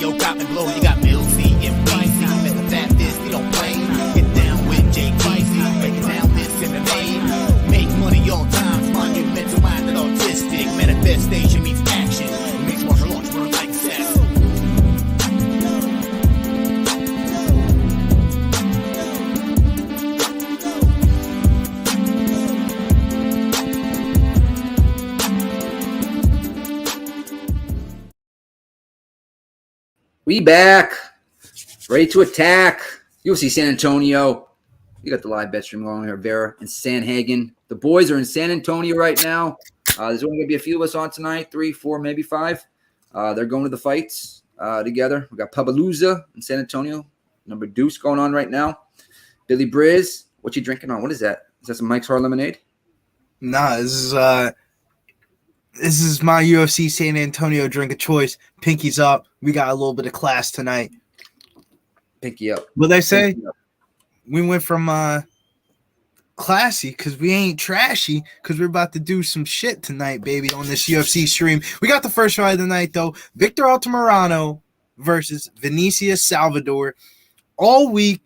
Yo, got me blow. You got Milsey and Pricey. Let the fat this, we don't play. Get down with Jay Pricey. Break it down this in the name. Make money on time. Monumental minded autistic. Manifestation meets action. It makes martial arts work like sex. We back, ready to attack. UFC San Antonio. We got the live bet stream going here. Vera and Sandhagen. The boys are in San Antonio right now. There's only going to be a few of us on tonight, 3, 4, maybe 5. They're going to the fights together. We got Pabaloza in San Antonio. Number Deuce going on right now. Billy Briz, what you drinking on? What is that? Is that some Mike's Hard Lemonade? Nah, this is my UFC San Antonio drink of choice. Pinky's up. We got a little bit of class tonight. Pinky up. What they say? We went from classy because we ain't trashy because we're about to do some shit tonight, baby, on this UFC stream. We got the first fight of the night, though. Victor Altamarano versus Vinicius Salvador. All week,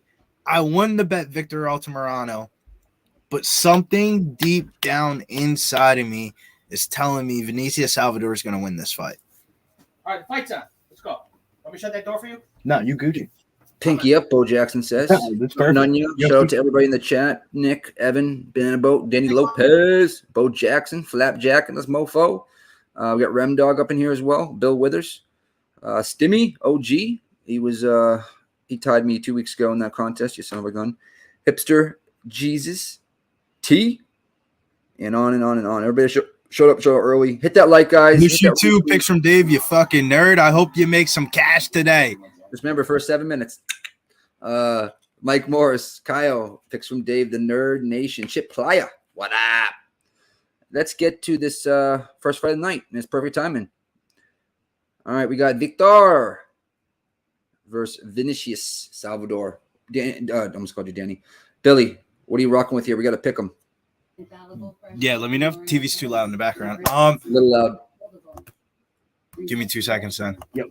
I wanted to bet Victor Altamarano, but something deep down inside of me is telling me Vinicius Salvador is going to win this fight. All right, the fight's on. Let's go. Want me to shut that door for you? No, you Gucci. Pinky up, Bo Jackson says. Yeah, that's perfect. Nunya, shout out to everybody in the chat. Nick, Evan, Banana Boat, Danny Lopez, Bo Jackson, Flapjack, and this mofo. We got Rem Dog up in here as well. Bill Withers. Stimmy, OG. He tied me 2 weeks ago in that contest, you son of a gun. Hipster, Jesus, T, and on and on and on. Everybody showed up early. Hit that like, guys. Miss you too. Picks from Dave, you fucking nerd. I hope you make some cash today. Just remember, first 7 minutes. Mike Morris, Kyle, picks from Dave, the Nerd Nation. Chip Playa, what up? Let's get to this first fight of the night. And it's perfect timing. All right, we got Victor versus Vinicius Salvador. I almost called you Danny. Billy, what are you rocking with here? We got to pick them. Yeah, let me know if the TV's too loud in the background. A little loud. Give me 2 seconds then. Yep.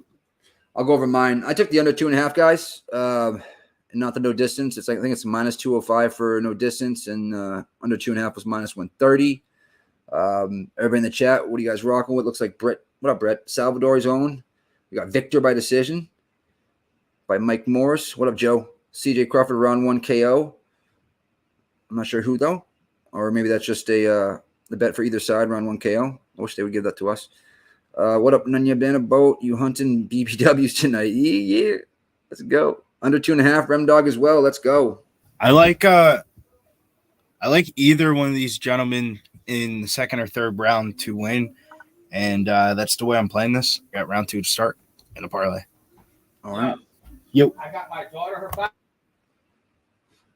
I'll go over mine. I took the under 2.5, guys. Not the no distance. I think it's minus 205 for no distance, and under 2.5 was minus 130. Everybody in the chat, what are you guys rocking with? Looks like Brett. What up, Brett? Salvador's own. We got Victor by decision by Mike Morris. What up, Joe? CJ Crawford, round 1 KO. I'm not sure who, though. Or maybe that's just the bet for either side, round 1 KO. I wish they would give that to us. What up, Nunya Banana Boat? You hunting BBWs tonight? Yeah. Let's go. Under 2.5, Rem Dog as well. Let's go. I like either one of these gentlemen in the second or third round to win, and that's the way I'm playing this. Got round 2 to start in a parlay. All right. Yo. I got my daughter her fight.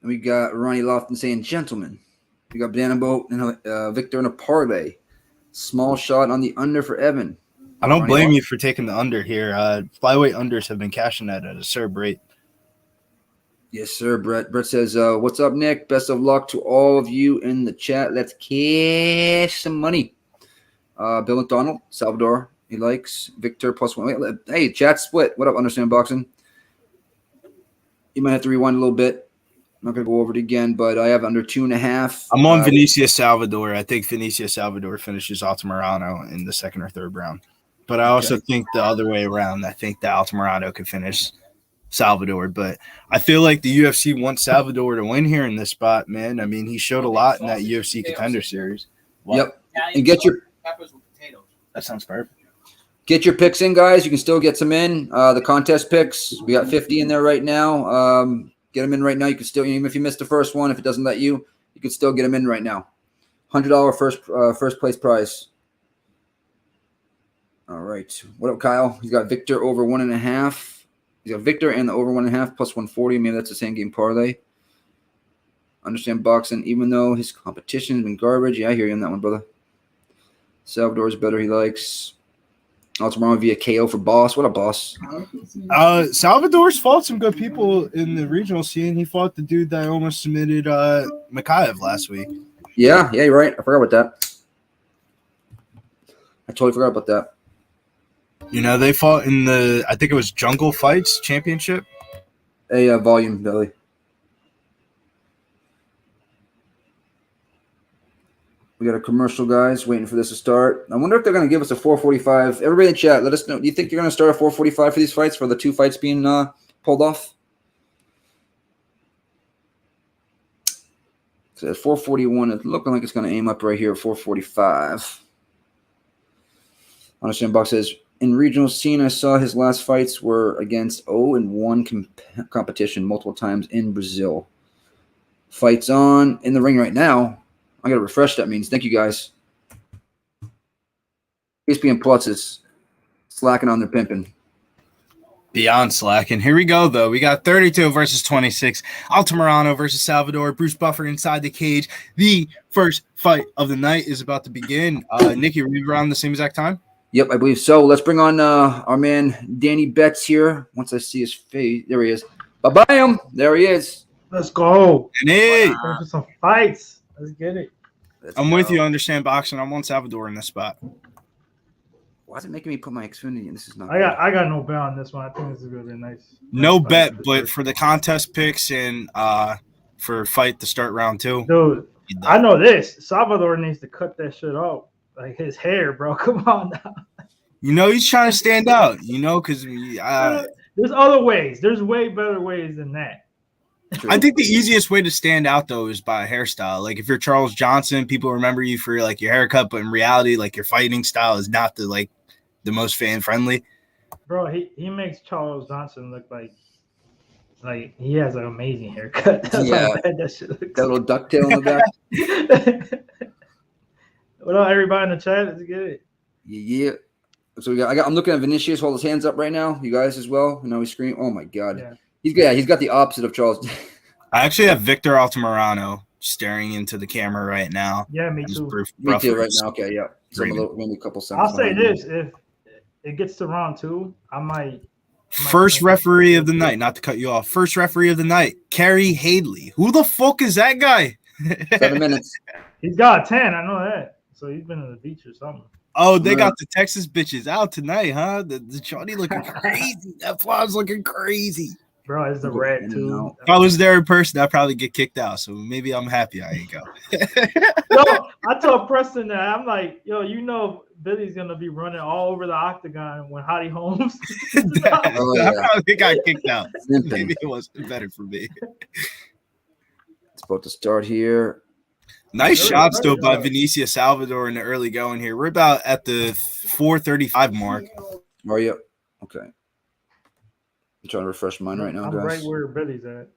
We got Ronnie Lofton saying, gentlemen. We got Banana Boat and Victor in a parlay. Small shot on the under for Evan. I don't blame you for taking the under here. Flyweight unders have been cashing that at a CERB rate. Yes, sir, Brett. Brett says, what's up, Nick? Best of luck to all of you in the chat. Let's cash some money. Bill McDonald, Salvador, he likes. Victor +1. Hey, chat split. What up, Understand Boxing? You might have to rewind a little bit. I'm not going to go over it again, but I have under 2.5. I'm on Vinicius Salvador. I think Vinicius Salvador finishes Altamarano in the second or third round. But I also think the other way around. I think that Altamarano could finish Salvador. But I feel like the UFC wants Salvador to win here in this spot, man. I mean, he showed a lot in that UFC Contender Series. Yep. And get your peppers with potatoes. That sounds perfect. Get your picks in, guys. You can still get some in. The contest picks, we got 50 in there right now. Get them in right now. You can still, even if you missed the first one, if it doesn't let you, you can still get them in right now. $100 first place prize. All right. What up, Kyle? He's got Victor over 1.5. He's got Victor and the over 1.5 plus 140. Maybe that's the same game parlay. Understand Boxing, even though his competition has been garbage. Yeah, I hear you on that one, brother. Salvador's better. He likes. Altamarano via KO for Boss. What a Boss. Salvador's fought some good people in the regional scene. He fought the dude that almost submitted Maycee last week. Yeah, you're right. I forgot about that. I totally forgot about that. You know, they fought in I think it was Jungle Fights Championship. A volume, Billy. We got a commercial, guys, waiting for this to start. I wonder if they're going to give us a 4:45. Everybody in chat, let us know. Do you think you're going to start a 4:45 for these fights, for the 2 fights being pulled off? So at 4:41, it's looking like it's going to aim up right here at 4:45. Understand Buck says, in regional scene, I saw his last fights were against 0-1 competition multiple times in Brazil. Fights on in the ring right now. I got to refresh that means. Thank you, guys. ESPN Plus is slacking on their pimping. Beyond slacking. Here we go, though. We got 32 versus 26. Altamarano versus Salvador. Bruce Buffer inside the cage. The first fight of the night is about to begin. Nikki, are we around the same exact time? Yep, I believe so. Let's bring on our man Danny Betts here. Once I see his face, there he is. Bye-bye. There he is. Let's go. Hey, For some fights. Let's get it. I'm with you. Understand boxing. I'm on Salvador in this spot. Why is it making me put my Xfinity in? This is not. I got no bet on this one. I think this is gonna be nice. No bet, but for the contest picks and for fight to start round 2. Dude, I know this. Salvador needs to cut that shit out. Like his hair, bro. Come on now. You know, he's trying to stand out, you know, because there's other ways. There's way better ways than that. I think the easiest way to stand out, though, is by a hairstyle. Like, if you're Charles Johnson, people remember you for, like, your haircut, but in reality, like, your fighting style is not the most fan-friendly. Bro, he makes Charles Johnson look like he has an amazing haircut. That's Yeah. how bad that shit looks. That little ducktail in the back. What up, everybody in the chat? Let's get it. Yeah. So I'm looking at Vinicius hold his hands up right now. You guys as well. You know he's screaming. Oh my God. Yeah. He's got the opposite of Charles. I actually have Victor Altamirano staring into the camera right now. Yeah, me too. Me too right now. Okay, yeah. So maybe a couple seconds. I'll say this: if it gets to round 2, I might. First referee of the night, not to cut you off. First referee of the night, Kerry Hadley. Who the fuck is that guy? 7 minutes. He's got a 10. I know that. So he's been on the beach or something. Oh, they got the Texas bitches out tonight, huh? The Johnny looking crazy. That flow's looking crazy. Bro, it's the red too. If I was there in person, I'd probably get kicked out. So maybe I'm happy I ain't go. Yo, I told Preston that I'm like, yo, you know, Billy's gonna be running all over the octagon when Holly Holmes. I probably got kicked out. Maybe it wasn't better for me. It's about to start here. Nice shots though by Benicio Salvador in the early going here. We're about at the 4:35 mark. Are you? Okay. I'm trying to refresh mine right now, I'm guys. right where Billy's at.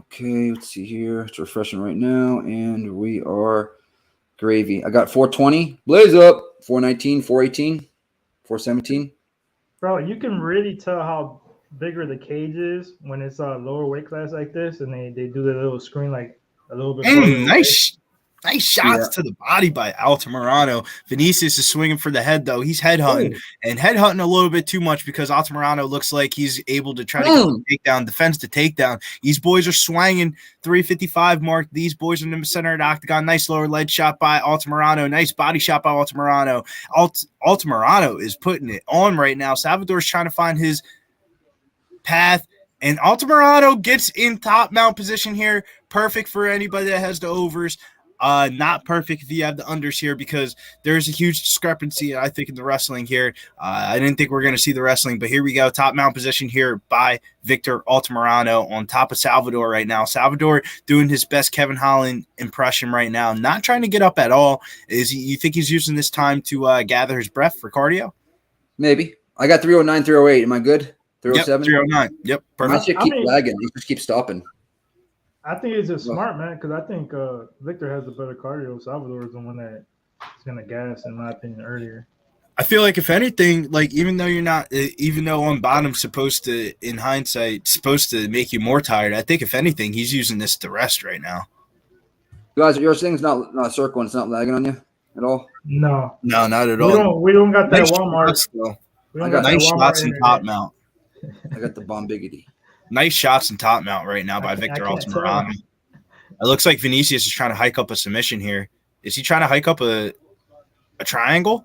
Okay, let's see here. It's refreshing right now, and we are gravy. I got 420. Blaze up. 419, 418, 417. Bro, you can really tell how bigger the cage is when it's a lower weight class like this, and they do the little screen like a little bit. Nice shots to the body by Altamirano. Vinicius is swinging for the head, though. He's headhunting and headhunting a little bit too much because Altamirano looks like he's able to try to get the takedown, defends the takedown. These boys are swinging 355 mark. These boys are in the center of the octagon. Nice lower leg shot by Altamirano. Nice body shot by Altamirano. Altamirano is putting it on right now. Salvador's trying to find his path. And Altamirano gets in top mount position here. Perfect for anybody that has the overs. Not perfect if you have the unders here because there's a huge discrepancy, I think, in the wrestling here. I didn't think we were going to see the wrestling, but here we go. Top mount position here by Victor Altamirano on top of Salvador right now. Salvador doing his best Kevin Holland impression right now. Not trying to get up at all. You think he's using this time to gather his breath for cardio? Maybe. I got 309, 308. Am I good? 307? Yep, 309. Yep, perfect. I should keep lagging. He just keeps stopping. I think it's just smart, man, because I think Victor has a better cardio. Salvador is the one that is going to gas, in my opinion, earlier. I feel like if anything, like even though on bottom supposed to, in hindsight, supposed to make you more tired, I think if anything, he's using this to rest right now. Guys, your thing's not circling. It's not lagging on you at all? No, not at all. We don't got that nice Walmart. Shots, I got nice shots in top mount. I got the Bombiggity. Nice shots in top mount right now by Victor Altamirano. It looks like Vinicius is trying to hike up a submission here. Is he trying to hike up a A triangle?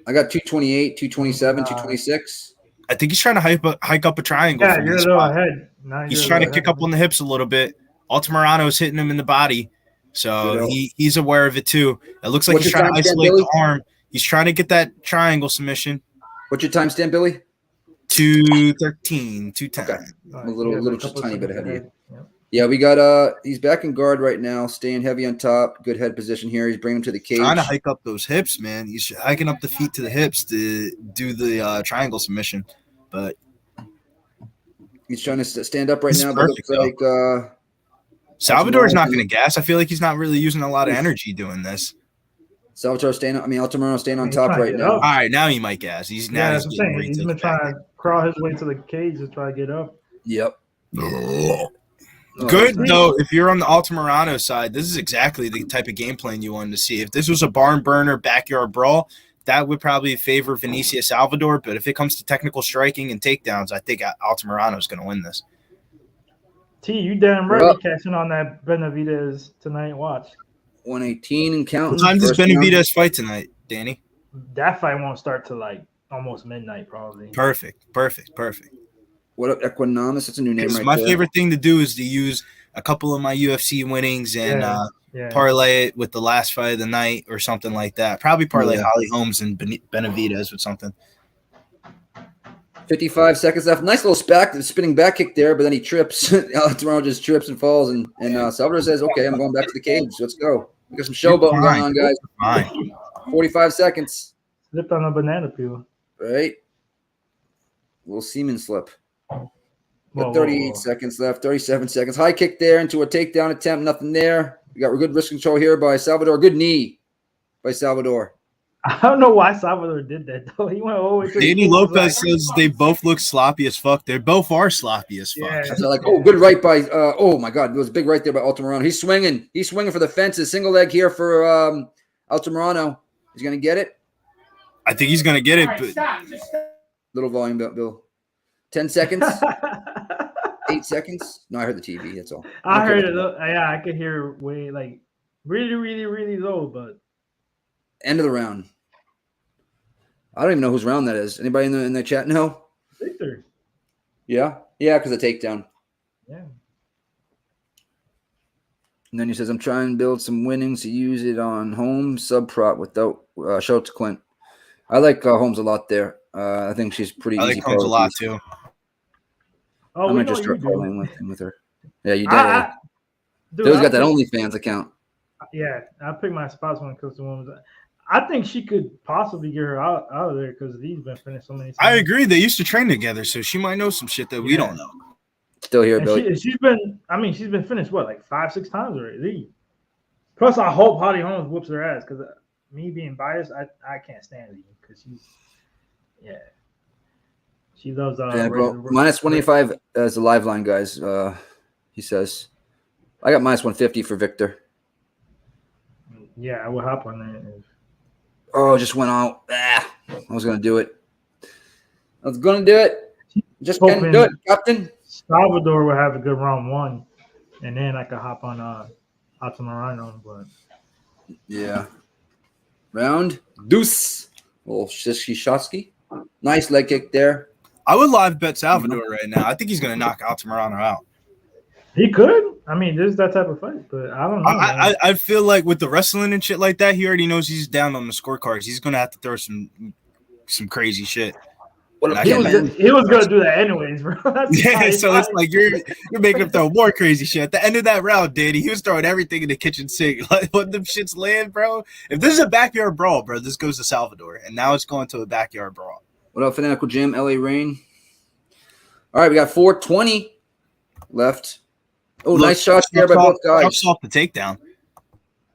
I got 228, 227, 226. I think he's trying to hike up a triangle. Yeah, from you're a this little spot. ahead. Now He's you're a trying to little kick ahead. up on the hips a little bit. Altamarano's hitting him in the body, so he's aware of it too. It looks like What's he's your trying to timestamp, isolate Billy? the arm. He's trying to get that triangle submission. What's your timestamp, Billy? 213, 210. Okay. All I'm right, a little, you guys are a couple tiny bit seconds ahead of you. Yep. Yeah, we got he's back in guard right now, staying heavy on top. Good head position here. He's bringing him to the cage. Trying to hike up those hips, man. He's hiking up the feet to the hips to do the triangle submission, but He's trying to stand up right This is now, but perfect, looks like Salvador's not going to gas. I feel like he's not really using a lot of energy doing this. Altamarano staying on He's top trying to right get now. up. All right, now he might gas. He's Yeah, that's he's what I'm getting saying. He's retaken been back. trying to crawl his way to the cage to try to get up. Yep. Good Oh, though. If you're on the Altamarano side, this is exactly the type of game plan you wanted to see. If this was a barn burner backyard brawl, that would probably favor Vinicius Salvador. But if it comes to technical striking and takedowns, I think Altamarano is going to win this. T, you damn right Well- you catching on that Benavidez tonight. Watch. 118 and counting. What time does First round. Benavidez fight tonight, Danny? That fight won't start till like almost midnight, probably. Perfect. What up, Equinomus? That's a new name Because right my there. favorite thing to do is to use a couple of my UFC winnings and Yeah. parlay it with the last fight of the night or something like that. Probably parlay Yeah. Holly Holmes and Benavidez with something. 55 seconds left. Nice little spinning back kick there, but then he trips. Altamarano just trips and falls, and Salvador says, "Okay, I'm going back to the cage. Let's go. We got some showboating going on, guys. Fine. 45 seconds. Slipped on a banana peel. Right? Little semen slip. Whoa, 38 whoa. seconds left. 37 seconds. High kick there into a takedown attempt. Nothing there. We got good wrist control here by Salvador. Good knee by Salvador. I don't know why Salvador did that though. He went all the way to the Danny cage, Lopez like, says they both look sloppy as fuck. They both are sloppy as fuck. Yeah. That's like, oh, good right by. Oh my God, it was a big right there by Altamarano. He's swinging. He's swinging for the fences. Single leg here for Altamarano. He's gonna get it. I think he's gonna get it, All right, but stop. Just stop. Little volume, Bill. 10 seconds. 8 seconds. No, I heard the TV. That's all. I Okay. heard it. Yeah, I could hear way like really, really, really low, but End of the round. I don't even know whose round that is. Anybody in the chat know? Victor. Yeah, because of takedown. Yeah. And then he says, "I'm trying to build some winnings to use it on Holmes sub prop without show it to Clint." I like Holmes a lot there. I think she's pretty. I easy like Holmes a lot parlay. too. Oh, I we might know just you start do. parlaying with her. Yeah, you did. Dude, Bill's I got that think- OnlyFans account. Yeah, I pick my spots when it comes to women's. I think she could possibly get her out of there because he's been finished so many times. I agree. They used to train together, so she might know some shit that we don't know. Still here, And Billy. she's been finished what, like 5-6 times already. Plus, I hope Holly Holmes whoops her ass because me being biased, I can't stand it because she loves Yeah, bro. Minus 185 as a live line, guys. He says, I got minus 150 for Victor. Yeah, I would hop on that. Oh, it just went out. I was gonna do it. Just can't do it, Captain. Salvador would have a good round one, and then I could hop on Altamarano, but Yeah. Round deuce. Little Shishki. Nice leg kick there. I would live bet Salvador right now. I think he's going to knock Altamarano out. he could. I mean, there's that type of fight, but I don't know. I feel like with the wrestling and shit like that, he already knows he's down on the scorecards. He's going to have to throw some crazy shit. What And I he can't was gonna do that anyways, bro. That's Yeah, fine. so it's like you're making him throw more crazy shit. At the end of that round, Danny, he was throwing everything in the kitchen sink. Like when them shits land, bro. If this is a backyard brawl, bro, this goes to Salvador, and now it's going to a backyard brawl. What up, Fanatical Jim? LA Rain. All right, we got 4:20 left. Oh, nice shots there by both guys. Drops off the takedown.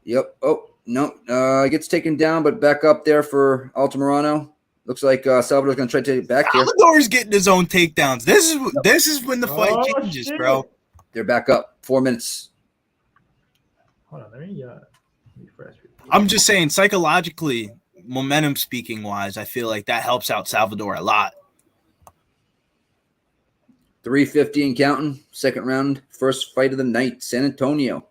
Yep. Oh, no. Gets taken down, but back up there for Altamarano. Looks like Salvador's going to try to take it back here. Salvador's getting his own takedowns. This is when the fight changes, shit. bro. They're back up. 4 minutes. Hold on, let me refresh. I'm just saying, psychologically, momentum speaking wise, I feel like that helps out Salvador a lot. 3:50 and counting. Second round. First fight of the night. San Antonio.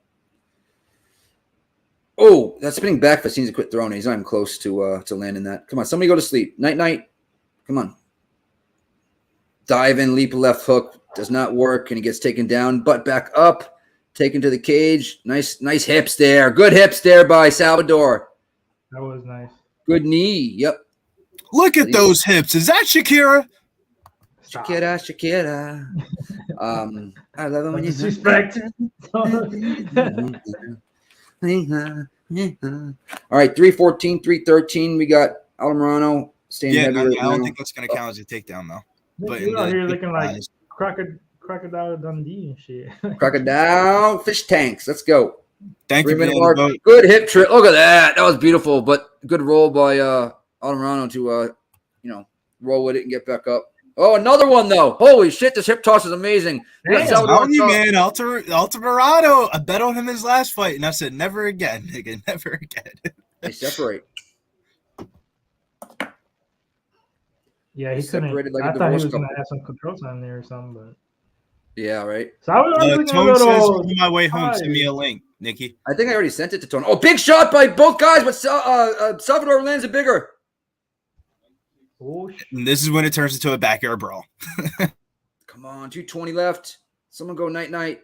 Oh, that spinning back fist needs to quit throwing it. He's not even close to landing that. Come on, somebody go to sleep. Night. Come on. Dive in, leap left hook. Does not work, and he gets taken down. Butt back up. Taken to the cage. Nice hips there. Good hips there by Salvador. That was nice. Good knee. Yep. Look at those hips. Is that Shakira? Stop. Shakira. I love it when you disrespect. All right, 314, 313. We got Altamarano staying heavy. I right don't now. think that's going to count as a takedown, though. But You're out here looking like Crocodile Dundee and shit. Crocodile fish tanks. Let's go. Thank you, 3-minute man. mark. Good hip trick. Look at that. That was beautiful, but good roll by Altamarano to roll with it and get back up. Oh, another one though. Holy shit, this hip toss is amazing. I'm telling you, man, Altamarano, I bet on him his last fight, and I said never again, nigga, never again. They separate. Yeah, he separated couldn't. like a I thought he divorce was going to couple. have some control time there or something, but. Yeah, right. So I was looking a Tone says little. on my way home, send me a link, Nikki. I think I already sent it to Tony. Oh, big shot by both guys, but Salvador lands it bigger. Oh, shit. And this is when it turns into a backyard brawl. Come on, 220 left. Someone go night.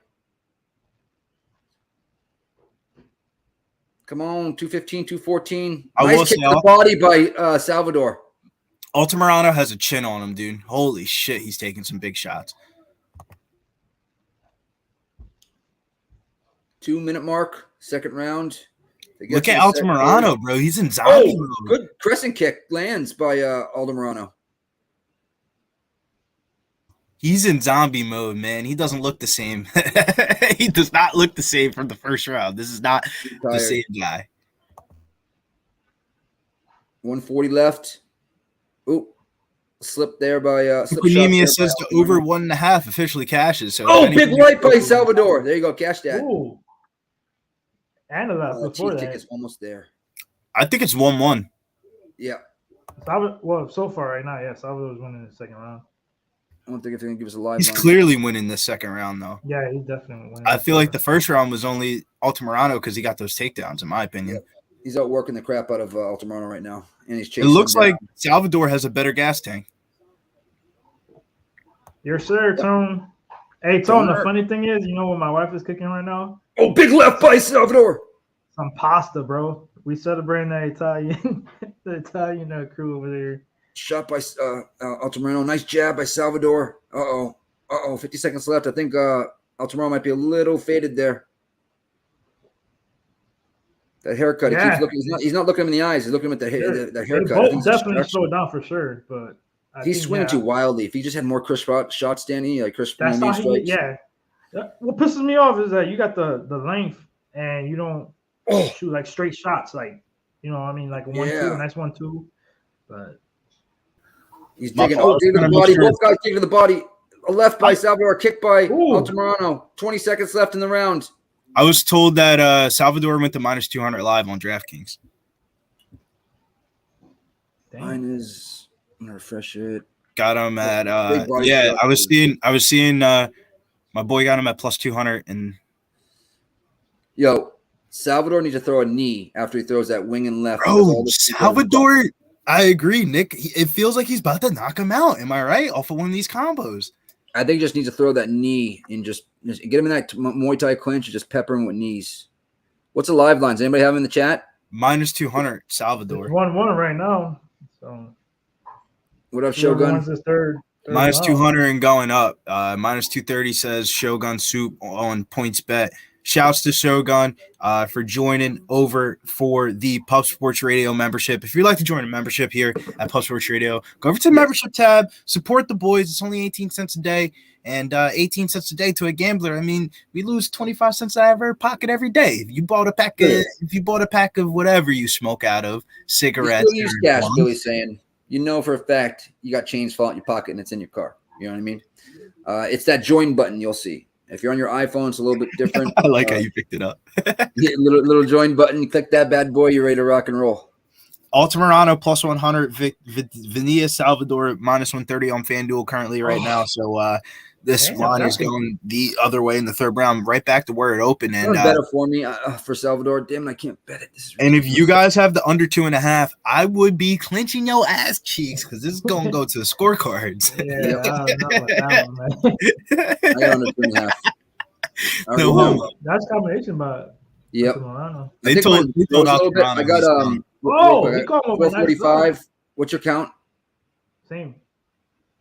Come on, 215, 214. Nice kick to the body by Salvador. Altamarano has a chin on him, dude. Holy shit, he's taking some big shots. 2-minute mark, second round. Look at Altamarano, bro. He's in zombie mode. Good crescent kick lands by Altamarano. He's in zombie mode, man. He doesn't look the same. He does not look the same from the first round. This is not the same guy. 140 left. Ooh, slip there by Kunitskaya says the over 1.5 officially cashes. So big right by Salvador. There you go, cash that. Ooh. And a lot before that. Kick is almost there. I think it's 1-1. Yeah. Well, so far right now, yeah, Salvador's winning the second round. I don't think if they're gonna give us a live. He's clearly winning this second round, though. Yeah, he definitely winning. I feel like the first round was only Altamarano because he got those takedowns, in my opinion. Yep. He's outworking the crap out of Altamarano right now, and he's chasing. It looks like Salvador has a better gas tank. Yes, sir, Tone. Hey, Tone, the funny thing is, you know what my wife is cooking right now? Oh, big left by Salvador. Some pasta, bro. We celebrating that Italian, the Italian crew over there. Shot by Altamarano. Nice jab by Salvador. Uh-oh. 50 seconds left. I think Altamarano might be a little faded there. That haircut. Yeah. He keeps looking. He's not looking him in the eyes. He's looking at the haircut. They both definitely slowed down for sure, but he's swinging too wildly. If he just had more crisp shots, Danny, like crisp. That's how he. Yeah. What pisses me off is that you got the length and you don't shoot like straight shots, like you know what I mean, like a 1-2, a nice 1-2, but. He's digging. Digging to the body. Both guys digging to the body. A left by Salvador. Kick by Altamarano. 20 seconds left in the round. I was told that Salvador went to -200 live on DraftKings. Mine is. I'm gonna refresh it. Got him at. I was seeing. My boy got him at +200 and. Yo, Salvador needs to throw a knee after he throws that wing and left. Oh, Salvador. I agree, Nick. It feels like he's about to knock him out. Am I right? Off of one of these combos. I think he just needs to throw that knee and just get him in that Muay Thai clinch and just pepper him with knees. What's the live lines? Anybody have them in the chat? -200, Salvador. 1-1 right now. So. What up, Shogun? Third -200 and going up. -230 says Shogun Soup on points bet. Shouts to Shogun for joining over for the Pub Sports Radio membership. If you'd like to join a membership here at Pub Sports Radio, go over to the membership tab, support the boys. It's only 18 cents a day, and 18 cents a day to a gambler. I mean, we lose 25 cents out of our pocket every day. If you bought a pack of whatever you smoke out of, cigarettes. Use cash, Billy's saying. You know for a fact you got change fall in your pocket and it's in your car. You know what I mean? It's that join button you'll see. If you're on your iPhone, it's a little bit different. I like how you picked it up. little join button. You click that bad boy. You're ready to rock and roll. Altamarano +100. Vinilla Salvador -130 on FanDuel currently right now. So This line is going the other way in the third round, right back to where it opened. And better for me for Salvador. Damn it, I can't bet it. And if you guys have the under 2.5, I would be clenching your ass cheeks because this is going to go to the scorecards. Yeah, I don't know about that one, man. I got under 2.5. No, that's combination, but yep. They told Altamarano. I got he called him 445. What's your count? Same.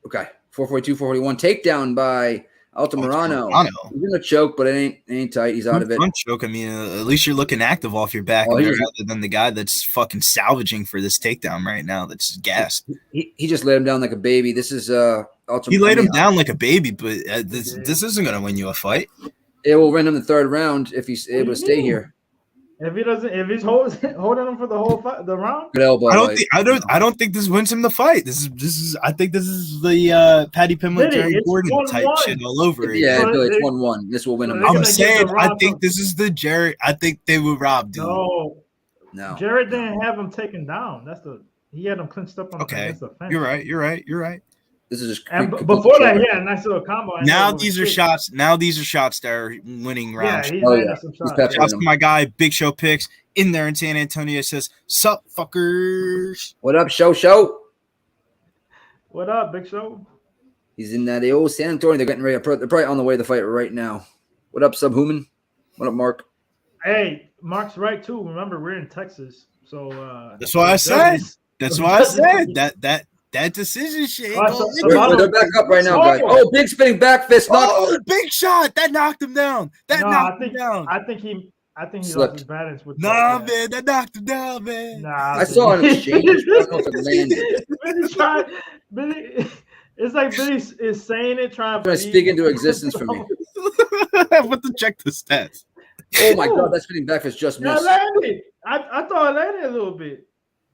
Okay, 442, 441. Takedown by Altamarano. He's in a choke, but it ain't tight. He's out of it. Choke. I mean, at least you're looking active off your back rather than the guy that's fucking salvaging for this takedown right now. That's gassed. He just laid him down like a baby. This is Altamarano. He laid him down like a baby, but this isn't gonna win you a fight. It will win him the third round if he's able to stay here. If he's holding him for the whole fight, the round. Good elbow. I don't think this wins him the fight. This is. I think this is the Paddy Pimblett, Jerry Gordon type shit all over it. Yeah, it's 1-1. This will win him. I'm saying I think this is the Jared. I think they would rob dude. No. Jared didn't have him taken down. He had him clinched up on the fence. You're right. This is just before that, a nice little combo. Now these are shots that are winning rounds. Yeah, he's some shots. Shouts to my guy, Big Show Picks, in there in San Antonio. Says, "Sup, fuckers? What up, Show? What up, Big Show? He's in that old San Antonio. They're getting ready. They're probably on the way to the fight right now. What up, Subhuman? What up, Mark? Hey, Mark's right too. Remember, we're in Texas, so that's why I said. That's why I said that decision shit. They're back up right now, guys. Oh, big spinning back fist. Big shot. That knocked him down. Knocked him down. I think he lost his balance with man, that knocked him down, man. I saw an exchange. It's like Billy is saying it, trying to speak into existence for me. But to check the stats. Oh my god, that spinning back fist just missed. I thought it landed a little bit.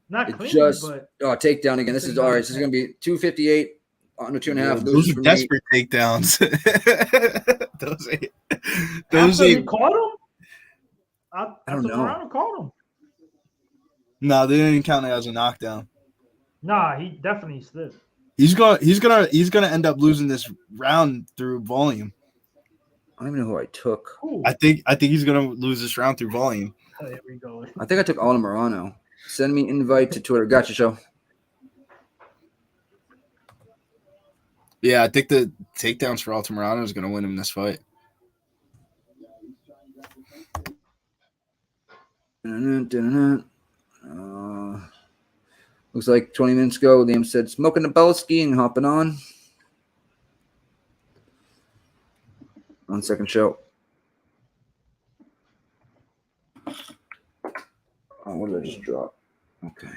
Not clean, but takedown again. This is all right. This is going to be 258 under 2.5. Those are desperate takedowns. those he caught him. I don't know. Caught him. No, they didn't count it as a knockdown. Nah, he definitely slipped. He's gonna end up losing this round through volume. I don't even know who I took. Ooh. I think he's gonna lose this round through volume. Oh, there we go. I think I took Altamarano. Send me invite to Twitter. Gotcha, Show. Yeah, I think the takedowns for Altamarano is going to win him this fight. Looks like 20 minutes ago, Liam said, smoking the Belsky and hopping on. 1 second, Show. Oh, what did I just drop? Okay.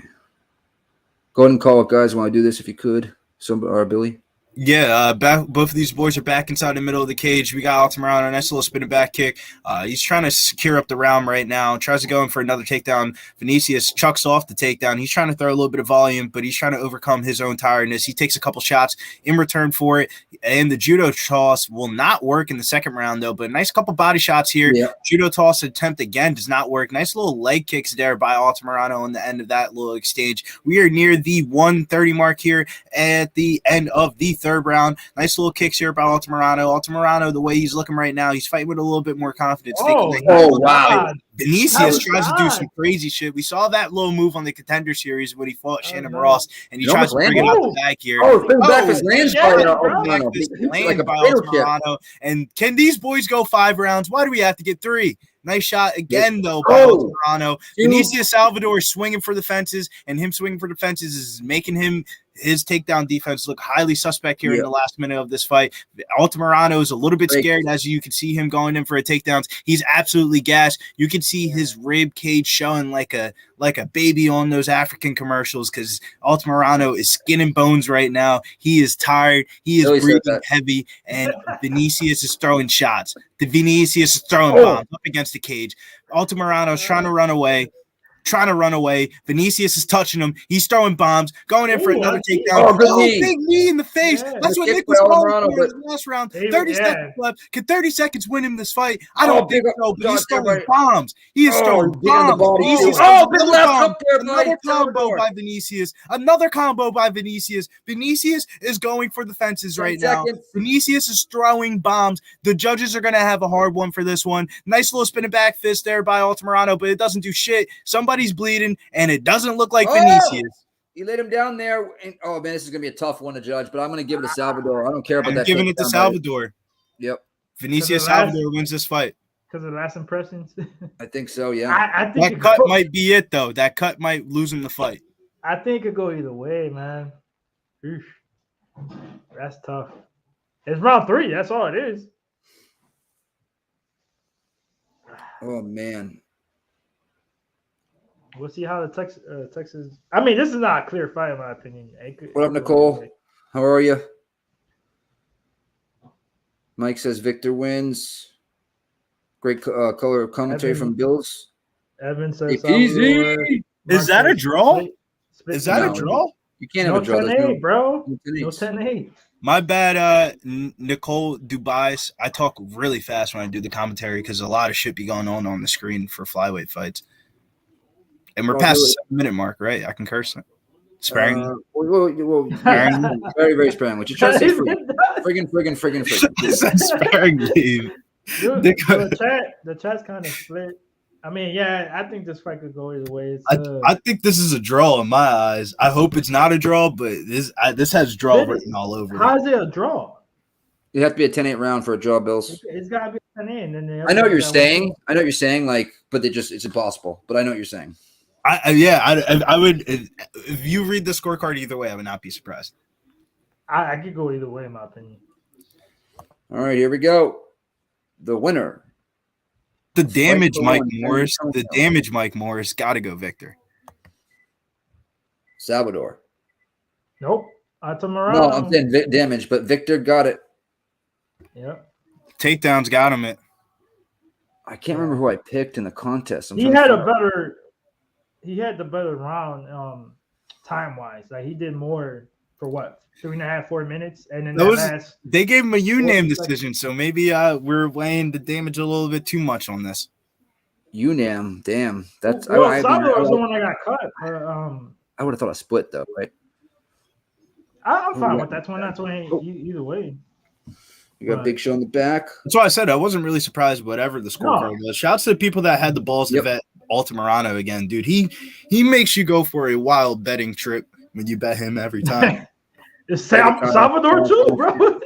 Go ahead and call it, guys, when I do this, if you could. Billy. Yeah, both of these boys are back inside the middle of the cage. We got Altamarano, a nice little spinning back kick. He's trying to secure up the round right now. Tries to go in for another takedown. Vinicius chucks off the takedown. He's trying to throw a little bit of volume, but he's trying to overcome his own tiredness. He takes a couple shots in return for it, and the judo toss will not work in the second round, though, but a nice couple body shots here. Yeah. Judo toss attempt again does not work. Nice little leg kicks there by Altamarano on the end of that little exchange. We are near the 130 mark here at the end of the third round. Nice little kicks here by Altamarano. Altamarano, the way he's looking right now, he's fighting with a little bit more confidence. Wow. Vinicius tries to do some crazy shit. We saw that little move on the Contender Series when he fought Shannon Ross, and he tries to bring it out the back here. Back his lands by Altamarano. And can these boys go 5 rounds? Why do we have to get 3? Nice shot again, though, by Altamarano. Vinicius Salvador is swinging for the fences, and him swinging for the fences is making his takedown defense look highly suspect here in the last minute of this fight. Altamarano is a little bit scared, as you can see him going in for a takedowns. He's absolutely gassed. You can see his rib cage showing like a baby on those African commercials because Altamarano is skin and bones right now. He is tired. He is breathing heavy, and Vinicius is throwing shots. Vinicius is throwing bombs up against the cage. Altamarano is trying to run away. trying to run away. Vinicius is touching him. He's throwing bombs, going in for another takedown. Oh, good knee. Big knee in the face. Yeah. That's what Kick Nick was by calling Altamarano, for in but- the last round. Hey, 30 yeah. seconds left. Can 30 seconds win him this fight? I don't think big so, but he's shot there throwing by- bombs. He is throwing big on the bombs. body. Vinicius Oh, throws big another left bomb. hook there by Another combo Salvador. by Vinicius. Another combo by Vinicius. Vinicius is going for the fences 10 right now. seconds. Vinicius is throwing bombs. The judges are going to have a hard one for this one. Nice little spinning back fist there by Altamarano, but it doesn't do shit. Somebody's bleeding, and it doesn't look like Vinicius. He laid him down there. And, oh, man, this is going to be a tough one to judge, but I'm going to give it to Salvador. I don't care about I'm that. giving it to takedown by- Salvador. Yep, Vinicius Because of the last- Salvador wins this fight. Because of the last impressions. I think so, yeah. I think That it cut go, might be it, though. That cut might lose him the fight. I think it go either way, man. Oof. That's tough. It's round 3. That's all it is. Oh, man. We'll see how the Texas. I mean, this is not a clear fight in my opinion. What up, Nicole? How are you? Mike says Victor wins. Great color commentary Evan- from Bills. Evan says Take it Salvador. easy. Is that a draw? Is that No. a draw? You can't No have a draw. 10-8, bro. no No 10-8s. 10-8. My bad, Nicole Dubais. I talk really fast when I do the commentary because a lot of shit be going on the screen for flyweight fights. And we're Well, past do the it. 7-minute mark, right? I can curse it. Sparingly. Well, yeah, very, very sparing. What you trying to say? Friggin'. Sparingly. Dude, They the chat's kind of split. I mean, yeah, I think this fight could go either way. It's, I think this is a draw in my eyes. I hope it's not a draw, but this has draw This- written all over how it. is it a draw? You have to be a 10-8 round for a draw, Bills. It's got to be 10-8. And then the I know what other you're guy saying. Like, but it's impossible. But I know what you're saying. I would if you read the scorecard either way, I would not be surprised. I could go either way, in my opinion. All right, here we go. The winner. The damage, for Mike one. Morris. The damage, Mike Morris. Got to go, Victor. Salvador. Nope. Altamarano. No, I'm saying damage, but Victor got it. Yep. Takedowns got him it. I can't remember who I picked in the contest. He had the better round time wise. Like he did more for what 3.5, 4 minutes, and then They gave him a unanimous seconds. decision, so maybe we're weighing the damage a little bit too much on this. UNAM. Damn. That's well, I Salvador was the one that got cut. I would have thought a split though, right? I'm fine with that. 29-28 either way. You got Big Show in the back. That's why I said I wasn't really surprised whatever the scorecard was. Shouts to the people that had the balls to bet Altamarano again, dude. He makes you go for a wild betting trip when you bet him every time. It's Salvador too, bro.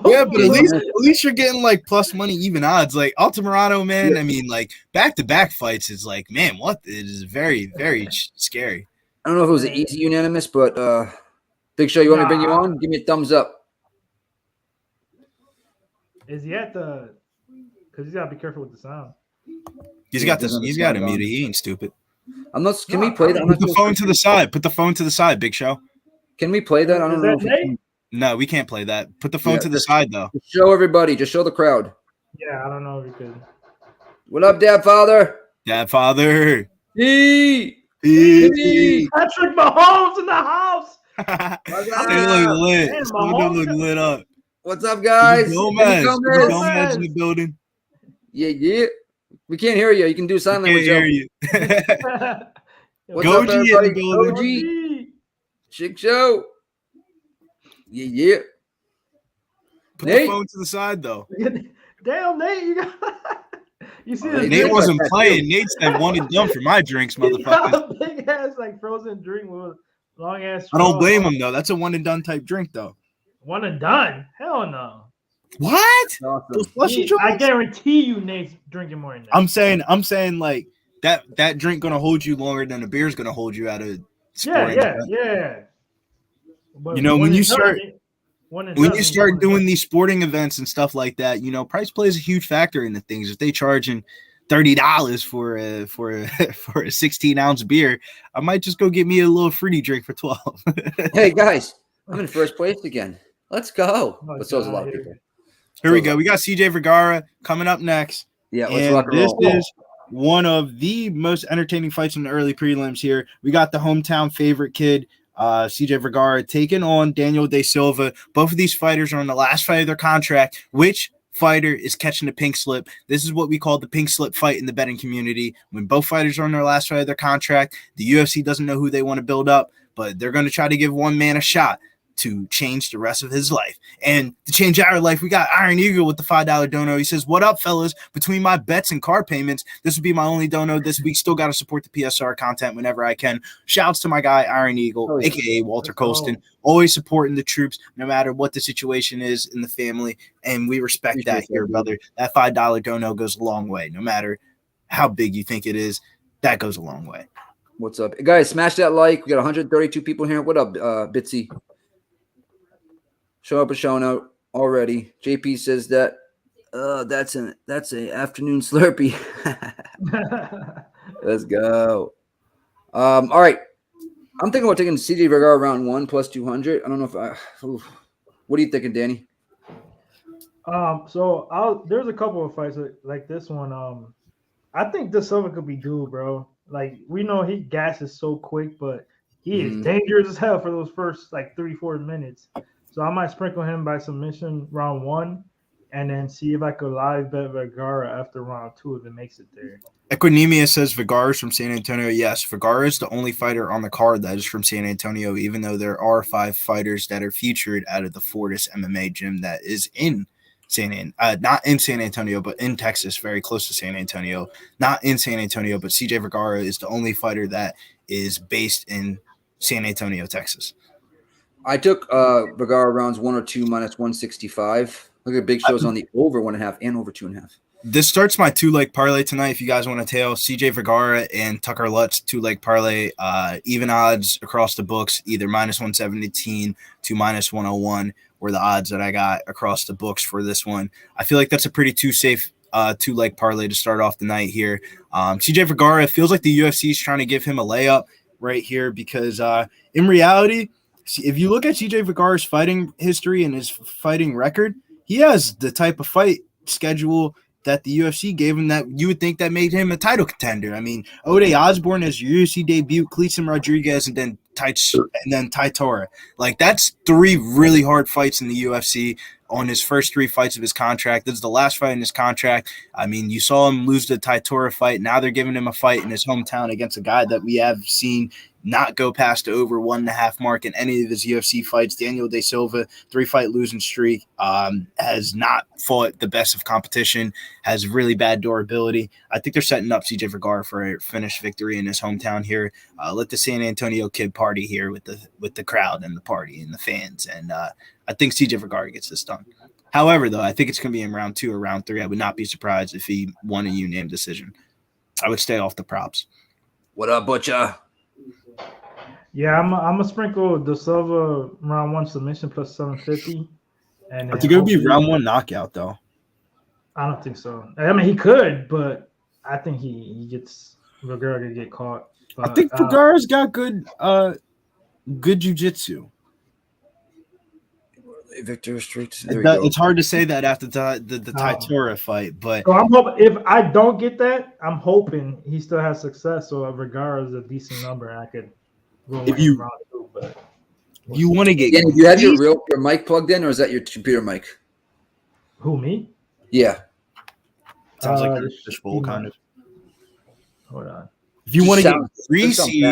Yeah, but at least you're getting like plus money, even odds. Like Altamarano, man. I mean, like back-to-back fights is like, man, what? It is very, very scary. I don't know if it was an easy unanimous, but Big Show, you want me to bring you on? Give me a thumbs up. Is he at the? Because he's got to be careful with the sound. He's got this. He's got it muted. He ain't stupid. I'm not. Can we play that? Put the phone to the side. Put the phone to the side, Big Show. Can we play that? I don't know. No, we can't play that. Put the phone to the side, though. Just show everybody. Just show the crowd. Yeah, I don't know if you could. What up, Dad Father? Dad Father. Patrick Patrick Mahomes in the house. They look lit. Man, Salvador look lit up. What's up, guys? Gomez in the building. Yeah. We can't hear you. You can do sign language. Can't hear you. What's Goji up, everybody? in the building. Goji. Chick Show. Yeah. Put the phone to the side, though. Damn, Nate, you see Oh, this Nate big, wasn't playing. Nate said one and done for my drinks, he got motherfucker. a big ass like frozen drink with a long ass. I don't blame him, though. That's a one and done type drink, though. One and done. Hell no. What? Awesome. Those slushy I drinks? guarantee you, Nate's drinking more than that. I'm saying like that drink gonna hold you longer than a beer's gonna hold you at a sporting event. Yeah. But You know, when you start doing doing these sporting events and stuff like that, you know, price plays a huge factor into things. If they charging $30 for a 16-ounce beer, I might just go get me a little fruity drink for 12. Hey guys, I'm in first place again. Let's go. But so is a lot of people. Here we go. We got CJ Vergara coming up next. Yeah, let's And rock and this roll. is one of the most entertaining fights in the early prelims here. We got the hometown favorite kid, CJ Vergara, taking on Daniel De Silva. Both of these fighters are on the last fight of their contract. Which fighter is catching the pink slip? This is what we call the pink slip fight in the betting community. When both fighters are on their last fight of their contract, the UFC doesn't know who they want to build up, but they're going to try to give one man a shot to change the rest of his life. And to change our life, we got Iron Eagle with the $5 dono. He says, what up, fellas? Between my bets and car payments, this would be my only dono this week. Still got to support the PSR content whenever I can. Shouts to my guy, Iron Eagle, a.k.a. Walter Colston. Always supporting the troops, no matter what the situation is in the family. And we respect that here, brother. That $5 dono goes a long way. No matter how big you think it is, that goes a long way. What's up? Guys, smash that like. We got 132 people here. What up, Bitsy? Show up and showing out already. JP says that that's an afternoon Slurpee. Let's go. All right. I'm thinking about taking CJ Vergara round 1 plus 200. I don't know if what are you thinking, Danny? So there's a couple of fights like this one. I think De Silva could be due, bro. Like, we know he gasses so quick, but he is dangerous as hell for those first like 3-4 minutes. So I might sprinkle him by submission round 1 and then see if I could live bet Vergara after round 2 if it makes it there. Equinemia says Vergara is from San Antonio. Yes, Vergara is the only fighter on the card that is from San Antonio, even though there are 5 fighters that are featured out of the Fortis MMA gym that is in not in San Antonio, but in Texas, very close to San Antonio. Not in San Antonio, but CJ Vergara is the only fighter that is based in San Antonio, Texas. I took Vergara rounds 1 or 2 minus 165. Look at big shows on the over 1.5 and over 2.5. This starts my 2-leg parlay tonight. If you guys want to tail CJ Vergara and Tucker Lutz 2-leg parlay, even odds across the books, either minus 117 to minus 101 were the odds that I got across the books for this one. I feel like that's a pretty safe 2-leg parlay to start off the night here. CJ Vergara, it feels like the UFC is trying to give him a layup right here because in reality, if you look at CJ Vergara's fighting history and his fighting record, he has the type of fight schedule that the UFC gave him that you would think that made him a title contender. I mean, Ode Osborne as your UFC debut, Cleason Rodriguez, and then Tai Tora. Like, that's 3 really hard fights in the UFC on his first 3 fights of his contract. This is the last fight in his contract. I mean, you saw him lose the Tai Tora fight. Now they're giving him a fight in his hometown against a guy that we have seen not go past the over 1.5 mark in any of his UFC fights. Daniel De Silva, 3-fight losing streak, has not fought the best of competition, has really bad durability. I think they're setting up CJ Vergara for a finished victory in his hometown here. Let the San Antonio kid party here with the crowd and the party and the fans. And I think CJ Vergara gets this done. However, though, I think it's going to be in round 2 or round 3. I would not be surprised if he won a unanimous decision. I would stay off the props. What up, Butcher? Yeah, I'm gonna sprinkle De Silva round 1 submission plus 750. And I think it would be round 1 knockout, though. I don't think so. I mean, he could, but I think he gets Vergara to get caught. But, I think Vergara's got good jiu-jitsu. Victor Streets. It's hard to say that after the Tai Tora fight, but so I'm hoping if I don't get that, I'm hoping he still has success. So Vergara is a decent number, and I could. If you want to get, do you have your mic plugged in, or is that your computer mic? Who, me? Yeah. Sounds like a fishbowl kind of. Hold on. If you want to get greasy,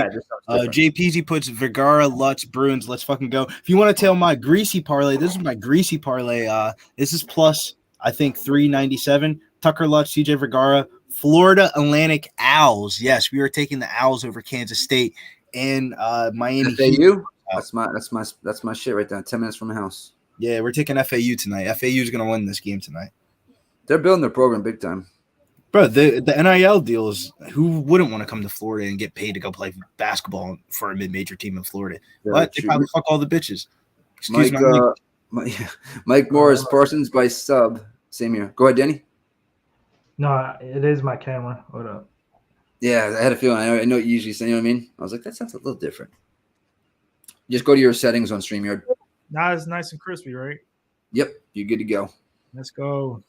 JPZ puts Vergara, Lutz, Bruins. Let's fucking go. If you want to tell my greasy parlay, this is my greasy parlay. This is plus, I think, 397. Tucker Lutz, CJ Vergara, Florida Atlantic Owls. Yes, we are taking the Owls over Kansas State and Miami. FAU? That's my shit right there. 10 minutes from the house. Yeah, we're taking FAU tonight. FAU is going to win this game tonight. They're building their program big time. Bro, the NIL deals, who wouldn't want to come to Florida and get paid to go play basketball for a mid-major team in Florida? Yeah, what? They probably fuck all the bitches. Excuse me. Mike Morris, Parsons by sub. Same here. Go ahead, Danny. No, it is my camera. Hold up. Yeah, I had a feeling. I know what you usually say. You know what I mean? I was like, that sounds a little different. Just go to your settings on StreamYard. Now it's nice and crispy, right? Yep, you're good to go. Let's go.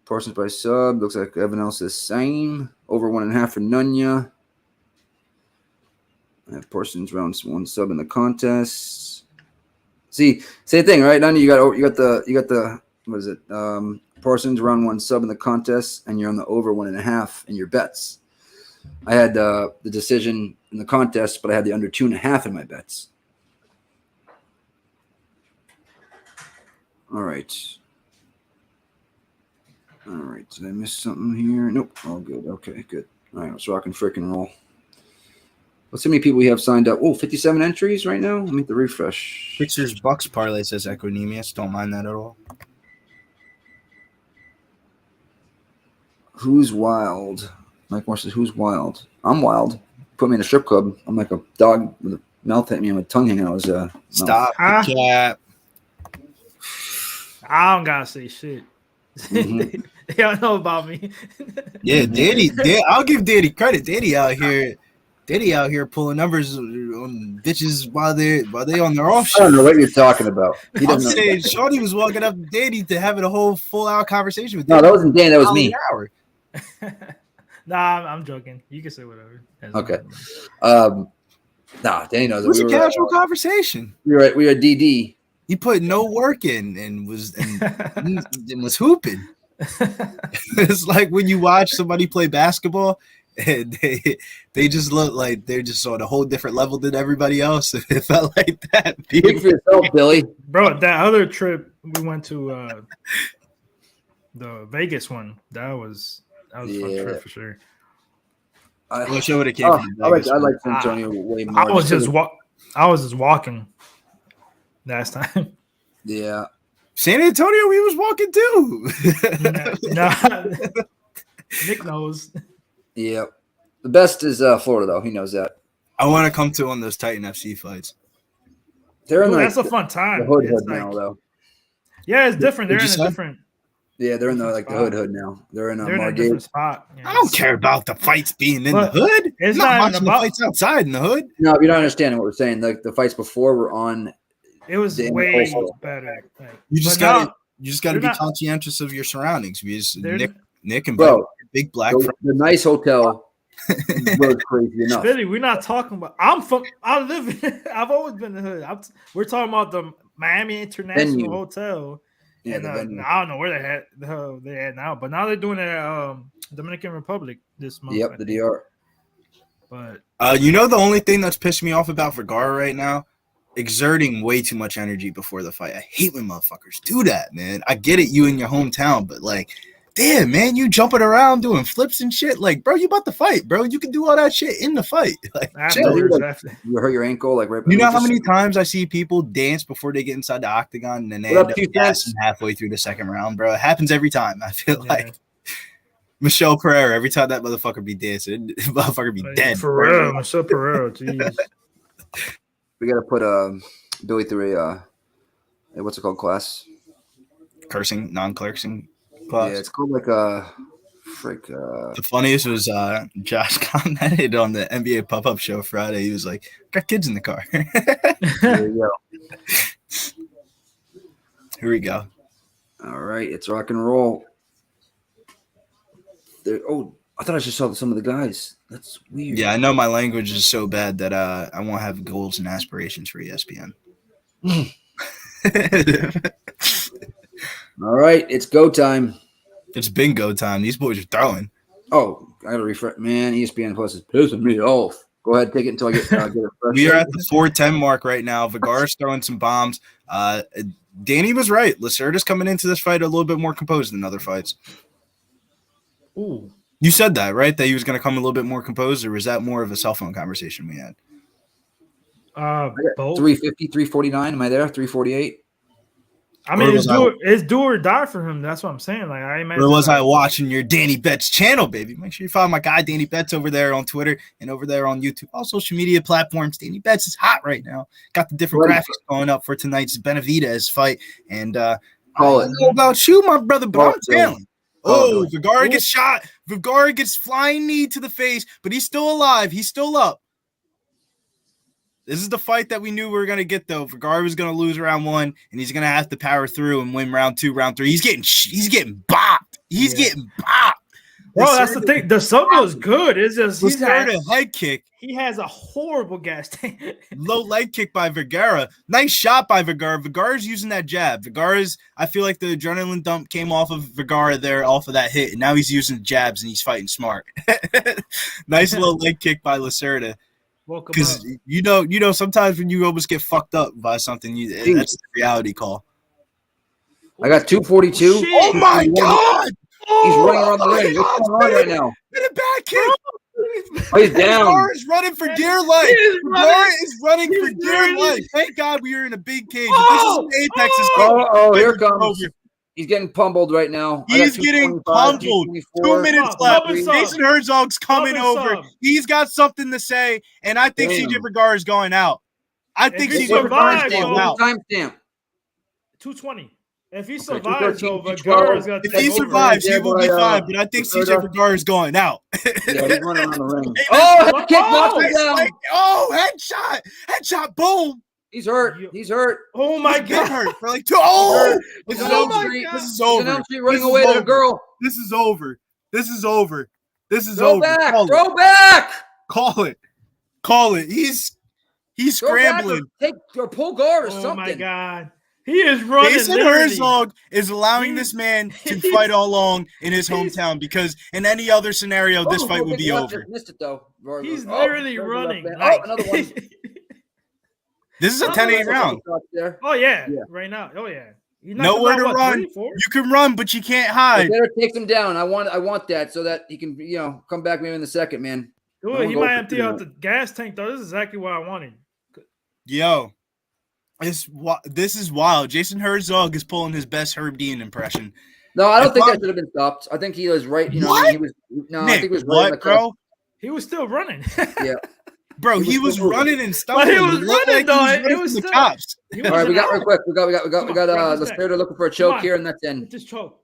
Parsons by sub. Looks like everyone else is the same. Over 1.5 for Nunya. I have Parsons round 1 sub in the contest. See, same thing, right? Nunya, you got the what is it? Parsons round 1 sub in the contest, and you're on the over 1.5 in your bets. I had the decision in the contest, but I had the under 2.5 in my bets. All right. Did I miss something here? Nope. All good. Okay, good. All right, let's rock and frickin' roll. Let's see how many people we have signed up. Oh, 57 entries right now. Let me hit the refresh. Sixers Bucks parlay says Equinemius. Don't mind that at all. Who's wild? Mike Moore says, who's wild? I'm wild. Put me in a strip club. I'm like a dog with a mouth at me and with tongue hanging out. Stop the cap. I don't gotta say shit. Mm-hmm. They don't know about me. Yeah, Daddy. I'll give Daddy credit. Daddy out here pulling numbers on bitches while they on their off I shit. don't know what you're talking about. He I'm doesn't know. saying Shawty was walking up to Daddy to having a whole full hour conversation with No, Daddy. that wasn't Dan. That was me. Hour. Nah, I'm joking. You can say whatever. Okay. Nah, Danny knows. It was a casual conversation. We were at DD. He put no work in and was hooping. It's like when you watch somebody play basketball and they just look like they're just on a whole different level than everybody else. It felt like that. Speak for yourself, Billy. Bro, that other trip we went to the Vegas one, that was a fun trip for sure. I wish I would have came. I like San Antonio way more. I was just walking last time. Yeah. San Antonio, we was walking too. Nah. Nick knows. Yeah. The best is Florida, though. He knows that. I want to come to one of those Titan FC fights. They're in that's a fun time. the hood It's now, though. Yeah, it's different. They're in a different. Yeah, they're in the hood now. They're in a different spot. Yeah. I don't care about the fights being in the hood. It's not not watching the fights outside in the hood. No, you don't understand what we're saying. Like the fights before were on. It was way better. You just got to be conscientious of your surroundings. Because Nick and bro, big black. The nice hotel was crazy enough. Billy, we're not talking about. I've always been in the hood. We're talking about the Miami International Hotel. Yeah, and, I don't know where they at now, but now they're doing it at Dominican Republic this month. Yep, the DR. But the only thing that's pissed me off about Vergara right now, exerting way too much energy before the fight. I hate when motherfuckers do that, man. I get it, you in your hometown, but like, damn, man, you jumping around doing flips and shit. Like, bro, you about to fight, bro. You can do all that shit in the fight. Like, you hurt your ankle, like right. You know how many times I see people dance before they get inside the octagon and then they end up gassing halfway through the second round, bro? It happens every time. I feel like Michelle Pereira, every time that motherfucker be dancing, motherfucker be dead. For real, Michelle Pereira, jeez. We gotta put Billy through a what's it called class? Cursing, non-cursing class. Yeah, it's called like a frick. The funniest was Josh commented on the NBA pop-up show Friday. He was like, "Got kids in the car." There you go. Here we go. All right, it's rock and roll. I thought I just saw some of the guys. That's weird. Yeah, I know my language is so bad that I won't have goals and aspirations for ESPN. All right, it's go time. It's bingo time. These boys are throwing. Oh, I gotta refresh. Man, ESPN Plus is pissing me off. Go ahead, take it until I get it fresh. We are at the 4:10 mark right now. Vergara's throwing some bombs. Danny was right. Lacerda's coming into this fight a little bit more composed than other fights. Ooh. You said that, right? That he was going to come a little bit more composed, or was that more of a cell phone conversation we had? Both. 350, 349. Am I there? 348. I mean, it's do or die for him. That's what I'm saying. Like, I imagine. Or was I watching your Danny Betts channel, baby? Make sure you follow my guy Danny Betts over there on Twitter and over there on YouTube. All social media platforms. Danny Betts is hot right now. Got the different graphics going up for tonight's Benavidez fight. And I don't know about you, my brother, but I'm telling. Oh, Vergara gets shot. Vergara gets flying knee to the face, but he's still alive. He's still up. This is the fight that we knew we were going to get, though. Vergara was going to lose round 1, and he's going to have to power through and win round 2, round 3. He's getting bopped. He's getting popped. Bro, that's the thing. The Silva is good. It's just He's got a head kick. He has a horrible gas tank. Low leg kick by Vergara. Nice shot by Vergara. Vergara's using that jab. I feel like the adrenaline dump came off of Vergara there, off of that hit, and now he's using jabs and he's fighting smart. Nice low leg kick by Lacerda. Because you know, sometimes when you almost get fucked up by something, that's the reality call. I got 242. Oh my God! He's running around the ring. What's going on right now? And a back kick. Oh, he's down. Vergara is running for dear life. Vergara is running for dear life. Thank God we are in a big cage. This is Apex. Here comes. He's getting pummeled right now. He's getting pummeled. 2 minutes left. Jason Herzog's coming over. He's got something to say, and I think CJ Vergara is going out. I think CJ Vergara is going out. Timestamp. 220. If he survives, Vergara's got to If he survives, he will be fine. But I think CJ Vergara is going out. Yeah, he's running around the ring. Oh, kick knocked him down. Oh, headshot, boom. He's hurt. He's hurt. Oh my God, hurt for like 2. Oh, this is over. This is over. Running away with a girl. This is over. This is over. Throw back. Throw back. Call it. He's scrambling. Pull guard or something. Oh my God. He is running. Jason Herzog is allowing this man to fight all along in his hometown because in any other scenario, this fight would be over. Missed it though. He's literally running. Another one. This is a 10-8 round. Oh yeah, right now. Oh yeah. Nowhere to run. You can run, but you can't hide. Better take him down. I want that so that he can, come back maybe in the second, man. Dude, he might empty out the gas tank though. This is exactly what I wanted. Yo. This is wild. Jason Herzog is pulling his best Herb Dean impression. No, I don't think that should have been stopped. I think he was right. What? He was. No, Nick, I think he was right. What, bro? He was still running. Yeah, bro, he was running and stumbling. But he was running though. It was the still. cops. All right, we got real quick. We got Lacerda looking for a choke here, and that's in. Get this choke.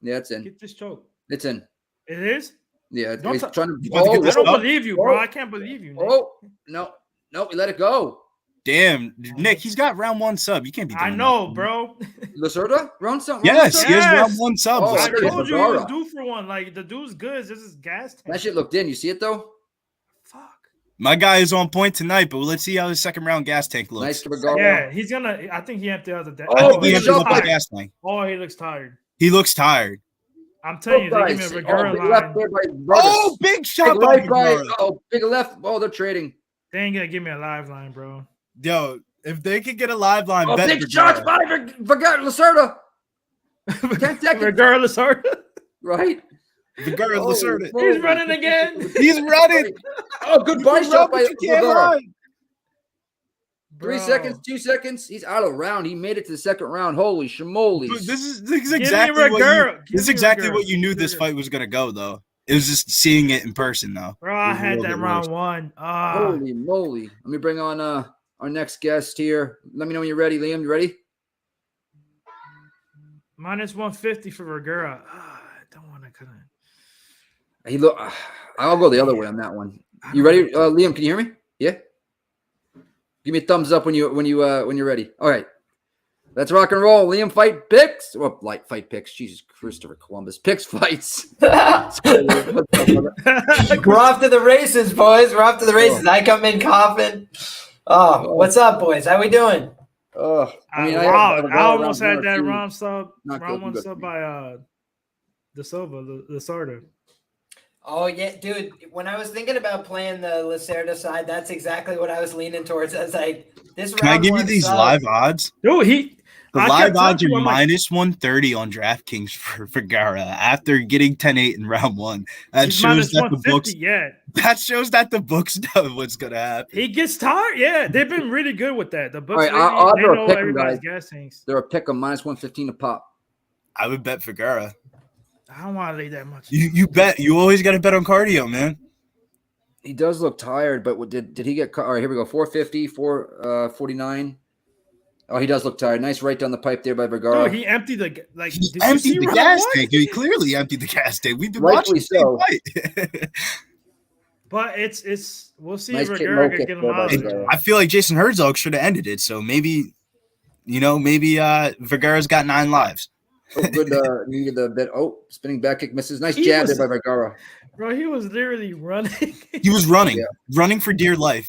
Yeah, it's in. Get this choke. It's in. It is. Yeah, he's trying to. I don't believe you, bro. I can't believe you. Nick. Oh no, we let it go. Damn, Nick, he's got round 1 sub. You can't be doing I know, that. bro. Lacerda? Round sub? Yes, he has round 1 sub. Oh, I told you he was due for one. Like, the dude's good. This is gas tank. That shit looked in. You see it, though? Fuck. My guy is on point tonight, but let's see how his second round gas tank looks. Nice Vergara. Yeah, he's going to – I think he emptied out the – I think he emptied out the gas tank. Oh, he looks tired. He looks tired. I'm telling you, they give me a Vergara line. Oh, big shot by Vergara. Big left. Oh, they're trading. They ain't going to give me a live line, bro. Yo, if they could get a live line, big shots by Vergara, Lacerda. 10 seconds. Vergara, Lacerda. Right. Vergara, Lacerda. He's running again. He's running. Oh, good body shot by Vergara. 3 Bro. seconds, 2 seconds. He's out of round. He made it to the second round. Holy shimoles. This is exactly what you knew this fight was going to go, though. It was just seeing it in person, though. Bro, I had that round 1. Holy moly. Let me bring on our next guest here. Let me know when you're ready, Liam. You ready? Minus 150 for Vergara. I don't want to cut it. I'll go the other way on that one. You ready, Liam? Can you hear me? Yeah. Give me a thumbs up when you're ready. All right. Let's rock and roll. Liam fight picks. Well, like fight picks. Jesus, Christopher Columbus. Picks fights. We're off to the races, boys. We're off to the races. I come in coughing. Oh, what's up, boys? How we doing? I almost had that round one sub by the Silva, the Lacerda. Oh yeah, dude. When I was thinking about playing the Lacerda side, that's exactly what I was leaning towards. I was like, "This." Can I give you these live odds? Dude, the live odds are minus 130 on DraftKings for Vergara after getting 10-8 in round 1. That shows that the books. Yeah. That shows that the books know what's gonna happen. He gets tired. Yeah, they've been really good with that. The books. All right, they know everybody's gas tanks. They're a pick of minus 115 a pop. I would bet Vergara. I don't want to lay that much. You bet. You always got to bet on cardio, man. He does look tired, but did he get caught? All right, here we go. 450, 449. Oh, he does look tired. Nice right down the pipe there by Vergara. Oh, he emptied the gas tank. He clearly emptied the gas tank. We've been watching the same fight. But it's we'll see nice if Vergara can get him out. I feel like Jason Herzog should have ended it. So maybe Vergara's got 9 lives. Oh, good. Needed the bit. Oh, spinning back kick misses. Nice He jab was- there by Vergara. Bro, he was literally running. He was running for dear life.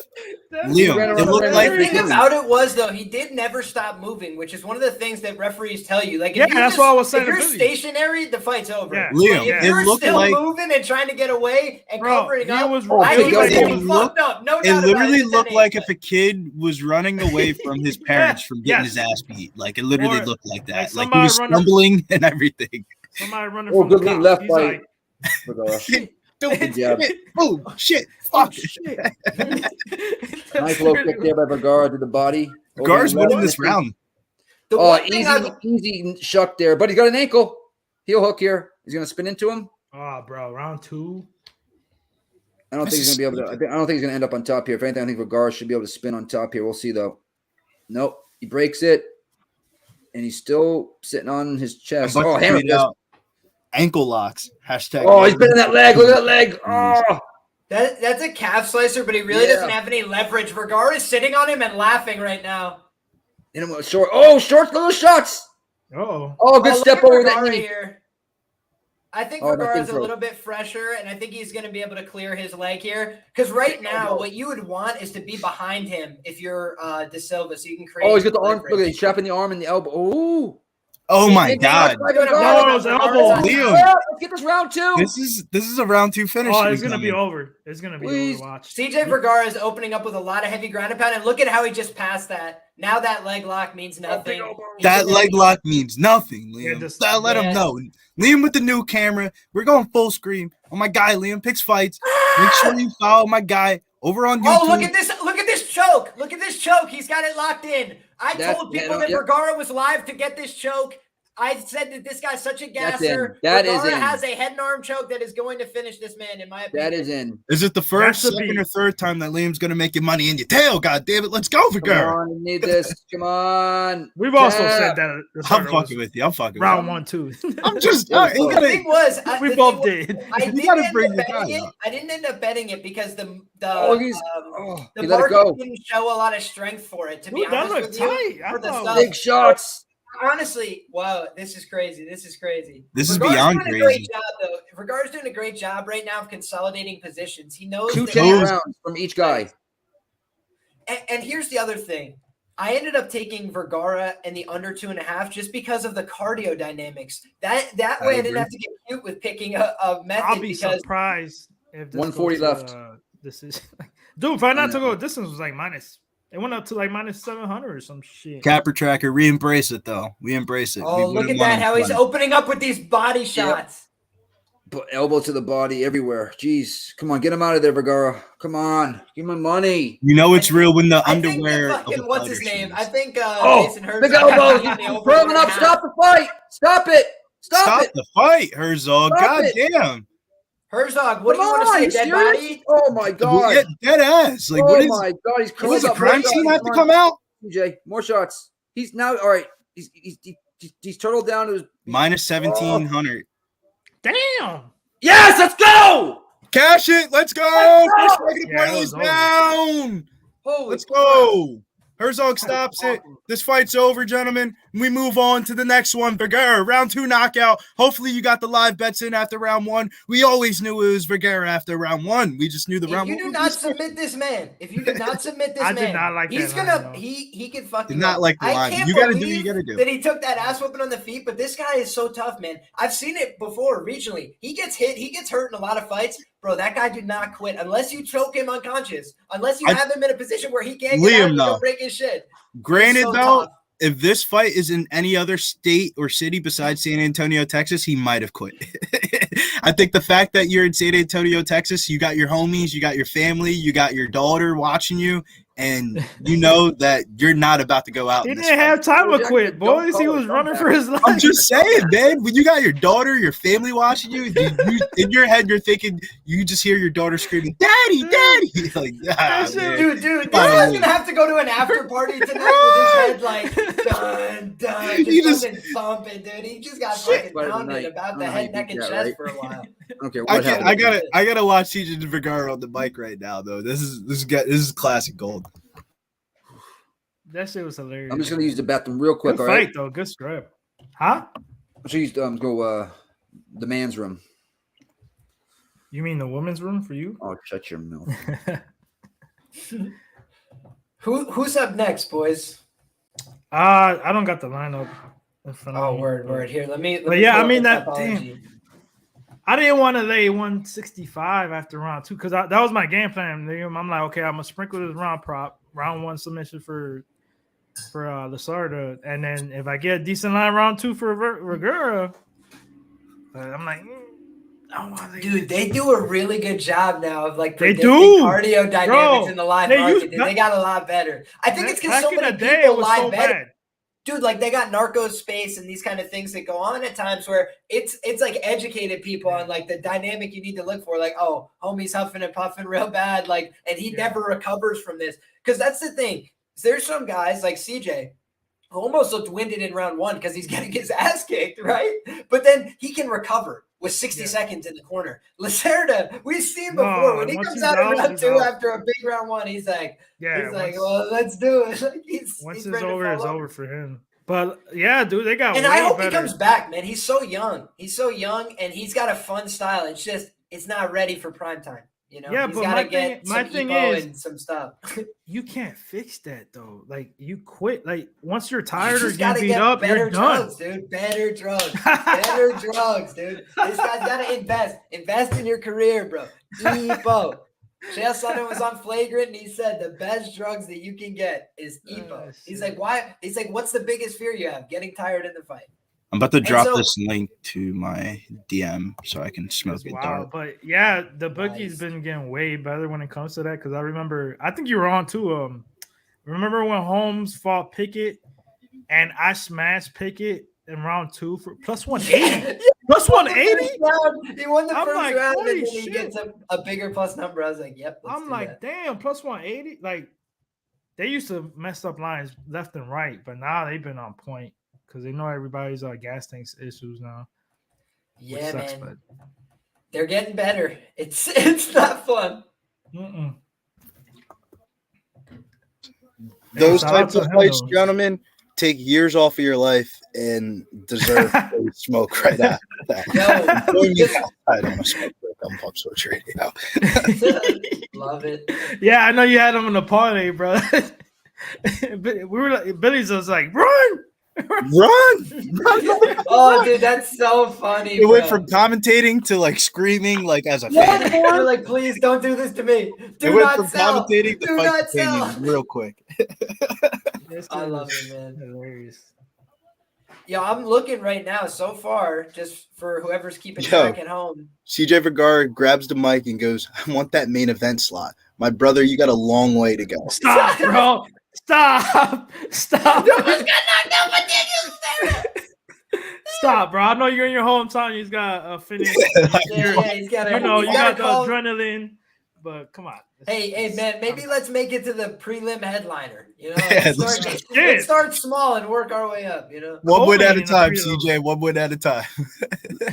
Liam, ran it around looked the like The ring. thing about it was, though, he did never stop moving, which is one of the things that referees tell you. Like, if Yeah, you that's what I was saying If you're to Billy. stationary, the fight's over. Yeah. Liam, But if it you're looked still like moving and trying to get away and Bro, covering he up, was I okay, think it he was looked- fucked up. No it doubt literally about it. looked like if a kid was running away from his parents from getting Yes. his ass beat. Like it literally Or, looked like that. like, Like he somebody was running- stumbling and everything. Somebody running Oh, from the good lead cops. left He's by like, Vergara. Stupid jab. shit. Oh shit. oh, Fuck. shit. Nice low kick there by Vergara to the body. Gar's Overhand winning left. this round. The Oh, one thing easy shuck there, but he's got an ankle. Heel hook here. He's gonna spin into him. Oh, bro, round 2. I don't think he's gonna be able to. I don't think he's gonna end up on top here. If anything, I think Vergara should be able to spin on top here. We'll see though. Nope, he breaks it, and he's still sitting on his chest. Oh, hammer fist. Ankle locks. Hashtag. Oh, he's bending that leg. Look at that leg. Oh, that's a calf slicer, but he really Yeah. doesn't have any leverage. Vergara is sitting on him and laughing right now. hit him with a short. Oh, short little shots. Oh, Oh, good Look step at over that Vergara knee. here. I think Oh, that Vergara's thing a little bit fresher, and I think he's going to be able to clear his leg here. Because right now, what you would want is to be behind him if you're De Silva, so you can create. Oh, he's got the arm. leverage. Look at he's trapping the arm and the elbow. Oh, Oh my god. No, it's elbow. Liam. Let's get this round 2. This is a round 2 finish. Oh, it's going to be over. It's going to be Please. over. Watch. CJ Vergara is opening up with a lot of heavy ground and pound, and look at how he just passed that. Now that leg lock means nothing. That leg lock means nothing, Yeah, Liam. just- Let him yeah. know. Liam with the new camera. We're going full screen. Oh my guy, Liam picks fights. Make sure you follow my guy over on YouTube. Oh, look at this! Look at this choke! Look at this choke! He's got it locked in. I told people that Vergara was live to get this choke. I said that this guy's such a That's gasser. in. That is Vergara in. has a head and arm choke that is going to finish this man, in my opinion. That is in. Is it the first, That's the second, beat. or third time that Liam's gonna make your money in your tail? God damn it, let's go, Come Vergara. on, I need this. Come on. We've also Yeah. said that the I'm starter was fucking with you. I'm fucking round with 1, 2. you. I'm just. Yeah, you The gotta- thing was, We the both thing was, did. I You didn't gotta end bring up the betting guy it. up. I didn't end up betting it because the Oh, he let it go. market didn't show a lot of strength for it. To be Dude, that honest looked with you, tight. I for the thought- stuff. Big shots. Honestly, wow, this is crazy. This is crazy. This is Vergara's beyond doing a great crazy. job, though. Vergara's doing a great job right now of consolidating positions. He knows 2 that- 10 rounds from each guy. And here's the other thing. I ended up taking Vergara and the under 2.5 just because of the cardio dynamics. That I way I didn't agree. have to get cute with picking a method I'll be because surprised if this 140 goes to, left. This is dude. If I not to know. go distance was like minus. It went up to like minus 700 or some shit. Capper tracker, we embrace it though. We embrace it. oh, We look wouldn't at want that! him How he's to- opening up with these body shots. But elbow to the body everywhere. Jeez. Come on, get him out of there, Vergara. Come on. Give him money. You know it's real when the I think underwear. that fucking, of the what's his fighter name? shows. I think Oh, Jason Herzog. big elbows. got the over Curling up. 1.5. Stop the fight. Stop it. Stop it. the fight, Herzog. Stop God it. damn. Herzog, what do you Come want on, to you say? Dead serious? body? Oh my god. Yeah, dead ass. Like, oh what is. my god. He's Does curling the up. crime More scene shots. have to come out? TJ, more shots. He's now all right. He's turtled down to his Minus 1,700. Damn. Yes, let's go. Cash it. Let's go. Let's go. First second Yeah, parlay it is was over. down. Holy Let's crap. go. Herzog stops it. This fight's over, gentlemen. We move on to the next one. Vergara, round 2 knockout. Hopefully you got the live bets in after round 1. We always knew it was Vergara after round 1. We just knew the If round you 1 do would not be submit this man, if you do not submit this I man, did not like he's that gonna line, though. he can fucking Did not like the I line. can't You gotta do what believe you gotta do. that he took that ass whooping on the feet, but this guy is so tough, man. I've seen it before regionally. He gets hit, he gets hurt in a lot of fights. Bro, that guy did not quit unless you choke him unconscious, unless you have him in a position where he can't get Liam, out and though. don't break his shit. Granted, He's so though, tough. if this fight is in any other state or city besides San Antonio, Texas, he might have quit. I think the fact that you're in San Antonio, Texas, you got your homies, you got your family, you got your daughter watching you, and you know that you're not about to go out. He in this didn't fight. have time to Jack, quit, don't boys. He call it was running comeback. for his life. I'm just saying, man. When you got your daughter, your family watching you, in your head, you're thinking you just hear your daughter screaming, "Daddy, Daddy!" Like, ah, shit- man. Dude, this Fine. guy's gonna have to go to an after party tonight with his head like dun dun, He just just- fucking thumping, dude. He just got Shit. fucking Fight of the pounded night. about I the don't know how head, you neck, beat and that, chest right? for a while. Okay, I what happened? gotta watch CJ Vergara on the mic right now, though. This is classic gold. That shit was hilarious. I'm just gonna use the bathroom real quick. Good All fight right. though. Good strap. Huh? Please go the man's room. You mean the women's room for you? Oh, shut your mouth. Who's up next, boys? I don't got the lineup in front of me. Oh, word. Here, let me. But yeah, I pull mean up the that. topology. Damn. I didn't want to lay 165 after round 2 because that was my game plan. I'm like, okay, I'm gonna sprinkle this round prop, round 1 submission for Lasarda, and then if I get a decent line round 2 for Vergara, I'm like, I want to. Dude, they do a really good job now of like They predicting do. cardio dynamics in the live market. Dude, they got a lot better. I think it's because so many people live better. Bad. Dude, like they got narco space and these kind of things that go on at times where it's like educated people on like the dynamic you need to look for. Like, oh, homie's huffing and puffing real bad. Like, and he never recovers from this. Because that's the thing. There's some guys like CJ who almost looked winded in round 1 because he's getting his ass kicked, right? But then he can recover with 60 seconds in the corner. Lacerda, we've seen before when he comes out in round 2 after a big round 1, he's like, well, let's do it. Like, once it's over, it's over for him. But yeah, dude, they got. And way I hope better. he comes back, man. He's so young. And he's got a fun style. It's just it's not ready for prime time. You know, yeah, he's but my thing is and some stuff. You can't fix that though. Like you quit. Like once you're tired you or you beat up, better you're done. drugs, dude. Better drugs, better drugs, dude. This guy's gotta invest in your career, bro. EPO. Chael Sonnen was on Flagrant, and he said the best drugs that you can get is EPO. He's like, why? He's like, what's the biggest fear you have? Getting tired in the fight. I'm about to drop this link to my DM so I can smoke it. Wow, but yeah, the boogie's been getting way better when it comes to that because I think you were on too. Remember when Holmes fought Pickett and I smashed Pickett in round 2 for plus 180? Plus 180? He won the first like, round and then holy he shit. gets a bigger plus number. I was like, yep. I'm like, damn, plus 180? Like, they used to mess up lines left and right, but now they've been on point because they know everybody's gas tanks issues now. Yeah, sucks, man. but they're getting better. It's not fun. Mm-mm. Those types of fights, gentlemen, take years off of your life and deserve smoke right after that. I don't smoke on Pop Switch Radio. Love it. Yeah, I know you had them in the parlay, bro. We were like, Billy's was like, run! Oh, dude, that's so funny. It went from commentating to like screaming, like as a fan. You're like, please don't do this to me. It went from commentating to do fight not sell. opinion real quick. I love it, man. Hilarious. Yeah, I'm looking right now so far, just for whoever's keeping track at home. CJ Vergara grabs the mic and goes, I want that main event slot. My brother, you got a long way to go. Stop, bro. Stop. Stop, bro. I know you're in your hometown. He's got a finish. He's got you got the adrenaline. But come on. Hey, man, maybe let's make it to the prelim headliner. You know, Yeah, let's start small and work our way up. You know, one win at a time, CJ. One win at a time.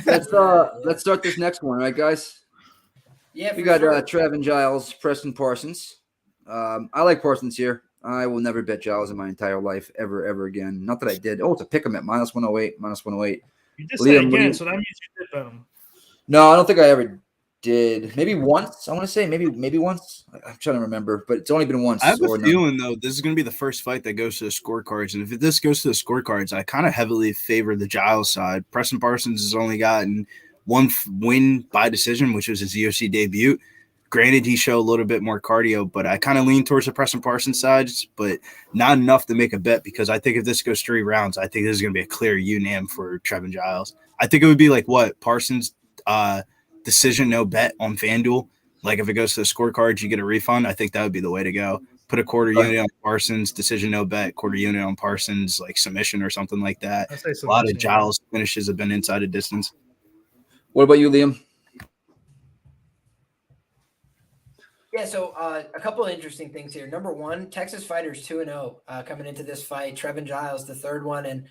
Let's start this next one, right, guys? Yeah, we got Trev and Giles, Preston Parsons. I like Parsons here. I will never bet Giles in my entire life, ever again. Not that I did. Oh, it's a pick 'em at minus 108. You just said again, so that means you did bet him. No, I don't think I ever did. Maybe once. I want to say maybe once. I'm trying to remember, but it's only been once. I have a feeling though this is going to be the first fight that goes to the scorecards, and if this goes to the scorecards, I kind of heavily favor the Giles side. Preston Parsons has only gotten one win by decision, which was his UFC debut. Granted, he showed a little bit more cardio, but I kind of lean towards the Preston Parsons side, but not enough to make a bet because I think if this goes 3 rounds, I think this is going to be a clear unanimous for Trevin Giles. I think it would be like Parsons decision, no bet on FanDuel. Like if it goes to the scorecards, you get a refund. I think that would be the way to go. Put a quarter unit on Parsons, decision, no bet, quarter unit on Parsons, like submission or something like that. A lot of Giles finishes have been inside a distance. What about you, Liam? Yeah, so a couple of interesting things here. Number one, Texas fighters 2-0 coming into this fight. Trevin Giles, the third one, and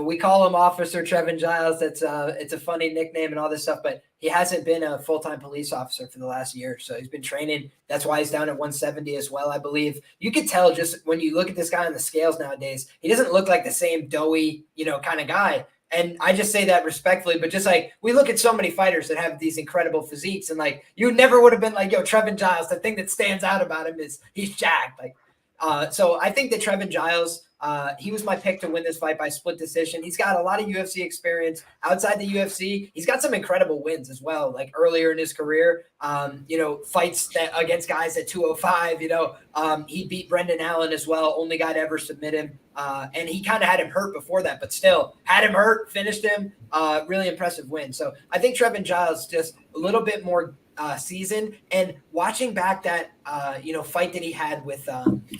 we call him Officer Trevin Giles. That's it's a funny nickname and all this stuff, but he hasn't been a full-time police officer for the last year, so he's been training. That's why he's down at 170 as well, I believe. You could tell just when you look at this guy on the scales nowadays, he doesn't look like the same doughy, kind of guy. And I just say that respectfully, but just like we look at so many fighters that have these incredible physiques, and like you never would have been like, yo, Trevin Giles, the thing that stands out about him is he's jacked. Like, so I think that Trevin Giles, he was my pick to win this fight by split decision. He's got a lot of UFC experience outside the UFC. He's got some incredible wins as well, like earlier in his career, fights that against guys at 205, he beat Brendan Allen as well, only guy to ever submit him. And he kind of had him hurt before that, but still had him hurt, finished him, really impressive win. So I think Trevin Giles just a little bit more season, and watching back that fight that he had with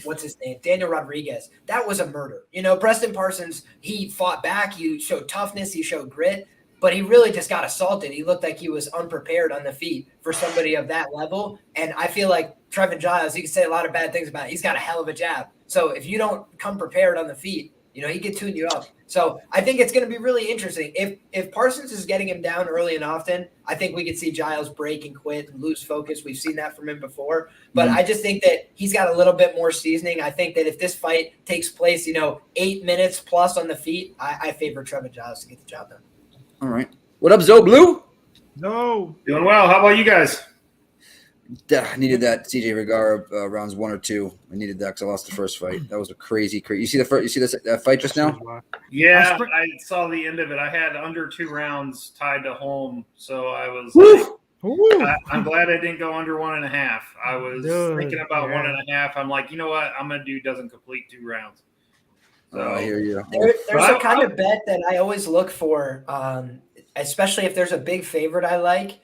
what's his name, Daniel Rodriguez, that was a murder. Preston Parsons, he fought back, he showed toughness, he showed grit, but he really just got assaulted. He looked like he was unprepared on the feet for somebody of that level. And I feel like Trevin Giles, you can say a lot of bad things about it. He's got a hell of a jab. So if you don't come prepared on the feet, he can tune you up. So I think it's going to be really interesting. If Parsons is getting him down early and often, I think we could see Giles break and quit and lose focus. We've seen that from him before. But I just think that he's got a little bit more seasoning. I think that if this fight takes place, 8 minutes plus on the feet, I favor Trevin Giles to get the job done. All right. What up, Zoe Blue? No. Doing well. How about you guys? I needed that CJ Vergara rounds 1 or 2. I needed that because I lost the first fight. That was a crazy. You see that fight just now? Yeah, I saw the end of it. I had under 2 rounds tied to Holm, so I was like, I'm glad I didn't go under 1.5. I was thinking about 1.5. I'm like, you know what? I'm gonna do doesn't complete 2 rounds. So I hear you. There's a kind of bet that I always look for, especially if there's a big favorite I like.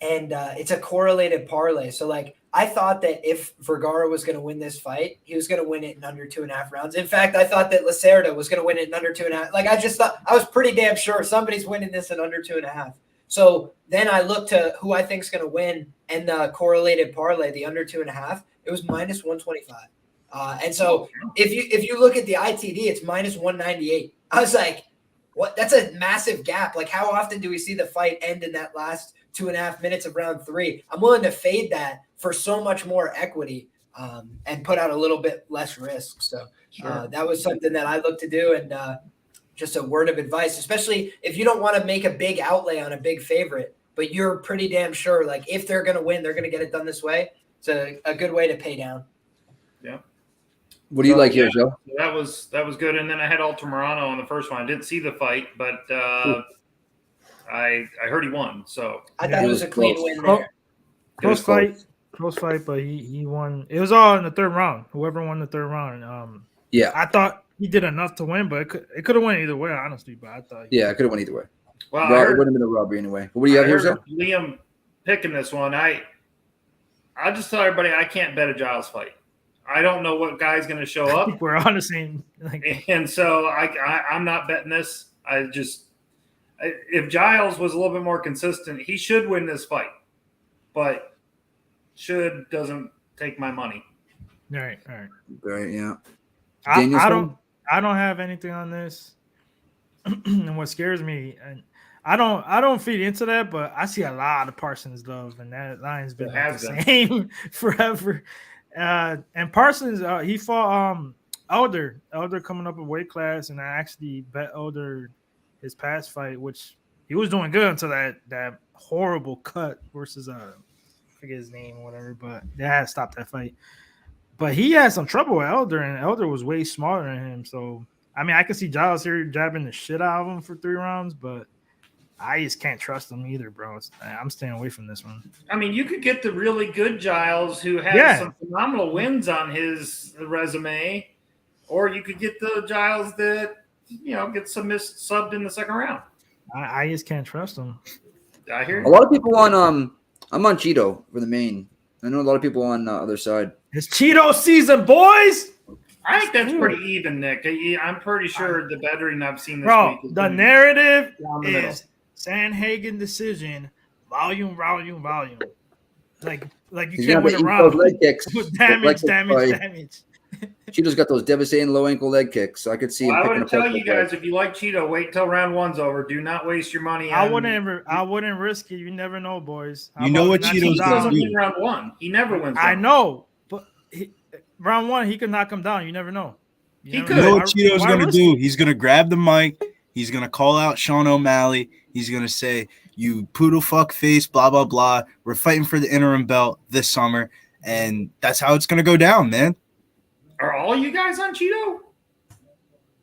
And it's a correlated parlay. So, like, I thought that if Vergara was going to win this fight, he was going to win it in under 2.5 rounds. In fact, I thought that Lacerda was going to win it in under 2.5. Like, I just thought – I was pretty damn sure somebody's winning this in under 2.5. So then I looked to who I think is going to win, and the correlated parlay, the under 2.5, it was minus 125. And so if you look at the ITD, it's minus 198. I was like, what? That's a massive gap. Like, how often do we see the fight end in that last 2.5 minutes of round 3? I'm willing to fade that for so much more equity and put out a little bit less risk. So that was something that I looked to do, and just a word of advice, especially if you don't want to make a big outlay on a big favorite, but you're pretty damn sure, like, if they're going to win, they're going to get it done this way. It's a good way to pay down. Yeah. What do you like here, Joe? That was good. And then I had Altamarano on the first one. I didn't see the fight, but I heard he won. So I thought it was a clean win there. Close fight, but he won. It was all in the third round. Whoever won the third round. Yeah, I thought he did enough to win, but it could have went either way, honestly. But I thought, it could have went either way. Well, it wouldn't have been a robbery anyway. What do you have here, Joe? Liam picking this one. I just tell everybody I can't bet a Giles fight. I don't know what guy's going to show up. I think we're on the same. And so I'm not betting this. If Giles was a little bit more consistent, he should win this fight. But should doesn't take my money. All right. Right, yeah. I don't have anything on this. And what scares me, and I don't feed into that, but I see a lot of Parsons love, and that line's been the same forever. And Parsons, he fought Elder coming up a weight class, and I actually bet Elder his past fight, which he was doing good until that horrible cut versus I forget his name or whatever, but they had to stop that fight. But he had some trouble with Elder, and Elder was way smaller than him. So I mean, I can see Giles here jabbing the shit out of him for 3 rounds, but I just can't trust him either, bro. I'm staying away from this one. I mean, you could get the really good Giles who has some phenomenal wins on his resume, or you could get the Giles that, gets subbed in the second round. I just can't trust him. I hear you. A lot of people on I'm on Cheeto for the main. I know a lot of people on the other side. It's Cheeto season, boys. I think that's pretty even, Nick. I'm pretty sure the betting I've seen this bro, week is the narrative is Sandhagen decision, volume. Like you can't win around. Leg kicks. damage. Cheeto's got those devastating low ankle leg kicks. So I could see him. I would tell you guys, if you like Cheeto, wait till round 1's over. Do not waste your money. I wouldn't risk it. You never know, boys. You know what Cheeto's doesn't do. win round 1. He never wins. I know, but round 1 he could knock him down. You never know. You know what Cheeto's going to do? He's going to grab the mic. He's going to call out Sean O'Malley. He's going to say, you poodle fuck face, blah, blah, blah. We're fighting for the interim belt this summer. And that's how it's going to go down, man. Are all you guys on Cheeto?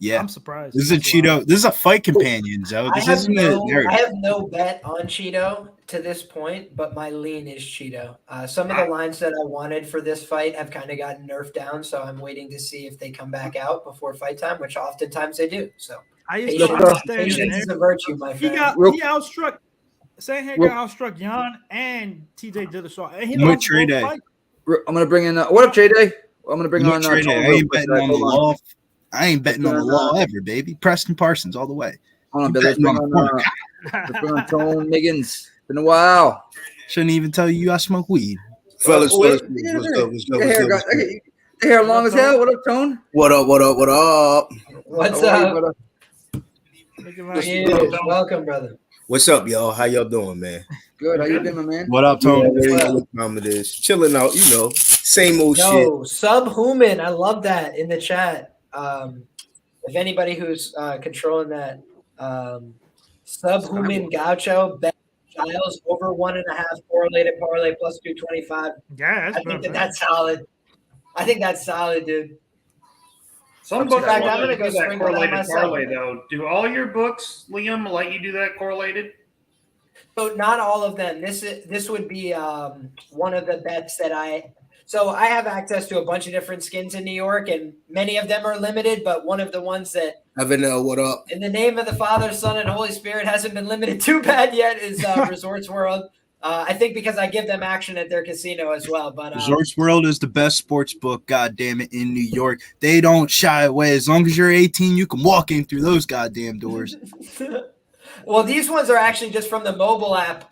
Yeah. I'm surprised. This is a Cheeto. This is a fight companion, Zoe. I have no bet on Cheeto to this point, but my lean is Cheeto. Some of the lines that I wanted for this fight have kind of gotten nerfed down, so I'm waiting to see if they come back out before fight time, which oftentimes they do. So I used to understand patience is a virtue, my friend. He outstruck Sandhagen outstruck Yan and TJ Dillashaw. And he lost Trey Day. I'm gonna bring in what up, Trey Day? I'm gonna bring on Trey Day. I ain't betting on the law. I ain't betting on the law ever, baby. Preston Parsons all the way. Hold on, Bill. Let's bring on Tone Miggins. Been a while. Shouldn't even tell you I smoke weed. Fellas, what's up? The hair long as hell. What up, Tone? What up? What's up? Welcome, brother. What's up, y'all? How y'all doing, man? Good. How you been, my man? What up, Tone? What time it is? Chilling out, same old shit. Subhuman. I love that in the chat. If anybody who's controlling that, Subhuman Gaucho bet Giles over 1.5 correlated parlay plus 225. Yeah, I think that's solid. I think that's solid, dude. Some books I'm gonna go that correlated parlay though. Do all your books, Liam, let you do that correlated? So not all of them. This would be one of the bets that I have access to a bunch of different skins in New York, and many of them are limited, but one of the ones that what up? In the name of the Father, Son, and Holy Spirit hasn't been limited too bad yet is Resorts World. I think because I give them action at their casino as well. But Resorts World is the best sports book, goddamn it, in New York. They don't shy away. As long as you're 18, you can walk in through those goddamn doors. Well, these ones are actually just from the mobile app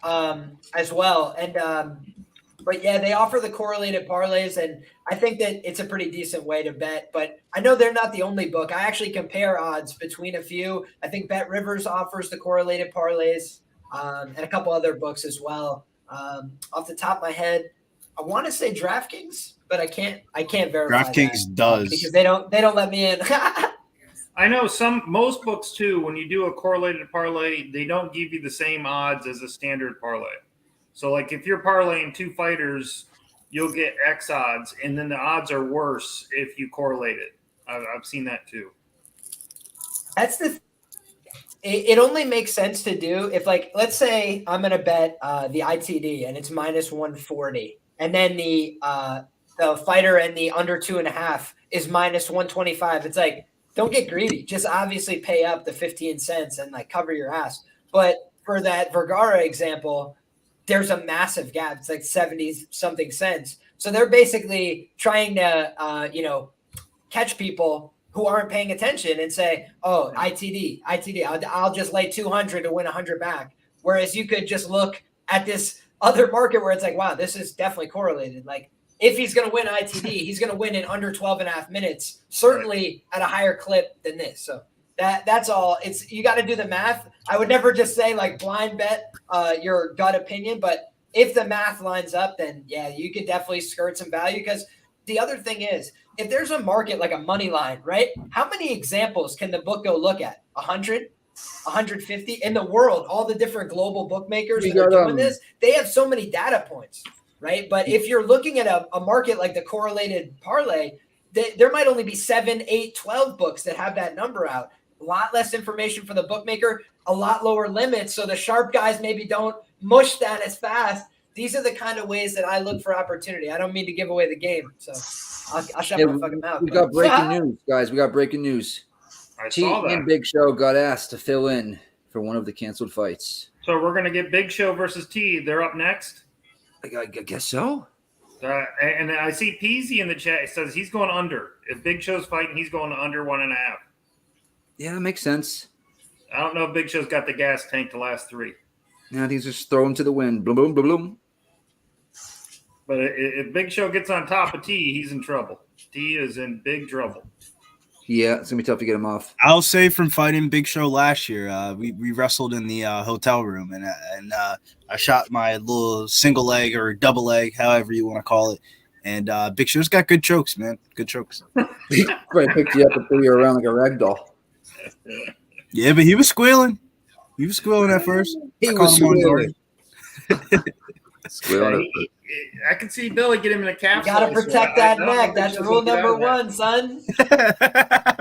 as well. And but yeah, they offer the correlated parlays, and I think that it's a pretty decent way to bet. But I know they're not the only book. I actually compare odds between a few. I think Bet Rivers offers the correlated parlays, and a couple other books as well. Off the top of my head, I want to say DraftKings, but I can't verify. DraftKings does because they don't let me in. I know most books too. When you do a correlated parlay, they don't give you the same odds as a standard parlay. So, like, if you're parlaying two fighters, you'll get X odds, and then the odds are worse if you correlate it. I've seen that too. That's it only makes sense to do if, like, let's say I'm going to bet the ITD, and it's minus 140, and then the fighter and the under 2.5 is minus 125. It's like, don't get greedy. Just obviously pay up the 15 cents and, like, cover your ass. But for that Vergara example, there's a massive gap. It's like 70-something cents. So they're basically trying to, catch people who aren't paying attention and say, oh, ITD, I'll just lay 200 to win 100 back. Whereas you could just look at this other market where it's like, wow, this is definitely correlated. Like, if he's going to win ITD, he's going to win in under 12.5 minutes, certainly at a higher clip than this. So that's all. You got to do the math. I would never just say, like, blind bet your gut opinion, but if the math lines up, then yeah, you could definitely skirt some value. Because the other thing is, if there's a market like a money line, right? How many examples can the book go look at? 100, 150 in the world? All the different global bookmakers that are doing this, they have so many data points, right? But if you're looking at a market like the correlated parlay, there might only be 7, 8, 12 books that have that number out. A lot less information for the bookmaker, a lot lower limits. So the sharp guys maybe don't mush that as fast. These are the kind of ways that I look for opportunity. I don't mean to give away the game. So I'll shut my fucking mouth. We got breaking news, guys. We got breaking news. T and Big Show got asked to fill in for one of the canceled fights. So we're going to get Big Show versus T. They're up next? I guess so. And I see Peasy in the chat. It says he's going under. If Big Show's fighting, he's going under 1.5. Yeah, that makes sense. I don't know if Big Show's got the gas tank to last 3. Yeah, I think he's just throwing to the wind. Boom, boom, boom, boom. But if Big Show gets on top of T, he's in trouble. T is in big trouble. Yeah, it's going to be tough to get him off. I'll say from fighting Big Show last year, we wrestled in the hotel room, and I shot my little single leg or double leg, however you want to call it. And Big Show's got good chokes, man. Good chokes. He probably picked you up and threw you around like a rag doll. Yeah, but he was squealing. He was squealing at first. He was squealing. I can see Billy get him in a capsule. You gotta protect that neck. That's rule number one, son.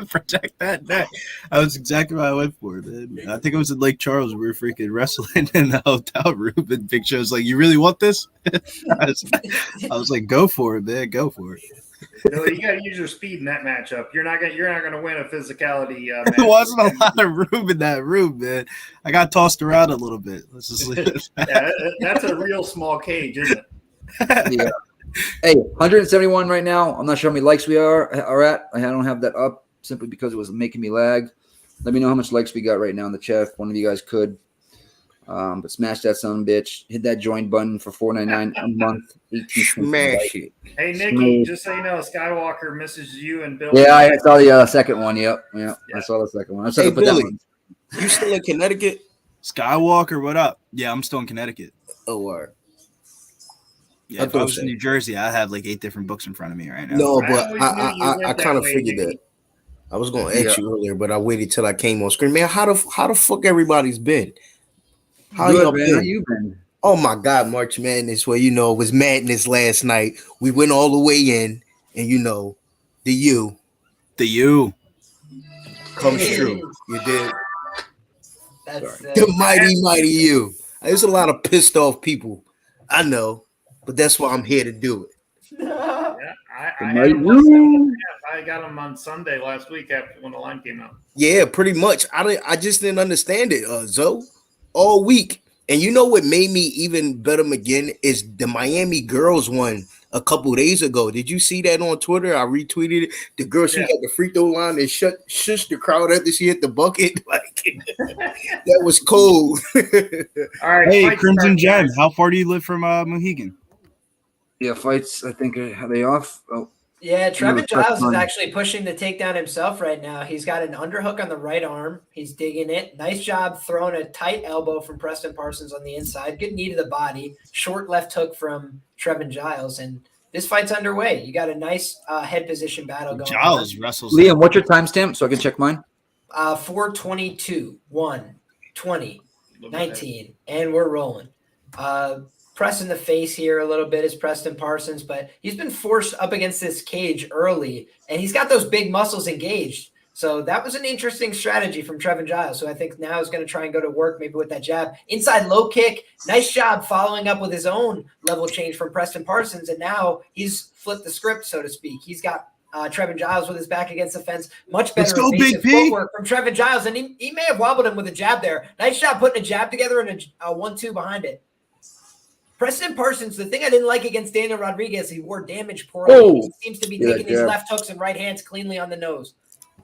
Protect that neck. That was exactly what I went for, man. I think it was in Lake Charles. We were freaking wrestling in the hotel room, and Big Show's like, "You really want this?" I was like, "Go for it, man. Go for it." Billy, you got to use your speed in that matchup. You're not gonna win a physicality. There wasn't a lot of room in that room, man. I got tossed around a little bit. Let's just leave it. Yeah, that's a real small cage, isn't it? Yeah. Hey, 171 right now. I'm not sure how many likes we are at. I don't have that up simply because it was making me lag. Let me know how much likes we got right now in the chat. If one of you guys could. But smash that son of a bitch. Hit that join button for $4.99 a month. Smash it. Hey, Nikki, just so you know, Skywalker misses you and Bill. Yeah, I saw the second one. Yep. Yeah, I saw the second one. I saw Hey, put that Billy, one. you still in Connecticut? Skywalker, what up? Yeah, I'm still in Connecticut. Oh, word. Yeah, if I was in New Jersey, I have like 8 different books in front of me right now. No, but I kind of figured that. I was going to ask you earlier, but I waited till I came on screen. Man, how the fuck everybody's been? How Good, y'all man. been? How you been? Oh my God, March Madness. Well, it was madness last night. We went all the way in, and the U comes true. You did. That's The mighty U. There's a lot of pissed off people. I know, but that's why I'm here to do it. Yeah, I got him on Sunday last week after when the line came out. Yeah, pretty much. I just didn't understand it, Zoe, all week. And you know what made me even bet them again is the Miami girls one a couple days ago. Did you see that on Twitter? I retweeted it. The girl, she had the free throw line and shushed the crowd after she hit the bucket. Like that was cold. All right. Hey, Crimson Gem, how far do you live from Mohegan? Yeah, fights, I think, are they off? Oh. Yeah, Trevin Giles is actually pushing the takedown himself right now. He's got an underhook on the right arm. He's digging it. Nice job throwing a tight elbow from Preston Parsons on the inside. Good knee to the body. Short left hook from Trevin Giles. And this fight's underway. You got a nice head position battle going Giles on. wrestles. Liam, what's your timestamp so I can check mine? 4:22, 1, 20, 19, and we're rolling. Press in the face here a little bit is Preston Parsons, but he's been forced up against this cage early, and he's got those big muscles engaged. So that was an interesting strategy from Trevin Giles, who I think now is going to try and go to work maybe with that jab. Inside low kick, nice job following up with his own level change from Preston Parsons, and now he's flipped the script, so to speak. He's got Trevin Giles with his back against the fence. Much better evasive footwork from Trevin Giles, and he may have wobbled him with a jab there. Nice job putting a jab together and a 1-2 behind it. Preston Parsons, the thing I didn't like against Daniel Rodriguez, he wore damage poorly. Oh, he seems to be taking these left hooks and right hands cleanly on the nose.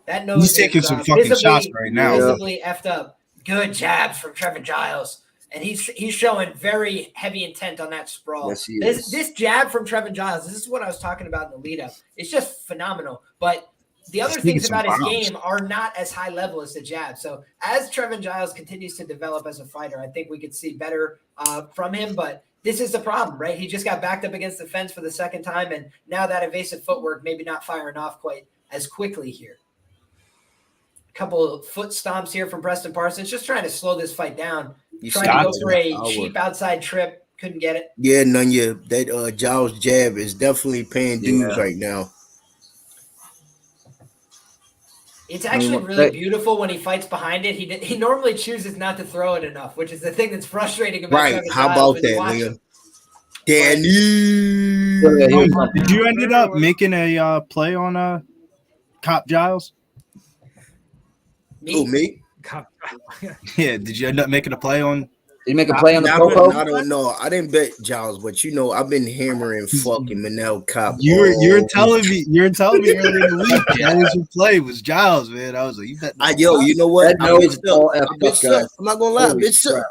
That nose He's taking some fucking shots right now. Visibly effed up. Good jabs from Trevin Giles. And he's showing very heavy intent on that sprawl. Yes, he is. This jab from Trevin Giles, this is what I was talking about in the lead-up. It's just phenomenal. But the other things about his game are not as high level as the jab. So as Trevin Giles continues to develop as a fighter, I think we could see better from him. But this is the problem, right? He just got backed up against the fence for the second time, and now that evasive footwork maybe not firing off quite as quickly here. A couple of foot stomps here from Preston Parsons, just trying to slow this fight down. Trying to go for a cheap outside trip, couldn't get it. Yeah, Nunya, that Giles jab is definitely paying dues right now. It's actually really beautiful when he fights behind it. He normally chooses not to throw it enough, which is the thing that's frustrating about right. How about that, Liam? Danny, did you ended up making a play on Cop Giles? Me? Yeah. Did you end up making a play on? Did you make a play on the Popo? I don't know. I didn't bet Giles, but I've been hammering fucking Manel Kape. You're telling me earlier in the week that was your play was Giles, man. I was like, you bet. You know what? That nose all effed up. I'm not gonna lie, bitch.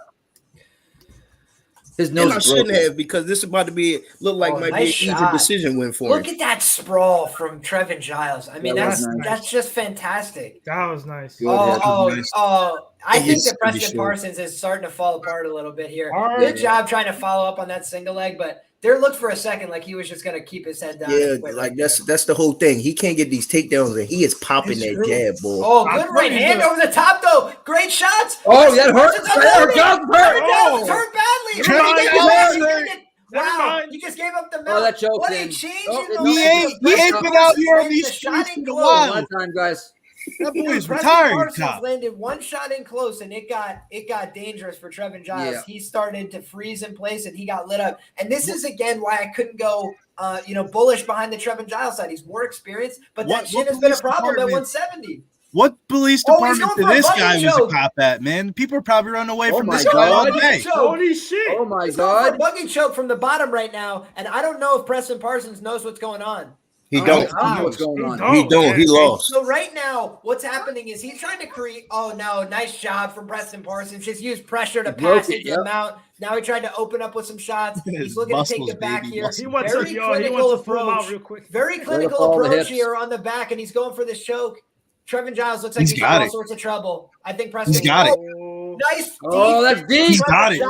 His nose I shouldn't have, because this is about to look like might be an easy decision win for him. Look at that sprawl from Trevin Giles. I mean, that's just fantastic. That was nice. I think that Preston Parsons is starting to fall apart a little bit here. Good job trying to follow up on that single leg, but there looked for a second like he was just gonna keep his head down. Yeah, like that's the whole thing. He can't get these takedowns, and he is popping that jab, boy. Oh, good right hand over the top though. Great shots. Oh, that hurt. Giles hurt badly. Wow, he just gave up the mount. Oh, that choke. What a change he ain't been out here on these streets in a while. One time, guys. That boy's retired. Parsons landed one shot in close, and it got dangerous for Trevin Giles. Yeah. He started to freeze in place, and he got lit up. And this is again why I couldn't go, bullish behind the Trevin Giles side. He's more experienced, but that shit has been a problem at 170. What police department did this guy was a cop at, man? People are probably running away from this guy all day. Holy shit! Oh my God! Bugging choke from the bottom right now, and I don't know if Preston Parsons knows what's going on. He don't. What's going on? He don't. He lost. So right now, what's happening is he's trying to create. Oh no, nice job from Preston Parsons. Just use pressure to pass into the mount. Now he tried to open up with some shots. He's looking to take the back here. He wants to pull him out real quick. Very clinical approach here on the back, and he's going for this choke. Trevin Giles looks like he's got all sorts of trouble. I think Preston got it. Nice. Oh, that's deep. He's got it.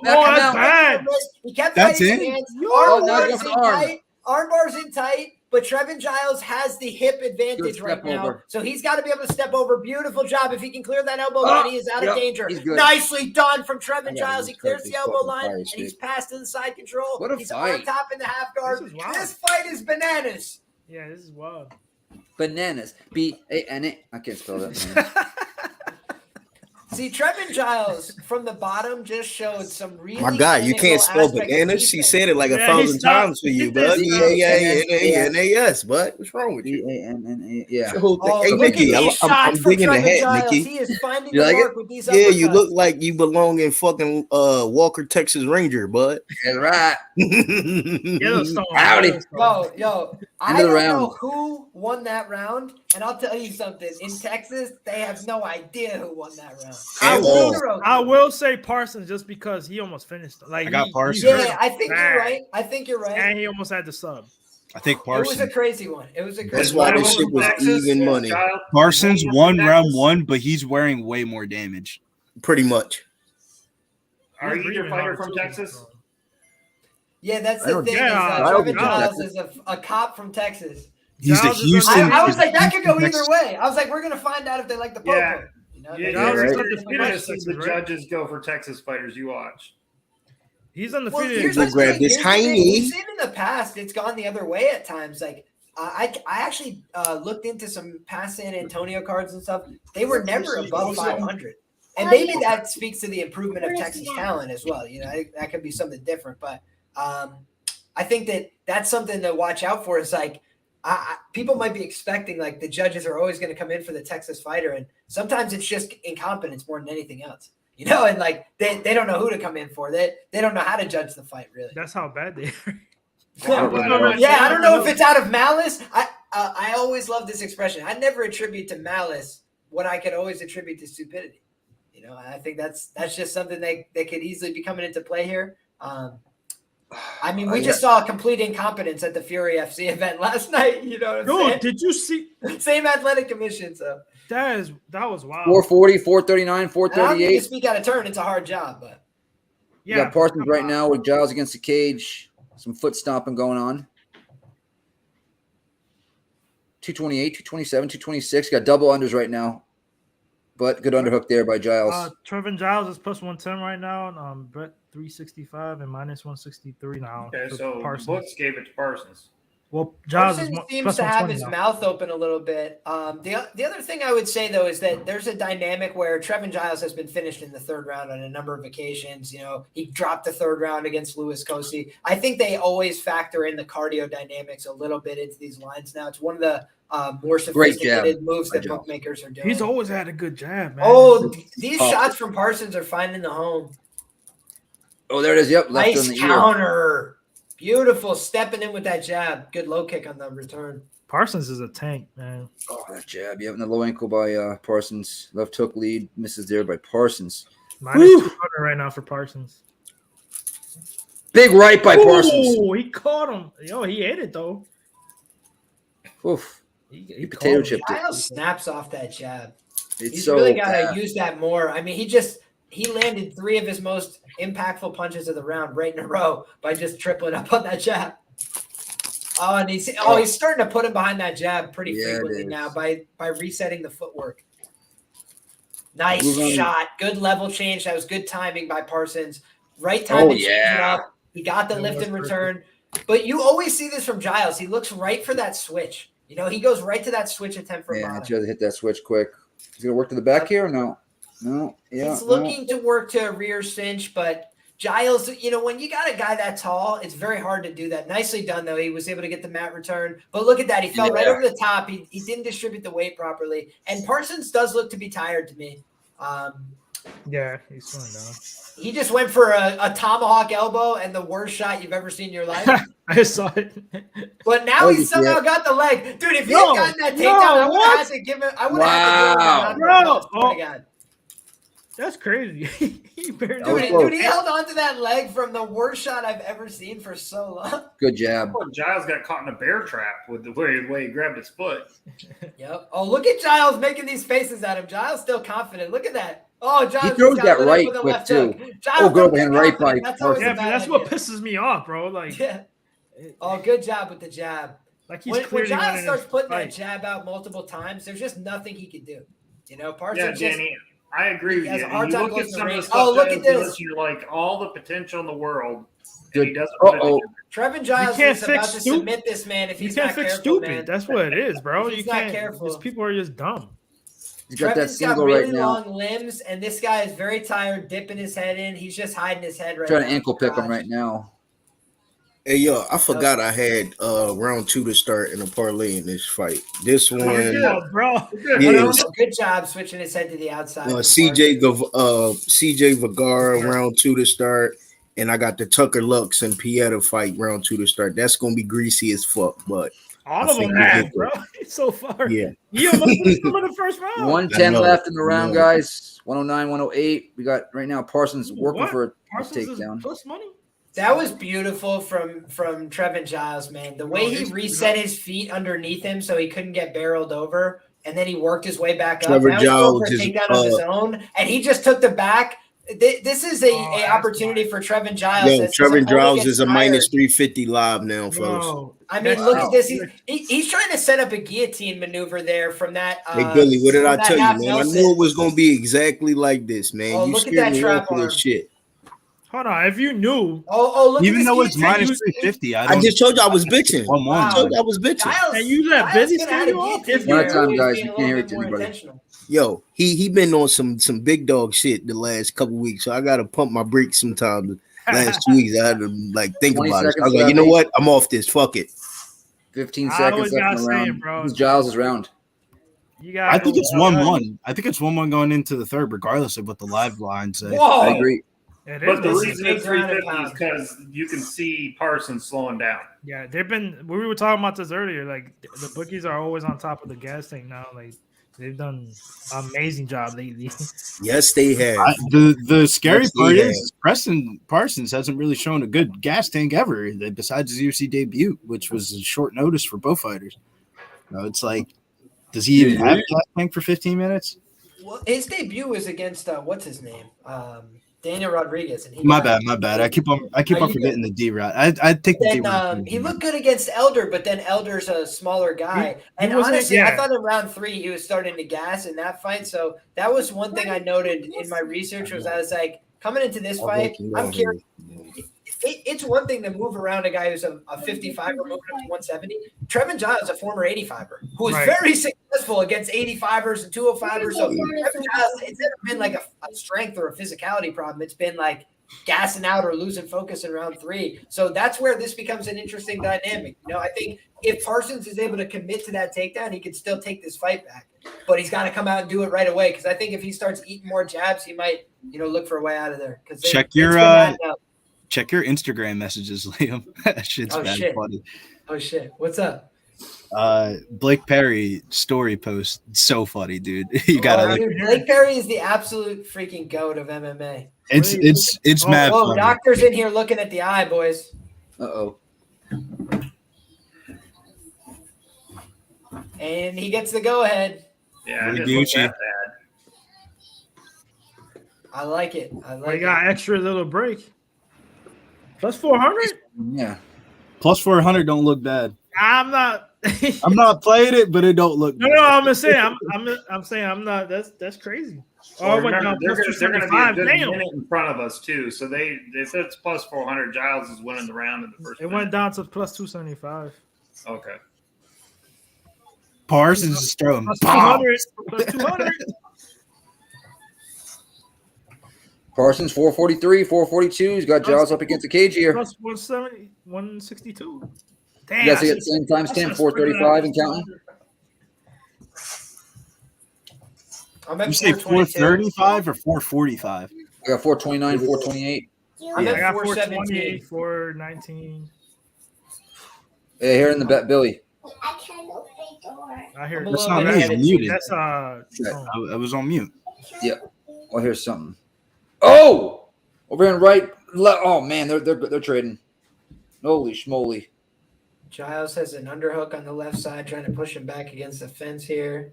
That's bad. He kept that's fighting it. his hands. Arm bars in tight. But Trevin Giles has the hip advantage right now. So he's got to be able to step over. Beautiful job. If he can clear that elbow line, he is out of danger. Nicely done from Trevin Giles. He clears the elbow line, and he's passed to the side control. What a he's fight. on top in the half guard. This fight is bananas. Yeah, this is wild. Bananas. B-A-N-A. I can't spell that, man. See, Trevin Giles from the bottom just showed some really. My God, you can't spell bananas. She said it like 1,000 times for you, bud. B-A-N-A-N-A-S, bud. What's wrong with you? B-A-N-N-A. Yeah. Hey, Nikki, I'm digging the hat, Nikki. He is finding the mark with these uppercuts. Yeah, you look like you belong in fucking Walker, Texas Ranger, bud. That's right. Howdy. Yo, I don't know who won that round, and I'll tell you something. In Texas, they have no idea who won that round. I will say Parsons just because he almost finished. Like I got Parsons. Yeah, I think you're right. And he almost had the sub. I think Parsons. It was a crazy one. That's why this shit was even money. Parsons won round one, but he's wearing way more damage. Pretty much. Are either fighter from Texas? Yeah, that's the thing. Trevin Giles is a cop from Texas. He's the Houston. I was like, that could go either way. I was like, we're gonna find out if they like the poker. Yeah. The judges go for Texas fighters. You watch. He's undefeated. Grab this hiney. We've seen in the past it's gone the other way at times. Like I actually looked into some past San Antonio cards and stuff. They were never above 500, and maybe that speaks to the improvement of Texas talent as well. That could be something different, but I think that's something to watch out for. Is like. People might be expecting like the judges are always going to come in for the Texas fighter, and sometimes it's just incompetence more than anything else, and like they don't know who to come in for. They don't know how to judge the fight really. That's how bad they are. Yeah, I don't know if it's out of malice. I always love this expression. I never attribute to malice what I could always attribute to stupidity. I think that's just something that could easily be coming into play here. I mean, we just saw complete incompetence at the Fury FC event last night. You know what I'm saying? Did you see? Same athletic commission. So that was wild. 440, 439, 438. To speak out of turn, it's a hard job, but you got Parsons right now with Giles against the cage. Some foot stomping going on. 228, 227, 226. Got double unders right now. But good underhook there by Giles. Trevin Giles is plus 110 right now. Brett 365 and minus 163 now. Okay, so Books gave it to Parsons. Well, Giles seems to have his mouth open a little bit. The other thing I would say though is that there's a dynamic where Trevin Giles has been finished in the third round on a number of occasions. He dropped the third round against Louis Cosi. I think they always factor in the cardio dynamics a little bit into these lines now. It's one of the more sophisticated moves that bookmakers are doing. He's always had a good jab, man. Oh, these shots from Parsons are finding the home. Oh, there it is. Yep. Left nice counter. Beautiful. Stepping in with that jab. Good low kick on the return. Parsons is a tank, man. Oh, that jab. Yep. And the low ankle by Parsons. Left hook lead. Misses there by Parsons. Minus 200 right now for Parsons. Big right by Parsons. Oh, he caught him. Yo, he ate it, though. Oof. He potato chipped it. Giles snaps off that jab. He's really got to use that more. I mean, he just he landed 3 of his most impactful punches of the round right in a row by just tripling up on that jab. Oh, and he's starting to put him behind that jab pretty frequently now by resetting the footwork. Nice shot. Good level change. That was good timing by Parsons. Right time to change it up. He got the lift and return. But you always see this from Giles. He looks right for that switch. You know, he goes right to that switch attempt for bottom. Yeah, try to hit that switch quick. He's going to work to the back here or no? No. Yeah. He's looking to work to a rear cinch, but Giles, you know, when you got a guy that tall, it's very hard to do that. Nicely done, though. He was able to get the mat return. But look at that. He fell right over the top. He didn't distribute the weight properly. And Parsons does look to be tired to me. Yeah, he's slowing down. He just went for a tomahawk elbow and the worst shot you've ever seen in your life. I saw it. But now he somehow got the leg. Dude, if he had gotten that takedown, I would have had to give him – I would have had to give him a God. That's crazy. Dude, he held on to that leg from the worst shot I've ever seen for so long. Good jab. Oh, Giles got caught in a bear trap with the way he grabbed his foot. Yep. Oh, look at Giles making these faces at him. Giles still confident. Look at that. Oh, Giles. He throws that right quick, too. Good man, right by. Yeah, that's what pisses me off, bro. Like, yeah. Oh, good job with the jab. Like when Giles starts putting that jab out multiple times, there's just nothing he can do. You know, Parsons Danny, I agree with you. You look at some of the stuff. Oh, look at this. You're like all the potential in the world. Good. He doesn't put it Trevin Giles is about to submit this man if he's not careful. You can't fix stupid. Man. That's what it is, bro. He's not careful. These people are just dumb. Trevin's got really long limbs, and this guy is very tired, dipping his head in. He's just hiding his head right now. Trying to ankle pick him right now. Hey, yo, I forgot I had round 2 to start in a parlay in this fight. This one, bro. Yeah, good job switching his head to the outside. CJ Vergara round 2 to start, and I got the Tucker Lux and Pineda fight round 2 to start. That's gonna be greasy as fuck, but all of them have, bro. It's so far. Yeah. You almost missed them in the first round. 110 left in the round, guys. 109, 108. We got right now Parsons working for a takedown. Plus money. That was beautiful from Trevin Giles, man. The way he reset his feet underneath him so he couldn't get barreled over, and then he worked his way back up. Trevin Giles is takedown of his own, and he just took the back. This is a opportunity for Trevin Giles. Yo, Trevin Giles is a minus 350 live now, folks. No. I mean, look at this. He's trying to set up a guillotine maneuver there from that. Hey, Billy, what did I tell you, man? I knew it was going to be exactly like this, man. Oh, you look at that trap arm. Shit. Hold on, if you knew. Look even though it's minus 350, I just told you I was bitching. I told you I was bitching. And you that busy still? One time, guys, you can't hear it to anybody. Yo, he been on some big dog shit the last couple weeks, so I gotta pump my brakes sometimes. Last 2 weeks, I had to think about it. I was like, you know what? I'm off this. Fuck it. 15 seconds left in the round. Bro. Who's Giles' round? I think it's 1-1. I think it's 1-1 going into the third, regardless of what the live line says. Whoa. I agree. But the reason it's 350 is because you can see Parsons slowing down. Yeah, we were talking about this earlier. Like the bookies are always on top of the gas tank now. Like they've done an amazing job lately. Yes, they have. The scary part is Parsons hasn't really shown a good gas tank ever, besides his UFC debut, which was a short notice for both fighters. It's like, does he even have a gas tank for 15 minutes? Well, his debut was against what's his name? Daniel Rodriguez, and my bad. I keep on forgetting the D route. I take the D route. He looked good against Elder, but then Elder's a smaller guy. And honestly, I thought in round 3 he was starting to gas in that fight. So that was one thing I noted in my research was I was like, coming into this fight, I'm curious. It's one thing to move around a guy who's a 55er moving up to 170. Trevin Giles, a former 85er, who was very successful against 85ers and 205ers. So Trevin Giles, it's never been like a strength or a physicality problem. It's been like gassing out or losing focus in round 3. So that's where this becomes an interesting dynamic. You know, I think if Parsons is able to commit to that takedown, he could still take this fight back. But he's got to come out and do it right away, because I think if he starts eating more jabs, he might, look for a way out of there. Check your Instagram messages, Liam. That shit's funny. Oh shit! What's up? Blake Perry story post, so funny, dude. You gotta dude, Blake Perry is the absolute freaking goat of MMA. It's mad. Whoa, doctor's in here looking at the eye, boys. Uh-oh. And he gets the go ahead. Yeah, I just looked at that. I like it. I like We got it. extra little break. Plus 400? Yeah. Plus 400 don't look bad. I'm not. I'm not playing it, but it don't look No, bad. no, I'm just saying. I'm saying I'm not. That's crazy. Well, It went remember, down they're plus going to be a 275. good Damn. minute in front of us too. So if it's plus 400, Giles is winning the round in the first. It went down to plus 275. Okay. Parsons is throwing Plus bombs. 200. Plus 200. Parsons 443, 442. He's got Giles up against the cage here. Plus 170, 162. Damn. You guys see the same timestamp, 435 and counting? I'm at You say 422. 435 or 445? I got 429, 428. I'm I at got 417. 428, 419. Hey, here in the bet, Billy. I can't open the door. I hear I'm a That's little not bit me. ahead I'm of you. muted. that's I was on mute. Yeah. Well, here's something. Oh, over here on right. Oh man, they're trading. Holy schmoly! Giles has an underhook on the left side, trying to push him back against the fence here.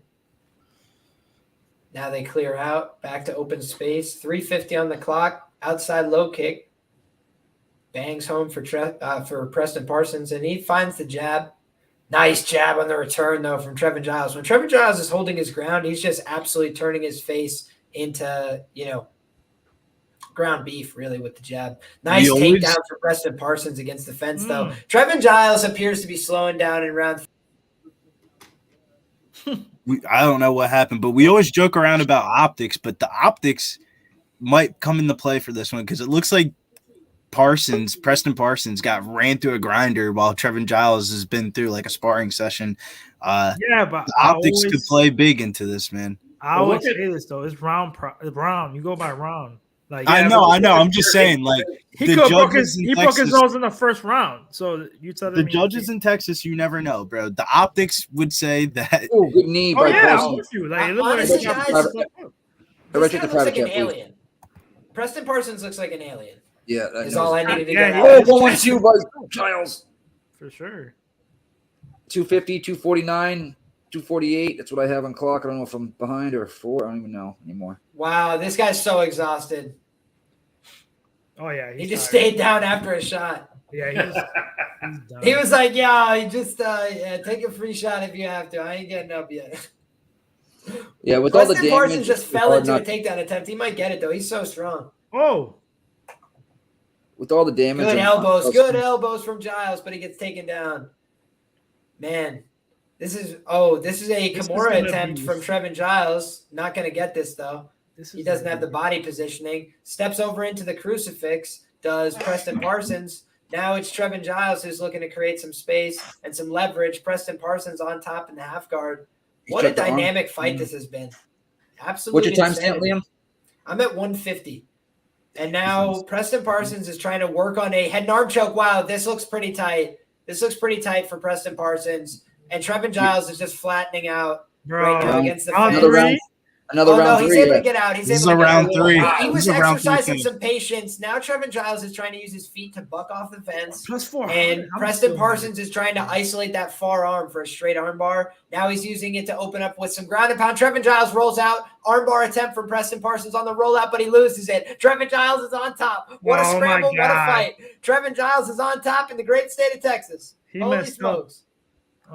Now they clear out, back to open space. 350 on the clock. Outside low kick. Bangs home for Preston Parsons, and he finds the jab. Nice jab on the return, though, from Trevin Giles. When Trevin Giles is holding his ground, he's just absolutely turning his face into, ground beef, really, with the jab. Nice takedown for Preston Parsons against the fence, though. Trevin Giles appears to be slowing down in round. I don't know what happened, but we always joke around about optics, but the optics might come into play for this one because it looks like Preston Parsons got ran through a grinder while Trevin Giles has been through like a sparring session. but the optics could play big into this, man. I always say this though. It's round. You go by round. Like I know. I'm just saying, like he broke his nose in the first round. So you tell the judges in Texas, you never know, bro. The optics would say that. Oh, good knee by I'm Parsons. with you. Like, Honestly, guys, this guy looks like an please. alien. Preston Parsons looks like an alien. Yeah, That's all I needed to Yeah, get yeah. out. Oh, 1-2 by Giles. for sure. 250, 249, 248. That's what I have on clock. I don't know if I'm behind or 4. I don't even know anymore. Wow, this guy's so exhausted. Oh yeah, He just stayed down after a shot. Yeah, he's done. He was like, "Yeah, just take a free shot if you have to. I ain't getting up yet." Yeah, with all the Preston damage. Parsons just it's fell hard into a not- takedown attempt. He might get it though. He's so strong. Oh, With all the damage. Good and- elbows from Giles, but he gets taken down. Man, this is a This is Kimura gonna attempt be- from Trevin Giles. Not going to get this though. He doesn't have the body positioning. Steps over into the crucifix. Does Preston Parsons. Now it's Trevin Giles who's looking to create some space and some leverage. Preston Parsons on top in the half guard. What a dynamic fight this has been. Absolutely. What's your timestamp, Liam? I'm at 150. And now Preston Parsons is trying to work on a head and arm choke. Wow, this looks pretty tight. This looks pretty tight for Preston Parsons. And Trevin Giles is just flattening out right now against the fence. Another round He's 3. able to get out. This is a round 3. He was This is a round 3 exercising thing. some patience. Now Trevin Giles is trying to use his feet to buck off the fence. plus 4. And Preston Parsons is trying to isolate that far arm for a straight arm bar. Now he's using it to open up with some ground and pound. Trevin Giles rolls out. Arm bar attempt from Preston Parsons on the rollout, but he loses it. Trevin Giles is on top. What a Oh, scramble. my What a God. fight. Trevin Giles is on top in the great state of Texas. He Holy messed smokes.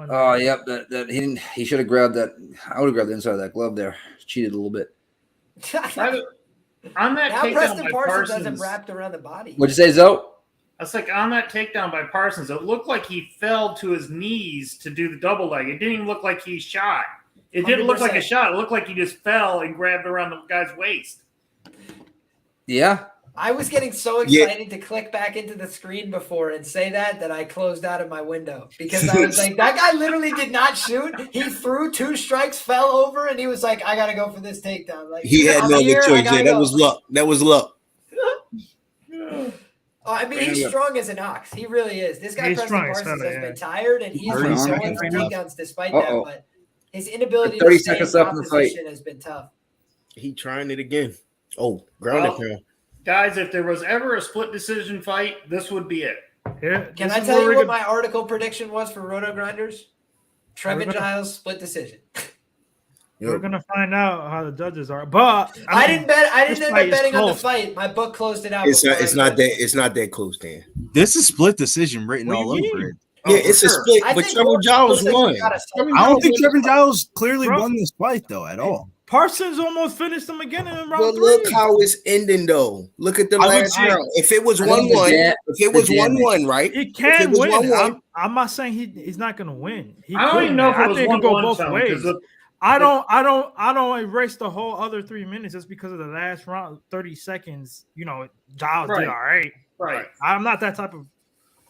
Oh, yep. That he didn't. He should have grabbed that. I would have grabbed the inside of that glove there. Cheated a little bit. On that Now takedown Preston by Parsons has him Parsons. wrapped around the body. What'd you say, Zoe? I was like, on that takedown by Parsons, it looked like he fell to his knees to do the double leg. It didn't even look like he shot. It didn't look like a 100%. shot. It looked like he just fell and grabbed around the guy's waist. Yeah. I was getting so excited to click back into the screen before and say that I closed out of my window because I was like, that guy literally did not shoot. He threw 2 strikes, fell over, and he was like, I got to go for this takedown. Like He had I'm no here, other I choice. gotta Yeah, that go. was luck. That was luck. I mean, he's strong as an ox. He really is. This guy, He's Preston strong as Parsons, hell, has yeah. been tired, and he's Hurt been his going arm. for takedowns despite Uh-oh. that. But his inability 30 to stay in seconds left top in the fight. position has been tough. He trying it again. Oh, ground and pound. Guys, if there was ever a split decision fight, this would be it. Can I tell you what my article prediction was for Roto Grinders? Trevin Giles split decision. We're gonna find out how the judges are. But I didn't end up betting on the fight. My book closed it out. It's not that close, Dan. This is split decision written all over it. Yeah, it's a split, but Trevor Giles won. I don't think Trevor Giles clearly won this fight though at all. Parsons almost finished him again in round 3. But look how it's ending though. Look at the last round. If it was 1-1, if it was 1-1, right? He can win. I'm not saying he's not gonna win. I don't even know if it was 1-1. Go both ways. I don't erase the whole other 3 minutes just because of the last round, 30 seconds. You know, Giles did all right. Right. I'm not that type of.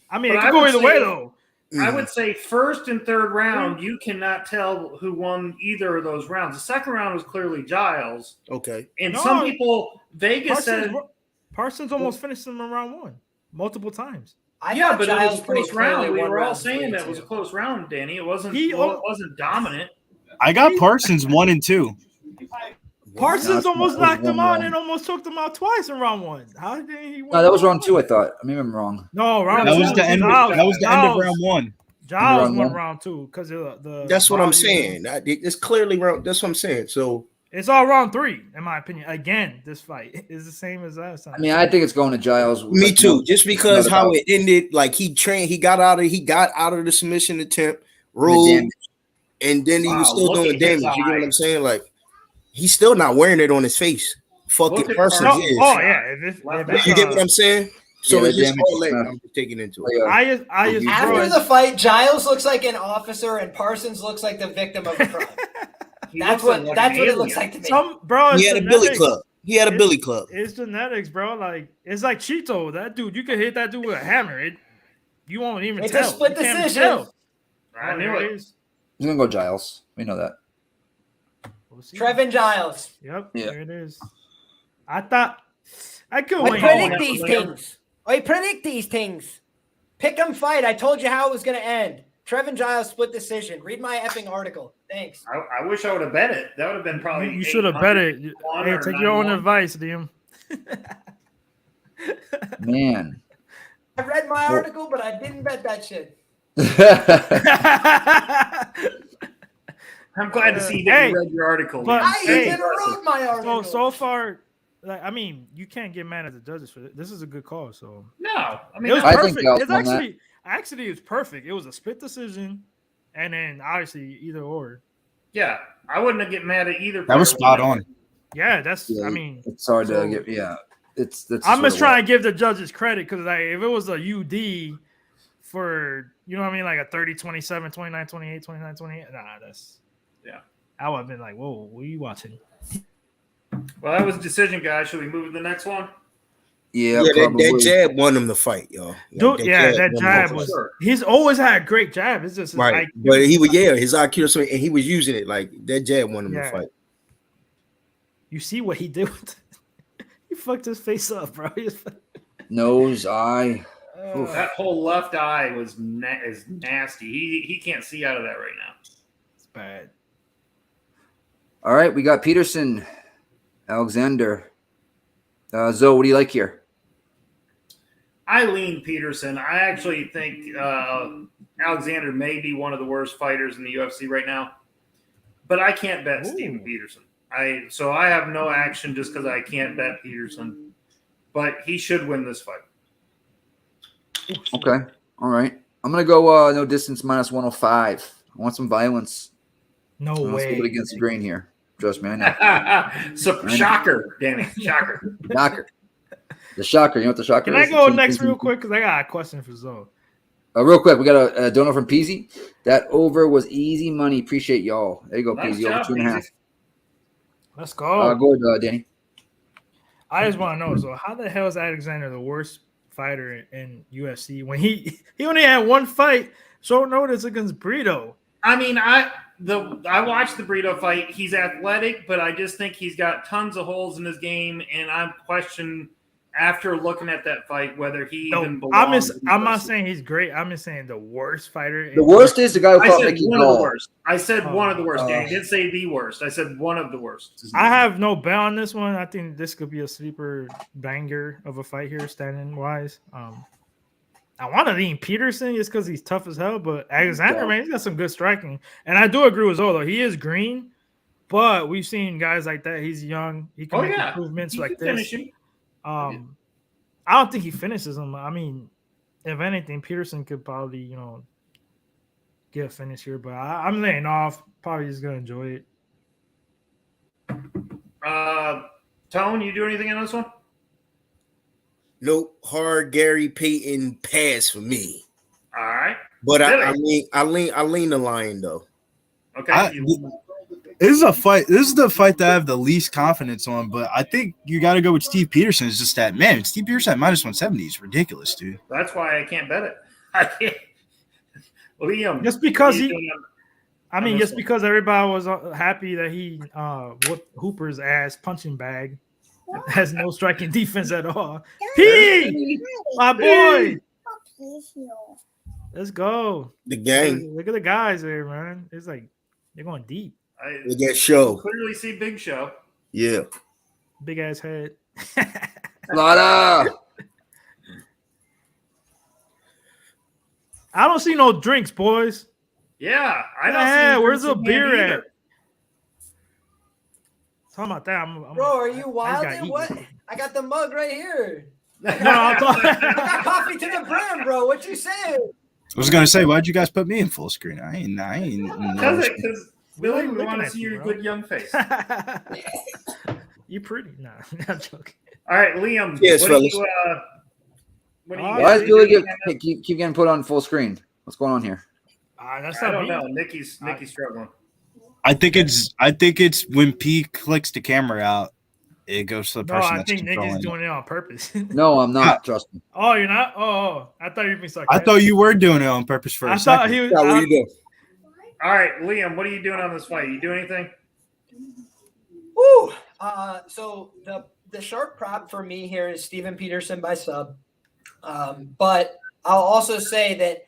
I mean, it could go either way though. I would say first and third round, you cannot tell who won either of those rounds. The second round was clearly Giles. Okay. And some people, Vegas said Parsons almost finished him in round 1 multiple times. But it was a close round. We were all saying that it was a close round, Danny. It wasn't. It wasn't dominant. I got Parsons 1 and 2. Parsons almost knocked him out and almost took him out twice in round 1. How did he win? No, that was round 2. I thought. Maybe I'm wrong. No, round that 2. Was the end. That was the end of round 1. Giles won round 2 because of the. That's what I'm saying. It's clearly round. That's what I'm saying. So it's all round 3, in my opinion. Again, this fight is the same as last time. I mean, I think it's going to Giles. Me too. Just because how it ended, like he got out of the submission attempt, rolled, and then he was still doing damage. You know what I'm saying? Like. He's still not wearing it on his face. Fucking person is. Oh yeah, you get what I'm saying? So it's just all late. I'm just taking into it. After the fight, Giles looks like an officer, and Parsons looks like the victim of a crime. that's what it looks like to me. He had a billy club. Billy club. It's genetics, bro. Like it's like Cheeto. That dude, you could hit that dude with a hammer. You won't even tell. It's a split decision. I knew it. He's gonna go Giles. We know that. Trevin Giles. Yep, there it is. I thought I could win. I predict these things. Pick 'em fight. I told you how it was going to end. Trevin Giles split decision. Read my effing article. Thanks. I wish I would have bet it. That would have been probably. You should have bet it. Hey, take your own advice, Liam. Man. I read my article, but I didn't bet that shit. I'm glad to see that you read your article. But I never wrote my article. So far, like I mean, you can't get mad at the judges for this. This is a good call. So no, I mean it was perfect. It's actually it's perfect. It was a split decision, and then obviously either or. Yeah, I wouldn't get mad at either. That was spot on. Yeah, that's. I mean, it's hard to get. Yeah, I'm just trying to give the judges credit because like if it was a UD for you know what I mean, like a 30-27, 29-28, 29-28. Nah, that's. Yeah, I would have been like, "Whoa, what are you watching?" Well, that was a decision, guys. Should we move to the next one? Yeah, that jab won him the fight, y'all. Dude, that jab was. He's always had a great jab. It's just right, but he was his IQ, and he was using it like that jab won him the fight. You see what he did? He fucked his face up, bro. Nose, eye. That whole left eye is nasty. He can't see out of that right now. Bad. All right, we got Peterson, Alexander. Zoe, what do you like here? I lean Peterson. I actually think Alexander may be one of the worst fighters in the UFC right now, but I can't bet Steven Peterson. So I have no action just because I can't bet Peterson, but he should win this fight. Okay, all right. I'm gonna go no distance minus 105. I want some violence. No way. Let's go against the grain here. Trust me, I know. Shocker, Danny. Shocker. Shocker. The shocker. You know what the shocker is? Can I go next real quick? Because I got a question for Zoe. Real quick, we got a donor from Peasy. That over was easy money. Appreciate y'all. There you go, Peasy. Over 2.5. Let's go. Go ahead, Danny. I just want to know, so how the hell is Alexander the worst fighter in UFC when he only had one fight, short notice against Brito? I mean, I watched the Brito fight. He's athletic, but I just think he's got tons of holes in his game, and I'm questioning after looking at that fight whether he even belongs. I'm not saying he's great. I'm just saying the worst fighter. The worst is the guy who fought Mickey one of the worst. I said one of the worst. I didn't say the worst. I said one of the worst. I have no bet on this one. I think this could be a sleeper banger of a fight here, standing wise. I want to lean Peterson just because he's tough as hell, but Alexander, man, he's got some good striking. And I do agree with Zoe, though. He is green, But we've seen guys like that. He's young. He can make improvements he like can this. finish him. I don't think he finishes him. I mean, if anything, Peterson could probably, get a finish here. But I'm laying off. Probably just gonna enjoy it. Tone, you do anything on this one? Nope. Hard Gary Payton pass for me. All right. But I lean the Lion though. Okay. This is a fight. This is the fight that I have the least confidence on, but I think you got to go with Steve Peterson. It's just that, man, Steve Peterson at minus 170 is ridiculous, dude. That's why I can't bet it. I can't. Liam. Just because because everybody was happy that he whooped Hooper's ass punching bag. Has no striking defense at all. P, my boy. Let's go. The gang. Look at the guys there, man. It's like they're going deep. Look at Show. Clearly see Big Show. Yeah. Big ass head. Lada. I don't see no drinks, boys. Yeah, I don't see. Where's the beer at? Talking about that, bro, are you wild? What? I got the mug right here. No, I got coffee to the brim, bro. What you saying? I was gonna say, why'd you guys put me in full screen? I ain't. Because Billy, we want to see your good young face. You pretty? Nah, I'm joking. All right, Liam. Yes, Why does Billy keep getting put on full screen? What's going on here? I don't know. Nikki's struggling. I think it's when P clicks the camera out, it goes to the person. No, I think Nikki's doing it on purpose. No, I'm not. Trust me. Oh, you're not? Oh, I thought you were being sarcastic. I thought you were doing it on purpose for a second. Thought he was. What you doing? All right, Liam, what are you doing on this fight? You do anything? Woo! So the sharp prop for me here is Steven Peterson by sub. But I'll also say that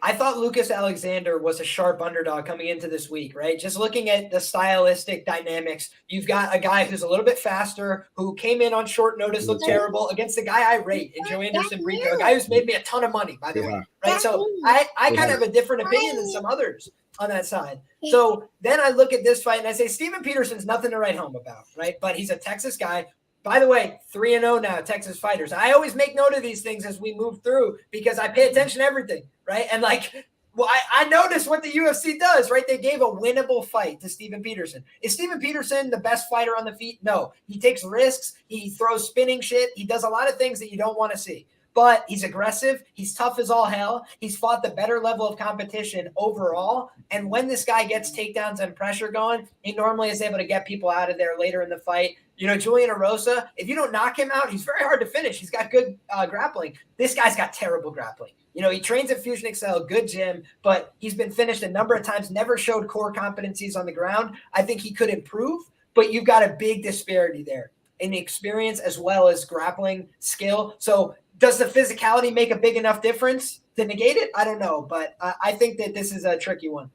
I thought Lucas Alexander was a sharp underdog coming into this week, right? Just looking at the stylistic dynamics, you've got a guy who's a little bit faster, who came in on short notice, looked terrible, against the guy I rate, and Joe Anderson Brito, a guy who's made me a ton of money, by the way, right? So I kind of have a different opinion than some others on that side. So then I look at this fight and I say, Steven Peterson's nothing to write home about, right? But he's a Texas guy. By the way, 3-0 now, Texas fighters. I always make note of these things as we move through because I pay attention to everything, right? And I noticed what the UFC does, right? They gave a winnable fight to Steven Peterson. Is Steven Peterson the best fighter on the feet? No. He takes risks. He throws spinning shit. He does a lot of things that you don't want to see. But he's aggressive. He's tough as all hell. He's fought the better level of competition overall. And when this guy gets takedowns and pressure going, he normally is able to get people out of there later in the fight. Julian Erosa, if you don't knock him out, he's very hard to finish. He's got good grappling. This guy's got terrible grappling. He trains at Fusion Excel, good gym, but he's been finished a number of times, never showed core competencies on the ground. I think he could improve, but you've got a big disparity there in experience as well as grappling skill. So does the physicality make a big enough difference to negate it? I don't know, but I think that this is a tricky one.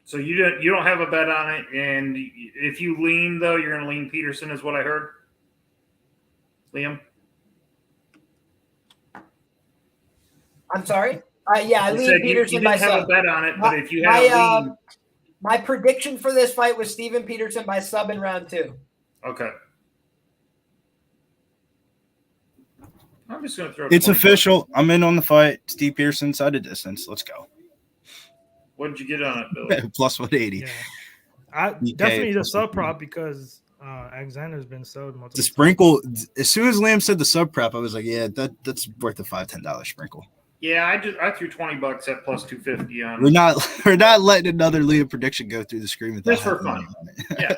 So you don't have a bet on it, and if you lean though, you're going to lean Peterson, is what I heard. Liam, I'm sorry. I lean Peterson by sub. You didn't have a bet on it, but if you had a lean, my prediction for this fight was Steven Peterson by sub in round 2. Okay. I'm just going to throw. It's official. I'm in on the fight. Steve Peterson, side of distance. Let's go. What did you get on it, Billy? Plus 180. Yeah. Definitely the sub prop because Alexander's been sold multiple The sprinkle, as soon as Liam said the sub prop, I was like, yeah, that's worth a $5-10 sprinkle. Yeah, I threw $20 at plus 250 on. We're not letting another Liam prediction go through the screen with just for fun. Yeah.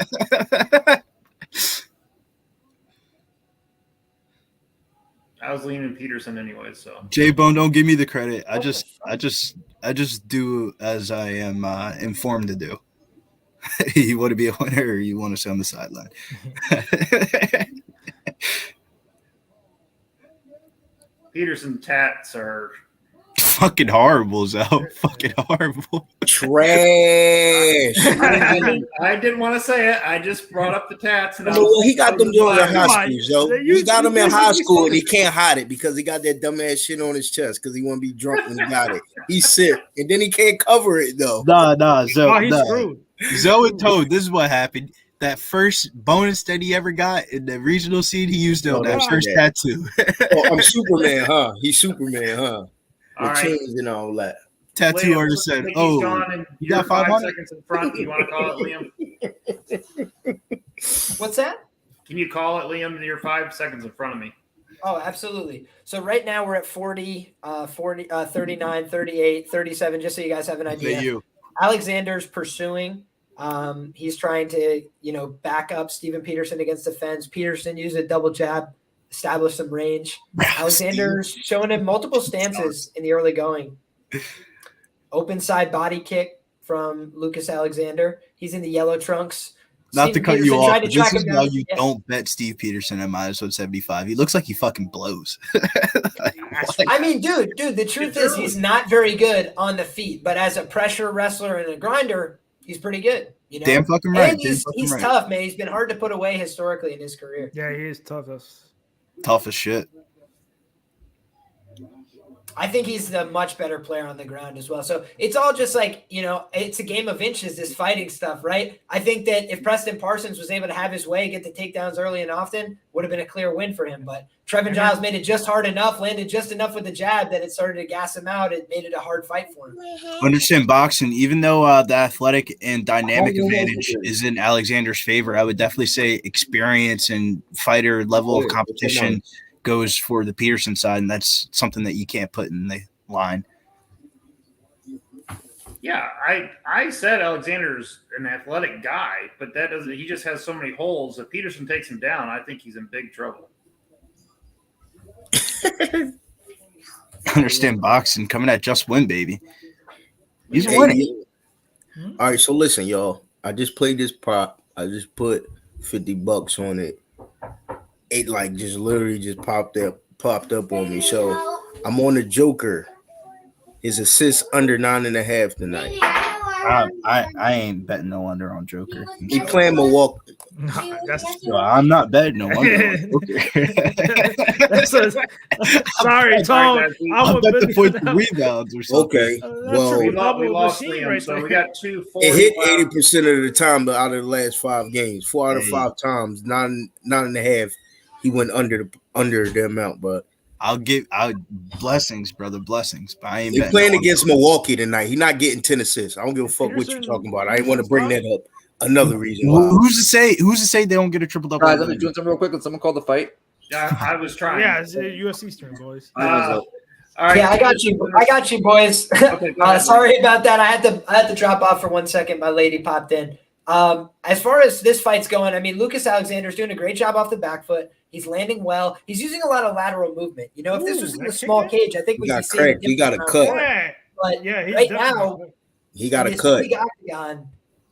I was leaning Peterson anyway, so J-Bone, don't give me the credit. I just do as I am informed to do. You want to be a winner or you want to sit on the sideline? Peterson tats are fucking horrible, Zoe. Fucking horrible. Trash. I didn't want to say it. I just brought up the tats. And he got them doing in high school, Joe. He got them in high school, and he can't hide it because he got that dumbass shit on his chest because he want to be drunk when he got it. He's sick, and then he can't cover it though. Nah, Zoe. He's screwed. Zoe told this is what happened. That first bonus that he ever got in the regional scene, he used it on that first tattoo. Oh, I'm Superman, huh? He's Superman, huh? All With right. chains and all that. Tattoo artist said, "Oh, you got 5 seconds in front. You want to call it, Liam? What's that? Can you call it, Liam? You're 5 seconds in front of me. Oh, absolutely. So right now we're at 40, 39, 38, 37, just so you guys have an idea. Alexander's pursuing. He's trying to, back up Steven Peterson against the fence. Peterson used a double jab, establish some range. Alexander's showing him multiple stances in the early going. Open side body kick from Lucas Alexander. He's in the yellow trunks. Not Steven to cut Peterson you off, tried to but track this is him why down. you don't bet Steve Peterson at -175. He looks like he fucking blows. I mean, dude, the truth is he's not very good on the feet, but as a pressure wrestler and a grinder, he's pretty good. Damn fucking right. And he's right. tough, man. He's been hard to put away historically in his career. Yeah, he is tough. Tough as shit. I think he's the much better player on the ground as well. So it's all just like, it's a game of inches, this fighting stuff, right? I think that if Preston Parsons was able to have his way, get the takedowns early and often, would have been a clear win for him. But Trevin Giles made it just hard enough, landed just enough with the jab that it started to gas him out. It made it a hard fight for him. Understand boxing, even though the athletic and dynamic advantage is in Alexander's favor, I would definitely say experience and fighter level of competition goes for the Peterson side, and that's something that you can't put in the line. Yeah, I said Alexander's an athletic guy, but that doesn't. He just has so many holes. If Peterson takes him down, I think he's in big trouble. Understand boxing coming at Just Win, baby. He's winning. All right, so listen, y'all. I just played this prop. I just put $50 on it. It just literally just popped up on me. So I'm on the Joker. His assist under 9.5 tonight. I ain't betting no under on Joker. He playing Milwaukee. I'm not betting no under. Sorry, Tom. I'll bet the points and rebounds or something. Okay. Well, we lost Liam, so we got 2 4. It hit 80% of the time out of the last 5 games. 4 out of 5 times, 9.5. He went under the amount, but I'll blessings, brother, blessings. But I ain't He's playing against Milwaukee tonight. He's not getting 10 assists. I don't give a fuck what you're talking about. I didn't want to bring that up. Another reason why. Who's to say they don't get a triple double? Guys, let me do something real quick. Let someone call the fight. Yeah, I was trying. Yeah, it's a UFC stream, boys. All right. Yeah, I got you, boys. Okay, sorry about that. I had to drop off for 1 second. My lady popped in. As far as this fight's going, I mean, Lucas Alexander's doing a great job off the back foot. He's landing well. He's using a lot of lateral movement. If this was in a small cage, I think we could see he got a cut. But yeah, right now, he got a cut.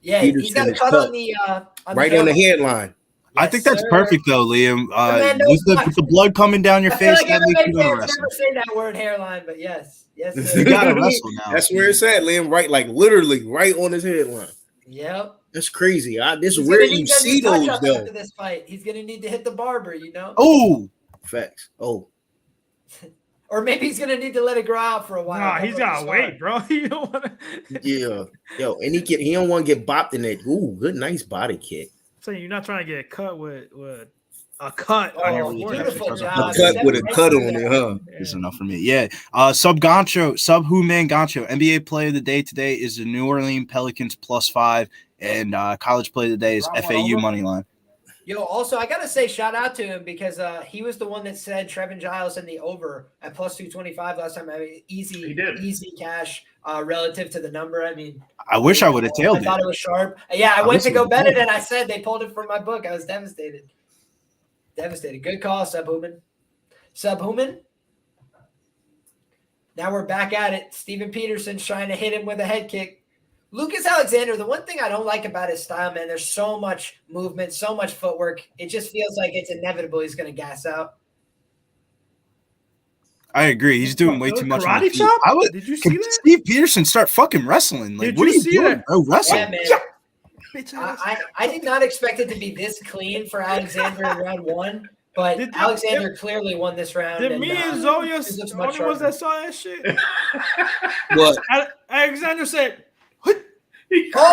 Yeah, he's got a cut on the right on the headline. I think that's perfect though, Liam. With the blood coming down your face, that makes you want to wrestle. Never say that word, hairline, but yes, you gotta wrestle now. That's where it's at, Liam. Right, literally right on his headline. Yep. That's crazy. This is where you see those though. After this fight, he's gonna need to hit the barber, Oh, facts. Oh, or maybe he's gonna need to let it grow out for a while. Nah, he's gotta wait, bro. You don't wanna... Yeah, yo, and he don't want to get bopped in that. Ooh, good, nice body kick. So you're not trying to get a cut with a cut on your forehead. Beautiful job. A cut with a cut on it, huh? It's enough for me. Yeah. Sub Human Gancho. NBA play of the day today is the New Orleans Pelicans +5, and college play of the day is FAU money line. Yo, also I gotta say shout out to him because he was the one that said Trevin Giles in the over at +225 last time. I mean, easy cash relative to the number. I mean, I wish I would have tailed it. I thought it was sharp. Yeah, I went to go bet it and I said they pulled it from my book. I was devastated. Good call, Subhuman. Now we're back at it. Steven Peterson's trying to hit him with a head kick. Lucas Alexander, the one thing I don't like about his style, man, there's so much movement, so much footwork. It just feels like it's inevitable he's going to gas out. I agree. He's doing way too much. Karate chop? Did you see that? Steve Peterson start fucking wrestling. What are you doing, bro? Wrestle. Yeah, man. I did not expect it to be this clean for Alexander in round 1. But Alexander clearly won this round. Did me and Zoya only ones that saw that shit? What? Alexander said, "What?" Yo.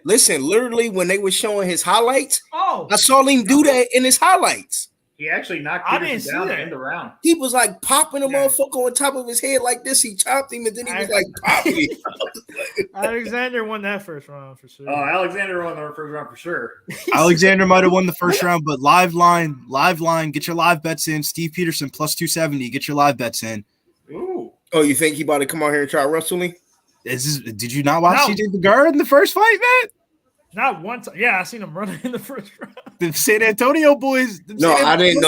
Listen, literally when they were showing his highlights, I saw him do that in his highlights. He actually knocked Peterson down to end the round. He was like popping a motherfucker on top of his head like this. He chopped him, and then he was like popping him. Alexander won that first round for sure. Oh, Alexander won the first round for sure. Alexander might have won the first round, but live line, get your live bets in. Steve Peterson plus 270. Get your live bets in. Ooh. Oh, you think he about to come out here and try wrestling? Did you not watch CJ Vergara in the first fight, man? Not one time. Yeah, I seen him running in the first round. The San Antonio boys. I didn't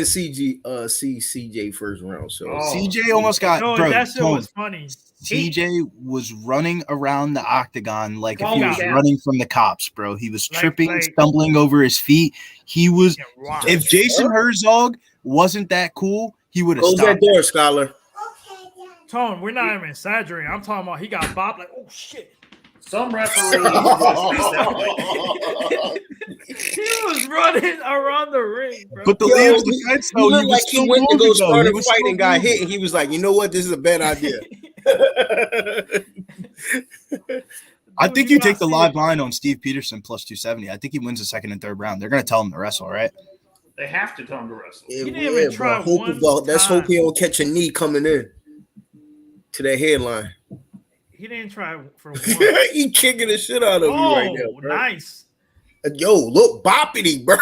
see CJ first round. So CJ almost got. No, bro, that shit was funny. CJ was running around the octagon like if he was running from the cops, bro. He was tripping, stumbling over his feet. He was. If Jason Herzog wasn't that cool, he would have stopped. Close that door, Scholar. Tone, we're not even exaggerating. I'm talking about he got bopped like, oh shit. Some referee. He was running around the ring, bro. But the Liam's defense, though, he like he went to go start a fight and got hit, and he was like, you know what? This is a bad idea. I think you take the live line on Steve Peterson plus 270. I think he wins the second and third round. They're going to tell him to wrestle, right? They have to tell him to wrestle. He didn't even try one Let's hope he don't catch a knee coming in to that headline. He didn't try for one. He kicking the shit out of you right now, bro. Nice. Yo, look, boppity, bro.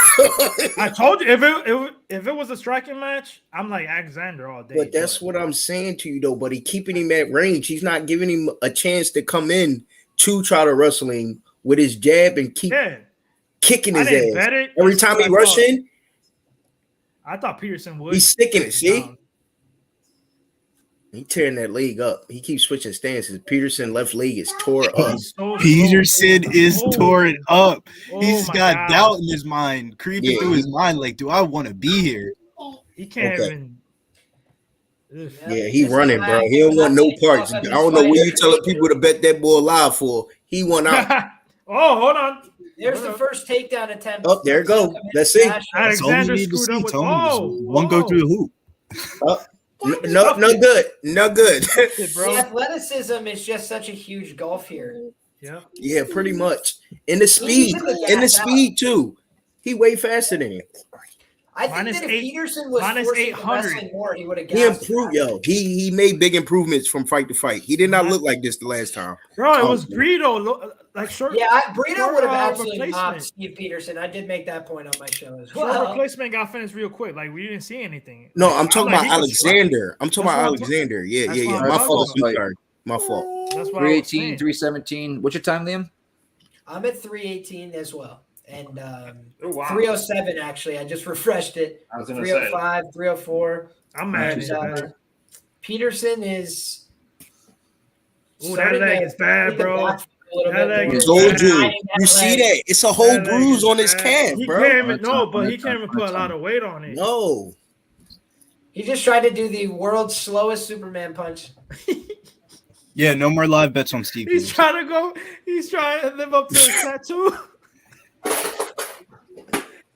I told you if it was a striking match, I'm like Alexander all day. But that's what I'm saying to you, though. But he keeping him at range. He's not giving him a chance to come in to try to wrestle him with his jab and keep kicking his ass. Every time he rush in, I thought Peterson would. He's sticking it. See. He tearing that leg up. He keeps switching stances. Peterson left leg is tore up. Peterson is torn up. He's got doubt in his mind, creeping through his mind. Like, do I want to be here? He can't even. Yeah, he running, bro. He don't want no parts. I don't know what you telling people to bet that boy alive for. He won out. Oh, hold on. There's the first takedown attempt. Oh, there it go. Let's see. Alexander screwed up with one go through the hoop. No good. No good. The athleticism is just such a huge gulf here. Yeah, pretty much. And the speed too. He way faster than him. I think that if Peterson was forcing wrestling more, he would have He improved, He made big improvements from fight to fight. He did not look like this the last time. Bro, it was Brito, like short. Yeah, Brito would have absolutely mopped Steve Peterson. I did make that point on my show as well. Short replacement got finished real quick. Like we didn't see anything. No, I'm talking about Alexander. I'm talking about Alexander. Yeah. My fault. My fault. That's why 318, 317. What's your time, Liam? I'm at 318 as well. And 307 actually. I just refreshed it. 305, 304. I'm mad. Peterson is. Ooh, that leg is bad, bro. That leg is bad. You see that? It's a whole bruise on his calf, bro. He can't even put a lot of weight on it. No. He just tried to do the world's slowest Superman punch. Yeah, no more live bets on Steve. He's trying to live up to his tattoo.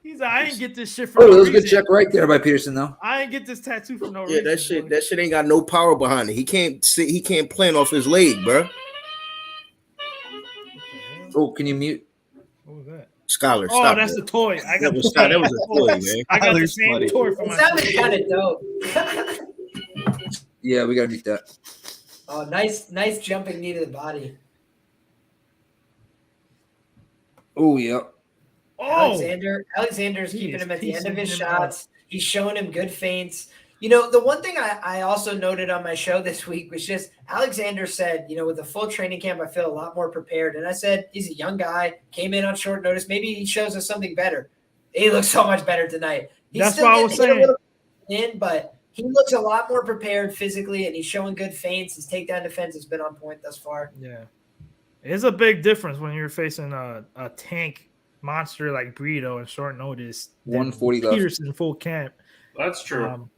He's like, I ain't get this shit for no reason. That was a good check right there by Peterson, though. I ain't get this tattoo for no reason. Yeah, that shit ain't got no power behind it. He can't plan off his leg, bro. Oh, can you mute? What was that? Scholar, oh, that's a toy. I got that was a toy, man. I got the same toy for my. That sounded kind of dope. Yeah, we gotta mute that. Oh, nice jumping knee to the body. Oh, yeah. Alexander's keeping him at the end of his shots. He's showing him good feints. You know, the one thing I also noted on my show this week was just Alexander said, with the full training camp, I feel a lot more prepared. And I said, he's a young guy, came in on short notice. Maybe he shows us something better. He looks so much better tonight. That's what I was saying. But he looks a lot more prepared physically, and he's showing good feints. His takedown defense has been on point thus far. Yeah. It's a big difference when you're facing a tank monster like Brito and short notice. 140 left. Peterson full camp. That's true.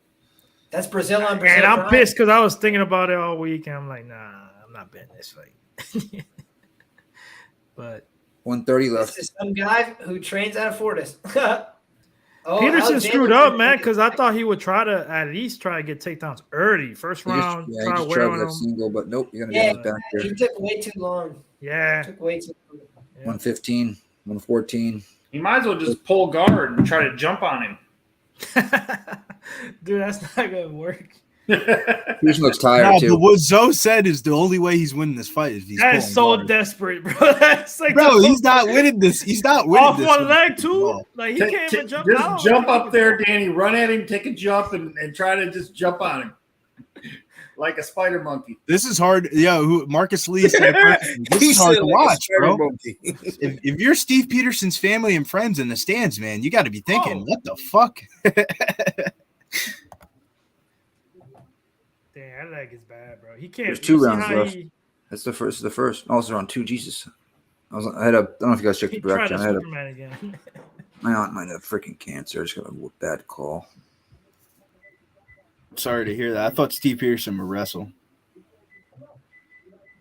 That's Brazil on Brazil. And I'm pissed because I was thinking about it all week, and I'm like, nah, I'm not betting this fight. But 130 left. This is some guy who trains out of Fortis. Peterson Alexander screwed up, man, because I thought he would at least try to get takedowns early. First round, He try to just wear tried on that him. single, but nope, you're gonna get back there. He took way too long. Yeah. Took way too long. 115, 114. He might as well just pull guard and try to jump on him. Dude, that's not gonna work. Peterson looks tired too. But what Zoe said is the only way he's winning this fight is he's That is so guard. desperate, bro. That's like He's not winning this. He's not winning off this. one leg too. Like he can't even jump out. Just jump up there, Danny. Run at him, take a jump, and try to just jump on him like a spider monkey. This is hard. Yeah, Marcus Lee said this is hard to watch, bro. If you're Steve Peterson's family and friends in the stands, man, you got to be thinking, what the fuck? Damn, that leg is bad, bro. He can't. There's 2 rounds left. That's the first. The first. Also round 2. Jesus. I don't know if you guys checked the bracket. I my aunt might have freaking cancer. I just got a bad call. Sorry to hear that. I thought Steve Peterson would wrestle.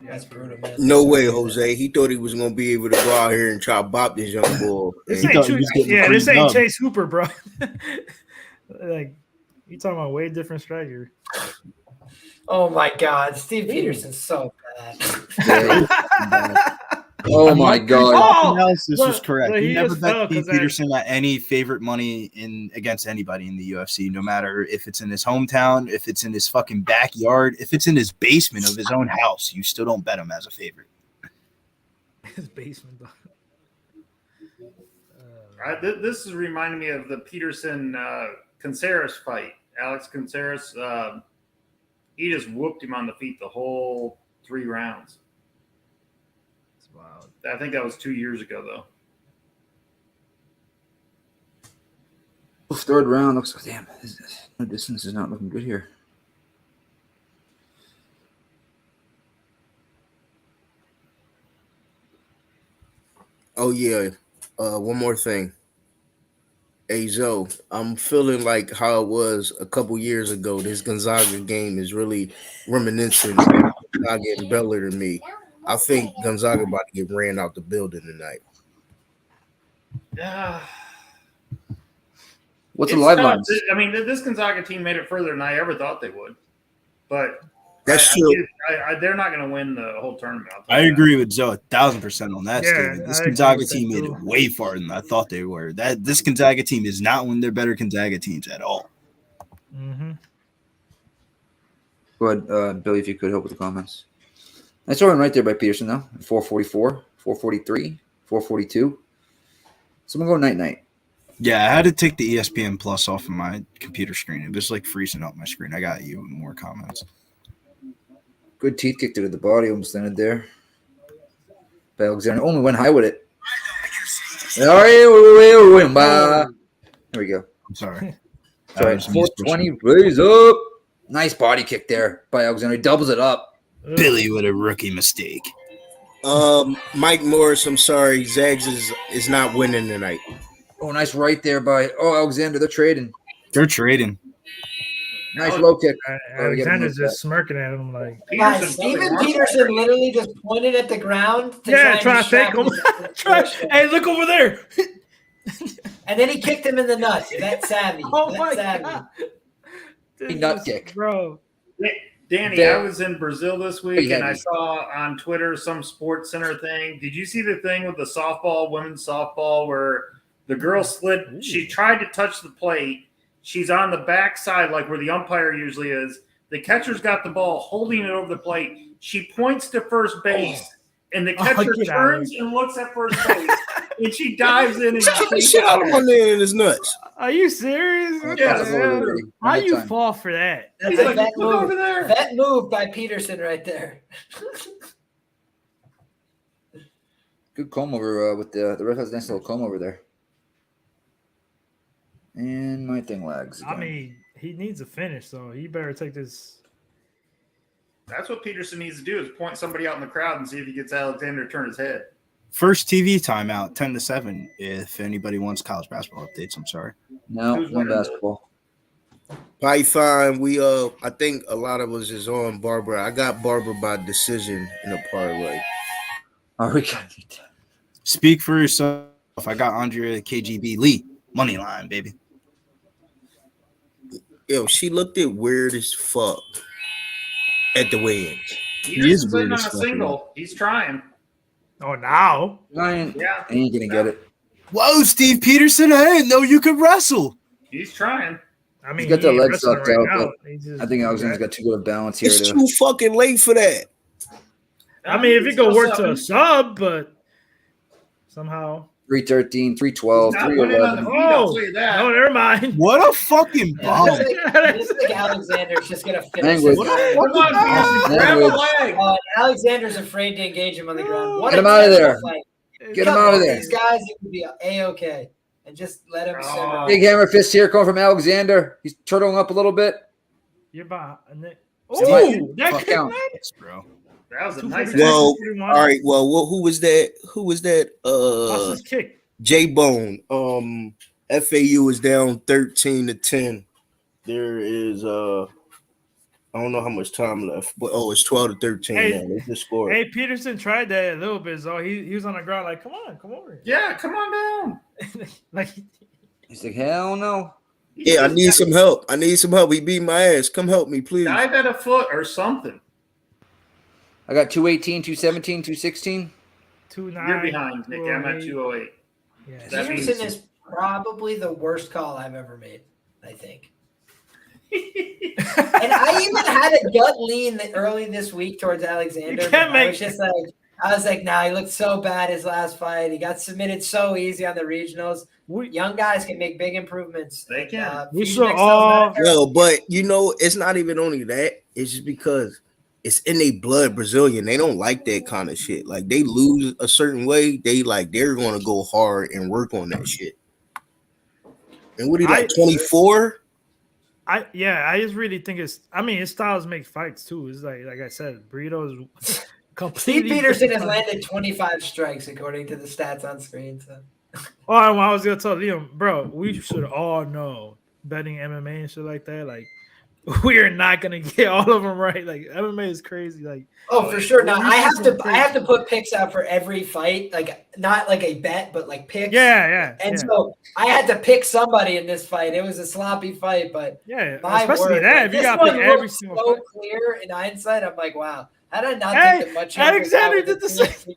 That's brutal, man. No way, Jose. He thought he was gonna be able to go out here and try to bop this young boy. This ain't Chase Hooper, bro. Like you talking about way different striker. Oh my God, Steve Peterson's so bad. Oh my God! Analysis was correct. But You he never just bet fell Steve 'cause Peterson at any favorite money against anybody in the UFC, no matter if it's in his hometown, if it's in his fucking backyard, if it's in his basement of his own house. You still don't bet him as a favorite. His basement, though. This is reminding me of the Peterson Cancellations fight. Alex Cancellations, he just whooped him on the feet the whole 3 rounds. That's wild. I think that was 2 years ago, though. 3rd round looks like damn. No distance is not looking good here. Oh yeah. One more thing. Hey Zoe, I'm feeling like how it was a couple years ago. This Gonzaga game is really reminiscent of Gonzaga getting better than me. I think Gonzaga about to get ran out the building tonight. What's the live lines? I mean, this Gonzaga team made it further than I ever thought they would. But that's true. They're not going to win the whole tournament. I agree with Zoe 1,000% on that Yeah, statement. This I Gonzaga agree with team that made too. it way farther than I thought they were. This Gonzaga team is not one of their better Gonzaga teams at all. Mm-hmm. Go ahead, Billy, if you could help with the comments. Nice one right there by Peterson, though. 444, 443, 442. Someone go night-night. Yeah, I had to take the ESPN Plus off of my computer screen. It was like freezing up my screen. I got you more comments. Good teeth kick to the body, almost landed there. By Alexander. Only went high with it. All right, there we go. I'm sorry. All right, 420, raise up. Nice body kick there by Alexander. He doubles it up. Billy with a rookie mistake. Mike Morris, I'm sorry. Zags is not winning tonight. Oh, nice right there by Alexander. They're trading. They're trading. Nice low kick. Alexander's just smirking at him like. Guys, Steven Peterson literally just pointed at the ground. Try to take him. Hey, look over there. And then he kicked him in the nuts. That's savvy. Oh That's my savvy. God. Nut kick. Bro. Danny, I was in Brazil this week, and I saw on Twitter some Sports Center thing. Did you see the thing with the softball, women's softball, where the girl slid? She tried to touch the plate. She's on the backside, like where the umpire usually is. The catcher's got the ball, holding it over the plate. She points to first base, and the catcher turns and looks at first base, and she dives in and kick the shit out of one man in his nuts. Are you serious? Yeah. How you fall for that? That's a vet move. Over there. Vet move by Peterson right there. Good comb over with the ref has a nice little comb over there. And my thing lags again. I mean, he needs a finish, so he better take this. That's what Peterson needs to do, is point somebody out in the crowd and see if he gets Alexander to turn his head. First TV timeout, 10-7. If anybody wants college basketball updates, I'm sorry. No, no basketball. Python, I think a lot of us is on Barber. I got Barber by decision in a parlay. Oh, we got it. Speak for yourself. I got Andrea KGB Lee money line, baby. Yo, she looked at weird as fuck at the weigh-ins. He's sitting on a single. He's trying. Oh, now? Ryan, Yeah. ain't gonna get it. Whoa, Steve Peterson! I didn't know you could wrestle. He's trying. I mean, He's got the he leg wrestling sucked right out, now. but I think Alexander's got too good a balance here. It's too fucking late for that. I mean, if he could work to a sub, but somehow 313, 312, He's not winning on the 311. feet, I'll tell you that. no, never mind. What a fucking bomb! Looks like Alexander's just gonna finish Language. this. Come on, Peterson, grab a leg. Alexander's afraid to engage him on the ground. What Get a him out of there. fight. Get him out of there. These guys, it would be a-okay. And just let him simmer. Big hammer fist here coming from Alexander. He's turtling up a little bit. You're behind. Ooh, that fuck kick, out. man. Bro. That was a nice. Well, all right. Well, who was that? Who was that? Austin's kick. J Bone. FAU is down 13-10. There is I don't know how much time left, but it's 12-13 now. They just scored. Hey, Peterson tried that a little bit, so he was on the ground like, come over. Yeah, come on down. Like He's like, hell no. Yeah, I need some help. He beat my ass. Come help me, please. Dive at a foot or something. I got 218, 217, 216. 2-9. You're behind, Nick. I'm at 208. Yeah. That means Peterson is probably the worst call I've ever made, I think. And I even had a gut lean early this week towards Alexander. I was like, nah, he looked so bad his last fight. He got submitted so easy on the regionals. Young guys can make big improvements. They can. We should all. No, but it's not even only that. It's just because it's in their blood, Brazilian. They don't like that kind of shit. Like they lose a certain way, they're going to go hard and work on that shit. And what are you like, 24? I just really think his styles make fights too. It's like I said, Burrito is completely. Steve Peterson has landed 25 strikes according to the stats on screen. So. Oh, I was gonna tell Liam, bro, we should all know betting MMA and shit like that. Like, we are not gonna get all of them right. Like, MMA is crazy. Like, for sure. Now I have to put picks out for every fight, like not like a bet, but like picks. Yeah. So I had to pick somebody in this fight. It was a sloppy fight, but especially that if you got to pick every single so fight. clear in hindsight, I'm like, wow, how did I not think that much? Alexander did the same.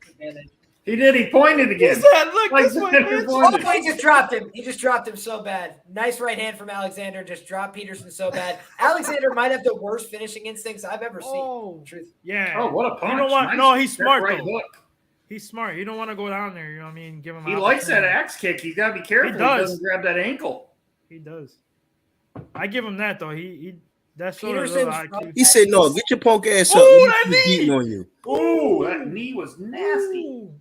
He did. He pointed again. He just dropped him. He just dropped him so bad. Nice right hand from Alexander. Just dropped Peterson so bad. Alexander might have the worst finishing instincts I've ever seen. Truth. Yeah. Oh, what a punch. You know what? Nice. No, he's smart right though. hook. He's smart. You don't want to go down there. You know what I mean? Give him. He likes that axe kick. He's got to be careful. He doesn't grab that ankle. He does. I give him that though. He that's He said, "No, get your punk ass up. Ooh, that knee! Beating on you." Ooh, that knee was nasty. Ooh.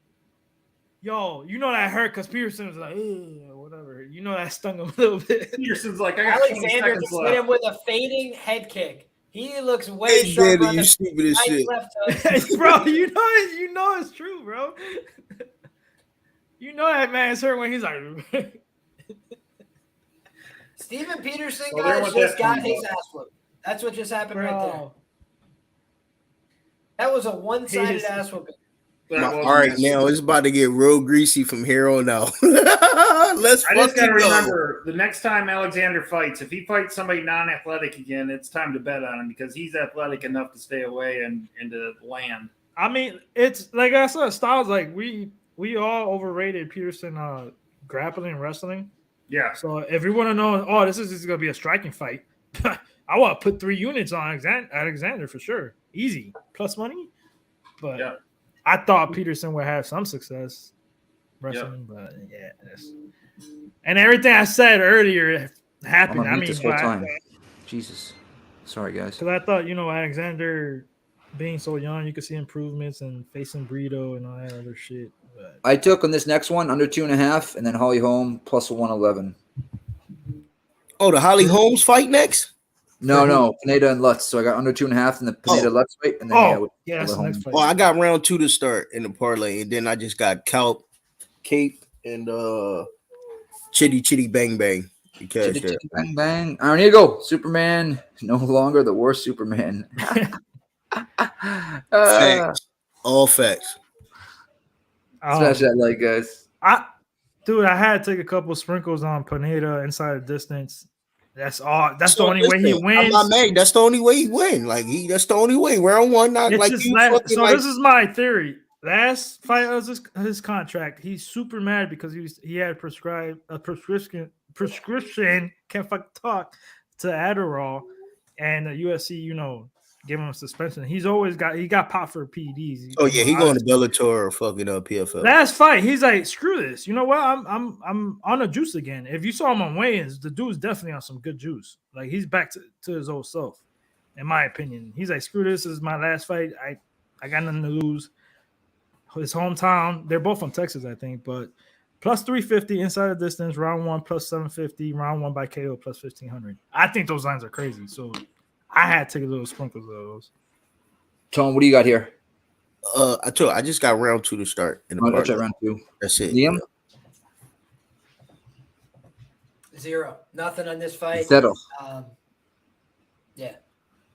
Yo, you know that hurt because Peterson was like, whatever. You know that stung him a little bit. Peterson's like, I got Alexander just hit him with a fading head kick. He looks way sharper on you stupid as shit. Bro, you know it's true, bro. You know that man's hurt when he's like. Steven Peterson, guys, just got his ass whooped. That's what just happened right there. That was a one-sided ass whooping. All right, now it's about to get real greasy from here on out. I just got to remember, the next time Alexander fights, if he fights somebody non-athletic again, it's time to bet on him because he's athletic enough to stay away and to land. I mean, it's like I said, styles like we all overrated Peterson grappling and wrestling. Yeah. So if we want to know, this is going to be a striking fight, I want to put 3 units on Alexander for sure. Easy. Plus money. But yeah. I thought Peterson would have some success wrestling, but and everything I said earlier happened. I mean, this whole time. Jesus, sorry guys. Because I thought Alexander being so young, you could see improvements and facing Brito and all that other shit. But I took on this next one under 2.5, and then Holly Holm plus 111. Oh, the Holly Holmes fight next? No, Pineda and Lutz. So I got under 2.5 and the Pineda Lutz fight, and then that's the next fight. Oh, I got round 2 to start in the parlay, and then I just got Kape and Chidi Bang Bang. Chidi Bang Bang. All right, here you go. Superman, no longer the worst Superman. Facts. All facts. Smash that like, guys. I had to take a couple sprinkles on Pineda inside of distance. That's all. That's the only way he wins. I'm not mad. That's the only way he win. Like that's the only way. Round one, not like you fucking. So like, this is my theory. Last fight of his contract, he's super mad because he had prescribed a prescription. Can't fucking talk to Adderall, and the UFC, give him a suspension. He got popped for PEDs. Oh yeah, he going to Bellator or fucking PFL. Last fight, he's like, screw this. You know what? I'm on the juice again. If you saw him on weigh-ins, the dude's definitely on some good juice. Like he's back to his old self, in my opinion. He's like, screw this. This is my last fight. I got nothing to lose. His hometown. They're both from Texas, I think, but plus 350 inside the distance, round one plus 750, round one by KO plus 1500. I think those lines are crazy. So I had to take a little sprinkles of those. Tone, what do you got here? I just got round two to start. Round two. That's it. Liam? 0. Nothing on this fight. Settle. Yeah,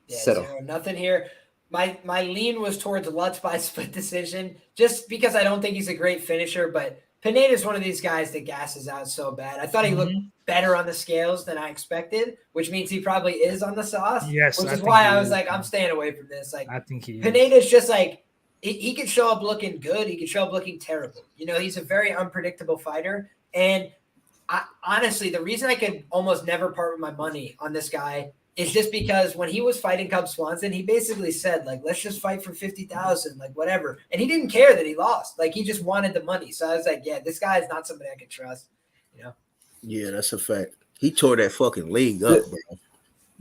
Settle. 0. Nothing here. My lean was towards Lutz by split decision, just because I don't think he's a great finisher, but Pineda is one of these guys that gasses out so bad. I thought he looked better on the scales than I expected, which means he probably is on the sauce. Yes, which is why I was like, I'm staying away from this. Like, I think he Pineda's just like he could show up looking good, he could show up looking terrible. He's a very unpredictable fighter, and honestly, the reason I could almost never part with my money on this guy is just because when he was fighting Cub Swanson, he basically said, like, let's just fight for 50,000, like whatever. And he didn't care that he lost. Like, he just wanted the money. So I was like, yeah, this guy is not somebody I can trust. Yeah, that's a fact. He tore that fucking leg up, bro.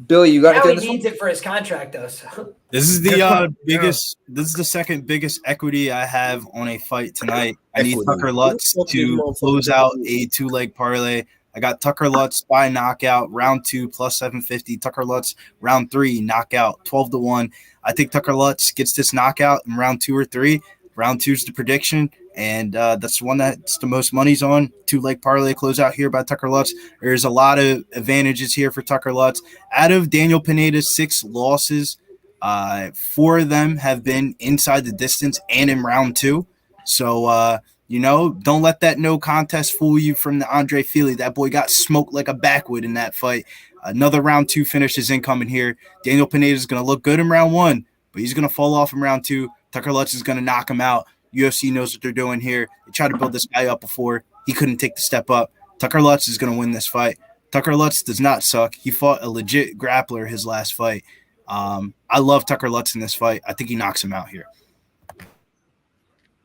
Billy, you got now it. He needs it for his contract, though. So this is the biggest. This is the second biggest equity I have on a fight tonight. I need Tucker Lutz to close out a 2-leg parlay. I got Tucker Lutz by knockout, round 2 plus 750. Tucker Lutz, round 3, knockout, 12-1. I think Tucker Lutz gets this knockout in round 2 or 3. Round 2 is the prediction, and that's the one that's the most money's on. 2-leg parlay closeout here by Tucker Lutz. There's a lot of advantages here for Tucker Lutz. Out of Daniel Pineda's 6 losses, 4 of them have been inside the distance and in round 2. So, don't let that no contest fool you from the Andre Fili. That boy got smoked like a backwood in that fight. Another round 2 finish is incoming here. Daniel Pineda is going to look good in round 1, but he's going to fall off in round 2. Tucker Lutz is going to knock him out. UFC knows what they're doing here. They tried to build this guy up before. He couldn't take the step up. Tucker Lutz is going to win this fight. Tucker Lutz does not suck. He fought a legit grappler his last fight. I love Tucker Lutz in this fight. I think he knocks him out here.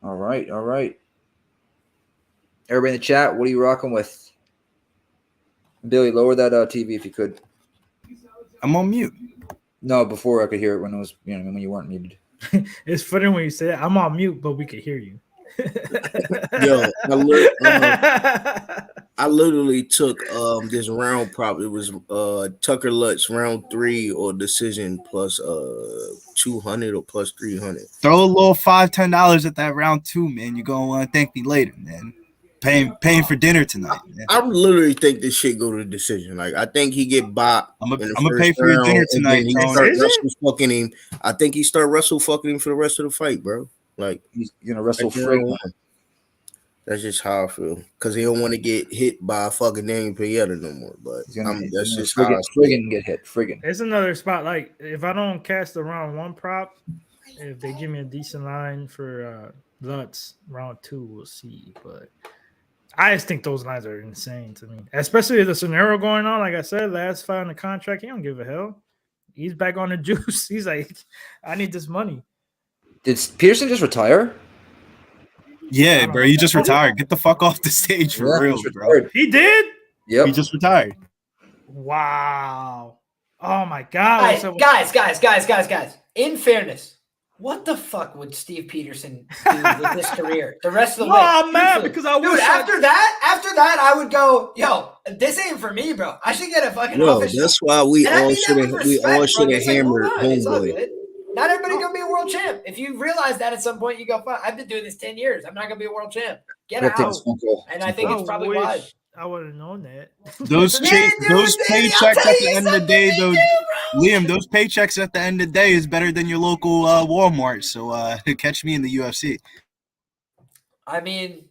All right. Everybody in the chat, what are you rocking with? Billy, lower that TV if you could. I'm on mute. No, before I could hear it when it was, when you weren't muted. It's funny when you say I'm on mute, but we could hear you. Yo, I literally took this round prop. It was Tucker Lutz round 3 or decision plus 200 or plus 300. Throw a little $5-10 at that round 2, man. You're gonna want to thank me later, man. Paying for dinner tonight, man. I literally think this shit go to decision. Like, I think he get bought. I'm gonna pay for your dinner tonight. He start wrestle fucking him. I think he start wrestle fucking him for the rest of the fight, bro. Like, he's gonna wrestle friggin'. That's just how I feel. Because he don't want to get hit by fucking Daniel Pineda no more. But that's just how I friggin' get hit. Friggin'. It's another spot. Like, if I don't cast the round 1 prop, if they give me a decent line for Lutz, round 2, we'll see. But I just think those lines are insane to me, especially with the scenario going on. Like I said, last fight on the contract, he don't give a hell. He's back on the juice. He's like, I need this money. Did Peterson just retire? Yeah, bro. He just retired. Get the fuck off the stage for real, bro. He did? Yep. He just retired. Wow. Oh, my God. Guys. In fairness, what the fuck would Steve Peterson do with his career the rest of the way? I'm mad because I wish. Dude, after that, I would go, yo, this ain't for me, bro. I should get a fucking office. That's why we all should have hammered Homeboy. Not everybody gonna be a world champ. If you realize that at some point, you go, fuck, I've been doing this 10 years. I'm not gonna be a world champ. Get out. And I think it's probably wise. I would have known that. Those paychecks at the end of the day, though, Liam, those paychecks at the end of the day is better than your local Walmart. So catch me in the UFC. I mean,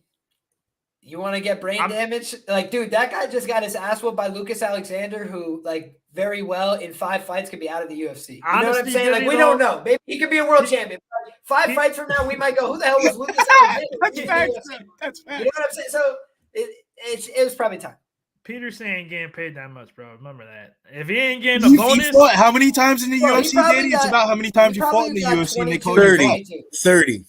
You want to get brain damage? Like, dude, that guy just got his ass whooped by Lucas Alexander, who, like, very well in 5 fights could be out of the UFC. You know what I'm saying? Like, we don't know. Maybe he could be a world champion. 5 fights from now, we might go, who the hell was Lucas Alexander? That's facts. That's facts. You know what I'm saying? So it was probably time. Peterson ain't getting paid that much, bro. Remember that. If he ain't getting a bonus, he fought how many times in the UFC, Danny? It's about how many times you fought in the UFC. And they called 30.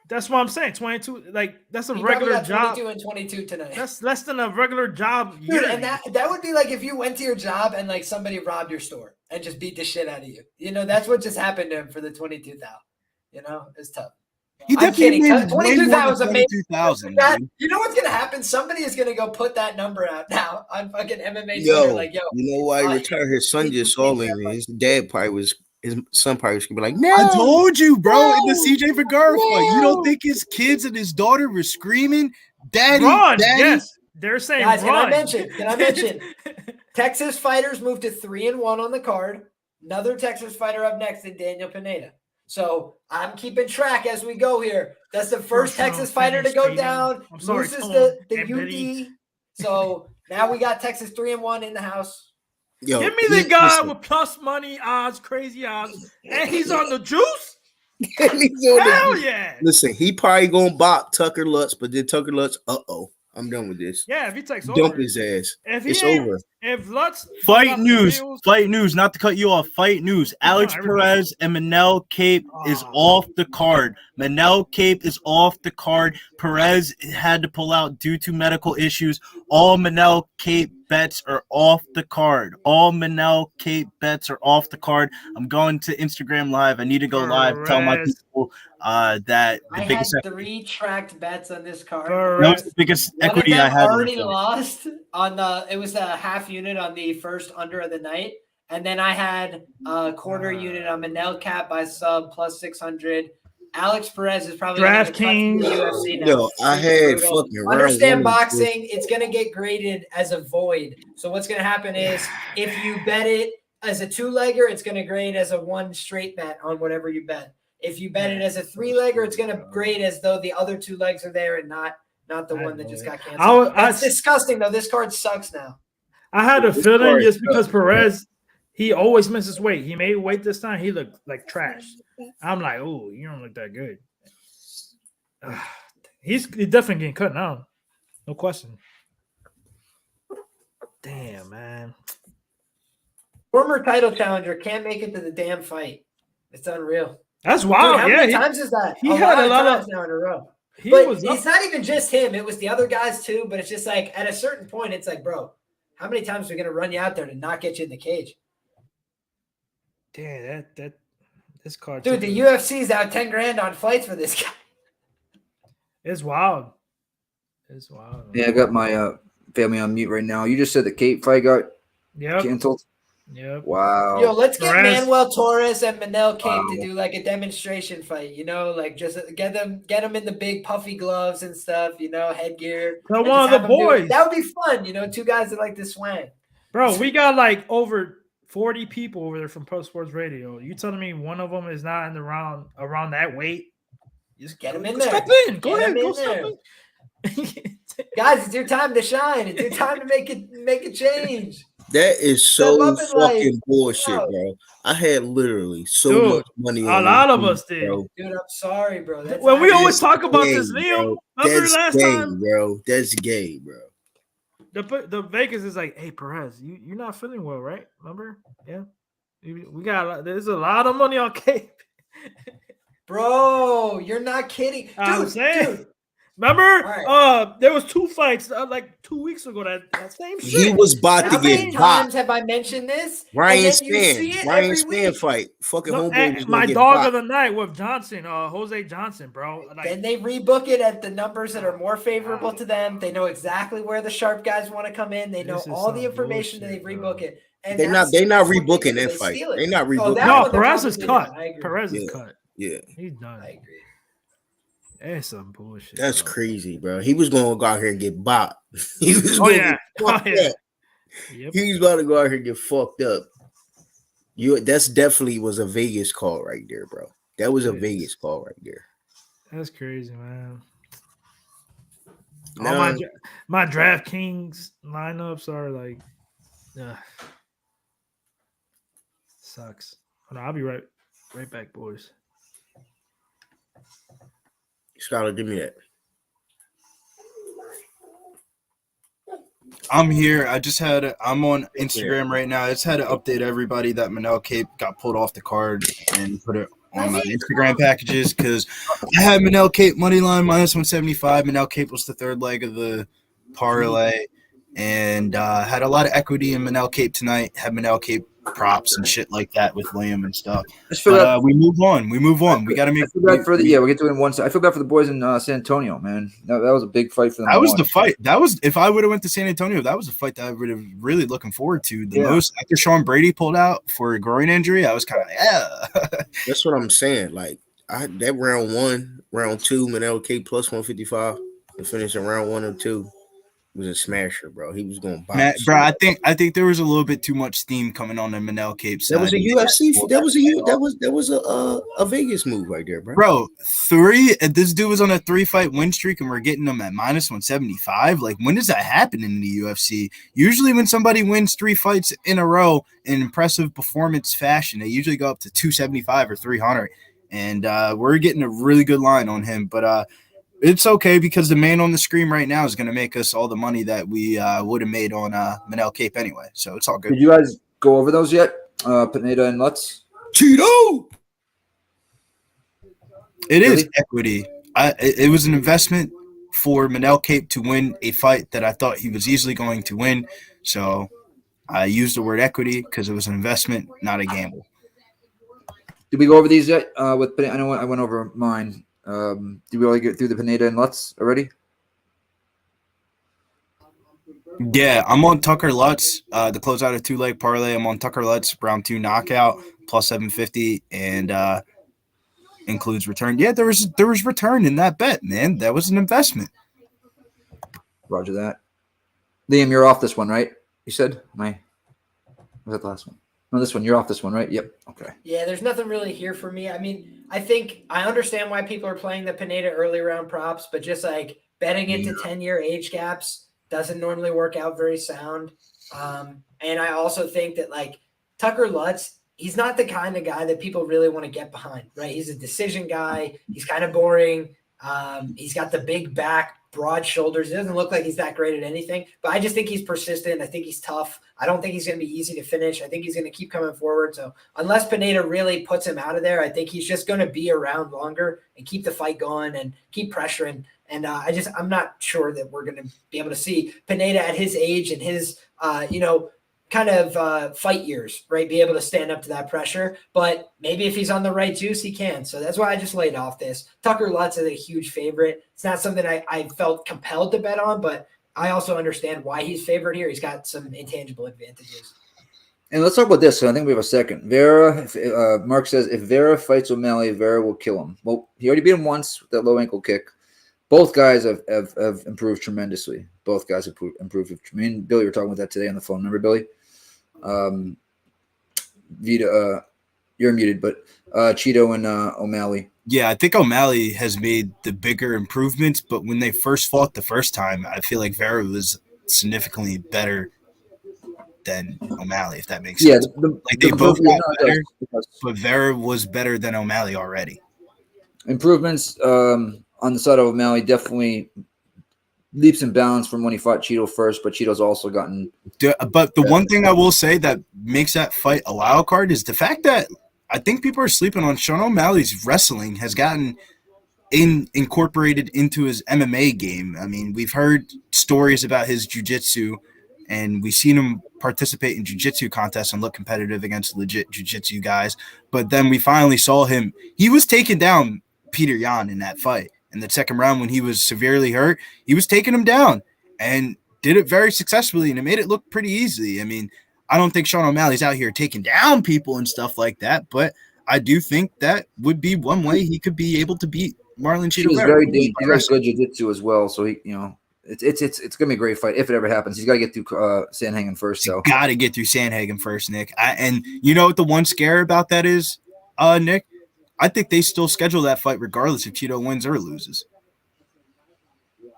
That's what I'm saying. 22, like that's a He regular got job. 22 and 22 tonight. That's less than a regular job. Dude, and that would be like if you went to your job and like somebody robbed your store and just beat the shit out of you. You know, that's what just happened to him for the 22,000. You know, it's tough. He definitely made 22,000 was amazing. 22,000. You know what's gonna happen? Somebody is gonna go put that number out now on fucking MMA Yo, Twitter. Like, yo, you know why he retired? His son just saw him. His dad probably was. His son probably was gonna be like, "No." I told you, bro. In the CJ Vergara fight, you don't think his kids and his daughter were screaming, "Daddy, run!" Daddy"? Yes, they're saying, guys, run. Can I mention? Texas fighters moved to 3-1 on the card. Another Texas fighter up next in Daniel Pineda. So I'm keeping track as we go here. That's the first Texas fighter to go down. Loses the UD. So now we got Texas 3-1 in the house. Yo, give me the guy with plus money odds, crazy odds, and he's on the juice. Hell yeah! Listen, he probably gonna bop Tucker Lutz, but then Tucker Lutz, I'm done with this. Yeah, if he takes dump over his ass, it's over. If Lutz fight news, not to cut you off. Fight news: Alex Perez and Manel Kape is off the card. Manel Kape is off the card. Perez had to pull out due to medical issues. All Manel Kape bets are off the card. All Manel Kape bets are off the card. I'm going to Instagram Live. I need to go live. Tell my people that the biggest had 3 tracked bets on this card. That was the biggest equity I had. Already lost on it was a half unit on the first under of the night, and then I had a quarter unit on Manel Kape by sub plus 600. Alex Perez is probably DraftKings. UFC now. Yo, I had fucking understand boxing. It's gonna get graded as a void. So what's gonna happen is if you bet it as a 2-legger, it's gonna grade as a 1 straight bet on whatever you bet. If you bet it as a 3-legger, it's gonna grade as though the other 2 legs are there and not the one that just got canceled. That's disgusting though. This card sucks now. I had a feeling just because Perez, he always misses weight. He made weight this time. He looked like trash. I'm like, oh, you don't look that good. He's definitely getting cut now. No question. Damn, man. Former title challenger can't make it to the damn fight. It's unreal. That's wild. Dude, how many times is that? He had a lot of now in a row. But it's not even just him. It was the other guys too. But it's just like at a certain point, it's like, bro, how many times are we gonna run you out there to not get you in the cage? Damn, this card. Dude, the UFC's out $10,000 on fights for this guy. It's wild. It's wild. Yeah, I got my family on mute right now. You just said the Kape fight got canceled. Yep. Wow. Yo, let's get Manuel Torres and Manel Kape to do like a demonstration fight. You know, like just get them in the big puffy gloves and stuff. You know, headgear. Tell one of the boys. That would be fun. You know, 2 guys that like to swang. Bro, we got like over 40 people over there from Pro Sports Radio. You telling me one of them is not in the round around that weight? Just get him in there. Step in. Go ahead. Go step in. Guys, it's your time to shine. It's your time to make a change. That is so fucking bullshit, bro. I had literally so much money on a lot of us did. Bro. Dude, I'm sorry, bro. When we always talk about this, Liam, remember last time? Bro. That's gay, bro. The Vegas is like, hey, Perez, you're not feeling well, right? Remember? Yeah. There's a lot of money on Kape. Bro, you're not kidding. I'm saying. Dude. Remember, there was 2 fights like 2 weeks ago. That same shit. He was about to get How many times have I mentioned this? Ryan Span fight. Fucking homeboy. My dog of the night with Johnson, Jose Johnson, bro. Like, then they rebook it at the numbers that are more favorable to them. They know exactly where the sharp guys want to come in. They know all the information that they rebook it. And they're not rebooking that fight. They're not rebooking. No, Perez is cut. Perez is cut. Yeah, he's done. I agree. That's some bullshit. That's crazy, bro. He was going to go out here and get bopped. He was Yep. He was about to go out here and get fucked up. That's definitely was a Vegas call right there, bro. That was a Vegas call right there. That's crazy, man. All my DraftKings lineups are like, sucks. Hold on, I'll be right back, boys. Scholar, give me that. I'm here. I'm on Instagram right now. I just had to update everybody that Manel Kape got pulled off the card and put it on my Instagram packages because I had Manel Kape money line minus 175. Manel Kape was the third leg of the parlay, and had a lot of equity in Manel Kape tonight. Had Manel Kape props and shit like that with Liam and stuff. But we move on. We got to make. We'll get to it in one second. I feel bad for the boys in San Antonio, man. That was a big fight for them. That was the fight. That was if I would have went to San Antonio, that was a fight that I would have really looking forward to. The most after Sean Brady pulled out for a groin injury, I was kind of That's what I'm saying. Like that round 1, round 2, Manel Kape plus 155 and finish in round 1 and 2. Was a smasher, bro. He was going to box. Bro, I think there was a little bit too much steam coming on the Manel Kape side. That was a UFC. That was a Vegas move right there, bro. Bro, this dude was on a 3-fight win streak, and we're getting him at minus 175. Like, when does that happen in the UFC? Usually, when somebody wins 3 fights in a row in impressive performance fashion, they usually go up to 275 or 300. And we're getting a really good line on him, but it's okay because the man on the screen right now is going to make us all the money that we would have made on Manel Kape anyway. So it's all good. Did you guys go over those yet? Pineda and Lutz? Cheeto! It is equity. It was an investment for Manel Kape to win a fight that I thought he was easily going to win. So I used the word equity because it was an investment, not a gamble. Did we go over these yet? With Pineda? I know I went over mine. Did we all get through the Pineda and Lutz already? Yeah, I'm on Tucker Lutz. The closeout of 2-leg parlay. I'm on Tucker Lutz, round 2 knockout, plus 750, and includes return. Yeah, there was return in that bet, man. That was an investment. Roger that. Liam, you're off this one, right? You said? Was that the last one? No, this one. You're off this one, right? Yep. Okay. Yeah, there's nothing really here for me. I mean, I think I understand why people are playing the Pineda early round props, but just like betting into 10-year age gaps doesn't normally work out very sound. And I also think that like Tucker Lutz, he's not the kind of guy that people really want to get behind, right? He's a decision guy. He's kind of boring. He's got the big back, broad shoulders. It doesn't look like he's that great at anything, but I just think he's persistent. I think he's tough. I don't think he's going to be easy to finish. I think he's going to keep coming forward. So unless Pineda really puts him out of there, I think he's just going to be around longer and keep the fight going and keep pressuring. And I'm not sure that we're going to be able to see Pineda at his age and his, kind of fight years, right? Be able to stand up to that pressure. But maybe if he's on the right juice, he can. So that's why I just laid off this. Tucker Lutz is a huge favorite. It's not something I felt compelled to bet on, but I also understand why he's favored here. He's got some intangible advantages. And let's talk about this. So I think we have a second. Vera, Mark says, if Vera fights O'Malley, Vera will kill him. Well, he already beat him once with that low ankle kick. Both guys have improved tremendously. Both guys have improved. Me and Billy were talking about that today on the phone. Remember, Billy? Vita, you're muted, but Cheeto and O'Malley. Yeah, I think O'Malley has made the bigger improvements, but when they first fought the first time, I feel like Vera was significantly better than O'Malley, if that makes sense. They both got better, but Vera was better than O'Malley already. Improvements on the side of O'Malley, definitely leaps and bounds from when he fought Cheeto first, but Cheeto's also gotten. But the one thing I will say that makes that fight a wild card is the fact that I think people are sleeping on Sean O'Malley's wrestling has gotten incorporated into his MMA game. I mean, we've heard stories about his jiu-jitsu, and we've seen him participate in jiu-jitsu contests and look competitive against legit jiu-jitsu guys. But then we finally saw him. He was taking down Peter Yan in that fight. In the second round when he was severely hurt, he was taking him down and did it very successfully, and it made it look pretty easily. I mean, I don't think Sean O'Malley's out here taking down people and stuff like that, but I do think that would be one way he could be able to beat Marlon Cheeto. He's very dangerous. He has good jiu-jitsu as well, so he, it's gonna be a great fight if it ever happens. He's got to get through Sandhagen first. So got to get through Sandhagen first, Nick. And you know what the one scare about that is, Nick? I think they still schedule that fight regardless if Cheeto wins or loses.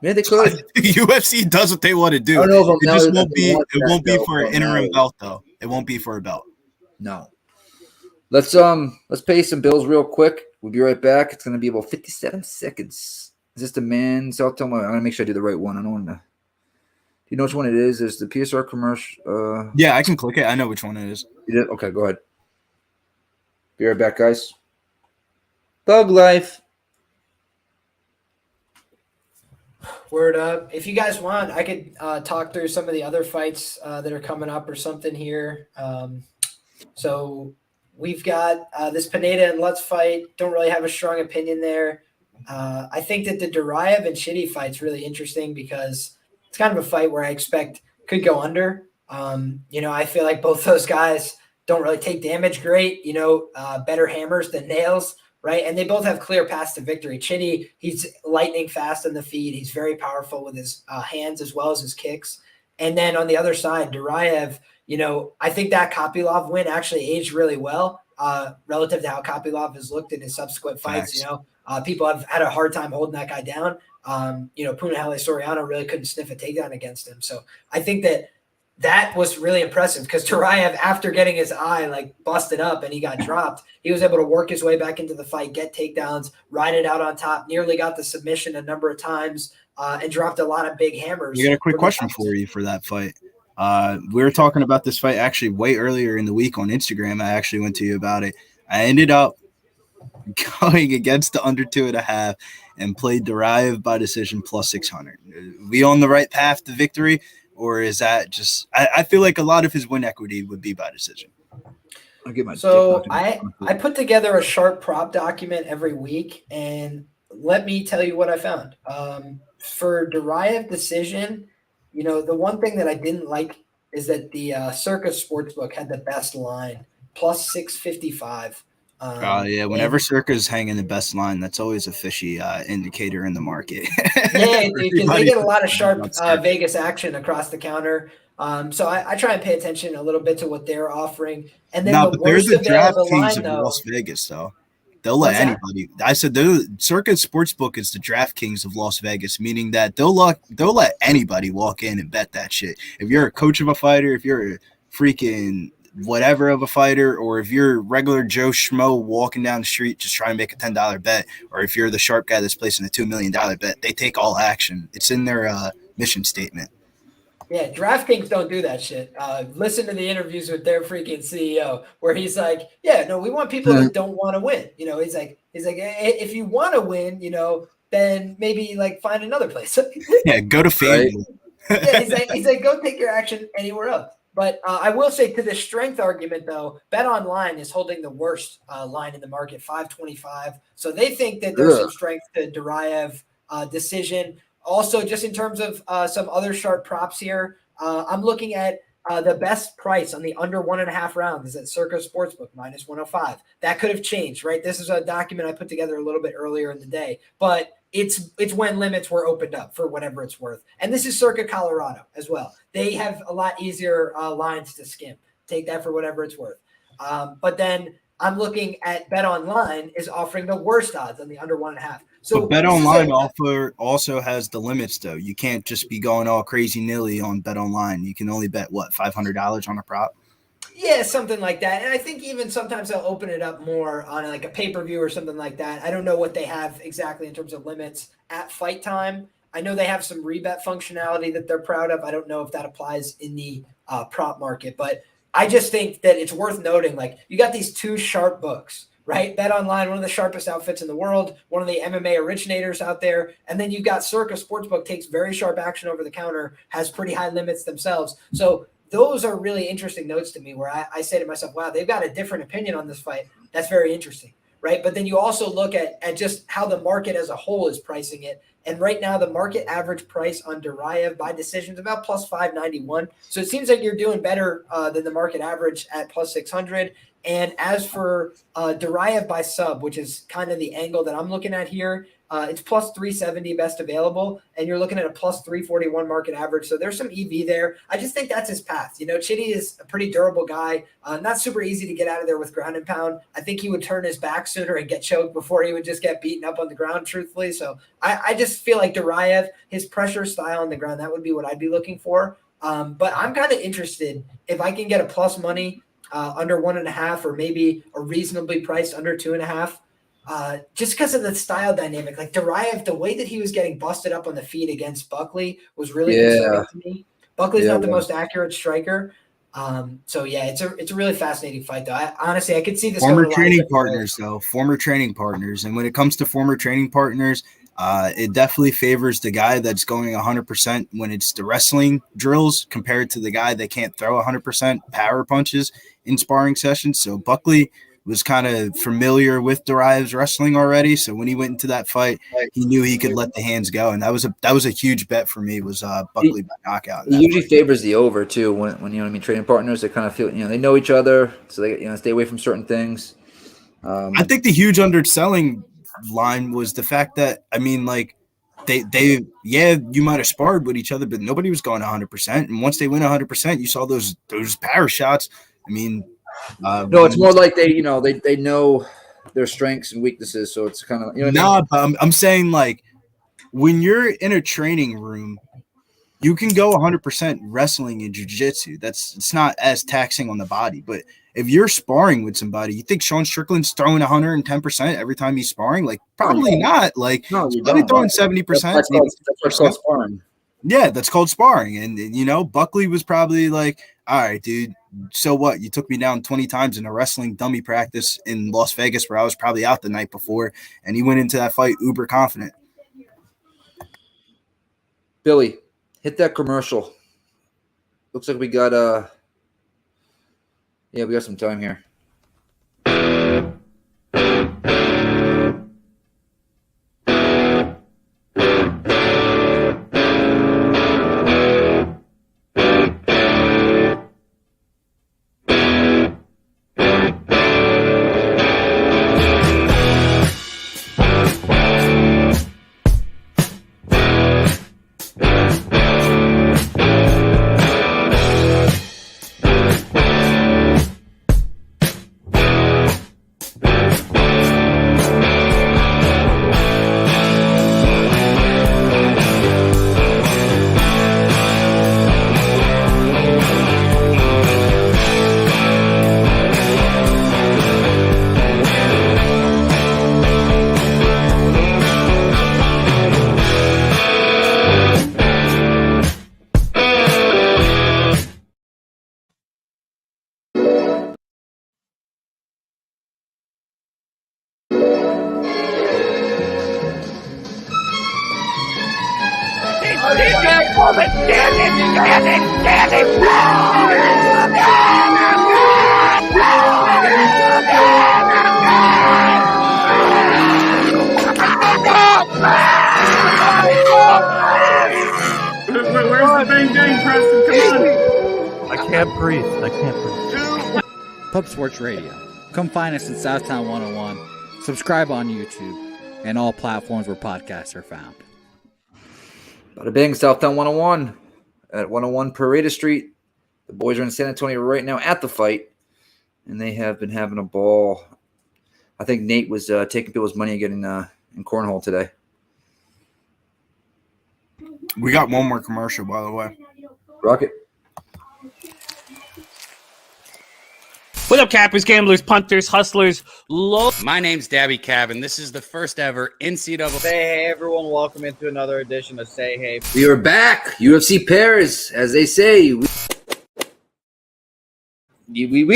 Yeah, they could. UFC does what they want to do. I don't know if It just won't be. want It that won't be belt for an from interim O'Malley. belt, though. It won't be for a belt. No. Let's pay some bills real quick. We'll be right back. It's gonna be about 57 seconds. Is this the man? So I'm gonna make sure I do the right one. I don't want to. Do you know which one it is? Is the PSR commercial? Yeah, I can click it. I know which one it is. You did? Okay, go ahead. Be right back, guys. Thug life. Word up. If you guys want, I could talk through some of the other fights that are coming up or something here. So we've got this Pineda and Lutz fight. Don't really have a strong opinion there. I think that the Duraev and Chidi fight's really interesting because it's kind of a fight where I expect could go under. I feel like both those guys don't really take damage great, better hammers than nails, right? And they both have clear paths to victory. Chidi, he's lightning fast on the feet. He's very powerful with his hands as well as his kicks. And then on the other side, Duraev, I think that Kopylov win actually aged really well relative to how Kopylov has looked in his subsequent fights. People have had a hard time holding that guy down. Punahele Soriano really couldn't sniff a takedown against him. So I think that was really impressive because Duraev, after getting his eye busted up and he got dropped, he was able to work his way back into the fight, get takedowns, ride it out on top, nearly got the submission a number of times, and dropped a lot of big hammers. We got a quick question for you for that fight. We were talking about this fight actually way earlier in the week on Instagram. I actually went to you about it. I ended up going against the under 2.5 and played Duraev by decision plus 600. We on the right path to victory? Or is that just – I feel like a lot of his win equity would be by decision. I'll get my I put together a sharp prop document every week, and let me tell you what I found. For Duraev decision, the one thing that I didn't like is that the Circus Sportsbook had the best line, plus 655. Whenever Circa's hanging the best line, that's always a fishy indicator in the market. Yeah, because they get a lot of sharp Vegas action across the counter. So I try and pay attention a little bit to what they're offering. And then the worst available line, though, Las Vegas, though. They'll let anybody. I said the Circuit Sportsbook is the DraftKings of Las Vegas, meaning that they'll let anybody walk in and bet that shit. If you're a coach of a fighter, if you're a freaking whatever of a fighter, or if you're regular Joe Schmo walking down the street just trying to make a $10 bet, or if you're the sharp guy that's placing a $2 million bet, they take all action. It's in their mission statement. Yeah, DraftKings don't do that shit. Listen to the interviews with their freaking CEO where he's like, we want people that don't want to win. He's like, if you want to win, then maybe find another place. Yeah, go to FanDuel. Right? Yeah, he's like, go take your action anywhere else. But I will say to the strength argument, though, BetOnline is holding the worst line in the market, 525. So they think that there's some strength to Duraev decision. Also, just in terms of some other sharp props here, I'm looking at the best price on the under 1.5 rounds is at Circa Sportsbook, minus 105. That could have changed, right? This is a document I put together a little bit earlier in the day. But it's when limits were opened up for whatever it's worth. And this is Circa Colorado as well. They have a lot easier lines to skim. Take that for whatever it's worth. But then I'm looking at BetOnline is offering the worst odds on the under 1.5. So but BetOnline also has the limits, though. You can't just be going all crazy nilly on BetOnline. You can only bet, $500 on a prop? Yeah, something like that. And I think even sometimes they'll open it up more on a pay-per-view or something like that. I don't know what they have exactly in terms of limits at fight time. I know they have some rebet functionality that they're proud of. I don't know if that applies in the prop market, but I just think that it's worth noting, you got these two sharp books, right? BetOnline, one of the sharpest outfits in the world, one of the MMA originators out there. And then you've got Circa Sportsbook, takes very sharp action over the counter, has pretty high limits themselves. So those are really interesting notes to me where I say to myself, wow, they've got a different opinion on this fight. That's very interesting, right? But then you also look at just how the market as a whole is pricing it. And right now, the market average price on Duraev by decision is about plus 591. So it seems like you're doing better than the market average at plus 600. And as for Duraev by sub, which is kind of the angle that I'm looking at here, It's plus 370 best available, and you're looking at a plus 341 market average. So there's some EV there. I just think that's his path. Chidi is a pretty durable guy, not super easy to get out of there with ground and pound. I think he would turn his back sooner and get choked before he would just get beaten up on the ground, truthfully. So I just feel like Duraev, his pressure style on the ground, that would be what I'd be looking for. But I'm kind of interested if I can get a plus money under 1.5 or maybe a reasonably priced under 2.5. Just because of the style dynamic, like Duraev, the way that he was getting busted up on the feet against Buckley was really concerning to me. Buckley's not the most accurate striker. So yeah, it's a really fascinating fight though. Honestly, I could see this former training partners. And when it comes to former training partners, it definitely favors the guy that's going 100% when it's the wrestling drills compared to the guy that can't throw 100% power punches in sparring sessions. So Buckley was kind of familiar with Duraev's wrestling already. So when he went into that fight, he knew he could let the hands go. And that was a huge bet for me, was Buckley by knockout. He usually favors the over too when training partners, they kind of feel, they know each other. So they, stay away from certain things. I think the huge underselling line was the fact that, they you might have sparred with each other, but nobody was going 100%. And once they went 100%, you saw those power shots. No, it's more like they know their strengths and weaknesses. So it's kind of, but I'm saying, like, when you're in a training room, you can go 100% wrestling and jiu-jitsu. It's not as taxing on the body. But if you're sparring with somebody, you think Sean Strickland's throwing 110% every time he's sparring? Like, probably not. Like, no, he's probably throwing 70%. That's called sparring. Yeah, that's called sparring. And, Buckley was probably like, all right, dude, so what? You took me down 20 times in a wrestling dummy practice in Las Vegas where I was probably out the night before. And he went into that fight uber confident. Billy, hit that commercial. Looks like we got we got some time here. Pub Sports Radio. Come find us in Southtown 101. Subscribe on YouTube and all platforms where podcasts are found. Bada bing, Southtown 101 at 101 Parade Street. The boys are in San Antonio right now at the fight, and they have been having a ball. I think Nate was taking people's money and getting in cornhole today. We got one more commercial, by the way. Rocket. What up, cappers, gamblers, punters, hustlers, My name's Dabby Cab, and this is the first ever NCAA. Say hey, everyone. Welcome into another edition of Say Hey. We are back. UFC Perez, as they say. We.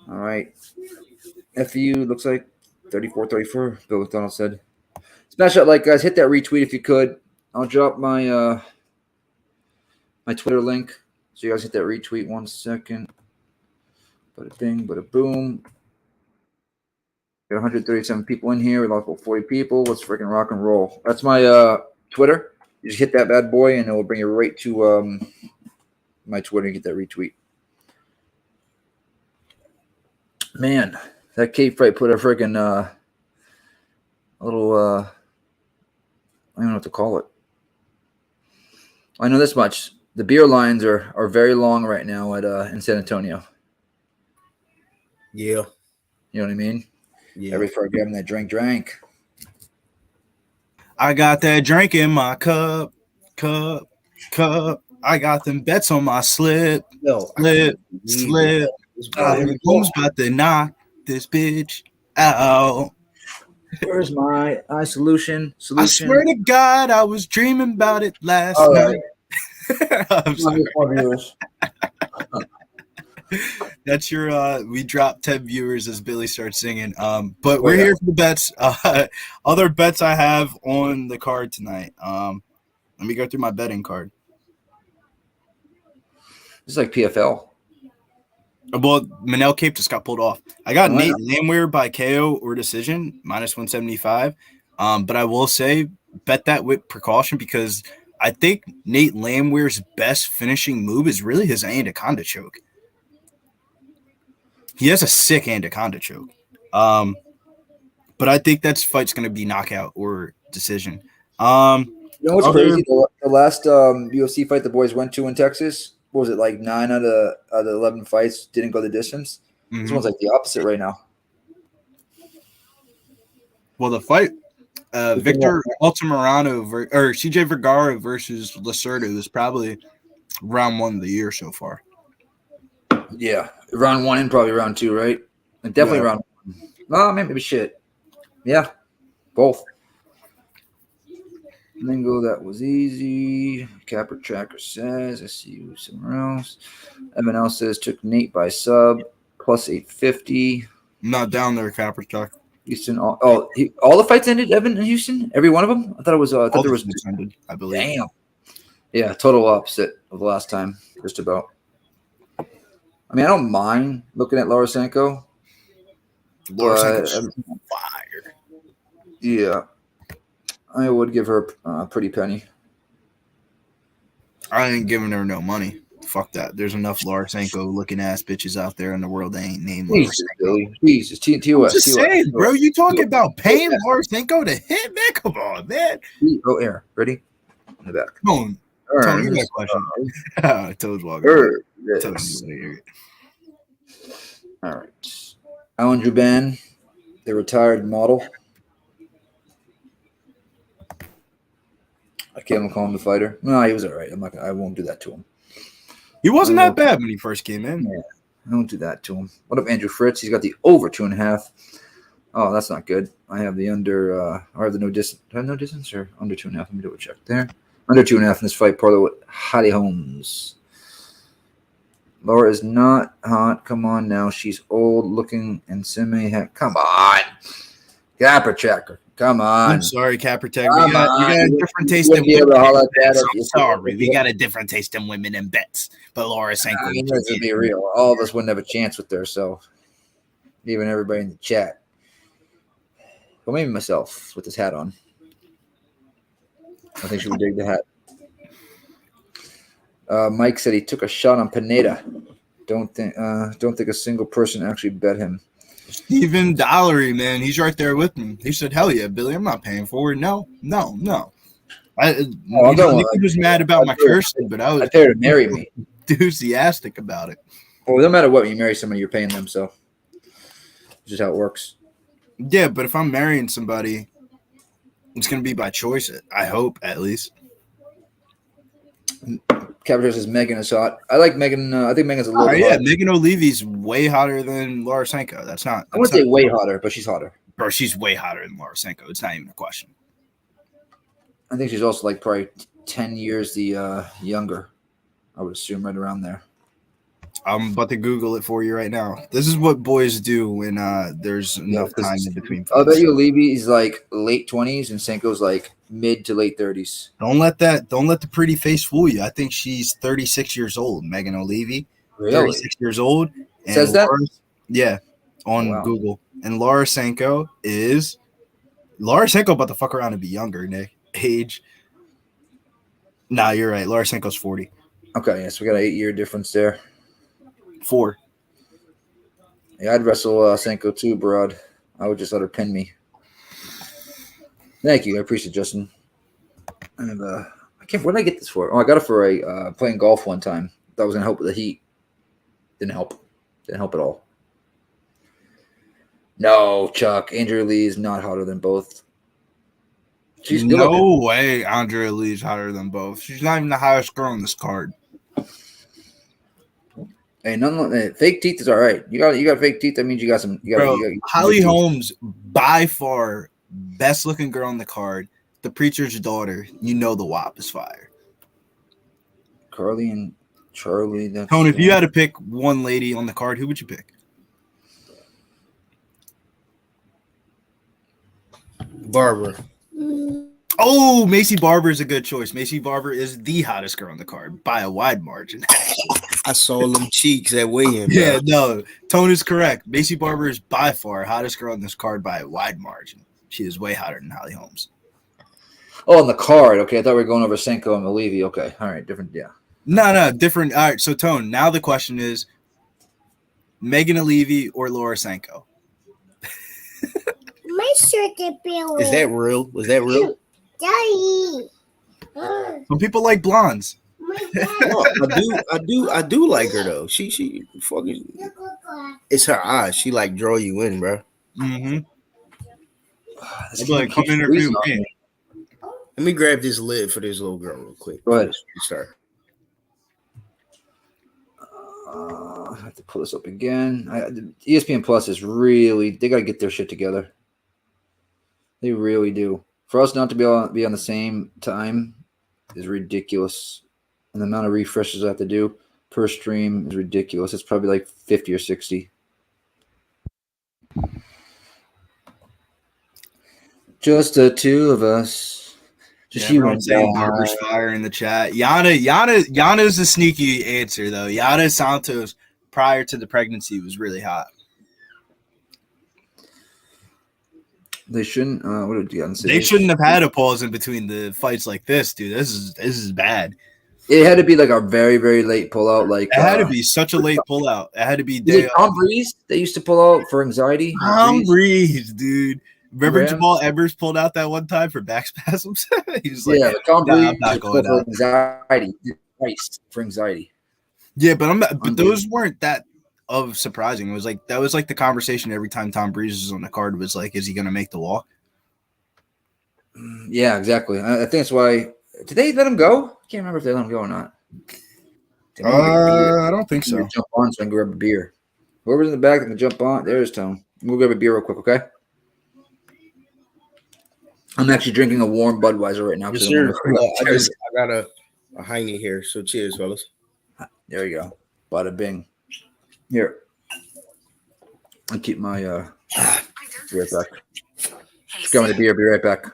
All right. FU looks like 34-34, Bill McDonald said. Smash that like, guys. Hit that retweet if you could. I'll drop my my Twitter link. So you guys hit that retweet 1 second. Bada bing, bada boom. Got 137 people in here. We lost about 40 people. Let's freaking rock and roll. That's my Twitter. You just hit that bad boy, and it will bring you right to my Twitter and get that retweet. Man, That Kape fight put a freaking a little I don't know what to call it. I know this much. The beer lines are very long right now at in San Antonio. Yeah. You know what I mean? Yeah. Every for grabbing that drink. I got that drink in my cup. I got them bets on my slip. Slip. Who's about to knock this bitch out? Where's my solution? I swear to God, I was dreaming about it last night. I'm sorry. That's your we dropped 10 viewers as Billy starts singing. But we're here for the bets. Other bets I have on the card tonight. Let me go through my betting card. It's like PFL. Well, Manel Kape just got pulled off. I got Nate Landwehr by KO or decision, -175. But I will say, bet that with precaution because I think Nate Landwehr's best finishing move is really his anaconda choke. He has a sick anaconda choke. But I think that fight's going to be knockout or decision. You know what's crazy? The last UFC fight the boys went to in Texas, what was it, like 9 out of the 11 fights didn't go the distance? This one's like the opposite right now. Well, the fight, Victor Altamarano or CJ Vergara versus Lacerda is probably round 1 of the year so far. Yeah, round 1 and probably round 2, right? And definitely round 1. Oh, maybe shit. Yeah, both. Mingo, that was easy. Capper Tracker says, I see you somewhere else. Evan L says, took Nate by sub, plus 850. I'm not down there, Capper Tracker. Houston, all the fights ended, Evan in Houston? Every one of them? I thought it was, I thought there was. Ended, I believe. Damn. Yeah, total opposite of the last time, just about. I mean, I don't mind looking at Lorosenko. Lorosenko's on fire. Yeah. I would give her a pretty penny. I ain't giving her no money. Fuck that. There's enough Lorosenko looking ass bitches out there in the world that ain't named Lorosenko. Jesus, TOS. I'm just saying, bro. You talking about paying Lorosenko to hit, man? Come on, man. Oh, air. Ready? In the back. Come on. Tony, you got a question. Toad's walking. All right. Alan Juban, the retired model. I can't call him the fighter. No, he was all right. I won't do that to him. He wasn't that bad when he first came in. Yeah, I won't do that to him. What up, Andrew Fritz? He's got the over 2.5. Oh, that's not good. I have the under, or the no distance. Do I have no distance or under 2.5? Let me do a check there. Under 2.5 in this fight, parlay with Holly Holmes. Laura is not hot. Come on now. She's old looking and come on. Capper Tracker. Come on. I'm sorry, Capper Tracker. You got a different taste in women. I'm sorry. We got a different taste in women and bets. But Lorosenko. Let's be real. All of us wouldn't have a chance with her, so even everybody in the chat. Well, maybe myself with this hat on. I think she would dig the hat. Mike said he took a shot on Pineda. Don't think a single person actually bet him. Steven Dollery, man, he's right there with me. He said, "Hell yeah, Billy, I'm not paying for it." No. He was mad about my cursing, but I paid her to marry me. Enthusiastic about it. Well, no matter what, when you marry somebody, you're paying them. So, it's just how it works. Yeah, but if I'm marrying somebody, it's gonna be by choice. I hope, at least. Captain says Megan is hot. I like Megan. I think Megan's a little. Yeah, Megan O'Leary's way hotter than Lorosenko. That's not. I wouldn't say way hotter, but she's hotter. Bro, she's way hotter than Lorosenko. It's not even a question. I think she's also like probably 10 years the younger. I would assume right around there. I'm about to Google it for you right now. This is what boys do when there's enough time in between. I'll bet you Levy is like late 20s and Senko's like mid to late 30s. Don't let the pretty face fool you. I think she's 36 years old, Megan O'Leary. Really? 36 years old. And says that? Yeah, on Google. And Lorosenko about to fuck around and be younger, Nick. Age. Nah, you're right. Lorosenko's 40. Okay, yes, we got an 8-year difference there. 4. Yeah, I'd wrestle Senko too, broad. I would just let her pin me. Thank you. I appreciate it, Justin. And I can't. What did I get this for? Oh, I got it for a playing golf one time. That was gonna help with the heat. Didn't help. Didn't help at all. No, Chuck. Andrea Lee is not hotter than both. She's no way. Andrea Lee's hotter than both. She's not even the hottest girl on this card. Hey, fake teeth is all right. You got fake teeth. That means you got some. Holly Holmes, by far best looking girl on the card. The preacher's daughter. You know the WAP is fire. Carly and Charlie. Tone, if you had to pick one lady on the card, who would you pick? Barber. Oh, Maycee Barber is a good choice. Maycee Barber is the hottest girl on the card by a wide margin. I saw them cheeks at weigh-in. Yeah, no, Tone is correct. Maycee Barber is by far hottest girl on this card by a wide margin. She is way hotter than Holly Holmes. Oh, on the card. Okay, I thought we were going over Senko and Malevi. Okay, all right, different. Yeah. No, different. All right, so Tone. Now the question is, Megan Levy or Laura Senko? Is that real? Was that real? Daddy. Some people like blondes. No, I do like her though. She fucking. It's her eyes. She like draw you in, bro. Mm-hmm. Like, come interview me. Let me grab this lid for this little girl real quick. Go ahead. Start. I have to pull this up again. ESPN Plus is really, they got to get their shit together. They really do. For us not to be on the same time is ridiculous. And the amount of refreshes I have to do per stream is ridiculous. It's probably like 50 or 60. Just the two of us. She went saying Barber's fire in the chat. Yana is a sneaky answer though. Yana Santos prior to the pregnancy was really hot. They shouldn't. What did Yana say? They shouldn't have had a pause in between the fights like this, dude. This is bad. It had to be like a very, very late pullout. Like it had to be such a late pullout. It had to be Tom Breeze. They used to pull out for anxiety. Tom Breeze, dude. Remember Jamal Evers pulled out that one time for back spasms? He was like, yeah, Tom Breeze I'm not going for anxiety. For anxiety. Yeah, but those weren't that of surprising. It was like that was like the conversation every time Tom Breeze was on the card was like, is he going to make the walk? Yeah, exactly. I think that's why. Did they let him go? I can't remember if they let him go or not. I don't think so. Jump on so I can grab a beer. Whoever's in the back that can jump on, there's Tom. We'll grab a beer real quick, okay? I'm actually drinking a warm Budweiser right now. Yes, sir. I got a Heine here, so cheers, fellas. There you go. Bada bing. Here. I'll keep my be right back. Just going to beer, be right back.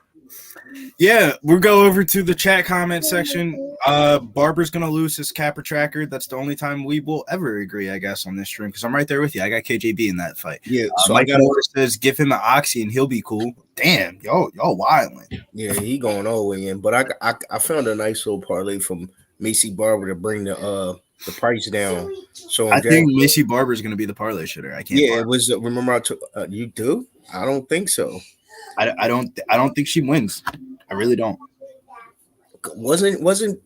Yeah, we'll go over to the chat comment section. Barber's gonna lose his capper tracker. That's the only time we will ever agree, I guess, on this stream because I'm right there with you. I got KJB in that fight. Yeah, so Mike says give him an oxy and he'll be cool. Damn, y'all wilding. Yeah, he going all the way in. But I found a nice little parlay from Maycee Barber to bring the price down. So I think Maycee Barber is gonna be the parlay shitter. I can't. Yeah, it was. Remember, I took. You do? I don't think so. I don't think she wins. I really don't. Wasn't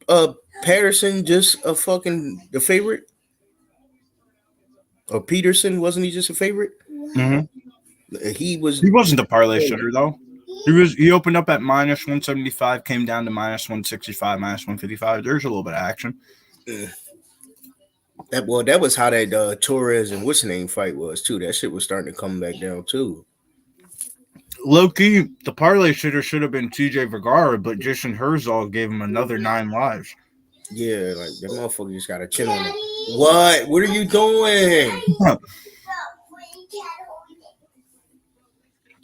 Peterson just a fucking the favorite? Or Peterson, wasn't he just a favorite? Mm-hmm. He wasn't the parlay shooter though. He opened up at minus 175, came down to minus 165, minus 155. There's a little bit of action. That was how that Torres and what's the name fight was too. That shit was starting to come back down too. Low key, the parlay shooter should have been TJ Vergara, but Jason Herzog gave him another 9 lives. Yeah, like that motherfucker just got a chin on him. What? What are you doing?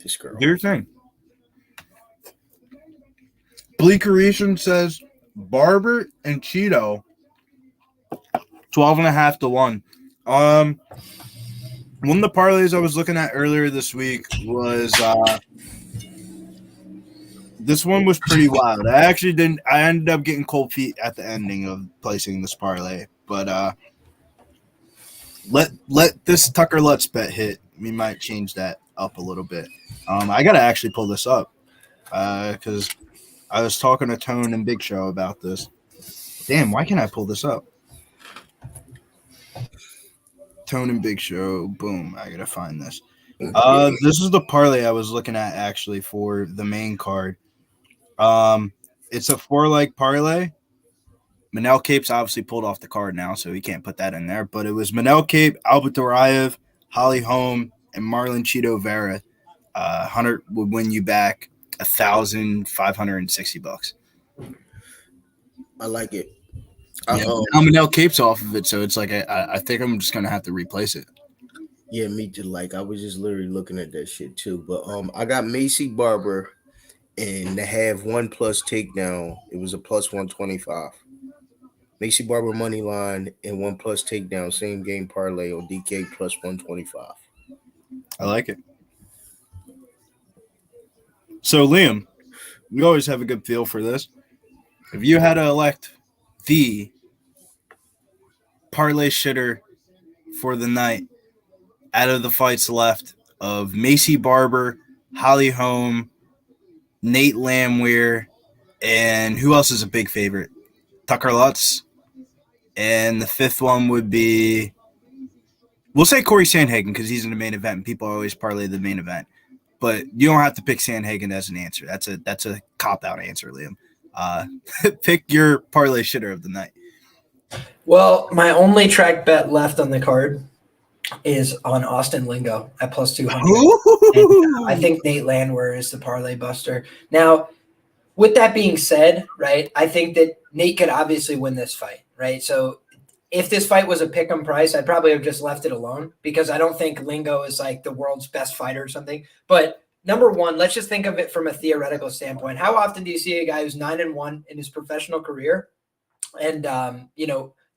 This girl. Do your thing. Bleakeration says Barber and Cheeto 12.5 to 1. One of the parlays I was looking at earlier this week was this one was pretty wild. I ended up getting cold feet at the ending of placing this parlay, but let this Tucker Lutz bet hit. We might change that up a little bit. I gotta actually pull this up because I was talking to Tone and Big Show about this. Damn, why can't I pull this up? Tone and Big Show. Boom. I gotta find this. This is the parlay I was looking at actually for the main card. It's a 4-leg parlay. Manel Kape's obviously pulled off the card now, so he can't put that in there. But it was Manel Kape, Duraev, Holly Holm, and Marlon Vera. 100 would win you back $1,560. I like it. Now Manel Kape's off of it, so it's like I think I'm just gonna have to replace it. Yeah, me too. Like I was just literally looking at that shit too. But I got Maycee Barber and to have 1+ takedown. It was a plus 125. Maycee Barber money line and 1+ takedown, same game parlay on DK plus 125. I like it. So Liam, we always have a good feel for this. If you had to elect the parlay shitter for the night out of the fights left of Maycee Barber, Holly Holm, Nate Landwehr, and who else is a big favorite? Tucker Lutz. And the fifth one would be, we'll say Cory Sandhagen because he's in the main event and people always parlay the main event. But you don't have to pick Sandhagen as an answer. That's a cop-out answer, Liam. Pick your parlay shitter of the night. Well, my only track bet left on the card is on Austin Lingo at plus 200. I think Nate Landwehr is the parlay buster. Now, with that being said, right, I think that Nate could obviously win this fight, right? So if this fight was a pick'em price, I'd probably have just left it alone because I don't think Lingo is like the world's best fighter or something. But number one, let's just think of it from a theoretical standpoint. How often do you see a guy who's 9-1 in his professional career and,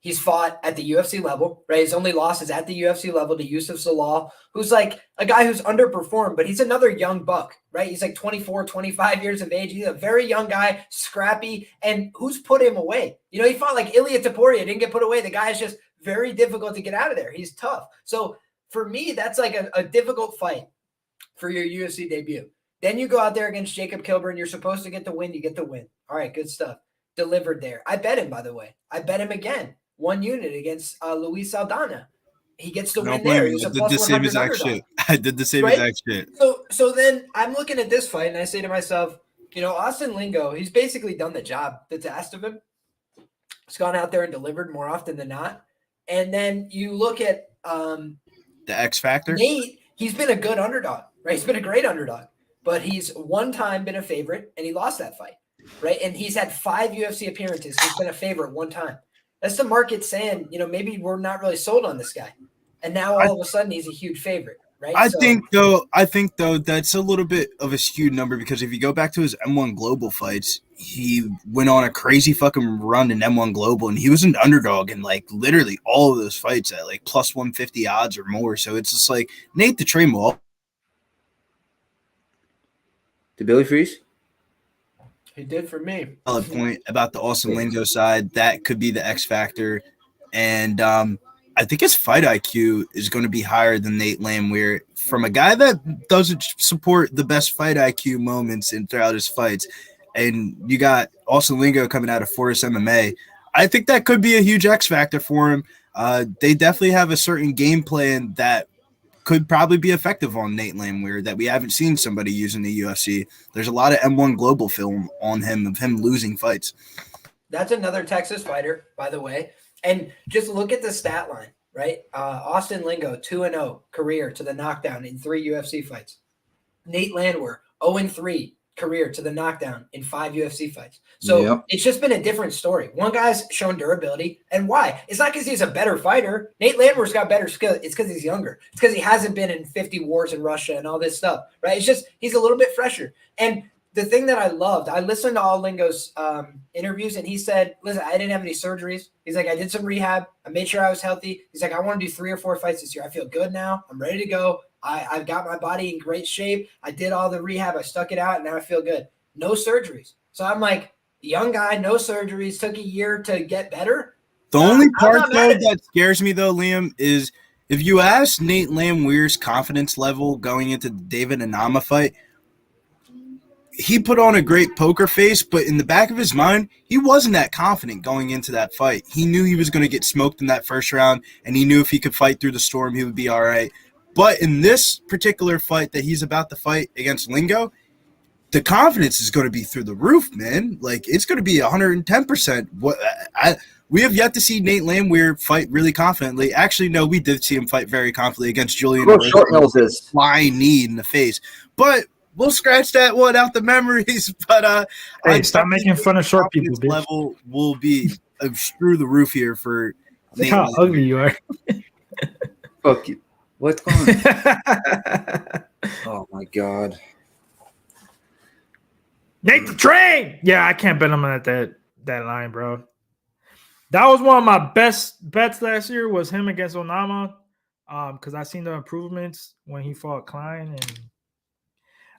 he's fought at the UFC level, right? His only loss is at the UFC level to Yusuf Zalal, who's like a guy who's underperformed, but he's another young buck, right? He's like 24, 25 years of age. He's a very young guy, scrappy, and who's put him away? He fought like Ilia Topuria, didn't get put away. The guy is just very difficult to get out of there. He's tough. So for me, that's like a difficult fight for your UFC debut. Then you go out there against Jacob Kilburn. You're supposed to get the win. You get the win. All right, good stuff. Delivered there. I bet him, by the way. I bet him again. 1 unit against Luis Saldana. He gets the win there. He was a plus 100 underdog. I did the same exact shit. So then I'm looking at this fight and I say to myself, Austin Lingo, he's basically done the job that's asked of him. He's gone out there and delivered more often than not. And then you look at the X factor. Nate, he's been a good underdog, right? He's been a great underdog, but he's one time been a favorite and he lost that fight, right? And he's had 5 UFC appearances. He's been a favorite one time. That's the market saying, maybe we're not really sold on this guy. And now all of a sudden he's a huge favorite, right? I think though that's a little bit of a skewed number because if you go back to his M1 Global fights, he went on a crazy fucking run in M1 Global and he was an underdog in like literally all of those fights at like plus 150 odds or more. So it's just like Nate the Train Wall. Did Billy freeze? He did for me. Solid point about the Austin Lingo side. That could be the X factor. And I think his fight IQ is going to be higher than Nate Landwehr from a guy that doesn't support the best fight IQ moments throughout his fights. And you got Austin Lingo coming out of Forest MMA. I think that could be a huge X factor for him. They definitely have a certain game plan that could probably be effective on Nate Landwehr that we haven't seen somebody use in the UFC. There's a lot of M1 Global film on him of him losing fights. That's another Texas fighter, by the way. And just look at the stat line, right? Austin Lingo, 2-0 career to the knockdown in 3 UFC fights. Nate Landwehr, 0-3 career to the knockdown in 5 UFC fights. So It's just been a different story. One guy's shown durability. And why? It's not because he's a better fighter. Nate Landwehr's got better skill. It's because he's younger. It's because he hasn't been in 50 wars in Russia and all this stuff, right? It's just he's a little bit fresher. And the thing that I loved, I listened to all Lingo's interviews, and he said, listen, I didn't have any surgeries. He's like, I did some rehab. I made sure I was healthy. He's like, I want to do 3 or 4 fights this year. I feel good now. I'm ready to go. I've got my body in great shape. I did all the rehab. I stuck it out, and now I feel good. No surgeries. So I'm like, young guy, no surgeries, took a year to get better. The only part, though, that scares me, though, Liam, is If you ask Nate Landwehr's confidence level going into the David Anama fight, he put on a great poker face, but in the back of his mind, he wasn't that confident going into that fight. He knew he was going to get smoked in that first round, and he knew if he could fight through the storm, he would be all right. But in this particular fight that he's about to fight against Lingo, the confidence is going to be through the roof, man. Like, it's going to be 110%. We have yet to see Nate Landwehr fight really confidently. Actually, no, we did see him fight very confidently against Julian. Flying knee in the face. But we'll scratch that one out the memories. But hey, stop making fun of short people, bitch. Level will be through the roof here for Nate how Landwehr. Ugly you are. Fuck you. What's going on? Oh, my God. Nate the Train. Yeah, I can't bet him at that line, bro. That was one of my best bets last year was him against Onama, because I seen the improvements when he fought Klein, and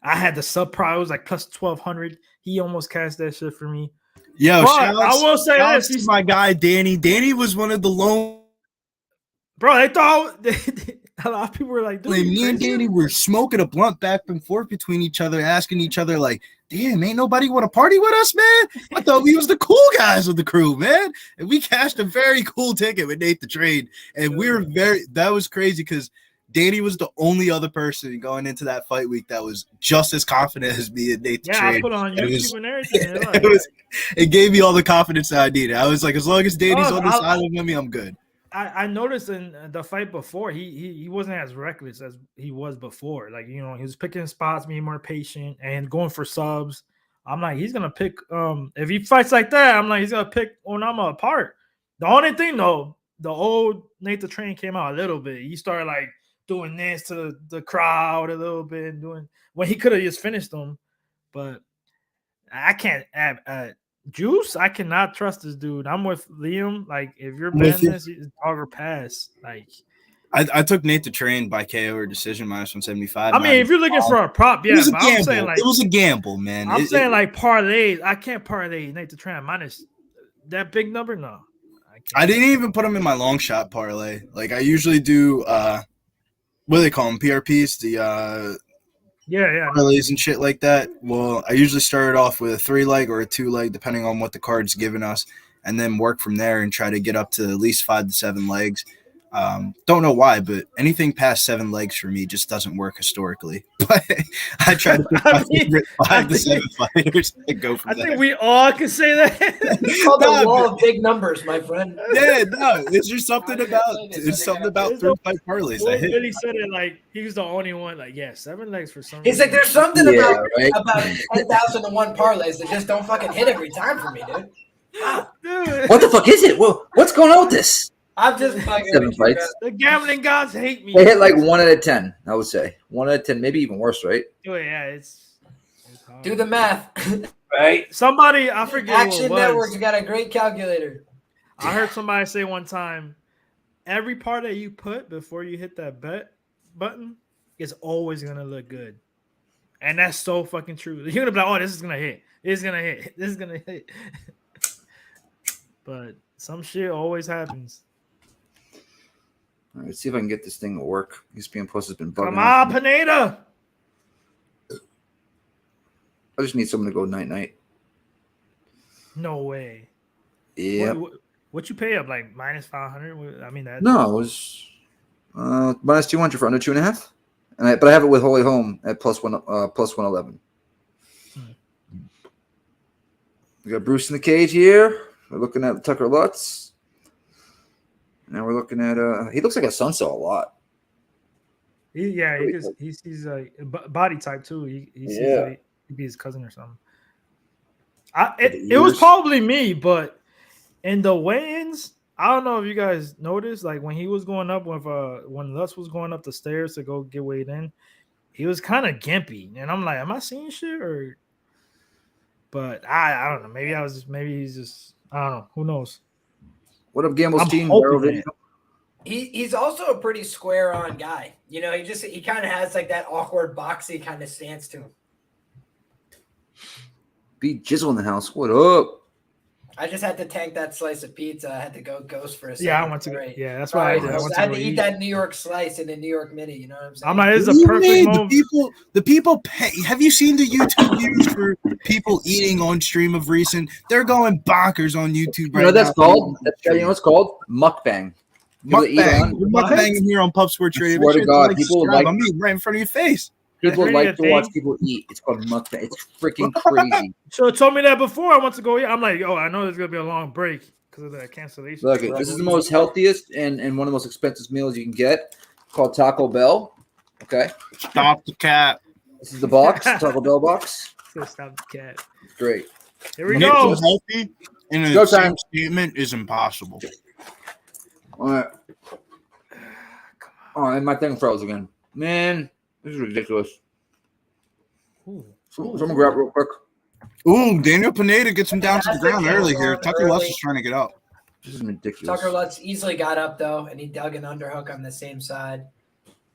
I had the sub price. It was like plus 1,200. He almost cashed that shit for me. Yo, I will say this: he's my guy, Danny. Danny was one of the lone. Bro, they thought a lot of people were like, dude, me and Danny were smoking a blunt back and forth between each other, asking each other like, damn, ain't nobody want to party with us, man? I thought we was the cool guys of the crew, man. And we cashed a very cool ticket with Nate the Train. And we were that was crazy because Danny was the only other person going into that fight week that was just as confident as me and Nate the Train. Yeah, I put on YouTube and everything. It gave me all the confidence that I needed. I was like, as long as Danny's on this island with me, I'm good. I noticed in the fight before he wasn't as reckless as he was before. Like, you know, he was picking spots, being more patient and going for subs. I'm like, he's gonna pick if he fights like that, I'm like, he's gonna pick Onama apart. The only thing though, the old Nate the Train came out a little bit. He started like doing this to the crowd a little bit and doing when he could have just finished them. But I can't add Juice, I cannot trust this dude. I'm with Liam. Like, if you're betting this, it's dog or pass. Like, I took Nate the Train by KO or decision minus 175. I mean, if you're looking for a prop, yeah, it was a gamble, man. I'm saying like parlays. I can't parlay Nate the Train minus that big number. No, I didn't even put him in my long shot parlay. Like, I usually do. What do they call them? PRPs. The yeah, parlays and shit like that. Well, I usually start off with a 3-leg or a 2-leg, depending on what the card's giving us, and then work from there and try to get up to at least 5 to 7 legs. Don't know why, but anything past 7 legs for me just doesn't work historically. But I try to pick my favorite 5 to 7 fighters and go from there. I think we all can say that. It's called the law of big numbers, my friend. Yeah, no, it's just something about 3-fight parlays. Billy said it like he was the only one. Like, yeah, 7 legs for some. He's like, there's something about 10,001 parlays that just don't fucking hit every time for me, dude. Dude. What the fuck is it? Well, what's going on with this? I'm just fucking 7 fights. The gambling gods hate me. They hit like 1 out of 10, I would say. 1 out of 10, maybe even worse, right? Oh, yeah, it's hard. Do the math. Right? Somebody, I forget Action Network's got a great calculator. I heard somebody say one time, every part that you put before you hit that bet button is always going to look good. And that's so fucking true. You're going to be like, oh, this is going to hit. This is going to hit. This is going to hit. But some shit always happens. All right, let's see if I can get this thing to work. ESPN Plus has been bugging. Come on, Pineda. I just need someone to go night. No way. Yeah. What you pay up like minus 500? I mean that. No, it was minus 200 for under 2.5, but I have it with Holly Holm at plus 111. We got Bruce in the cage here. We're looking at Tucker Lutz. Now we're looking at he looks like a Sunso a lot. He's a body type too. He seems like he'd be his cousin or something. It was probably me, but in the weigh-ins, I don't know if you guys noticed, like when he was going up with when Lutz was going up the stairs to go get weighed in, he was kind of gimpy, and I'm like, am I seeing shit or? But I don't know. Maybe he's just I don't know. Who knows? What up, Gamble's team? He's also a pretty square on guy. You know, he kind of has like that awkward boxy kind of stance to him. Beat Jizzle in the house. What up? I just had to tank that slice of pizza. I had to go ghost for a second. Yeah, I want to. Right. Yeah, that's why I did. I had to eat that New York slice in the New York Mini. You know what I'm saying? I'm like, this is a perfect moment. The people pay. Have you seen the YouTube views for people eating on stream of recent? They're going bonkers on YouTube right now. You know what that's called? You know what's called? Mukbang. Mukbang. We're mukbanging here on Pub Sports Radio. Swear to God, people like I'm eating right in front of your face. People like to watch people eat. It's called mukbang. It's freaking crazy. So it told me that before I went to go eat. I'm like, oh, I know there's gonna be a long break because of that cancellation. Look, this is the most healthiest and one of the most expensive meals you can get. Called Taco Bell. Okay. Stop the cat. This is the box. Taco Bell box. Stop the cat. Great. Here we go. Healthy in a same statement is impossible. All right. Oh, and my thing froze again. Man, this is ridiculous. Someone grab it real quick. Ooh, Daniel Pineda gets him down to the ground early here. Tucker Lutz is trying to get up. This is ridiculous. Tucker Lutz easily got up, though, and he dug an underhook on the same side.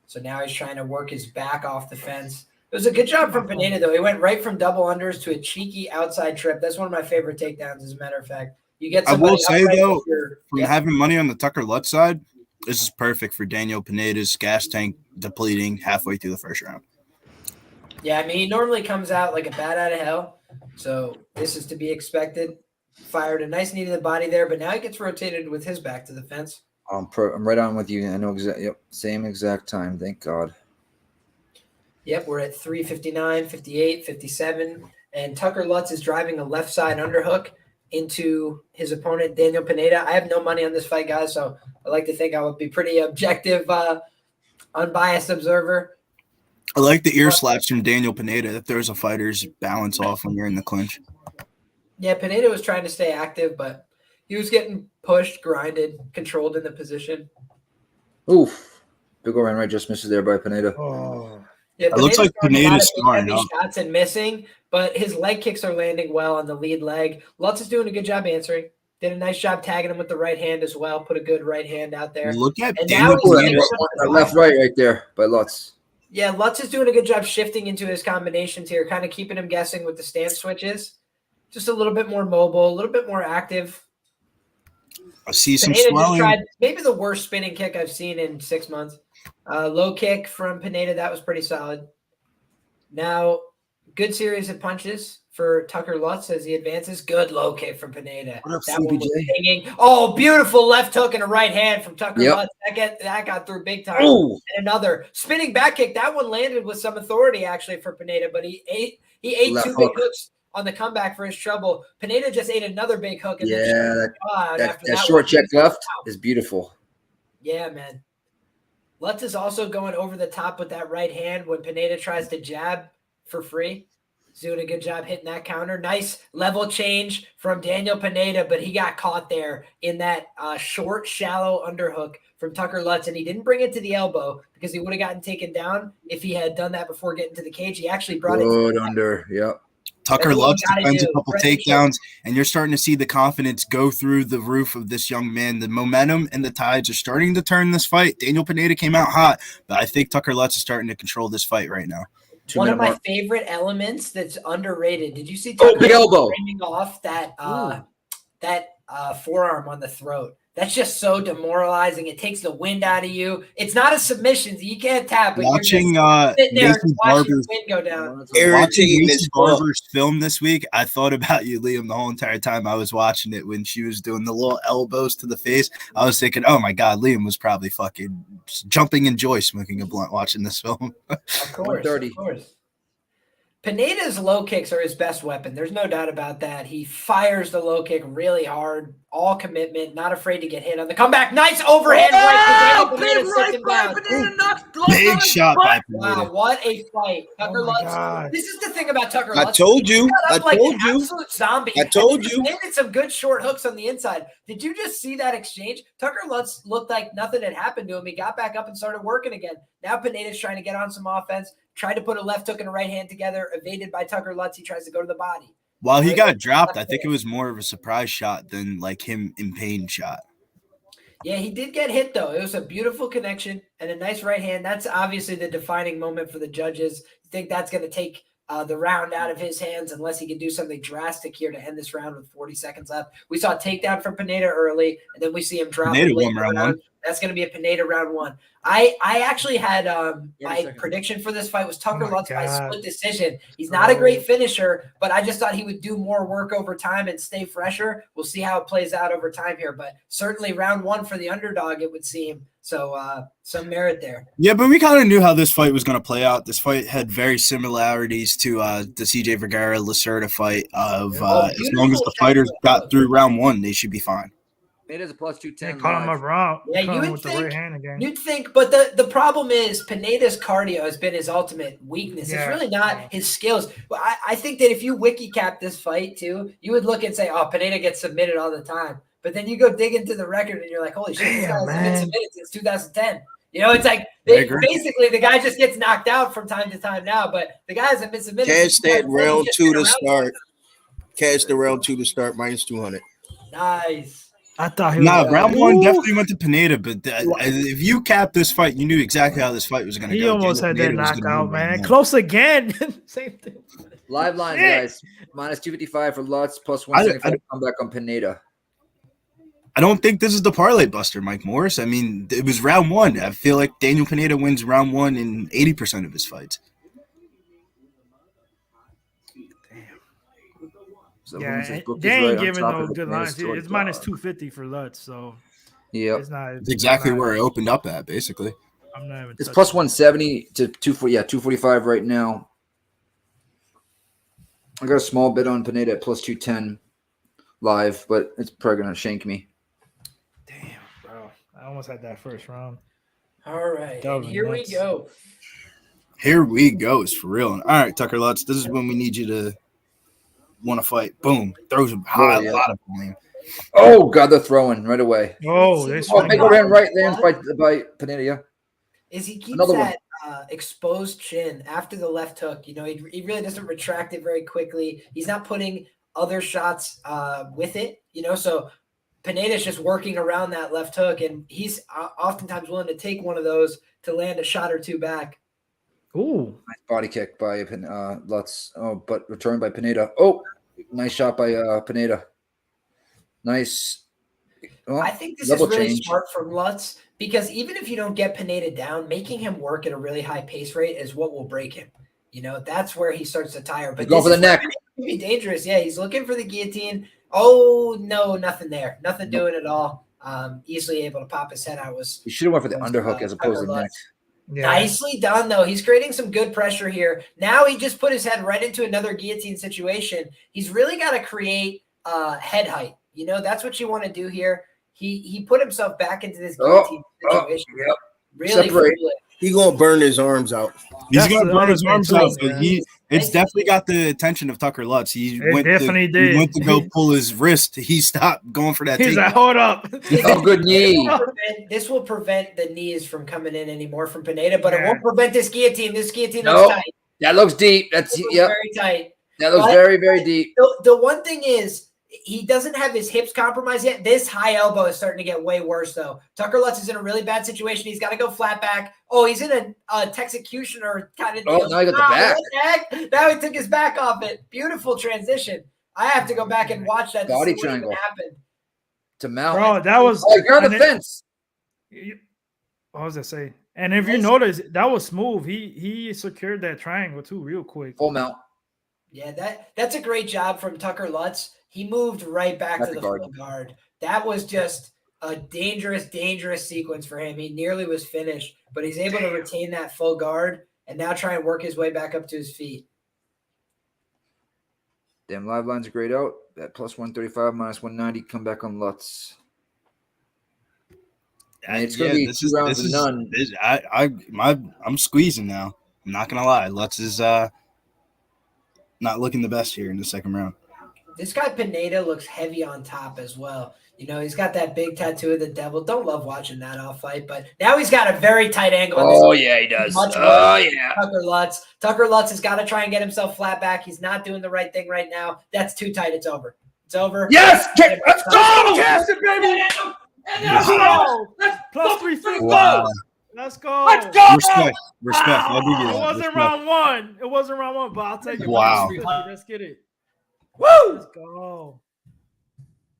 So now he's trying to work his back off the fence. It was a good job from Pineda, though. He went right from double unders to a cheeky outside trip. That's one of my favorite takedowns, as a matter of fact. You get. I will say, though, from having money on the Tucker Lutz side, this is perfect for Daniel Pineda's gas tank depleting halfway through the first round. Yeah, I mean, he normally comes out like a bat out of hell. So this is to be expected. Fired a nice knee to the body there, but now he gets rotated with his back to the fence. I'm right on with you. I know exactly. Yep, same exact time. Thank God. Yep, we're at 3:59, 58, 57, and Tucker Lutz is driving a left side underhook into his opponent, Daniel Pineda. I have no money on this fight, guys, so I like to think I would be pretty objective, unbiased observer. I like the ear slaps from Daniel Pineda that throws a fighter's balance off when you're in the clinch. Yeah, Pineda was trying to stay active, but he was getting pushed, grinded, controlled in the position. Oof. Big overhand right just misses there by Pineda. Oh. Yeah, it looks like Pineda's scoring up. Shots and missing, but his leg kicks are landing well on the lead leg. Lutz is doing a good job answering. Did a nice job tagging him with the right hand as well. Put a good right hand out there. Look at Daniel left right there by Lutz. Yeah, Lutz is doing a good job shifting into his combinations here, kind of keeping him guessing with the stance switches. Just a little bit more mobile, a little bit more active. I see some Pineda swelling. just tried maybe the worst spinning kick I've seen in 6 months. Low kick from Pineda, that was pretty solid. Now, good series of punches for Tucker Lutz as he advances. Good low kick from Pineda. What up, that one was CBJ? hanging. Oh, beautiful left hook and a right hand from Tucker Lutz. That got through big time. Ooh. And another spinning back kick. That one landed with some authority actually for Pineda, but he ate Left two hook. big hooks on the comeback for his trouble. Pineda just ate another big hook. And that short check left is beautiful. Yeah, man. Lutz is also going over the top with that right hand when Pineda tries to jab for free. He's doing a good job hitting that counter. Nice level change from Daniel Pineda, but he got caught there in that short, shallow underhook from Tucker Lutz, and he didn't bring it to the elbow because he would have gotten taken down if he had done that before getting to the cage. He actually brought it Good under, yep. Tucker Lutz defends a couple takedowns, and you're starting to see the confidence go through the roof of this young man. The momentum and the tides are starting to turn this fight. Daniel Pineda came out hot, but I think Tucker Lutz is starting to control this fight right now. One of my favorite elements that's underrated. Did you see Tucker big elbow framing off that forearm on the throat? That's just so demoralizing. It takes the wind out of you. It's not a submission. You can't tap. But Watching Maycee Barber's wind go down. Maycee Barber's film this week, I thought about you, Liam, the whole entire time I was watching it. When she was doing the little elbows to the face, I was thinking, oh my God, Liam was probably fucking jumping in joy smoking a blunt watching this film. Of course. Pineda's low kicks are his best weapon. There's no doubt about that. He fires the low kick really hard, all commitment, not afraid to get hit on the comeback. Nice overhand right. Big shot by Pineda. Wow, what a fight. Tucker Lutz. This is the thing about Tucker Lutz. I told you. Absolute zombie. I told you. Landed some good short hooks on the inside. Did you just see that exchange? Tucker Lutz looked like nothing had happened to him. He got back up and started working again. Now Pineda's trying to get on some offense. Tried to put a left hook and a right hand together, evaded by Tucker Lutz. He tries to go to the body. While he got dropped, I think it was more of a surprise shot than like him in pain shot. Yeah, he did get hit, though. It was a beautiful connection and a nice right hand. That's obviously the defining moment for the judges. You think that's going to take the round out of his hands unless he can do something drastic here to end this round with 40 seconds left. We saw a takedown from Pineda early, and then we see him drop Pineda late won round one. That's going to be a Pineda round one. I actually had my prediction for this fight was Tucker Lutz by split decision. He's not a great finisher, but I just thought he would do more work over time and stay fresher. We'll see how it plays out over time here, but certainly round one for the underdog, it would seem. So some merit there. Yeah, but we kind of knew how this fight was going to play out. This fight had very similarities to the CJ Vergara Lacerda fight of as long as the fighters got through round one, they should be fine. Pineda's a plus 210. They caught him up wrong. Yeah, you'd think, but the problem is Pineda's cardio has been his ultimate weakness. Yeah. It's really not his skills. But I think that if you wiki cap this fight too, you would look and say, oh, Pineda gets submitted all the time. But then you go dig into the record and you're like, holy shit, this guy hasn't been submitted since 2010. You know, it's like basically the guy just gets knocked out from time to time now, but the guy hasn't been submitted. Catch that round two to start. Catch the round two to start minus 200. Nice. I thought he was round one definitely went to Pineda, but if you capped this fight, you knew exactly how this fight was going to go. He almost had that knockout, man. Close again. Same thing. Live lines, guys. Minus 255 for Lutz, plus 175 comeback on Pineda. I don't think this is the parlay buster, Mike Morris. I mean, it was round one. I feel like Daniel Pineda wins round one in 80% of his fights. So yeah, they ain't giving no good lines here. It's minus 250 for Lutz, so yeah, it's exactly where it opened up at, basically. I'm not even. It's plus 170 to 245 right now. I got a small bit on Pineda at plus 210 live, but it's probably gonna shank me. Damn, bro, I almost had that first round. All right, and here we go. Here we go. It's for real. All right, Tucker Lutz, this is when we need you to want to fight. Boom. Throws a lot of volume. Oh, God, they're throwing right away. Oh, they ran right there by Pineda, yeah. Is he keeps that exposed chin after the left hook. You know, he really doesn't retract it very quickly. He's not putting other shots with it, you know, so Pineda's just working around that left hook, and he's oftentimes willing to take one of those to land a shot or two back. Ooh. Nice body kick by Lutz. Oh, but returned by Pineda. Oh, nice shot by Pineda. Nice. Well, I think this is really smart from Lutz because even if you don't get Pineda down, making him work at a really high pace rate is what will break him. You know, that's where he starts to tire. But go for the neck. Be dangerous. Yeah, he's looking for the guillotine. Oh, no, nothing there. Nothing doing at all. Easily able to pop his head out. He should have went for the underhook as opposed to the neck. Yeah. Nicely done, though. He's creating some good pressure here. Now he just put his head right into another guillotine situation. He's really got to create head height. You know, that's what you want to do here. He put himself back into this guillotine situation. Yep. Really, he's going to burn his arms out. He's going to burn his arms out, but it's definitely got the attention of Tucker Lutz. He went to go pull his wrist. He stopped going for that. He's like, hold up. Oh, good knee. This will prevent the knees from coming in anymore from Pineda, but it won't prevent this guillotine. This guillotine looks tight. That looks deep. That's very tight. That looks very, very deep. The one thing is, he doesn't have his hips compromised yet. This high elbow is starting to get way worse, though. Tucker Lutz is in a really bad situation. He's got to go flat back. Oh, he's in a Texecutioner kind of deal. Oh, now he got the back. What the heck? Now he took his back off it. Beautiful transition. I have to go back and watch that. Body to see triangle. what happened. To mount. Bro, that was. Oh, you're on the fence. What was I say? And if you notice, that was smooth. He secured that triangle too, real quick. Full mount. Yeah, that's a great job from Tucker Lutz. He moved right back to the full guard. That was just a dangerous, dangerous sequence for him. He nearly was finished, but he's able to retain that full guard and now try and work his way back up to his feet. Damn, live lines are grayed out. At plus 135, minus 190, come back on Lutz. It's going to be 2 rounds of none. I'm squeezing now. I'm not going to lie. Lutz is not looking the best here in the second round. This guy Pineda looks heavy on top as well. You know, he's got that big tattoo of the devil. Don't love watching that all fight, but now he's got a very tight angle. Oh, yeah, he does. Oh, yeah. Tucker Lutz. Tucker Lutz has got to try and get himself flat back. He's not doing the right thing right now. That's too tight. It's over. It's over. Yes! Let's go! Cast it, baby! Let's go! Plus 350. Wow. Let's go. Let's go. Respect. I'll give you that. It wasn't round one. It wasn't round one, but I'll take it. Wow. Let's get it. Woo! Let's go.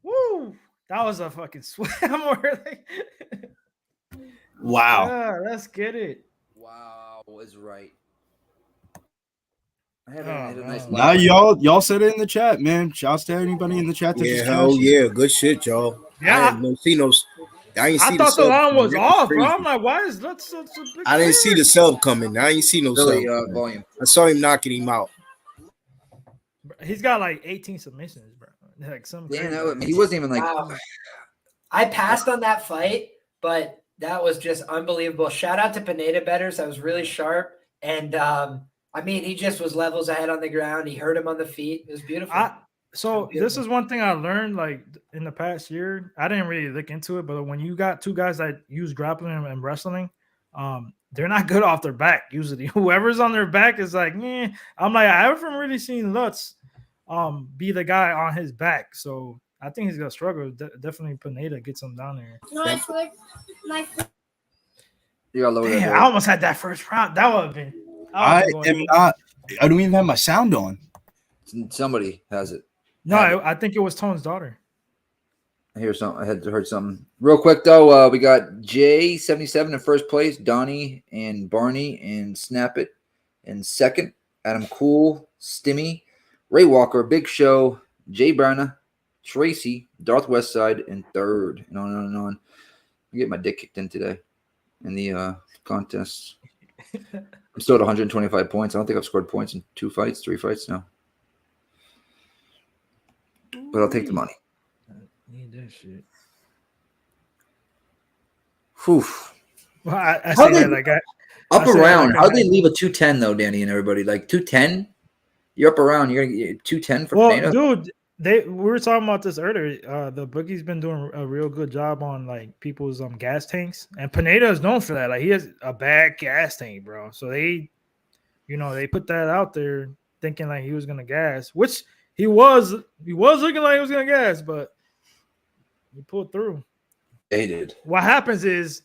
Woo! That was a fucking slam. Wow. Yeah, let's get it. Wow, was right. I Oh, had a nice. Now y'all said it in the chat, man. Shouts to anybody in the chat. That Yeah, just hell cashed. yeah, good shit, y'all. Yeah, I didn't see no. I thought the line was off, bro. I'm like, why is that such a big I didn't see the sub coming. I ain't see no Really, sub. volume. I saw him knocking him out. He's got like 18 submissions, bro. Like some. Yeah, no, he wasn't even like. Wow. I passed on that fight, but that was just unbelievable. Shout out to Pineda bettors. That was really sharp. And I mean, he just was levels ahead on the ground. He hurt him on the feet. It was beautiful. This is one thing I learned like in the past year. I didn't really look into it, but when you got two guys that use grappling and wrestling, they're not good off their back usually. Whoever's on their back is like, I'm like, I haven't really seen Lutz be the guy on his back. So I think he's gonna struggle. Definitely Pineda gets him down there. You got lower. Damn, I almost had that first round. That would have been. I am not. I don't even have my sound on. Somebody has it. No, I think it was Tone's daughter. I hear something. I had heard something. Real quick though, we got J77 in first place, Donnie and Barney and Snap It in second, Adam Cool, Stimmy, Ray Walker, Big Show, Jay Brana, Tracy, Darth Westside in third, and on and on and on. I get my dick kicked in today in the contest. I'm still at 125 points. I don't think I've scored points in 3 fights now. But I'll take the money. Need that shit. Whew. Well, I say that like up around. How'd they leave a 210 though, Danny and everybody? Like 210? You're up around. You're gonna get 210 for Pineda? Dude, we were talking about this earlier. The boogie's been doing a real good job on like people's gas tanks, and Pineda is known for that. Like he has a bad gas tank, bro. So they put that out there thinking like he was gonna gas, which he was looking like he was gonna gas, but he pulled through. They did. What happens is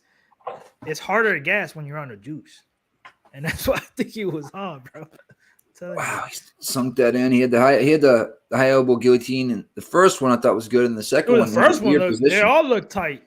it's harder to gas when you're on the juice, and that's what I think he was on, bro. Wow, he sunk that in. He had the high elbow guillotine, and the first one I thought was good, and the second one, the first one they all look tight.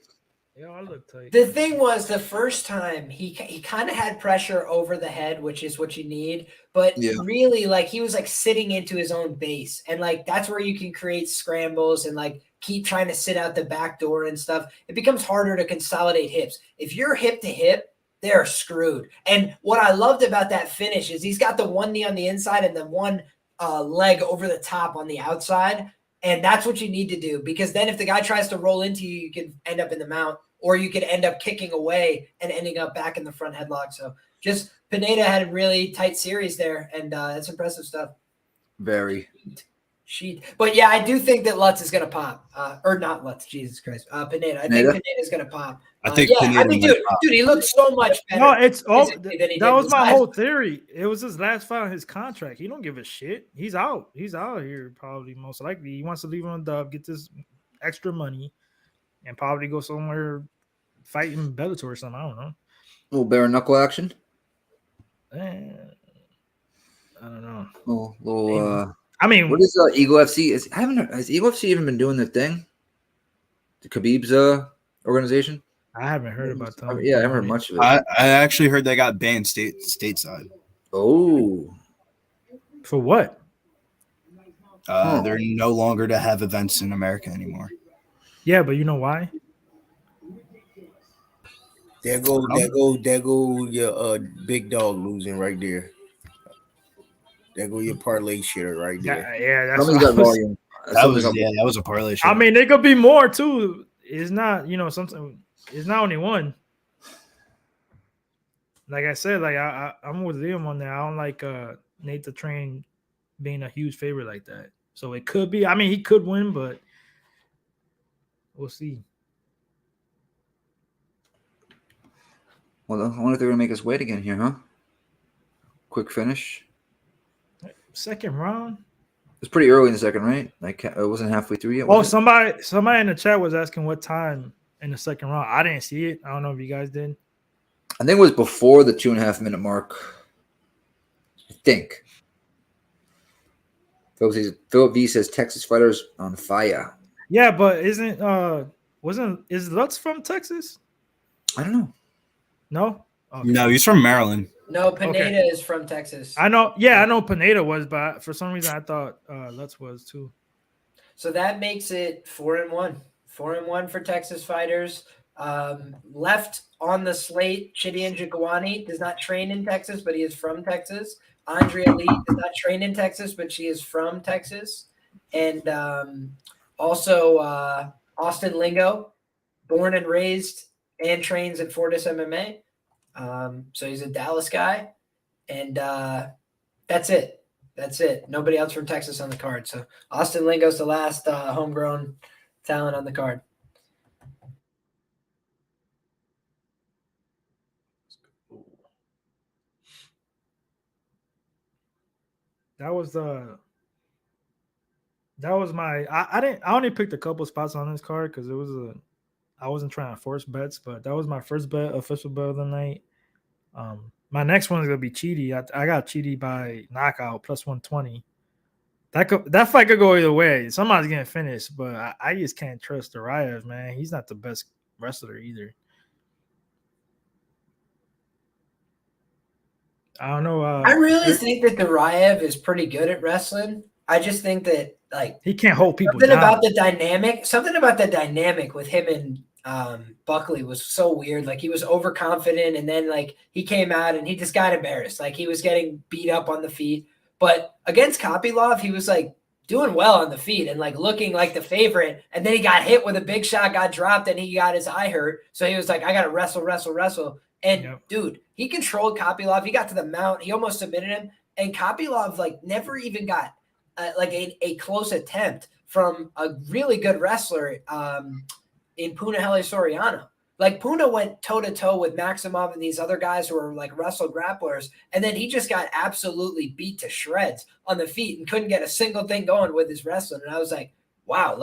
The thing was, the first time he kind of had pressure over the head, which is what you need, but really like he was like sitting into his own base, and like that's where you can create scrambles and like keep trying to sit out the back door and stuff. It becomes harder to consolidate hips. If you're hip to hip, they're screwed. And what I loved about that finish is he's got the one knee on the inside and then one leg over the top on the outside. And that's what you need to do, because then if the guy tries to roll into you, you can end up in the mount, or you could end up kicking away and ending up back in the front headlock. So just Pineda had a really tight series there, and that's impressive stuff. Very. But yeah, I do think that Lutz is going to pop. Or not Lutz, Jesus Christ. Pineda. I think Pineda is going to pop. I think dude, he looks so much better. No, that was my whole fight. theory. It was his last fight on his contract. He don't give a shit. He's out. He's out here probably most likely. He wants to leave on Dub, get this extra money, and probably go somewhere fighting Bellator or something. I don't know. A little bare knuckle action. I don't know. I mean, what is Eagle FC? Has Eagle FC even been doing their thing? The Khabib's organization. I haven't heard about that. Yeah, I haven't heard much of it. I actually heard they got banned stateside. Oh, for what? They're no longer to have events in America anymore. Yeah, but you know why? There go your big dog losing right there. There go your parlay shitter right there. Yeah, that's got volume. That was a parlay shitter. I mean, there could be more too. It's not, something. It's not only one. Like I said, like I'm with Liam on that. I don't like Nate the Train being a huge favorite like that. So it could be. I mean, he could win, but we'll see. Well, I wonder if they're gonna make us wait again here, huh? Quick finish. Second round. It's pretty early in the second, right? Like it wasn't halfway through yet. Oh, somebody in the chat was asking what time in the second round. I didn't see it. I don't know if you guys did. I think it was before the 2.5 minute mark. I think. Philip V says Texas fighters on fire. Yeah, but is Lutz from Texas? I don't know. No? Okay. No, he's from Maryland. No, Pineda is from Texas. I know. Yeah, I know Pineda was, but for some reason I thought Lutz was too. So that makes it 4-1. 4-1 for Texas fighters. Left on the slate, Chidi Njokuani does not train in Texas, but he is from Texas. Andrea Lee does not train in Texas, but she is from Texas. And also Austin Lingo, born and raised and trains at Fortis MMA. So he's a Dallas guy. And that's it. That's it. Nobody else from Texas on the card. So Austin Lingo's the last homegrown talent on the card. That was my I only picked a couple spots on this card because I wasn't trying to force bets, but that was my first bet, official bet of the night. My next one is gonna be Chidi. I got Chidi by knockout plus 120. That fight could go either way. Somebody's getting finished, but I just can't trust Duraev, man. He's not the best wrestler either. I don't know. I really think that Duraev is pretty good at wrestling. I just think that he can't hold people something down. Something about the dynamic with him and Buckley was so weird. Like he was overconfident, and then he came out and he just got embarrassed. Like he was getting beat up on the feet. But against Kopylov, he was doing well on the feet and looking like the favorite. And then he got hit with a big shot, got dropped, and he got his eye hurt. So he was like, I got to wrestle. And dude, he controlled Kopylov. He got to the mount. He almost submitted him. And Kopylov never even got a close attempt from a really good wrestler in Punahele Soriano. Puna went toe-to-toe with Maximov and these other guys who were wrestle grapplers, and then he just got absolutely beat to shreds on the feet and couldn't get a single thing going with his wrestling. And I was like, wow,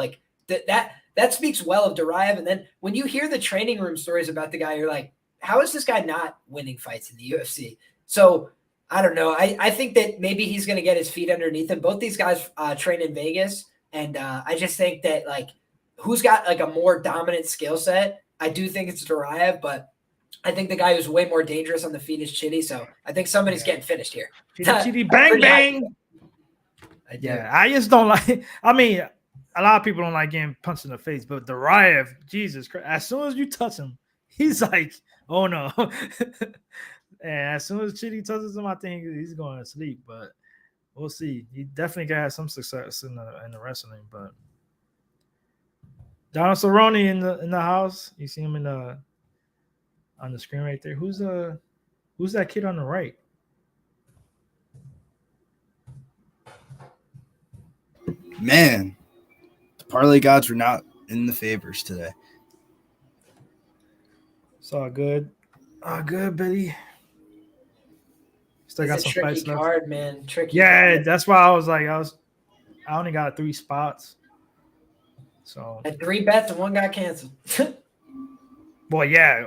that speaks well of Duraev. And then when you hear the training room stories about the guy, you're like, how is this guy not winning fights in the UFC? So I don't know. I think that maybe he's going to get his feet underneath him. Both these guys train in Vegas, and I just think that who's got a more dominant skill set? I do think it's Duraev, but I think the guy who's way more dangerous on the feet is Chidi. So I think somebody's getting finished here. Chidi, bang, bang. Yeah, I just don't like. I mean, a lot of people don't like getting punched in the face, but Duraev, Jesus Christ, as soon as you touch him, he's like, oh no. And as soon as Chidi touches him, I think he's going to sleep. But we'll see. He definitely got some success in the wrestling, but. Donald Cerrone in the house. You see him on the screen right there. Who's that kid on the right? Man, the parlay gods were not in the favors today. It's all good. All good, Billy. Still got some fights left. Card, man. Tricky. Yeah, card. That's why I was like, I only got 3 spots. So had 3 bets and 1 got canceled. Well, yeah,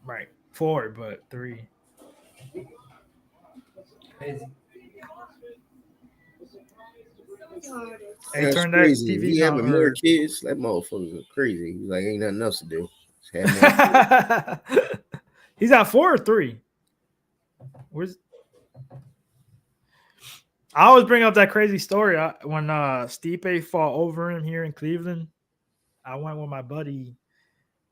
right, 4, but 3. Crazy. Hey, That's turn crazy. that TV he having down, more or- kids. That motherfucker is crazy. He's like, ain't nothing else to do. He's at 4 or 3. I always bring up that crazy story when Stipe fought over him here in Cleveland. I went with my buddy,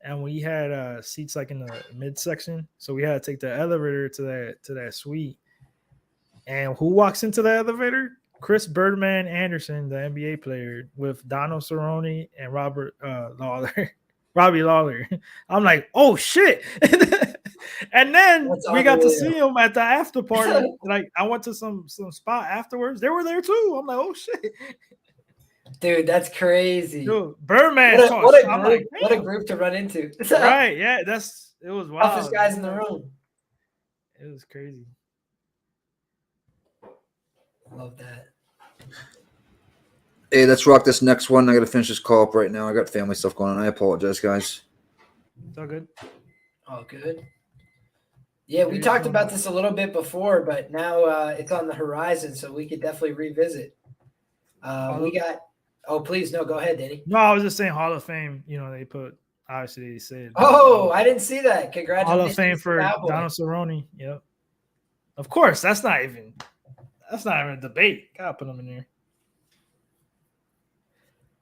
and we had seats in the midsection, so we had to take the elevator to that suite. And who walks into the elevator? Chris Birdman Anderson, the NBA player, with Donald Cerrone and Robbie Lawler. I'm like, oh shit. And then we got to see him at the after party. I went to some spot afterwards. They were there too. I'm like, oh shit. Dude, that's crazy. Dude, Birdman. What a group to run into. Right, yeah. It was wild. Toughest guys in the room. It was crazy. Love that. Hey, let's rock this next one. I got to finish this call up right now. I got family stuff going on. I apologize, guys. It's all good. All good. Yeah, we talked about this a little bit before, but now it's on the horizon, so we could definitely revisit. We got. Oh, please, no, go ahead, Danny. No, I was just saying Hall of Fame. You know, they put obviously they said. Oh, I didn't see that. Congratulations! Hall of Fame for Donald Cerrone. Yep. Of course, that's not even a debate. Gotta put him in there.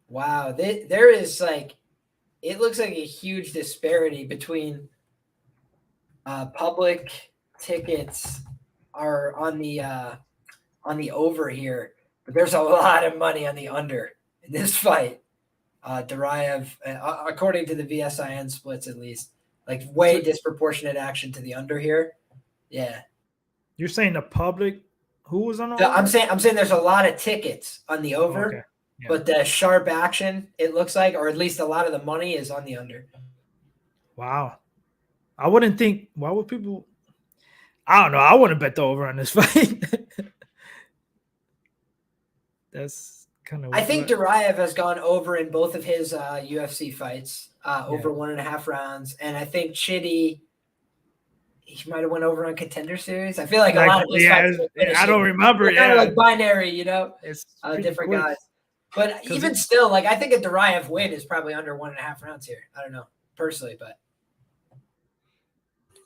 Wow, there is like, it looks like a huge disparity between public tickets are on the over here, but there's a lot of money on the under in this fight. Duraev, according to the VSIN splits, at least, like way disproportionate action to the under here. Yeah. You're saying the public? Who was on the over? I'm saying there's a lot of tickets on the over. Okay. Yeah. But the sharp action, it looks like, or at least a lot of the money is on the under. Wow. I wouldn't think, why would people? I don't know. I wouldn't bet the over on this fight. That's kind of. I think Duraev has gone over in both of his UFC fights, over 1.5 rounds. And I think Chidi, he might have went over on Contender Series. I feel like a lot of his fights. I don't remember. Kind of like binary, you know, it's different quick. guys. But even still, like, I think a Duraev win is probably under 1.5 rounds here. I don't know personally, but.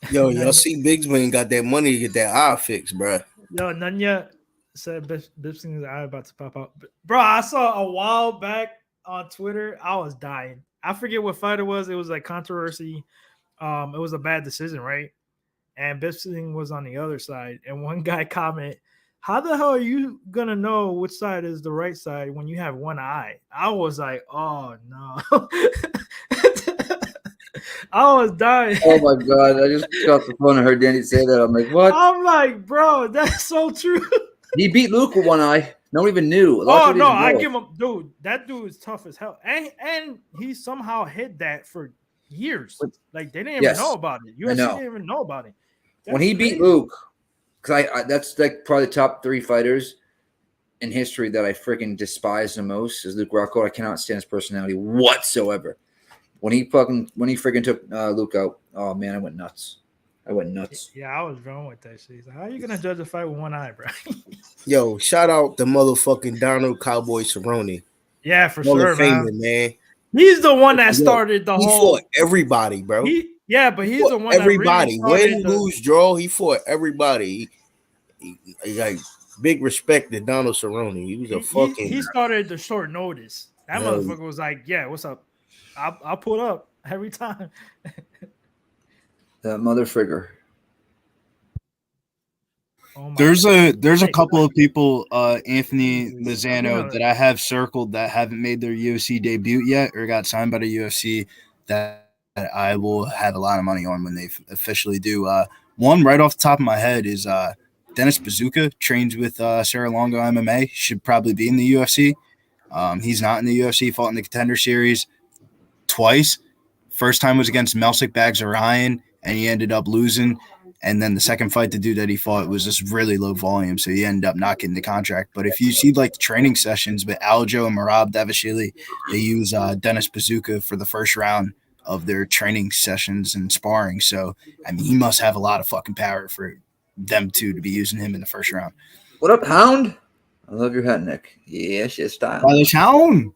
Yo, y'all see Bigsman got that money to get that eye fixed, bro. Yo, Nanya said Bisping's eye about to pop out. Bro, I saw a while back on Twitter. I was dying. I forget what fight it was. It was like controversy. It was a bad decision, right? And Bisping was on the other side. And one guy commented, how the hell are you going to know which side is the right side when you have one eye? I was like, oh, no. I was dying. Oh, my God. I just got the phone and heard Danny say that. I'm like, what? I'm like, bro, that's so true. He beat Luke with one eye. No one even knew. Oh, no, I give him – dude, that dude is tough as hell. And he somehow hid that for years. Like, they didn't even know about it. UFC didn't even know about it. When he beat Luke – because that's like probably the top 3 fighters in history that I freaking despise the most is Luke Rockhold. I cannot stand his personality whatsoever. When he freaking took Luke out, oh man, I went nuts. Yeah, I was wrong with that shit. How are you gonna judge a fight with one eye, bro? Yo, shout out the motherfucking Donald Cowboy Cerrone. Yeah, for sure, man. He's the one that started the whole. He fought everybody, bro. But he's the one. Everybody, that really win, lose, draw. He fought everybody. He like big respect to Donald Cerrone. He was a fucking. He started the short notice. That motherfucker was like, "Yeah, what's up? I'll pull up every time." That mother frigger. There's a couple of people, Anthony Lozano, that I have circled that haven't made their UFC debut yet or got signed by the UFC that I will have a lot of money on when they officially do. One right off the top of my head is Dennis Bazooka, trains with Sarah Longo MMA, should probably be in the UFC. He's not in the UFC, fought in the Contender Series twice. First time was against Melsik Bagzarayan, and he ended up losing. And then the second fight, the dude that he fought was just really low volume, so he ended up not getting the contract. But if you see like the training sessions with Aljo and Merab Davashvili, they use Dennis Bazooka for the first round of their training sessions and sparring. So, I mean, he must have a lot of fucking power for them two to be using him in the first round. What up, Hound? I love your hat, Nick. Yes, it's style. Hound.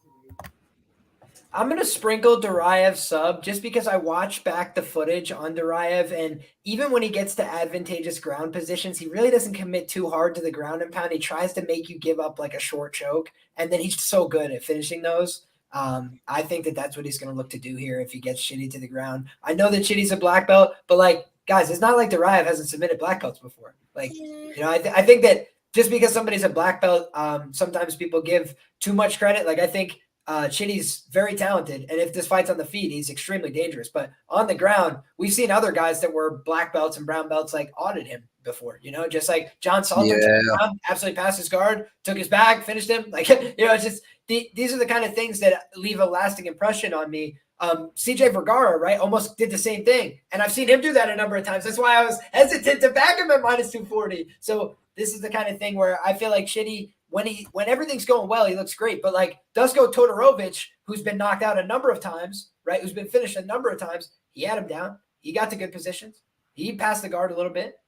I'm going to sprinkle Duraev sub just because I watched back the footage on Duraev, and even when he gets to advantageous ground positions, he really doesn't commit too hard to the ground and pound. He tries to make you give up like a short choke, and then he's so good at finishing those. I think that's what he's going to look to do here if he gets Chidi to the ground. I know that Chidi's a black belt, but like, guys, it's not like Duraev hasn't submitted black belts before. Like, you know, I think that just because somebody's a black belt, sometimes people give too much credit. Like, I think Chidi's very talented, and if this fight's on the feet, he's extremely dangerous. But on the ground, we've seen other guys that were black belts and brown belts like audit him before, you know, just like John Salter absolutely passed his guard, took his bag, finished him. Like, you know, it's just these are the kind of things that leave a lasting impression on me. CJ Vergara, right, almost did the same thing, and I've seen him do that a number of times. That's why I was hesitant to back him at minus 240. So this is the kind of thing where I feel like Chidi, when everything's going well, he looks great. But like Dusko Todorovic, who's been knocked out a number of times, right, who's been finished a number of times, he had him down. He got to good positions. He passed the guard a little bit.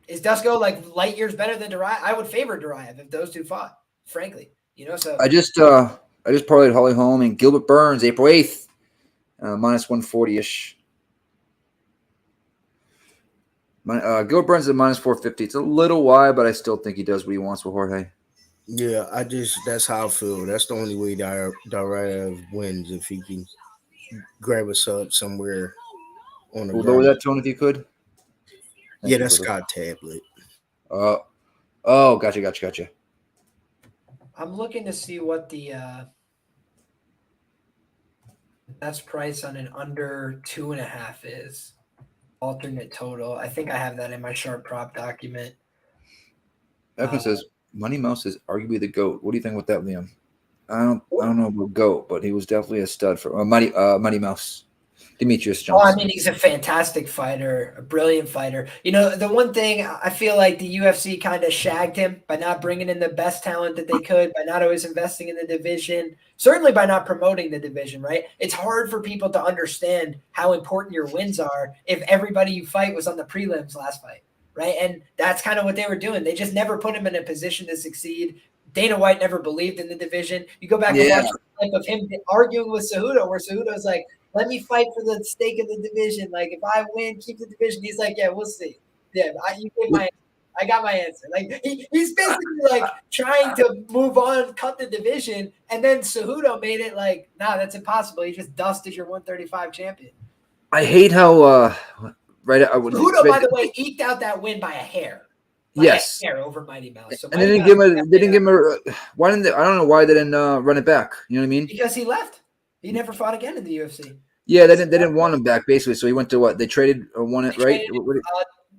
Is Dusko like light years better than Duraev? I would favor Duraev if those two fought, frankly. So I just parlayed Holly Holm and Gilbert Burns, April 8th, minus 140-ish. Gilbert Burns at minus 450. It's a little wide, but I still think he does what he wants with Jorge. Yeah, that's how I feel. That's the only way Duraev wins, if he can grab a sub somewhere on the lower that tone if you could. Yeah, that's Scott Tablet. Gotcha. I'm looking to see what the best price on an under 2.5 is. Alternate total. I think I have that in my sharp prop document. Evan says Money Mouse is arguably the GOAT. What do you think about that, Liam? I don't know about GOAT, but he was definitely a stud for Money Mouse. Demetrius Johnson. I mean, he's a fantastic fighter, a brilliant fighter. The one thing I feel like the UFC kind of shagged him by not bringing in the best talent that they could, by not always investing in the division, certainly by not promoting the division, right? It's hard for people to understand how important your wins are if everybody you fight was on the prelims last fight, right? And that's kind of what they were doing. They just never put him in a position to succeed. Dana White never believed in the division. You go back and watch the clip of him arguing with Cejudo, where Cejudo's like, let me fight for the stake of the division. Like, if I win, keep the division. He's like, yeah, we'll see. Yeah, I got my answer. Like, he's basically like trying to move on, cut the division, and then Cejudo made it like, nah, that's impossible. You just dusted your 135 champion. I hate how Cejudo, by the way, eked out that win by a hair. Yes, a hair over Mighty Mouse. So and they didn't give him a. Why didn't they? I don't know why they didn't run it back. You know what I mean? Because he left. He never fought again in the UFC. Yeah, they didn't want him back basically. So he went to what? They traded or won it, right?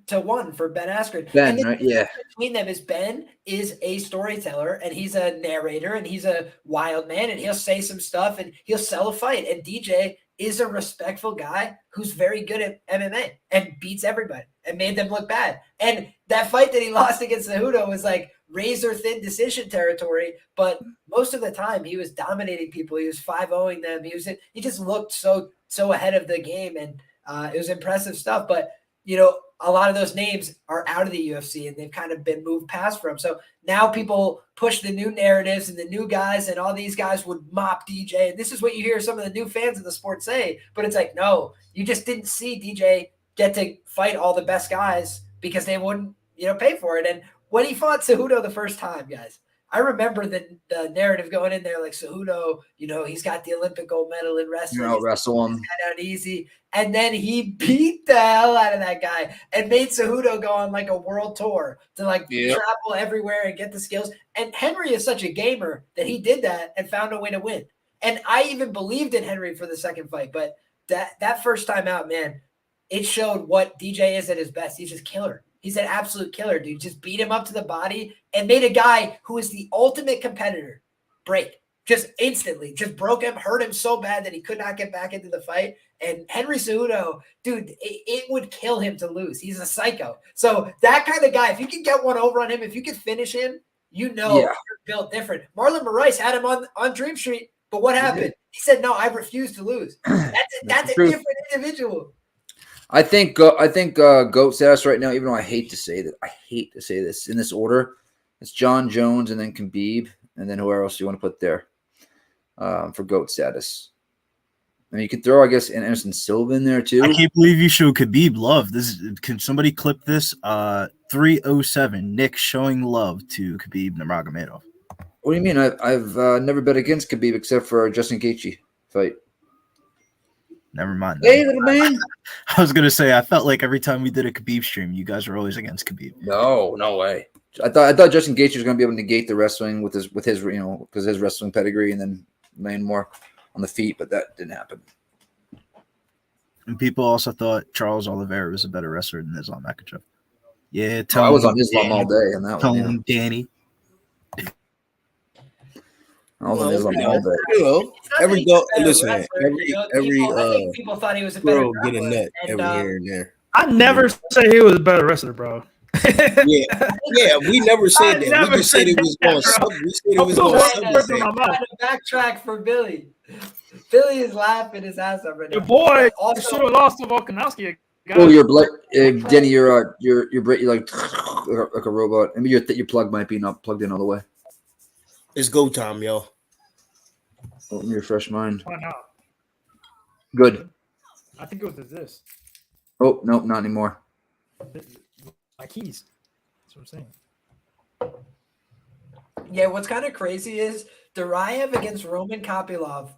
To one for Ben Askren. Ben, right? Yeah. Between them is Ben is a storyteller and he's a narrator and he's a wild man and he'll say some stuff and he'll sell a fight. And DJ is a respectful guy who's very good at MMA and beats everybody and made them look bad. And that fight that he lost against Cejudo was like razor thin decision territory, but most of the time he was dominating people. He was 5-0ing them. He just looked so ahead of the game, and it was impressive stuff. But a lot of those names are out of the UFC and they've kind of been moved past from. So now people push the new narratives and the new guys, and all these guys would mop DJ. And this is what you hear some of the new fans of the sport say, but it's like, no, you just didn't see DJ get to fight all the best guys because they wouldn't, pay for it. And when he fought Cejudo the first time, guys, I remember the narrative going in there like Cejudo, he's got the Olympic gold medal in wrestling. Wrestle him. Out easy. And then he beat the hell out of that guy and made Cejudo go on like a world tour to travel everywhere and get the skills. And Henry is such a gamer that he did that and found a way to win. And I even believed in Henry for the second fight. But that first time out, man, it showed what DJ is at his best. He's just killer. He's an absolute killer, dude. Just beat him up to the body and made a guy who is the ultimate competitor break. Just instantly. Just broke him, hurt him so bad that he could not get back into the fight. And Henry Cejudo, dude, it would kill him to lose. He's a psycho. So that kind of guy, if you can get one over on him, if you can finish him, you're built different. Marlon Moraes had him on Dream Street, but what happened? He said, no, I refuse to lose. That's a different individual. I think GOAT status right now, even though I hate to say this in this order, it's John Jones and then Khabib and then whoever else you want to put there for GOAT status. I mean, you could throw, I guess, Anderson Silva in there too. I can't believe you showed Khabib love. Can somebody clip this? 307. Nick showing love to Khabib Nurmagomedov. What do you mean? I've never bet against Khabib except for Justin Gaethje fight. Never mind. Hey, little man. I was gonna say I felt like every time we did a Khabib stream, you guys were always against Khabib. No way. I thought Justin Gaethje was gonna be able to negate the wrestling with his because his wrestling pedigree and then laying more on the feet, but that didn't happen. And people also thought Charles Oliveira was a better wrestler than Islam Makhachev. Yeah, I was on Islam all day on that one. Yeah. Danny. I was on Islam all day. Every people thought he was a better get a nut every here and there. I never say he was a better wrestler, bro. yeah, we never said that. We just said it was going to. We said it was going to backtrack for Billy. Billy is laughing his ass off right now. Your boy should have lost to Volkanovski Oh, Denny, you're like a robot. I mean, your plug might be not plugged in all the way. It's go time, yo. Let me refresh mine. Why not? Good. I think it was this. Oh, nope, not anymore. My keys. That's what I'm saying. Yeah, what's kind of crazy is Duraev against Roman Kopylov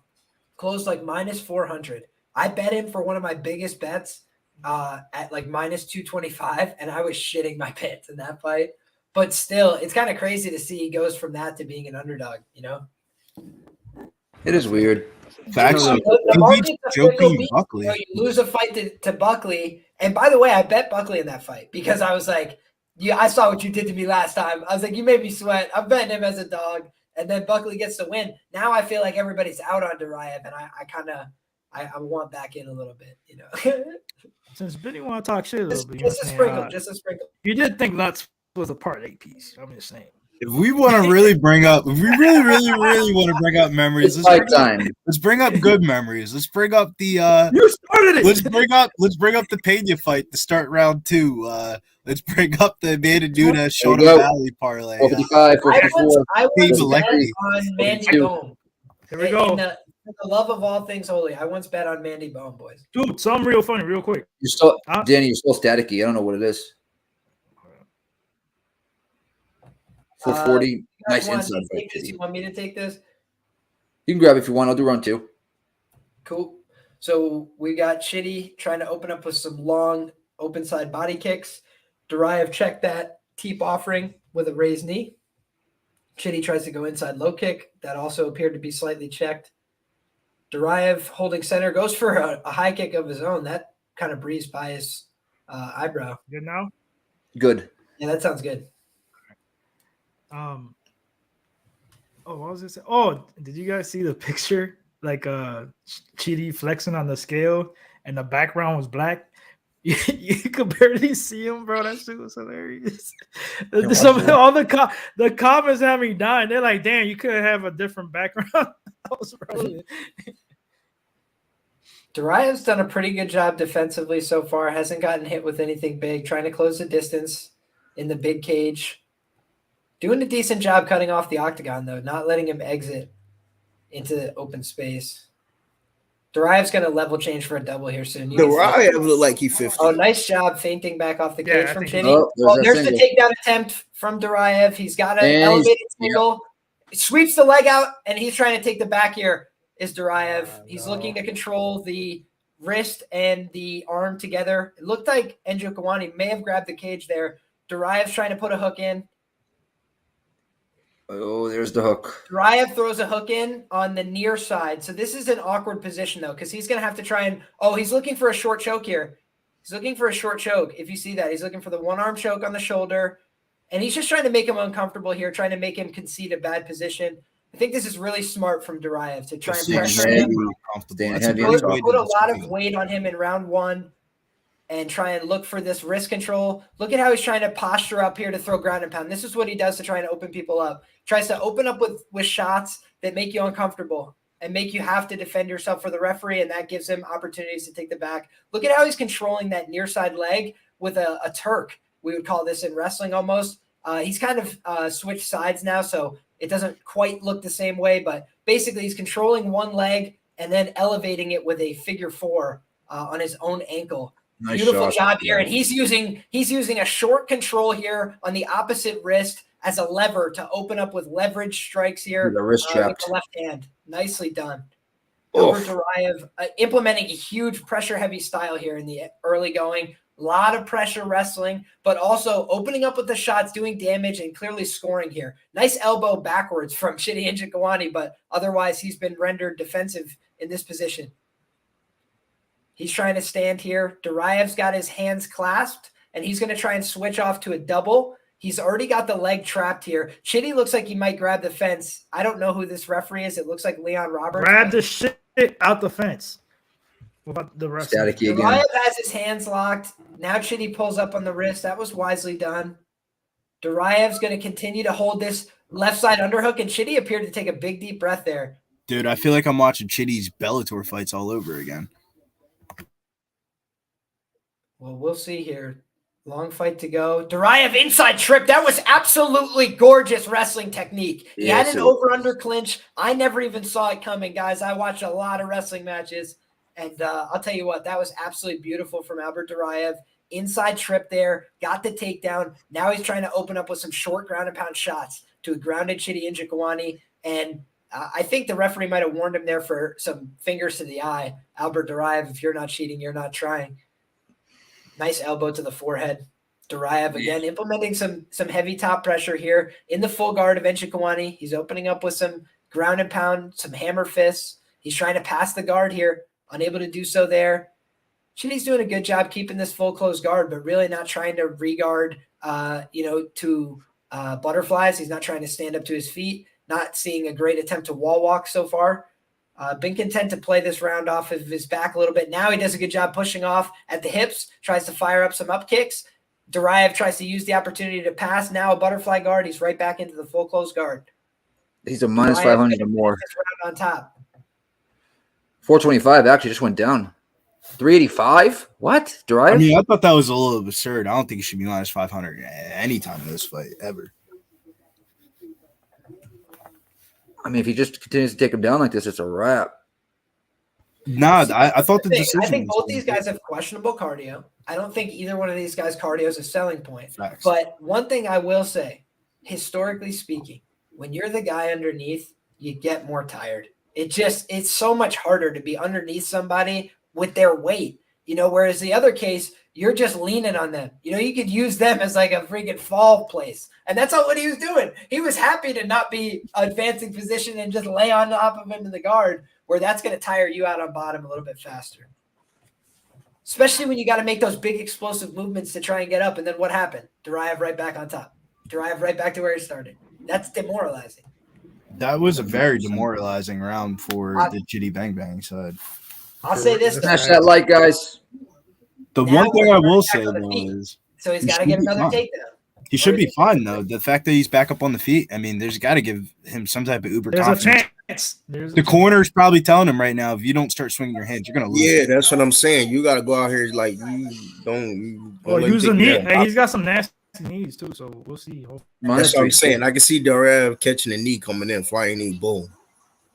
closed like minus 400. I bet him for one of my biggest bets at like minus 225, and I was shitting my pants in that fight. But still, it's kind of crazy to see he goes from that to being an underdog, you know? It is weird. Actually, the market's a fickle beast. Buckley. You know, you lose a fight to Buckley. And by the way, I bet Buckley in that fight because I was like, I saw what you did to me last time. I was like, you made me sweat. I'm betting him as a dog. And then Buckley gets the win. Now I feel like everybody's out on Duraev, and I want back in a little bit, you know. Since Benny want to talk shit a little bit, just a sprinkle. You did think Lutz was a part 8 piece. I'm just saying. If we want to really bring up, if we really want to bring up memories, let's bring up good memories. Let's bring up the you started it. Let's bring up the Pena fight to start round 2. Let's bring up the Amanda Nunes Shoto Valley parlay. 45, 44. I once bet on Mandy Bone. Here we go. For the love of all things holy, I once bet on Mandy Bone, boys. Dude, something real funny, real quick. You're still, Danny, you're still staticky. I don't know what it is. 440. Nice inside fight. You want me to take this? You can grab it if you want. I'll do round 2. Cool. So we got Chidi trying to open up with some long open side body kicks. Duraev checked that teep offering with a raised knee. Chidi tries to go inside low kick. That also appeared to be slightly checked. Duraev holding center goes for a high kick of his own. That kind of breezed by his eyebrow. Good now? Good. Yeah, that sounds good. What was this? Oh, did you guys see the picture? Like Chidi flexing on the scale and the background was black. You could barely see him, bro. That shit was hilarious. All the comments had me dying. They're like, damn, you could have a different background. I was rolling. Duraev's done a pretty good job defensively so far. Hasn't gotten hit with anything big. Trying to close the distance in the big cage. Doing a decent job cutting off the octagon, though. Not letting him exit into the open space. Duraev's going to level change for a double here soon. Duraev look like he's 50. Oh, nice job feinting back off the cage from Chidi. There's the takedown attempt from Duraev. He's got an elevated single. He sweeps the leg out, and he's trying to take the back here is Duraev. He's looking to control the wrist and the arm together. It looked like Njokuani may have grabbed the cage there. Duraev's trying to put a hook in. Oh, there's the hook. Duraev throws a hook in on the near side. So this is an awkward position, though, because he's going to have to try and – he's looking for a short choke here. He's looking for a short choke. If you see that, he's looking for the one-arm choke on the shoulder. And he's just trying to make him uncomfortable here, trying to make him concede a bad position. I think this is really smart from Duraev to try and pressure him. Put a lot of weight on him in round 1 and try and look for this wrist control. Look at how he's trying to posture up here to throw ground and pound. This is what he does to try and open people up. Tries to open up with shots that make you uncomfortable and make you have to defend yourself for the referee, and that gives him opportunities to take the back. Look at how he's controlling that near side leg with a Turk. We would call this in wrestling almost. He's kind of switched sides now, so it doesn't quite look the same way, but basically he's controlling one leg and then elevating it with a figure 4 on his own ankle. Nice Beautiful job here. And he's using a short control here on the opposite wrist as a lever to open up with leverage strikes here the wrist with the left hand. Nicely done. Over Duraev, implementing a huge pressure-heavy style here in the early going. A lot of pressure wrestling, but also opening up with the shots, doing damage, and clearly scoring here. Nice elbow backwards from Chidi Njokuani, but otherwise he's been rendered defensive in this position. He's trying to stand here. Duraev's got his hands clasped, and he's going to try and switch off to a double. He's already got the leg trapped here. Chidi looks like he might grab the fence. I don't know who this referee is. It looks like Leon Roberts. Grab the shit out the fence. What about the rest? Duraev has his hands locked. Now Chidi pulls up on the wrist. That was wisely done. Duraev's going to continue to hold this left side underhook, and Chidi appeared to take a big, deep breath there. Dude, I feel like I'm watching Chidi's Bellator fights all over again. Well, we'll see here. Long fight to go. Duraev inside trip. That was absolutely gorgeous wrestling technique. He had an over-under clinch. I never even saw it coming, guys. I watched a lot of wrestling matches, and I'll tell you what, that was absolutely beautiful from Albert Duraev. Inside trip there, got the takedown. Now he's trying to open up with some short ground and pound shots to a grounded Chidi Njokuani, and I think the referee might have warned him there for some fingers to the eye. Albert Duraev, if you're not cheating, you're not trying. Nice elbow to the forehead. Duraev again implementing some heavy top pressure here in the full guard of Njokuani. He's opening up with some ground and pound, some hammer fists. He's trying to pass the guard here, unable to do so there. Chidi's doing a good job keeping this full closed guard, but really not trying to regard, to butterflies. He's not trying to stand up to his feet. Not seeing a great attempt to wall walk so far. Been content to play this round off of his back a little bit. Now he does a good job pushing off at the hips, tries to fire up some up kicks. Duraev tries to use the opportunity to pass. Now a butterfly guard. He's right back into the full closed guard. He's a minus 500 or more. On top. 425 actually just went down. 385? What? Duraev? I mean, I thought that was a little absurd. I don't think he should be minus 500 any time in this fight, ever. I mean, if he just continues to take him down like this, it's a wrap. Nah, I thought the decision. I think both these guys have questionable cardio. I don't think either one of these guys' cardio is a selling point. Facts. But one thing I will say, historically speaking, when you're the guy underneath, you get more tired. It's so much harder to be underneath somebody with their weight, whereas the other case, you're just leaning on them. You could use them as like a freaking fall place. And that's not what he was doing. He was happy to not be advancing position and just lay on top of him in the guard, where that's going to tire you out on bottom a little bit faster. Especially when you got to make those big explosive movements to try and get up. And then what happened? Duraev right back on top. Duraev right back to where he started. That's demoralizing. That was a very demoralizing round for the Chidi Bang Bang side. I'll say this. Smash that like, guys. The one thing I will say, though, is so he's got to get another takedown. He should be fine, though. The fact that he's back up on the feet, I mean, there's got to give him some type of uber confidence. The corner's probably telling him right now, if you don't start swinging your hands, you're going to lose. Yeah, that's what I'm saying. You got to go out here like you don't use a knee. Hey, he's got some nasty knees, too, so we'll see. That's what I'm saying. I can see Duraev catching a knee coming in, flying knee, boom.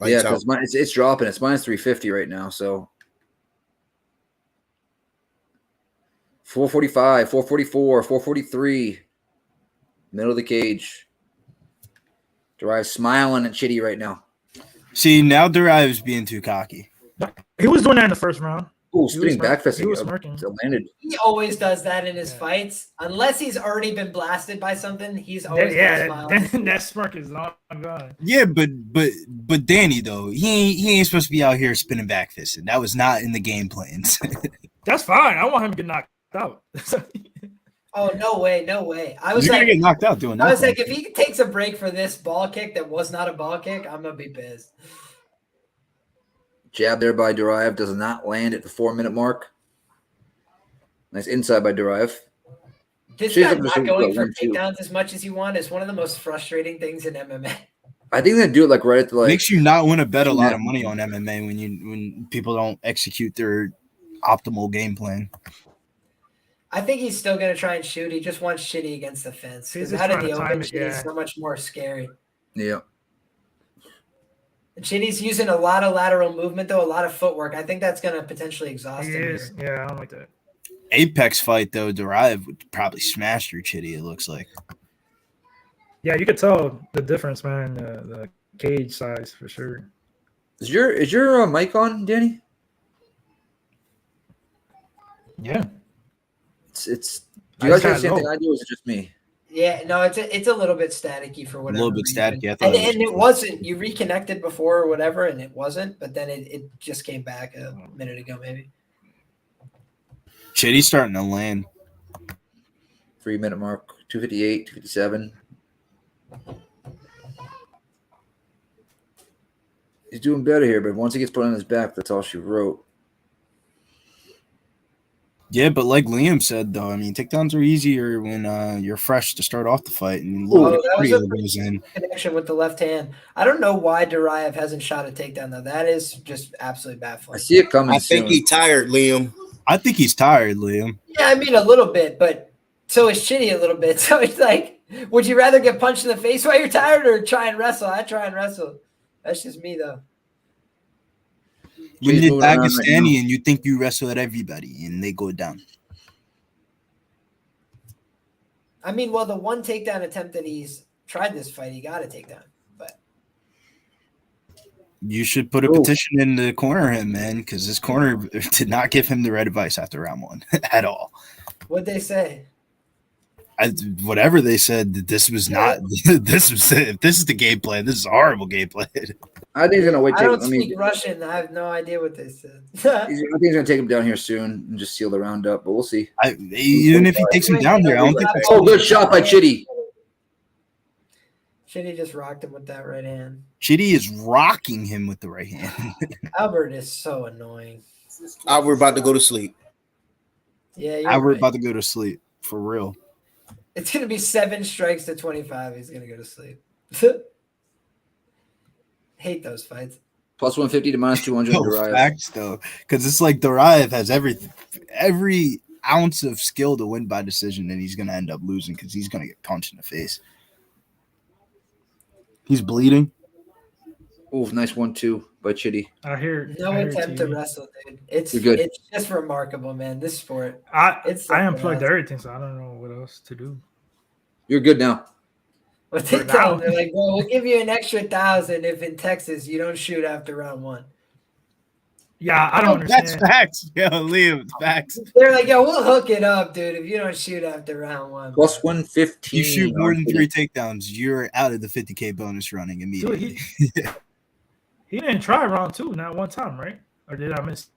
Yeah, because it's dropping. It's minus 350 right now, so 445, 444, 443. Middle of the cage. Duraev smiling at Chidi right now. See, now Duraev's being too cocky. He was doing that in the first round. Oh, spinning back fist. He was smirking. Landed. He always does that in his fights. Unless he's already been blasted by something, he's always that smirk is long gone. Yeah, but Danny, though, he ain't supposed to be out here spinning back fisting. That was not in the game plans. That's fine. I want him to get knocked out. Oh, no way. I was You're like, gonna get knocked out doing that. I was like, if he takes a break for this ball kick that was not a ball kick, I'm gonna be pissed. Jab there by Duraev does not land at the 4-minute mark. Nice inside by Duraev. This guy not going for takedowns as much as you want is one of the most frustrating things in MMA. I think they do it like right at the makes you not want to bet a lot of money on MMA when people don't execute their optimal game plan. I think he's still going to try and shoot. He just wants Chidi against the fence. Because out of the open, Chidi's so much more scary. Yeah. Chidi's using a lot of lateral movement, though, a lot of footwork. I think that's going to potentially exhaust him. Here. Yeah, I don't like that. Apex fight, though, Duraev would probably smash through Chidi, it looks like. Yeah, you could tell the difference, man, the cage size for sure. Is your mic on, Danny? Yeah. It's. Do you guys have the same thing I do, or is it just me? Yeah, no, it's a little bit staticky for whatever. A little bit staticky. And it wasn't. You reconnected before or whatever, and it wasn't. But then it just came back a minute ago, maybe. Chidi's starting to land. 3-minute mark, 258, 257. He's doing better here, but once he gets put on his back, that's all she wrote. Yeah, but like Liam said, though, I mean, takedowns are easier when you're fresh to start off the fight. And that was a goes in. Connection with the left hand. I don't know why Duraev hasn't shot a takedown, though. That is just absolutely baffling. I see it coming I think he's tired, Liam. I think he's tired, Liam. Yeah, I mean a little bit, but so is Chidi a little bit. So it's like, would you rather get punched in the face while you're tired or try and wrestle? I try and wrestle. That's just me, though. When you're Dagestani and you think you wrestle at everybody and they go down. I mean, well, the one takedown attempt that he's tried this fight, he got a takedown. But you should put a petition in to corner him, man, because this corner did not give him the right advice after round 1 at all. What'd they say? Whatever they said, this was not. This is the game plan. This is a horrible game plan. I think he's gonna wait. I don't speak Russian. I have no idea what they said. I think he's gonna take him down here soon and just seal the round up. But we'll see. Even if he takes him down here, I don't think. Oh, good shot by Chidi. Chidi just rocked him with that right hand. Chidi is rocking him with the right hand. Albert is so annoying. Albert about to go to sleep. Yeah, Albert about to go to sleep for real. It's gonna be 7 strikes to 25. He's gonna go to sleep. Hate those fights. Plus 150 to minus 200. Duraev. Facts though, because it's like Duraev has every ounce of skill to win by decision, and he's gonna end up losing because he's gonna get punched in the face. He's bleeding. Oh, nice 1-2 by Chidi. I hear no attempt to wrestle, dude. It's just remarkable, man. This sport. I unplugged everything, so I don't know what else to do. You're good now. What they tell them, they're like, well, we'll give you an extra 1,000 if in Texas you don't shoot after round 1. Yeah, I don't understand. That's facts. Yo, Liam, facts. They're like, yo, we'll hook it up, dude, if you don't shoot after round 1. Plus 115. You shoot more than 3 takedowns, you're out of the 50K bonus running immediately. Dude, he didn't try round 2, not one time, right? Or did I miss?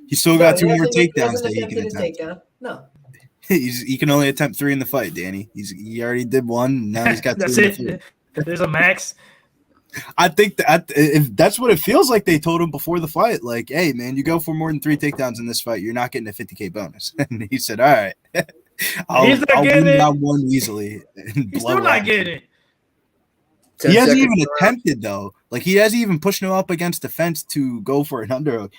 He still got 2 more takedowns that he can attempt. No. He can only attempt 3 in the fight, Danny. He already did 1. Now he's got 2. That's it. There's a max. I think that if that's what it feels like, they told him before the fight, like, "Hey, man, you go for more than 3 takedowns in this fight, you're not getting a 50K bonus." And he said, "All right, I'll win round 1 easily." He's still not getting it. He hasn't even attempted though. Like he hasn't even pushed him up against the fence to go for an underhook.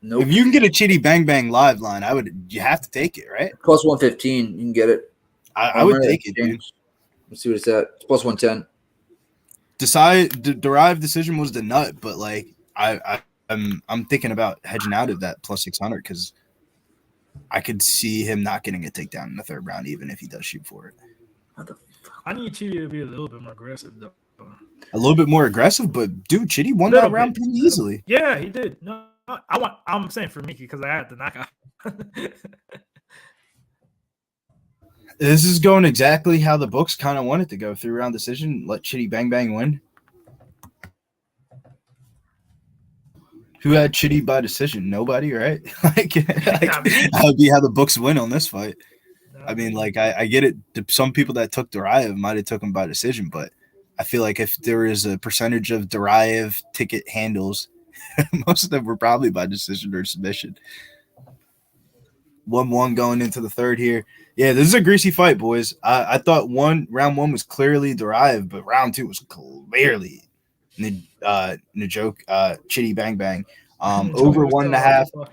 Nope. If you can get a Chidi Bang Bang live line, you have to take it, right? Plus 115, you can get it. I would take it, dude. Let's see what it's at. It's plus 110. Duraev decision was the nut, but like I'm thinking about hedging out of that plus 600 because I could see him not getting a takedown in the 3rd round, even if he does shoot for it. I need Chidi to be a little bit more aggressive, though. A little bit more aggressive, but dude, Chidi won that round pretty easily. Yeah, he did. No, I'm saying for Mickey because I had the knockout. This is going exactly how the books kind of wanted to go. 3-round decision, let Chidi Bang Bang win. Who had Chidi by decision? Nobody, right? That would be how the books win on this fight. I mean, like, I get it. Some people that took Duraev might have took him by decision, but I feel like if there is a percentage of Duraev ticket handles, most of them were probably by decision or submission. 1-1 going into the 3rd here. Yeah, this is a greasy fight, boys. I thought round 1 was clearly Duraev, but round 2 was clearly Chidi Bang Bang. Over 1.5.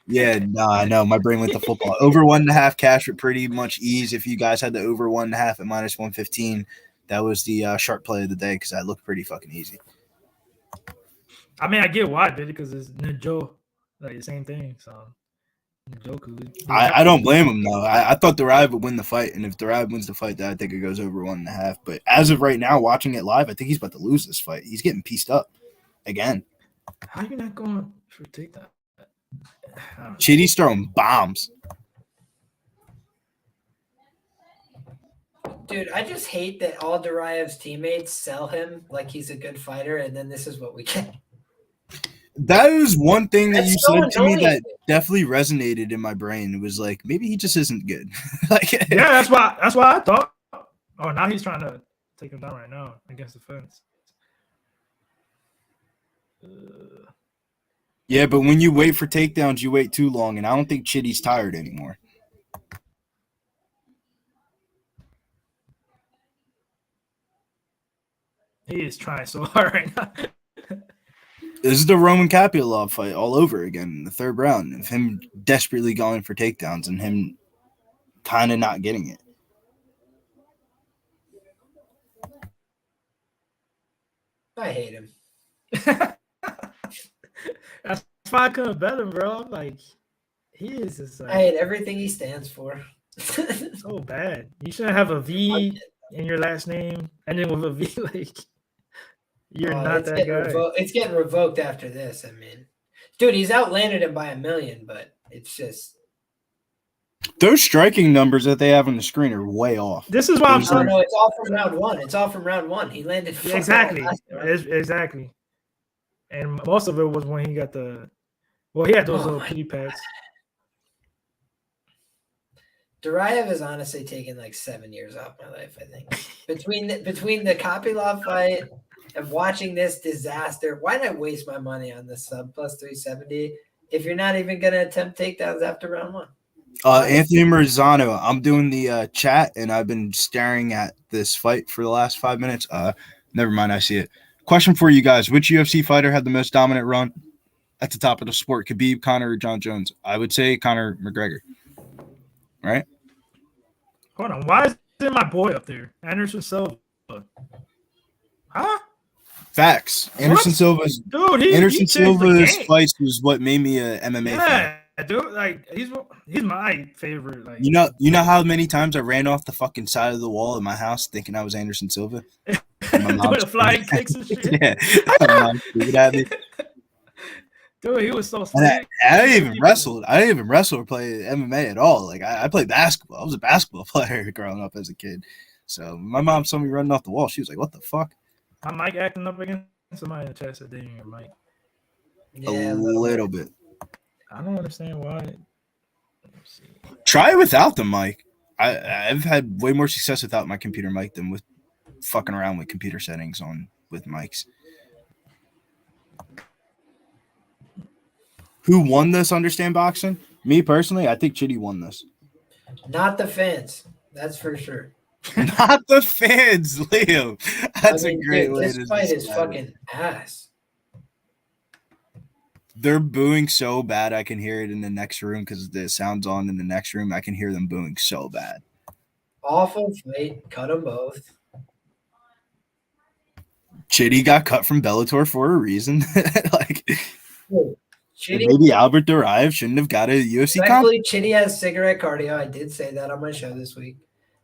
Yeah, no, I know. My brain went to football. Over 1.5 cash with pretty much ease. If you guys had the over 1.5 at minus 115, that was the sharp play of the day because that looked pretty fucking easy. I mean, I get why I did it because it's Njokuani, like the same thing. So I don't blame him though. I thought Duraev would win the fight, and if Duraev wins the fight, then I think it goes over 1.5. But as of right now, watching it live, I think he's about to lose this fight. He's getting pieced up again. How are you not going for takedown? Chidi's throwing bombs. Dude, I just hate that all Duraev's teammates sell him like he's a good fighter, and then this is what we get. That is one thing that you said to me that definitely resonated in my brain. It was like, maybe he just isn't good. Yeah, that's why I thought. Oh, now he's trying to take him down right now against the fence. Yeah, but when you wait for takedowns, you wait too long, and I don't think Chidi's tired anymore. He is trying so hard right now. This is the Roman Capitalov fight all over again in the 3rd round of him desperately going for takedowns and him kind of not getting it. I hate him. That's why I couldn't bet him, bro. Like, he is just like, I hate everything he stands for. so bad. You shouldn't have a V in your last name, and then with a V, like, you're not that guy. It's getting revoked after this. I mean, dude, he's outlanded him by 1 million, but it's just those striking numbers that they have on the screen are way off. This is why I'm saying. No, it's all from round one. It's all from round one. He landed exactly. Exactly. And most of it was when he got he had those little kitty pads. Duraev has honestly taken like 7 years off my life, I think. Between the Kopylov fight and watching this disaster, why did I waste my money on the sub plus 370 if you're not even going to attempt takedowns after round one? Anthony Marzano, I'm doing the chat, and I've been staring at this fight for the last 5 minutes. Never mind, I see it. Question for you guys. Which UFC fighter had the most dominant run at the top of the sport? Khabib, Conor, or John Jones? I would say Conor McGregor. Right? Hold on. Why is my boy up there? Anderson Silva. Huh? Facts. Anderson Silva's fights was what made me a MMA fan. Dude, like he's my favorite. Like you know how many times I ran off the fucking side of the wall in my house thinking I was Anderson Silva? My mom doing flying kicks and shit. Yeah. My mom screamed at me. Dude, he was so sick. I didn't even wrestle. I didn't even wrestle or play MMA at all. Like I played basketball. I was a basketball player growing up as a kid. So my mom saw me running off the wall. She was like, "What the fuck?" My mic acting up again. Somebody in the chat said they didn't hear mic. Yeah, a little bit. I don't understand why. Try it without the mic. I've had way more success without my computer mic than with fucking around with computer settings on with mics. Who won this Understand Boxing? Me personally, I think Chidi won this. Not the fans. That's for sure. Not the fans, Liam. That's a great way to this fight is fucking ass. They're booing so bad I can hear it in the next room because the sound's on in the next room. I can hear them booing so bad. Awful fight. Cut them both. Chidi got cut from Bellator for a reason. Chidi, maybe Albert Duraev shouldn't have got a UFC contract. Chidi has cigarette cardio. I did say that on my show this week.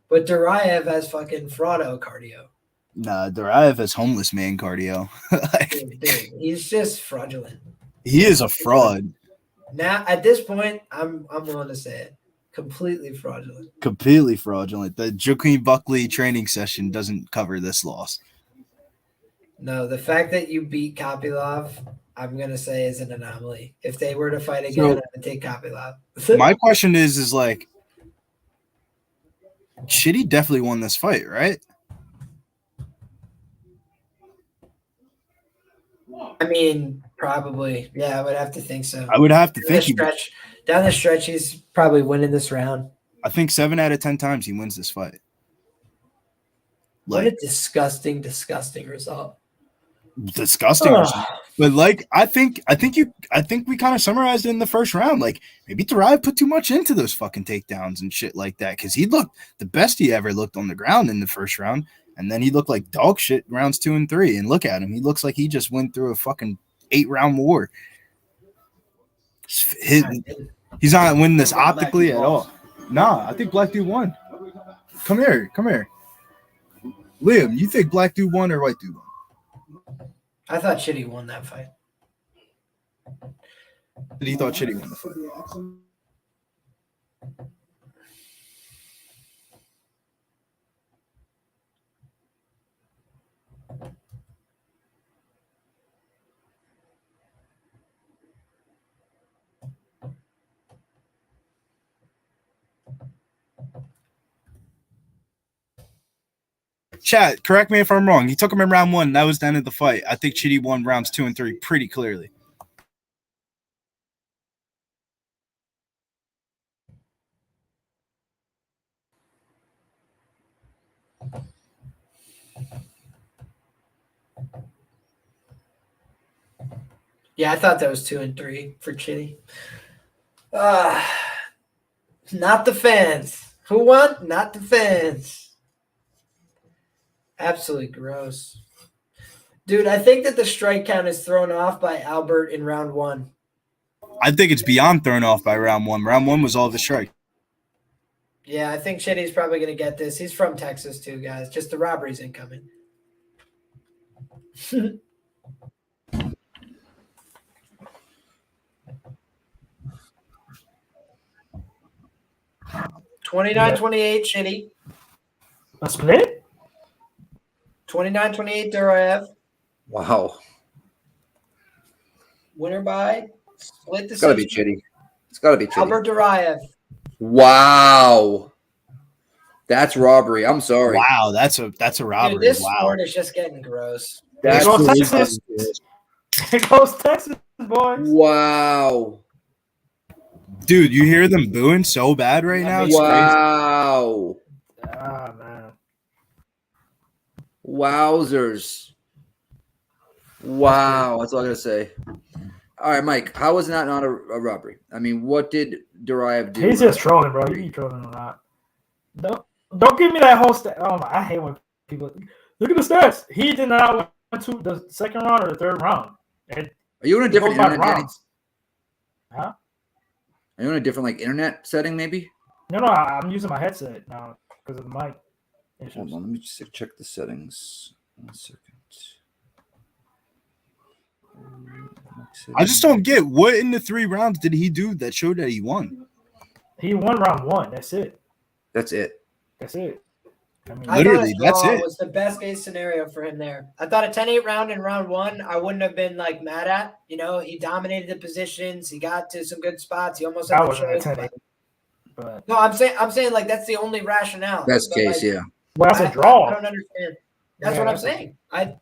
But Duraev has fucking fraudo cardio. Nah, Duraev has homeless man cardio. Dude, he's just fraudulent. He is a fraud. Now, at this point, I'm willing to say it. Completely fraudulent. Completely fraudulent. The Joaquin Buckley training session doesn't cover this loss. No, the fact that you beat Kopylov, I'm going to say is an anomaly. If they were to fight again, I would take Kopylov. My question is like, Chidi definitely won this fight, right? I mean, probably. Yeah, I would have to think so. I would have to think down the stretch, he's probably winning this round. I think 7 out of 10 times he wins this fight. What a disgusting result. Disgusting result. But I think we kind of summarized it in the first round. Like maybe Duraev put too much into those fucking takedowns and shit like that because he looked the best he ever looked on the ground in the first round. And then he looked like dog shit rounds 2 and 3. And look at him. He looks like he just went through a fucking 8-round war. He's not winning this optically at all. Nah, I think Black Dude won. Come here. Liam, you think Black Dude won or White Dude won? I thought Chidi won that fight. He thought Chidi won the fight. Chat, correct me if I'm wrong. He took him in round 1. That was the end of the fight. I think Chidi won rounds 2 and 3 pretty clearly. Yeah, I thought that was 2 and 3 for Chidi. Not the fans. Who won? Not the fans. Absolutely gross. Dude, I think that the strike count is thrown off by Albert in round 1. I think it's beyond thrown off by round 1. Round 1 was all the strike. Yeah, I think Chidi's probably going to get this. He's from Texas too, guys. Just the robbery's incoming. 29-28, Chidi. A split? 29-28, Duraev. Wow. Winner by split decision. It's got to be Chidi. It's got to be Chidi. Albert Duraev. Wow. That's robbery. I'm sorry. Wow, that's a robbery. Dude, this wow. sport is just getting gross. That's It goes Texas. It goes Texas, boys. Wow. Dude, you hear them booing so bad right now? It's Wow. Ah, man. Wowzers. Wow. That's all I got to say. All right, Mike, how was that not a robbery? I mean, what did Duraev do? He's just trolling, bro. You trolling a lot. Don't give me that whole stat. Oh, I hate when people look at the stats. He did not win to the second round or the third round. Are you in a different internet? Rounds. Huh? Are you in a different internet setting, maybe? No, I'm using my headset now because of the mic issues. Hold on, let me just check the settings. 1 second. I just don't get what in the 3 rounds did he do that showed that he won? He won round 1. That's it. That's it. That's it. I mean, literally, that's it. Was the best case scenario for him there. I thought a 10-8 round in round 1, I wouldn't have been mad at. You know, he dominated the positions. He got to some good spots. He almost had that the wasn't a choice. 10-8. But No, I'm saying that's the only rationale. Best case, yeah. Well, that's a draw. I don't understand. That's what I'm saying. I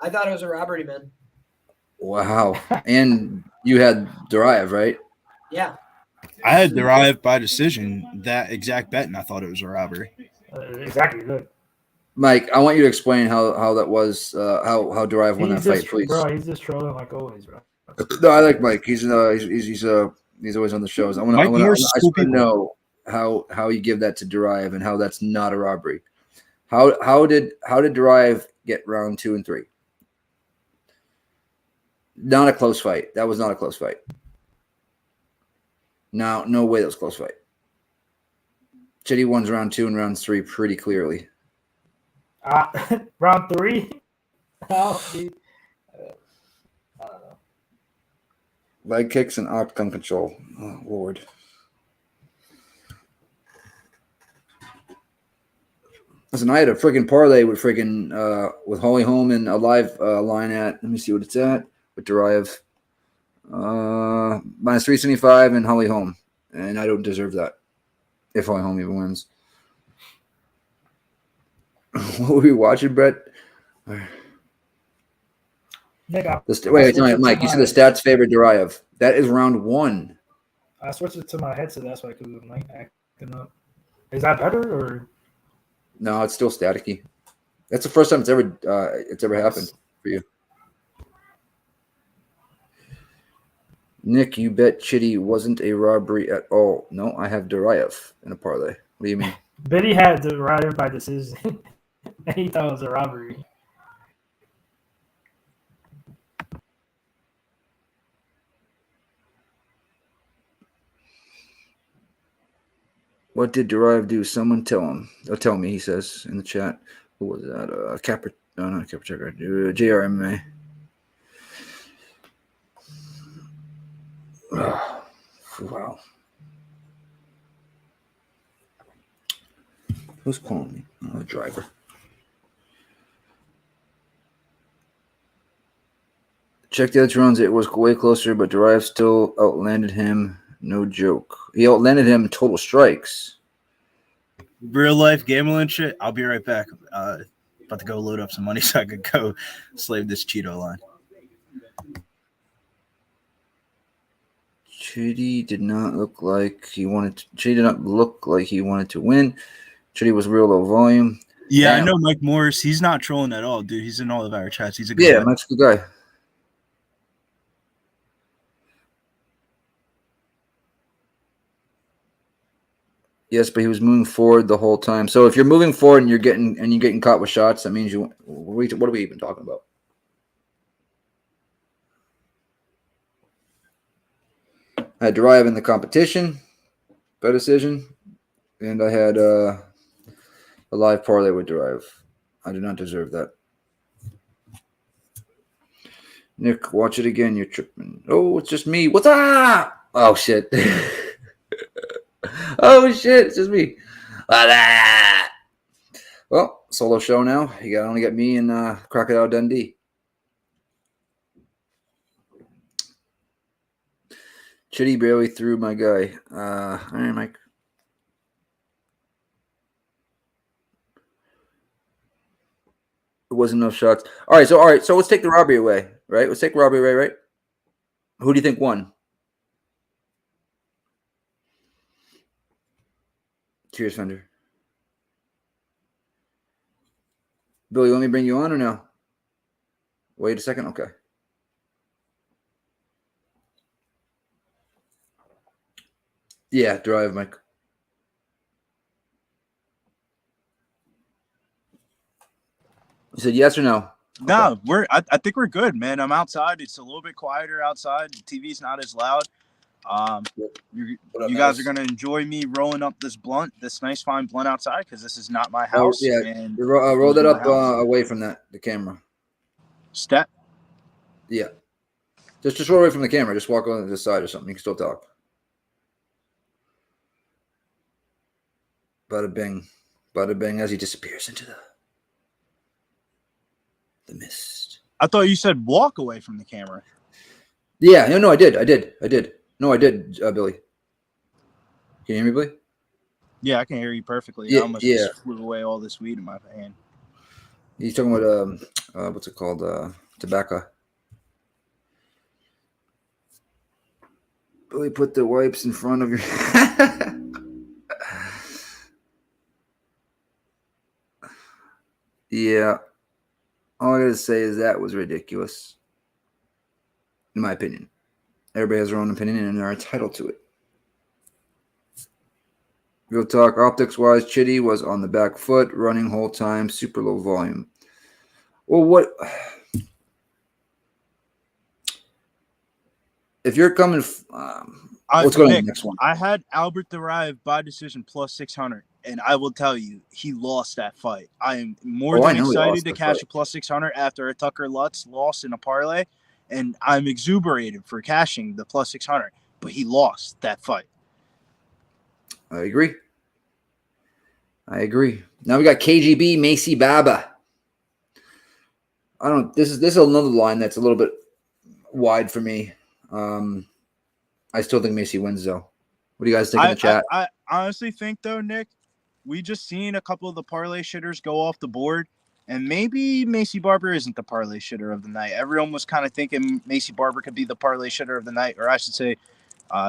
thought it was a robbery, man. Wow. And you had Duraev, right? Yeah. I had Duraev by decision, that exact bet, and I thought it was a robbery. Exactly. Good. Mike, I want you to explain how that was, how Duraev won that fight, please. Bro, he's just trolling like always, bro. No, I like Mike. He's always on the shows. I want to know how you give that to Duraev and how that's not a robbery. How did Duraev get round 2 and 3? Not a close fight. That was not a close fight. No way that was a close fight. Chidi won round 2 and round 3 pretty clearly. Round 3? I don't know. Leg kicks and outcome control. Oh, Lord. Listen, I had a freaking parlay with with Holly Holm and a live line at, let me see what it's at, with Duraev. Minus 375 and Holly Holm. And I don't deserve that if Holly Holm even wins. What were we watching, Brett? Wait, Mike, you said the stats favor Duraev. That is round 1. I switched it to my headset. That's why, because I'm acting up. Is that better or? No, it's still staticky. That's the first time it's ever happened for you. Nick, you bet Chidi wasn't a robbery at all. No, I have Duraev in a parlay. What do you mean? Biddy had Duraev by decision. And he thought it was a robbery. What did Duraev do? Someone tell him. Tell me, he says in the chat. Who was that? Not Capra Checker. JRMA. Wow. Who's calling me? Oh, the driver. Check the other 2 rounds. It was way closer, but Duraev still outlanded him. No joke. He outlanded him in total strikes. Real life gambling shit. I'll be right back. About to go load up some money so I could go slave this Cheeto line. Chidi did not look like he wanted to win. Chidi was real low volume. Yeah, damn. I know Mike Morris. He's not trolling at all, dude. He's in all of our chats. He's a good guy. Mike's a good guy. Yes, but he was moving forward the whole time. So if you're moving forward and you're getting caught with shots, that means you. What are we even talking about? I had Duraev in the competition by decision, and I had a live parlay with Duraev. I do not deserve that. Nick, watch it again. You're tripping. Oh, it's just me. What's up? Oh shit. Oh shit, it's just me. Well, solo show now. You only got me and Crocodile Dundee. Chidi barely threw my guy. All right, Mike. It wasn't enough shots. All right, so let's take the robbery away, right? Let's take robbery away, right? Who do you think won? Cheers, Fender. Billy, let me bring you on or no? Wait a second. Okay. Yeah, Duraev, Mike. You said yes or no? No, I think we're good, man. I'm outside. It's a little bit quieter outside. The TV's not as loud. You guys are gonna enjoy me rolling up this nice fine blunt outside because this is not my house. Yeah, and roll that up away from the camera. Step. Yeah, just roll away from the camera. Just walk on the side or something. You can still talk. Bada bing, as he disappears into the mist. I thought you said walk away from the camera. Yeah, no, I did. No, I did, Billy. Can you hear me, Billy? Yeah, I can hear you perfectly. Yeah, I almost just flew away all this weed in my hand. He's talking about what's it called? Tobacco. Billy, put the wipes in front of your. Yeah. All I gotta say is that was ridiculous. In my opinion. Everybody has their own opinion and they're entitled to it. Real talk, optics-wise, Chidi was on the back foot, running whole time, super low volume. Well, what... If you're coming... what's going on the next one? I had Albert Duraev by decision plus 600, and I will tell you, he lost that fight. I am more than excited to cash a plus 600 after a Tucker Lutz loss in a parlay, and I'm exuberated for cashing the plus 600, but he lost that fight. I agree. Now we got KGB, Maycee Barber. This is another line that's a little bit wide for me. I still think Maycee wins, though. What do you guys think in the chat? I honestly think, though, Nick, we just seen a couple of the parlay shitters go off the board, and maybe Maycee Barber isn't the parlay shitter of the night. Everyone was kind of thinking Maycee Barber could be the parlay shitter of the night, or I should say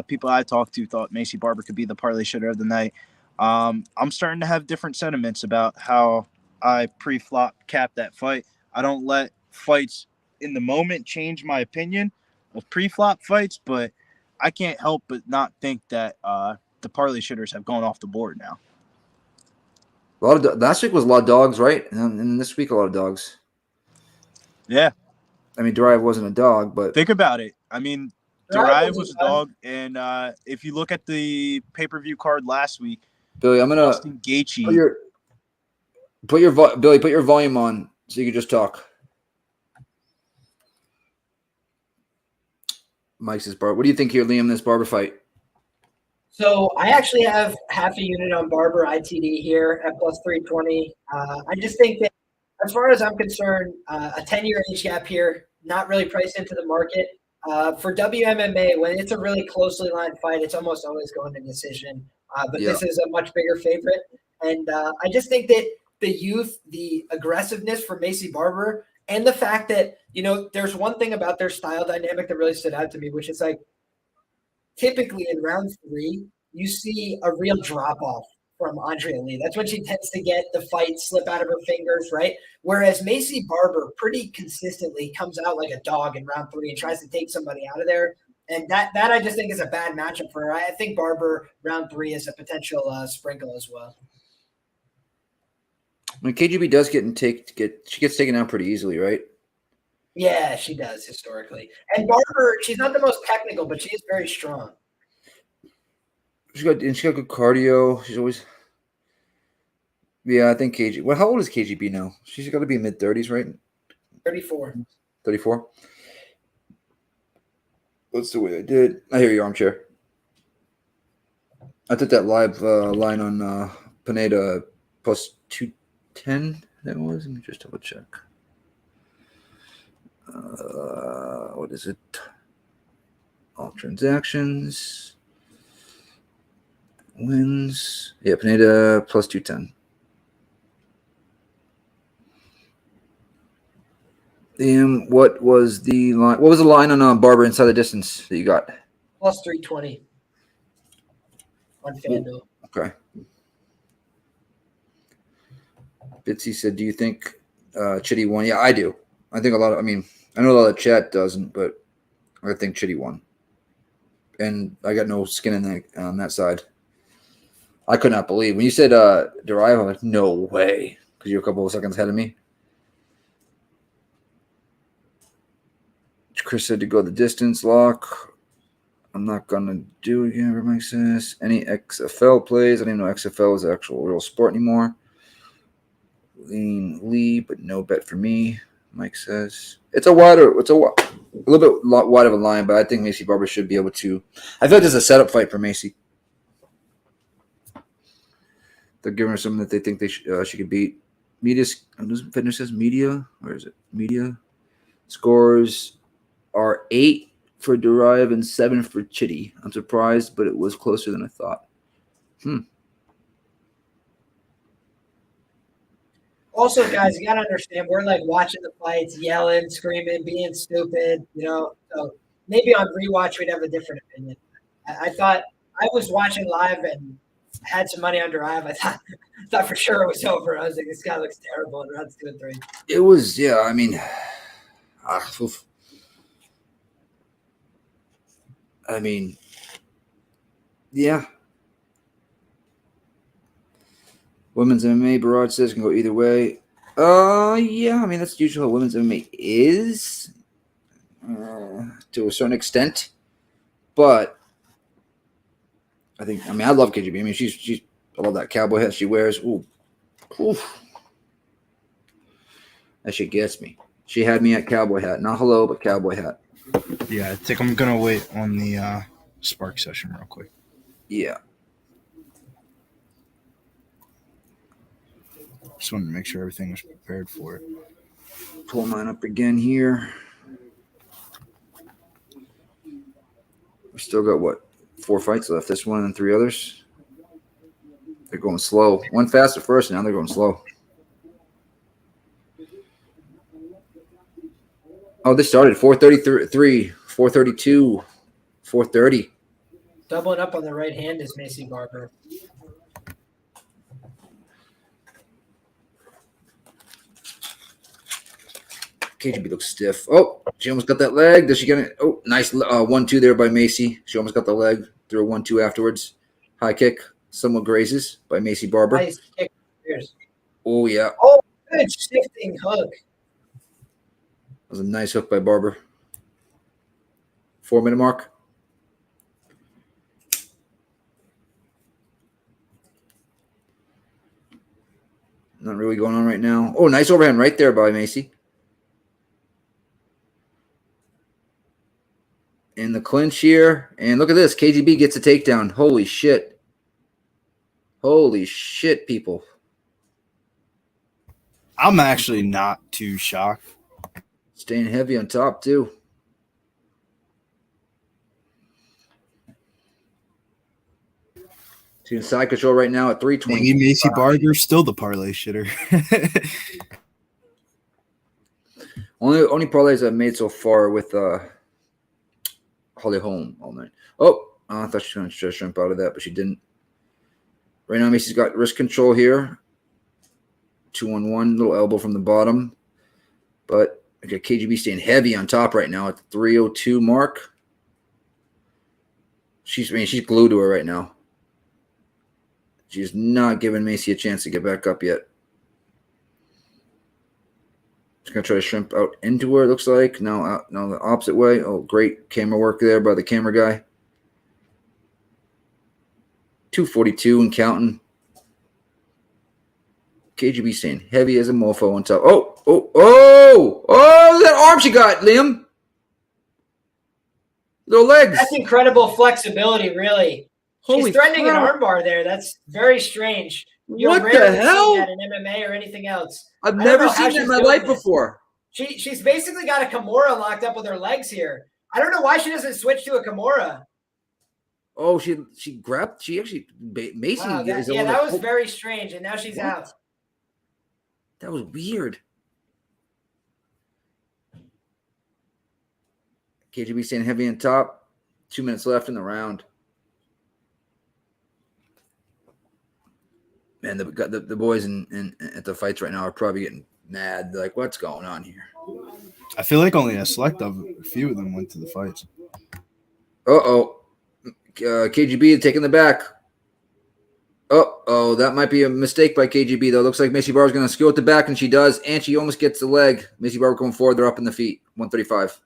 people I talked to thought Maycee Barber could be the parlay shitter of the night. I'm starting to have different sentiments about how I pre-flop cap that fight. I don't let fights in the moment change my opinion of pre-flop fights, but I can't help but not think that the parlay shitters have gone off the board now. Last week was a lot of dogs, right? And this week a lot of dogs. Yeah. I mean, Duraev wasn't a dog, but... Think about it. I mean, Duraev was a dog, and if you look at the pay-per-view card last week, Billy, I'm gonna put your volume on so you can just talk. Mike's his Barber. What do you think here, Liam? This Barber fight? So I actually have half a unit on Barber ITD here at plus 320. I just think that, as far as I'm concerned, a 10-year age gap here, not really priced into the market. For WMMA, when it's a really closely lined fight, it's almost always going to decision. But this is a much bigger favorite. And I just think that the youth, the aggressiveness for Maycee Barber, and the fact that, there's one thing about their style dynamic that really stood out to me, which is like, typically in round 3, you see a real drop-off from Andrea Lee. That's when she tends to get the fight slip out of her fingers, right? Whereas Maycee Barber pretty consistently comes out like a dog in round 3 and tries to take somebody out of there. And that I just think is a bad matchup for her. I think Barber round 3 is a potential sprinkle as well. I mean, KGB does she gets taken down pretty easily, right? Yeah, she does historically. And Barber, she's not the most technical, but she is very strong. She got good cardio. She's always. Yeah, I think KGB. Well, how old is KGB now? She's got to be mid-30s, right? 34. 34. That's the way I did. I hear you, armchair. I took that live line on Pineda plus 210. That was. Let me just double check. What is it? All transactions. Wins. Yeah, Pineda plus 210. What was the line? What was the line on Barber inside the distance that you got? Plus 320 on FanDuel. Okay. Bitsy said, "Do you think Chidi won?" Yeah, I do. I think I know a lot of chat doesn't, but I think Chidi won. And I got no skin in on that side. I could not believe when you said Duraev. I'm like, no way, because you're a couple of seconds ahead of me. Chris said to go the distance lock. I'm not gonna do it again. Everybody says any XFL plays. I didn't know XFL is actual real sport anymore. Lean Lee, but no bet for me. Mike says it's a little bit wide of a line, but I think Maycee Barber should be able to. I feel like there's a setup fight for Maycee. They're giving her something that they think she could beat. Fitness says media. Where is it? Media scores are 8 for Duraev and 7 for Chidi. I'm surprised, but it was closer than I thought. Also, guys, you gotta understand, we're like watching the fights, yelling, screaming, being stupid, So maybe on rewatch we'd have a different opinion. I thought I was watching live and had some money on Duraev. I thought for sure it was over. I was like, this guy looks terrible in rounds 2 and 3. It was, yeah. I mean, yeah. Women's MMA, Barrage says, can go either way. Yeah. I mean, that's usually how women's MMA is to a certain extent. But I love KGB. I mean, I love that cowboy hat she wears. Ooh. That shit gets me. She had me at cowboy hat. Not hello, but cowboy hat. Yeah, I think I'm going to wait on the Spark session real quick. Yeah. Just wanted to make sure everything was prepared for it. Pull mine up again here. We still got, 4 fights left. This one and 3 others. They're going slow. One fast at first, now they're going slow. Oh, they started 4:33, 4:32, 4:30. Doubling up on the right hand is Maycee Barber. KGB looks stiff. Oh, she almost got that leg. Does she get it? Oh, nice 1-2 there by Maycee. She almost got the leg. Threw a 1-2 afterwards. High kick. Somewhat grazes by Maycee Barber. Nice kick. Oh, yeah. Oh, good shifting hook. That was a nice hook by Barber. 4-minute mark. Not really going on right now. Oh, nice overhand right there by Maycee. In the clinch here. And look at this. KGB gets a takedown. Holy shit. Holy shit, people. I'm actually not too shocked. Staying heavy on top, too. She's in side control right now at 320. Maybe Maycee Barber still the parlay shitter. Only parlays I've made so far with Holly Holm all night. Oh, I thought she was going to just jump out of that, but she didn't. Right now, Maycee's got wrist control here. 2-on-1, little elbow from the bottom. But I got KGB staying heavy on top right now at the 302 mark. She's glued to her right now. She's not giving Maycee a chance to get back up yet. She's going to try to shrimp out into her, it looks like. No, the opposite way. Oh, great camera work there by the camera guy. 242 and counting. KGB staying heavy as a mofo on top. Oh, that arm she got, Liam. Little legs. That's incredible flexibility, really. Holy She's threatening crap. an armbar there. That's very strange. You What the rarely hell? see that in MMA or anything else. I've I don't never know how seen that in she's my doing life this. before. She's basically got a Kimura locked up with her legs here. I don't know why she doesn't switch to a Kimura. Oh, she grabbed. She actually Maycee. Wow, that was very strange, and now she's out. That was weird. KGB staying heavy on top. 2 minutes left in the round. Man, the boys in at the fights right now are probably getting mad. They're like, what's going on here? I feel like only a few of them went to the fights. KGB taking the back. That might be a mistake by KGB, though. Looks like Maycee Barber's going to skew at the back, and she does, and she almost gets the leg. Maycee Barber going forward. They're up in the feet, 135.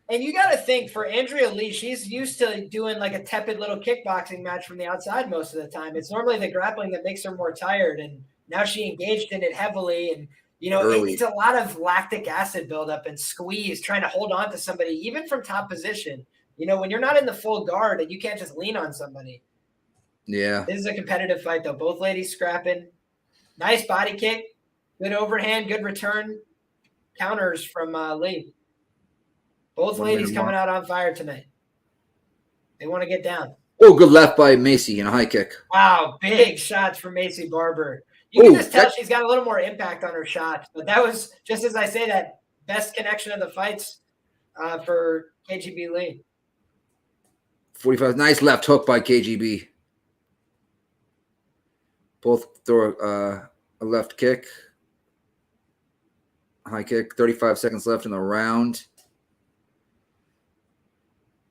And you got to think, for Andrea Lee, she's used to doing like a tepid little kickboxing match from the outside most of the time. It's normally the grappling that makes her more tired, and now she engaged in it heavily. And, it's a lot of lactic acid buildup and squeeze, trying to hold on to somebody, even from top position. When you're not in the full guard and you can't just lean on somebody. Yeah. This is a competitive fight, though. Both ladies scrapping. Nice body kick. Good overhand. Good return. Counters from Lee. Both ladies coming out on fire tonight. They want to get down. Oh, good left by Maycee and a high kick. Wow, big shots from Maycee Barber. You can just tell she's got a little more impact on her shots. But that was, just as I say that, best connection of the fights for KGB Lee. 45. Nice left hook by KGB. Both throw a left kick. High kick. 35 seconds left in the round.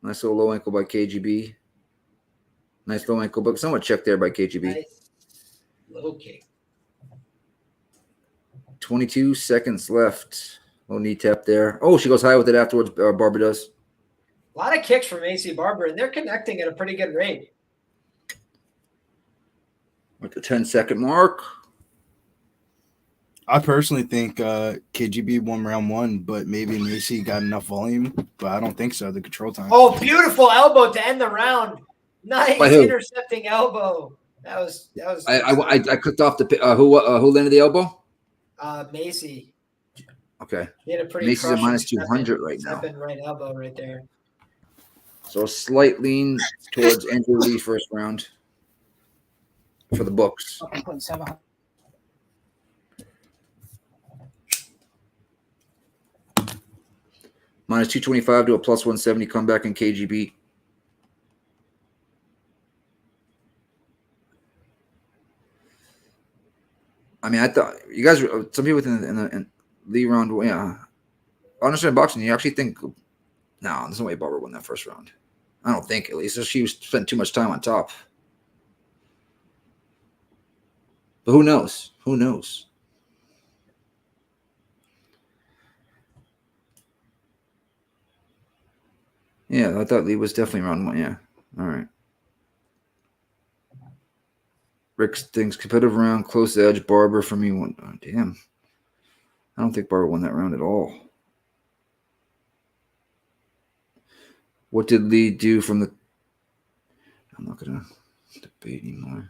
Nice little low ankle by KGB. Nice low ankle, but somewhat checked there by KGB. Nice low kick. 22 seconds left. Little knee tap there. Oh, she goes high with it afterwards. Barber does. A lot of kicks from Maycee Barber, and they're connecting at a pretty good rate. At the 10-second mark. I personally think KGB won round one, but maybe Maycee got enough volume, but I don't think so. The control time. Oh, beautiful elbow to end the round. Nice intercepting elbow. That was. I clicked off the who landed the elbow? Maycee. Okay. He had a pretty Maycee's at minus 200 right now. Right elbow right there. So a slight lean towards Andrea Lee's first round for the books. Minus 225 to a plus 170 comeback in KGB. I mean, I thought you guys, some people in Lee round, yeah. I understand boxing. You actually think, no, there's no way Barber won that first round. I don't think, at least. She spent too much time on top. But who knows? Who knows? Yeah, I thought Lee was definitely round one. Yeah. All right. Rick thinks competitive round, close edge. Barber for me won. Oh, damn. I don't think Barber won that round at all. What did Lee do from the... I'm not going to debate anymore.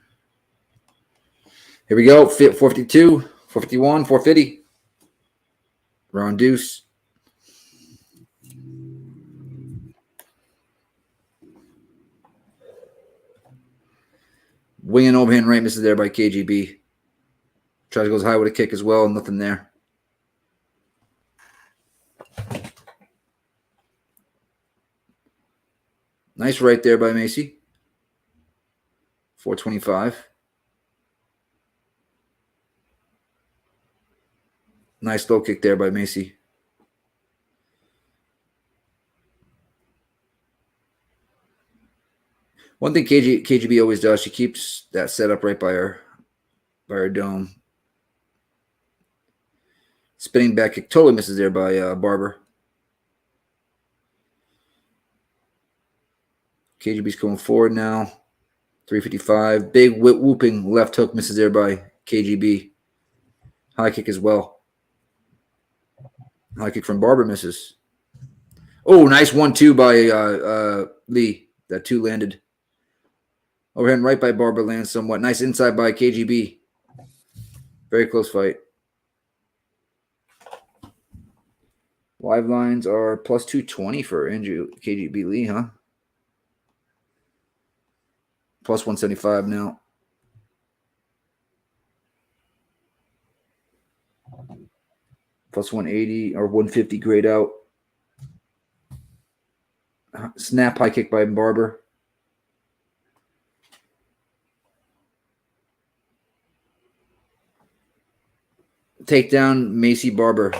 Here we go. 452, 451, 450. Round deuce. Wing and overhand right misses there by KGB. Tries to go high with a kick as well. Nothing there. Nice right there by Maycee. 425. Nice low kick there by Maycee. One thing KGB always does, she keeps that set up right by her dome. Spinning back kick totally misses there by Barber. KGB's going forward now. 355. Big whooping left hook misses there by KGB. High kick as well. High kick from Barber misses. Oh, nice 1-2 by Lee. That 2 landed. Overhand right by Barber lands somewhat. Nice inside by KGB. Very close fight. Live lines are plus 220 for Andrew KGB Lee, huh? Plus 175 now. Plus 180 or 150 grayed out. Snap high kick by Barber. Takedown, Maycee Barber.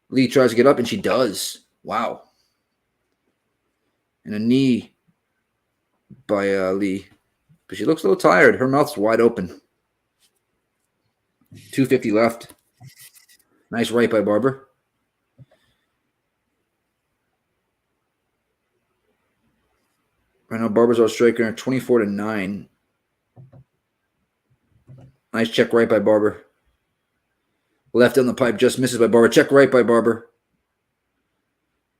Lee tries to get up, and she does. Wow. And a knee by Lee. But she looks a little tired. Her mouth's wide open. 250 left. Nice right by Barber. Right now, Barber's out striker 24-9. Nice check right by Barber. Left on the pipe, just misses by Barber. Check right by Barber.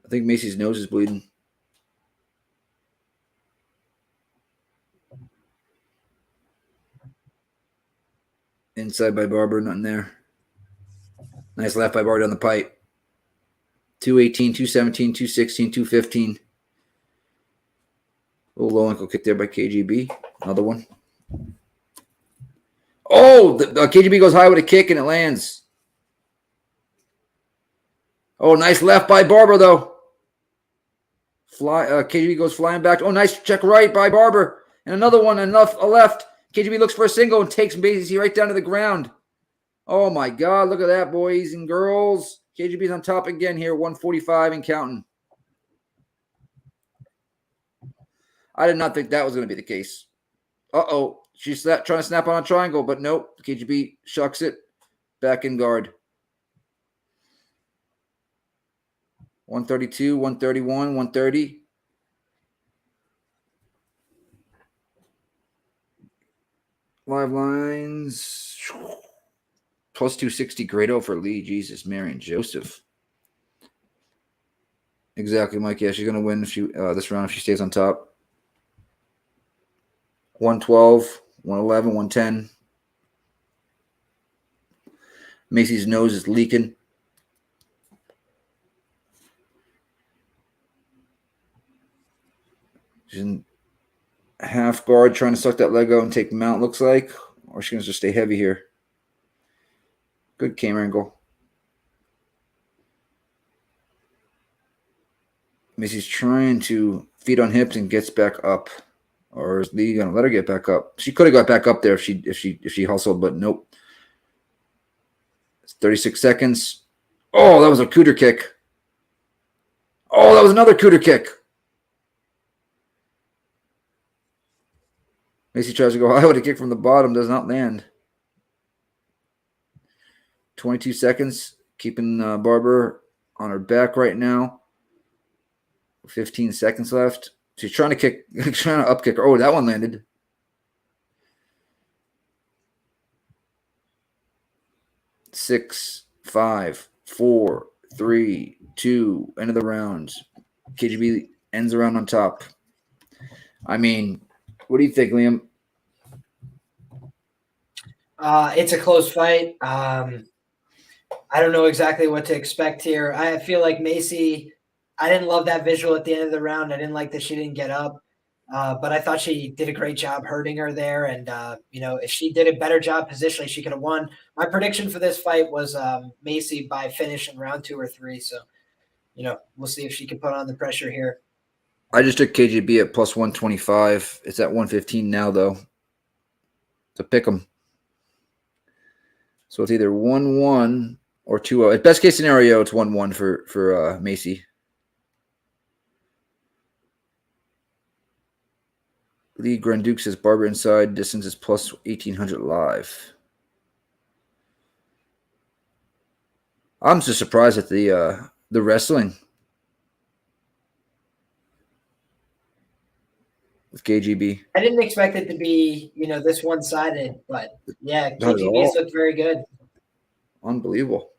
I think Maycee's nose is bleeding. Inside by Barber, nothing there. Nice left by Barber down the pipe. 218, 217, 216, 215. A little low ankle kick there by KGB. Another one. Oh, the KGB goes high with a kick and it lands. Oh, nice left by Barber, though. KGB goes flying back. Oh, nice check right by Barber. And another one, a left. KGB looks for a single and takes Maycee right down to the ground. Oh, my God. Look at that, boys and girls. KGB's on top again here, 145 and counting. I did not think that was going to be the case. Uh-oh. She's trying to snap on a triangle, but nope. KGB shucks it. Back in guard. 132, 131, 130. Live lines. Plus 260 Grado for Lee. Jesus, Mary and Joseph. Exactly, Mike. Yeah, she's going to win if this round if she stays on top. 112, 111, 110. Maycee's nose is leaking. She's in half guard, trying to suck that leg out and take mount, looks like. Or she's going to just stay heavy here. Good camera angle. Maycee's trying to feet on hips and gets back up. Or is Lee going to let her get back up? She could have got back up there if she hustled, but nope. It's 36 seconds. Oh, that was a cooter kick. Oh, that was another cooter kick. Maycee tries to go high with a kick from the bottom. Does not land. 22 seconds. Keeping Barber on her back right now. 15 seconds left. She's trying to up kick her. Oh, that one landed. Six, 5, 4, 3, 2. End of the round. KGB ends the round on top. I mean, what do you think, Liam? It's a close fight. I don't know exactly what to expect here. I feel like Maycee, I didn't love that visual at the end of the round. I didn't like that she didn't get up. But I thought she did a great job hurting her there. And, if she did a better job positionally, she could have won. My prediction for this fight was Maycee by finish in round 2 or 3. So, we'll see if she can put on the pressure here. I just took KGB at plus 125. It's at 115 now, though. To pick them. So it's either 1-1 or 2-0. At best case scenario, it's 1-1 for Maycee. Lee Granduke says Barber inside. Distance is plus 1,800 live. I'm just surprised at the wrestling with KGB. I didn't expect it to be, this one-sided, but yeah, Not at KGB's all. looked very good. Unbelievable.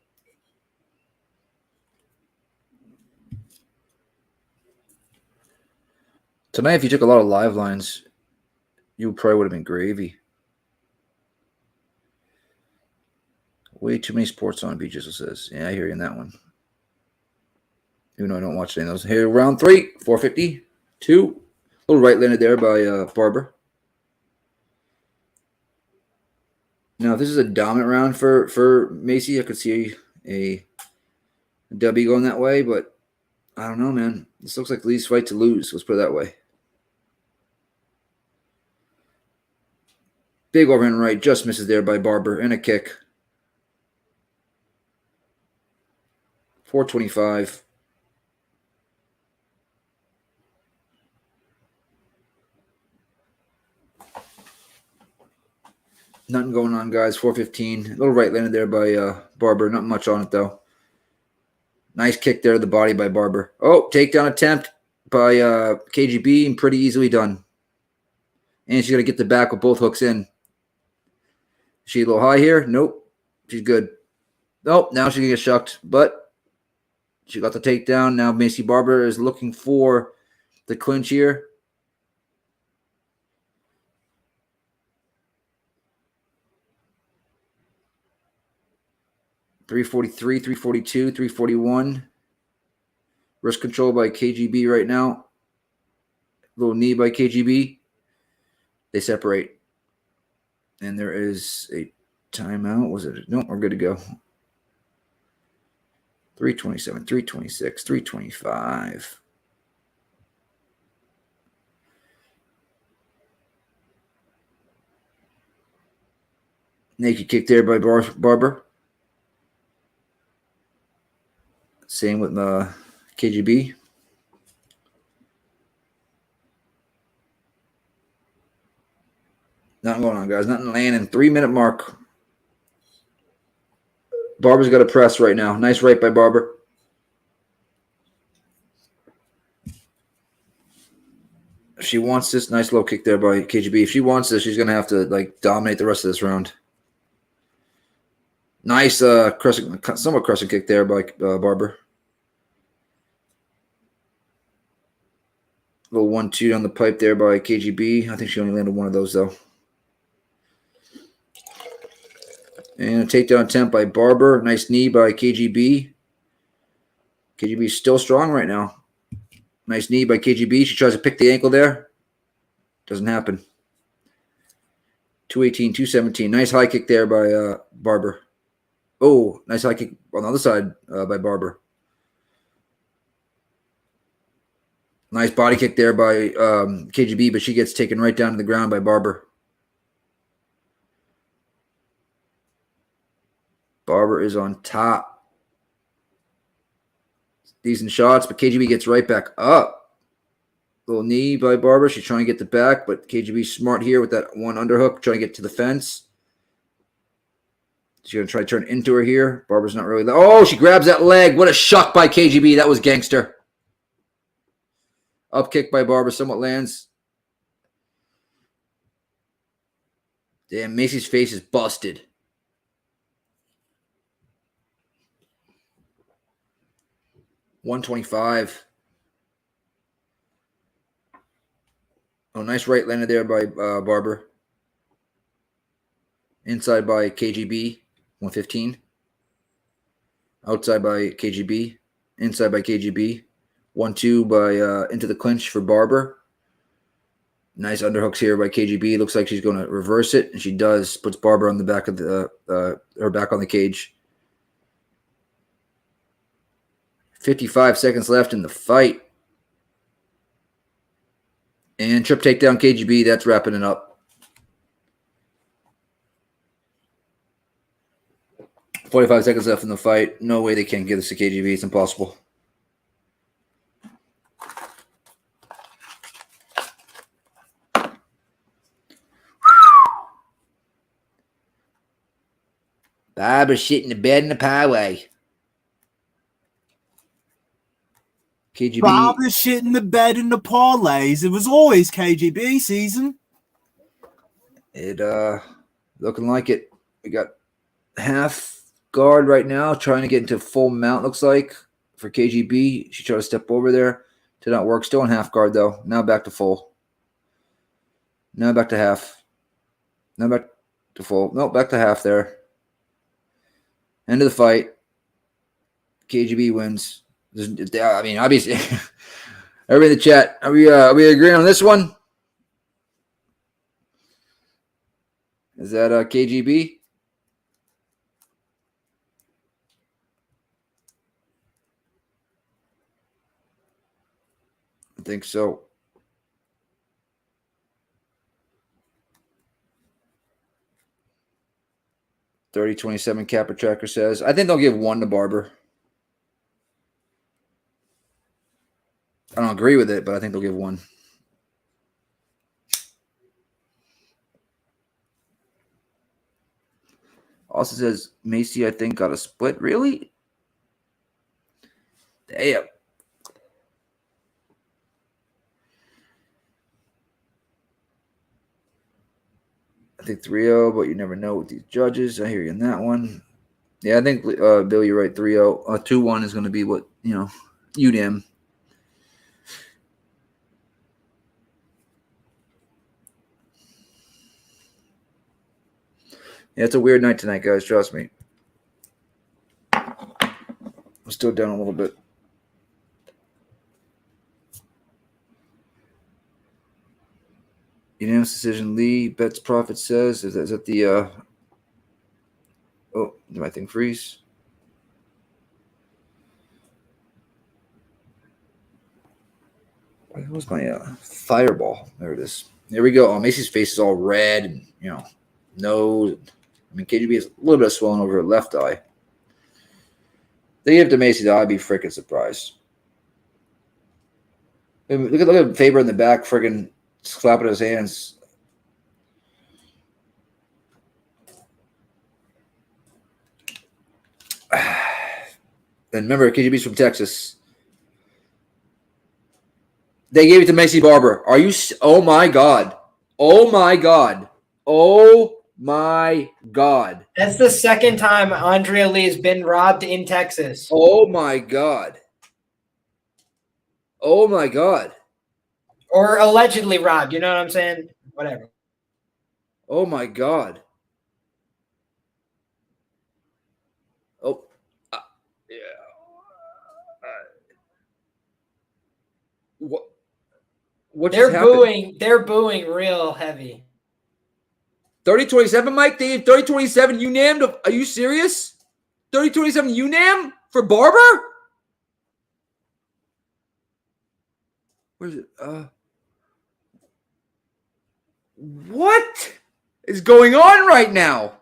Tonight, if you took a lot of live lines, you probably would have been gravy. Way too many sports on, Beaches says. Yeah, I hear you in that one. Even though I don't watch any of those. Here, round 3, 452. A little right landed there by Barber. Now, if this is a dominant round for Maycee, I could see a W going that way, but I don't know, man. This looks like Lee's fight to lose. Let's put it that way. Big overhand right, just misses there by Barber, and a kick. 425. Nothing going on, guys. 415. A little right landed there by Barber. Not much on it, though. Nice kick there to the body by Barber. Oh, takedown attempt by KGB, and pretty easily done. And she's going to get the back with both hooks in. Is she a little high here? Nope. She's good. Nope, now she's going to get shucked. But she got the takedown. Now Maycee Barber is looking for the clinch here. .343, 342, 341. Wrist control by KGB right now. Little knee by KGB. They separate. And there is a timeout. Was it? No, we're good to go. 327, 326, 325. Naked kick there by Barber. Same with KGB. Nothing going on, guys. Nothing landing. 3-minute mark. Barber's got a press right now. Nice right by Barber. If she wants this, nice low kick there by KGB. If she wants this, she's going to have to dominate the rest of this round. Nice somewhat crescent kick there by Barber. Little 1-2 on the pipe there by KGB. I think she only landed one of those, though. And a takedown attempt by Barber. Nice knee by KGB. KGB is still strong right now. Nice knee by KGB. She tries to pick the ankle there. Doesn't happen. 218, 217. Nice high kick there by Barber. Oh, nice high kick on the other side by Barber. Nice body kick there by KGB, but she gets taken right down to the ground by Barber. Barber is on top. Decent shots, but KGB gets right back up. Little knee by Barber. She's trying to get the back, but KGB's smart here with that one underhook, trying to get to the fence. She's going to try to turn into her here. Barber's not really there. Oh, she grabs that leg. What a shuck by KGB. That was gangster. Up kick by Barber. Somewhat lands. Damn, Maycee's face is busted. $125. Oh, nice right landed there by Barber. Inside by KGB. 115. Outside by KGB. Inside by KGB. 1-2 by into the clinch for Barber. Nice underhooks here by KGB. Looks like she's going to reverse it, and she does. Puts Barber on the back of her back on the cage. 55 seconds left in the fight. And trip takedown KGB. That's wrapping it up. 45 seconds left in the fight. No way they can't give this to KGB. It's impossible. Barber shit in the bed in the highway. KGB. Barber shit in the bed in the parlays. It was always KGB season. It looking like it. We got half guard right now, trying to get into full mount, looks like, for KGB. She tried to step over there. Did not work. Still in half guard, though. Now back to full. Now back to half. Now back to full. No, back to half there. End of the fight. KGB wins. I mean, obviously, everybody in the chat, are we agreeing on this one? Is that KGB? I think so. $30.27 Capper Tracker says. I think they'll give one to Barber. I don't agree with it, but I think they'll give one. Also says Maycee, I think, got a split. Really? Damn. I think 3-0, but you never know with these judges. I hear you in that one. Yeah, I think, Bill, you're right. 3-0. 2-1 is going to be what, UDM. Yeah, it's a weird night tonight, guys. Trust me. I'm still down a little bit. Unanimous decision. Lee bets profit says. Is that the? Oh, did my thing freeze? Where was my fireball? There it is. There we go. Oh, Macy's face is all red and nose. I mean, KGB has a little bit of swelling over her left eye. They give it to Maycee, though. I'd be freaking surprised. Look at Faber in the back, freaking clapping his hands. And remember, KGB's from Texas. They gave it to Maycee Barber. Are you? Oh my God! Oh my God! Oh my God! That's the second time Andrea Lee has been robbed in Texas. Oh my God! Oh my God! Or allegedly robbed. You know what I'm saying? Whatever. Oh my God! Oh, yeah. What? They're booing. They're booing real heavy. 30-27, Mike. They gave 30-27 UNAM. Are you serious? 30-27 UNAM for Barber? Where's it? What is going on right now?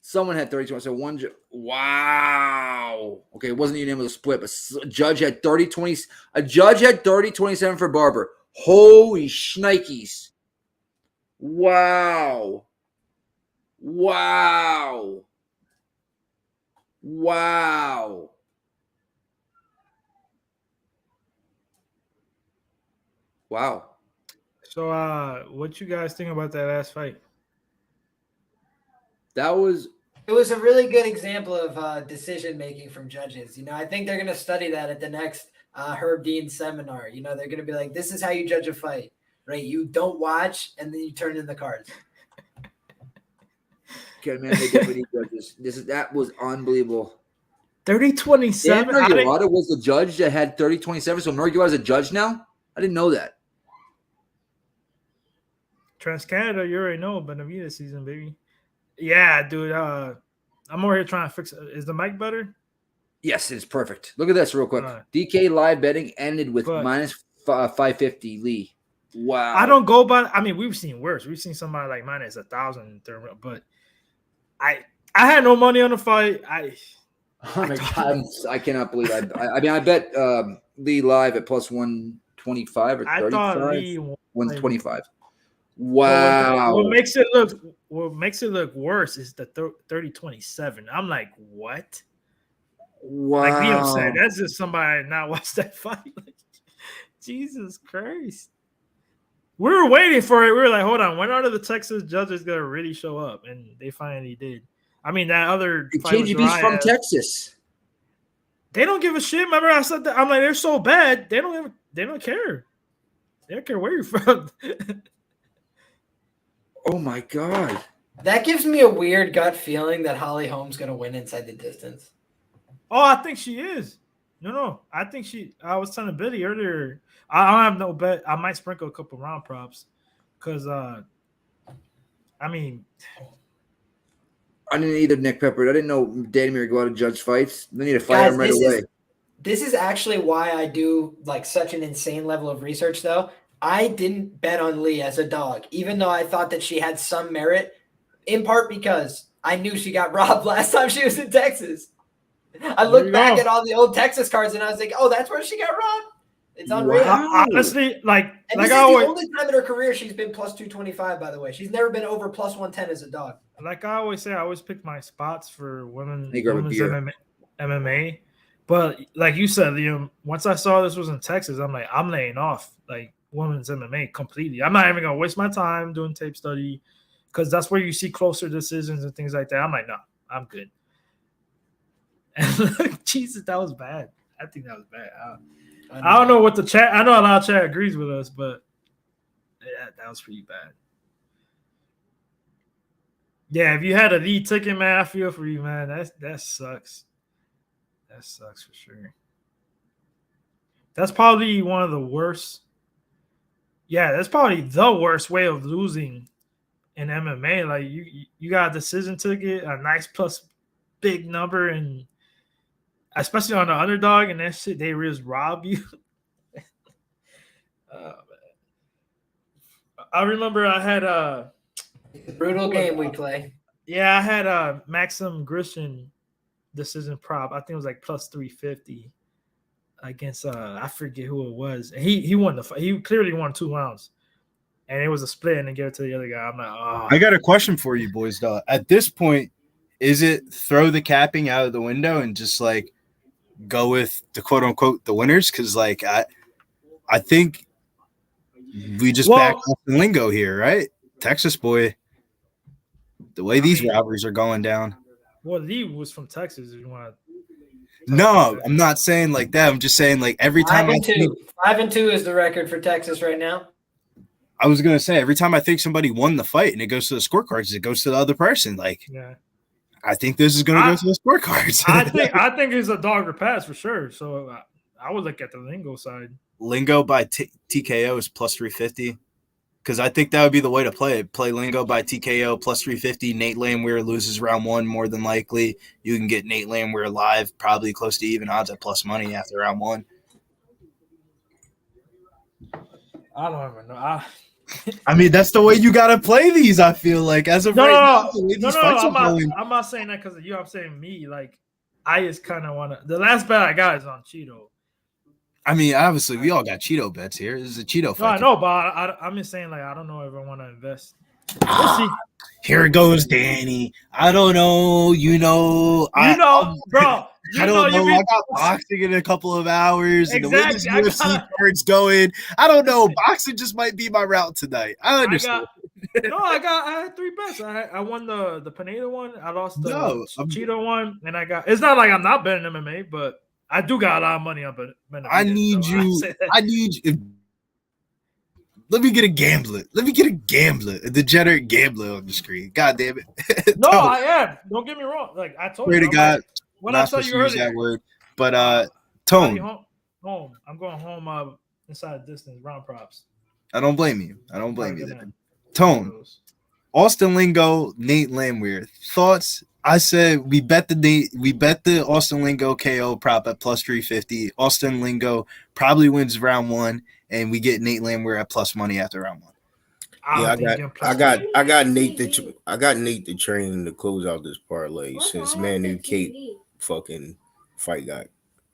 Someone had 30-27. So one. Wow. Okay, it wasn't unanimous split, but a judge had 30-20. A judge had 30-27 for Barber. Holy shnikes. Wow. Wow. Wow. Wow. So, what you guys think about that last fight? It was a really good example of decision making from judges. I think they're going to study that at the next Herb Dean seminar. They're going to be like, this is how you judge a fight, right? You don't watch and then you turn in the cards. Okay, man, they get these judges. That was unbelievable. 30-27. Murgiwada was the judge that had 30-27. So Murgiwada is a judge now? I didn't know that. Trans-Canada, you already know, Benavides season, baby. Yeah, dude. I'm over here trying to fix it. Is the mic better? Yes, it's perfect. Look at this real quick. DK live betting ended with minus 550 Lee. Wow. I don't go by. I mean, we've seen worse. We've seen somebody like minus 1,000, but I had no money on the fight. I cannot believe I bet Lee live at plus 125 or 35. 125. Wow. What makes it look worse is the 30-27. I'm like, what? Wow. Like Liam said, that's just somebody not watched that fight. Like, Jesus Christ. We were waiting for it. We were like, hold on, when are the Texas judges gonna really show up? And they finally did. I mean, that other KGB's from Texas. They don't give a shit. Remember, I said that. I'm like, they're so bad. They don't care. They don't care where you're from. Oh my God. That gives me a weird gut feeling that Holly Holm's gonna win inside the distance. Oh, I think she is. No. I think I was telling Billy earlier. I don't have no bet. I might sprinkle a couple round props. Because I mean, I didn't either, Nick Pepper. I didn't know Danny would go out and judge fights. They need to fire him right away. This is actually why I do like such an insane level of research, though. I didn't bet on Lee as a dog, even though I thought that she had some merit, in part because I knew she got robbed last time she was in Texas. I looked back at all the old Texas cards and I was like, oh, that's where she got robbed? It's unreal. Wow. Honestly, and this is the only time in her career she's been plus 225, by the way. She's never been over plus 110 as a dog. Like I always say, I always pick my spots for women's MMA. But like you said, Liam, once I saw this was in Texas, I'm like, I'm laying off like women's MMA completely. I'm not even going to waste my time doing tape study because that's where you see closer decisions and things like that. I'm like, no, I'm good. And Jesus, that was bad. I think that was bad. I don't know what the chat. I know a lot of chat agrees with us, but yeah, that was pretty bad. Yeah, if you had a lead ticket, man, I feel for you, man. That sucks. That sucks for sure. That's probably one of the worst. Yeah, that's probably the worst way of losing in MMA. Like you got a decision ticket, a nice plus big number, and especially on the underdog, and that shit, they just rob you. I remember I had brutal game we play. Yeah, I had Maxim Grishin decision prop. I think it was like plus 350 against I forget who it was. And he won the fight. He clearly won 2 rounds. And it was a split and then gave it to the other guy. I'm like, oh. I got a question for you boys though. At this point, is it throw the capping out of the window and just like go with the quote unquote the winners? Because like I think we just back off the lingo here, right? Texas boy. The way these rivalries are going down. Well, Lee was from Texas. If you want to no, I'm not saying like that. I'm just saying like every time 5-2 is the record for Texas right now. I was gonna say every time I think somebody won the fight and it goes to the scorecards, it goes to the other person. Like, yeah. I think this is going to go to the scorecards. I think it's a dog or pass for sure. So I would look at the Lingo side. Lingo by TKO is plus 350 because I think that would be the way to play it. Play Lingo by TKO plus 350. Nate Landwehr loses round 1 more than likely. You can get Nate Landwehr live, probably close to even odds at plus money after round 1. I don't even know. I mean, that's the way you got to play these, I feel like. As of right now, I'm not saying that because of you. I'm saying me. Like, I just kind of want to – the last bet I got is on Cheeto. I mean, obviously, we all got Cheeto bets here. This is a Cheeto fight. No, I know, but I'm just saying, like, I don't know if I want to invest. We'll see. Here goes Danny. I don't know. Bro. I don't know. I got boxing in a couple of hours, and the way this UFC card's going, I don't know. Boxing just might be my route tonight. I understand. I had 3 bets. I won the Pineda one. I lost the Cheeto one, and I got. It's not like I'm not betting MMA, but I do got a lot of money on Benavidez. I need you. Let me get a gambler. A degenerate gambler on the screen. God damn it. No, I am. Don't get me wrong. Like I told you. Pray to God. What I saw you earlier. That word. But Tone. Home. I'm going home inside distance round props. I don't blame you. There. Tone. Austin Lingo, Nate Landwehr. Thoughts? I said we bet the Austin Lingo KO prop at plus 350. Austin Lingo probably wins round 1, and we get Nate Landwehr at plus money after round 1. I got Nate the train to close out this parlay since Manel Kape fucking fight got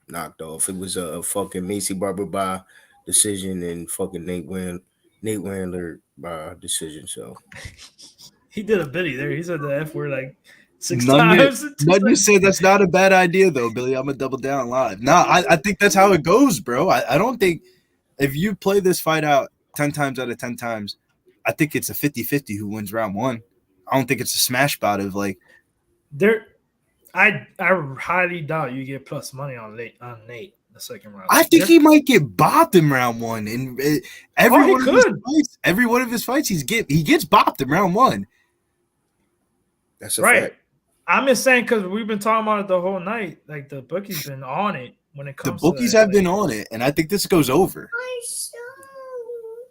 knocked off. It was a fucking Maycee Barber by decision and fucking Nate Nate Wandler by decision. So He did a bitty there. He said the F word like 6 None times. you said that's not a bad idea, though, Billy. I'm going to double down live. No, I think that's how it goes, bro. I don't think if you play this fight out 10 times out of 10 times, I think it's a 50-50 who wins round one. I don't think it's a smash bout of like I highly doubt you get plus money on Nate the second round. I think he might get bopped in round one, and every one of his fights he gets bopped in round one. That's a right. fact. I'm just saying because we've been talking about it the whole night. Like the bookies been on it when it comes. The bookies have been on it, and I think this goes over.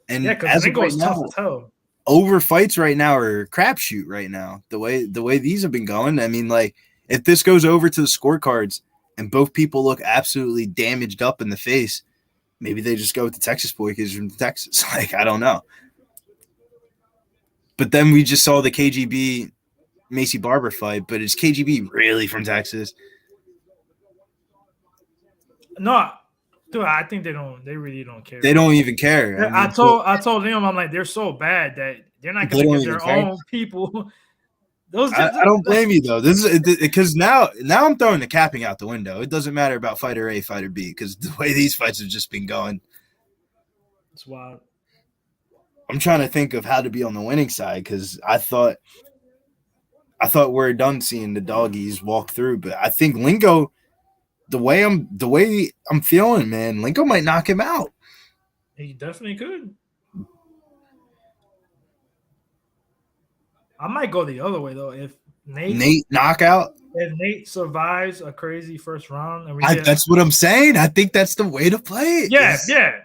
And yeah, because it goes tough to tell. Over fights right now are a crapshoot right now. The way these have been going, I mean, like if this goes over to the scorecards and both people look absolutely damaged up in the face, maybe they just go with the Texas boy because he's from Texas. Like I don't know. But then we just saw the KGB Maycee Barber fight, but is KGB really from Texas? No, dude, I think they really don't care. They don't even care. I told them, I'm like, they're so bad that they're not going to get their own people. I don't blame you though. This is because now I'm throwing the capping out the window. It doesn't matter about fighter A, fighter B, because the way these fights have just been going, it's wild. I'm trying to think of how to be on the winning side because I thought we're done seeing the doggies walk through, but I think Lingo, the way I'm feeling, man, Lingo might knock him out. He definitely could. I might go the other way though. If Nate knockout, if Nate survives a crazy first round, and that's what I'm saying. I think that's the way to play it. Yeah,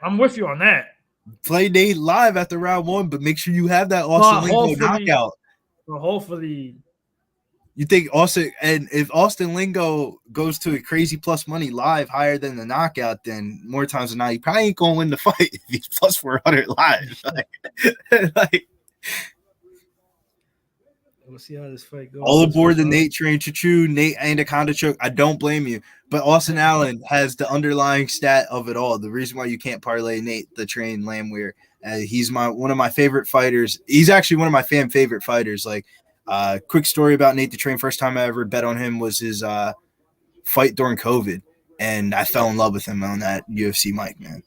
I'm with you on that. Play Nate live after round one, but make sure you have that Austin Lingo knockout. But hopefully. You think Austin, and if Austin Lingo goes to a crazy plus money live higher than the knockout, then more times than not, he probably ain't gonna win the fight if he's plus 400 live. like, we'll see how this fight goes. All aboard the Nate train, choo-choo, Nate Anaconda choke. I don't blame you, but Austin Allen has the underlying stat of it all. The reason why you can't parlay Nate the train Lamweir, he's one of my favorite fighters. He's actually one of my favorite fighters. Like. Quick story about Nate the Train. First time I ever bet on him was his fight during COVID, and I fell in love with him on that UFC mic, man.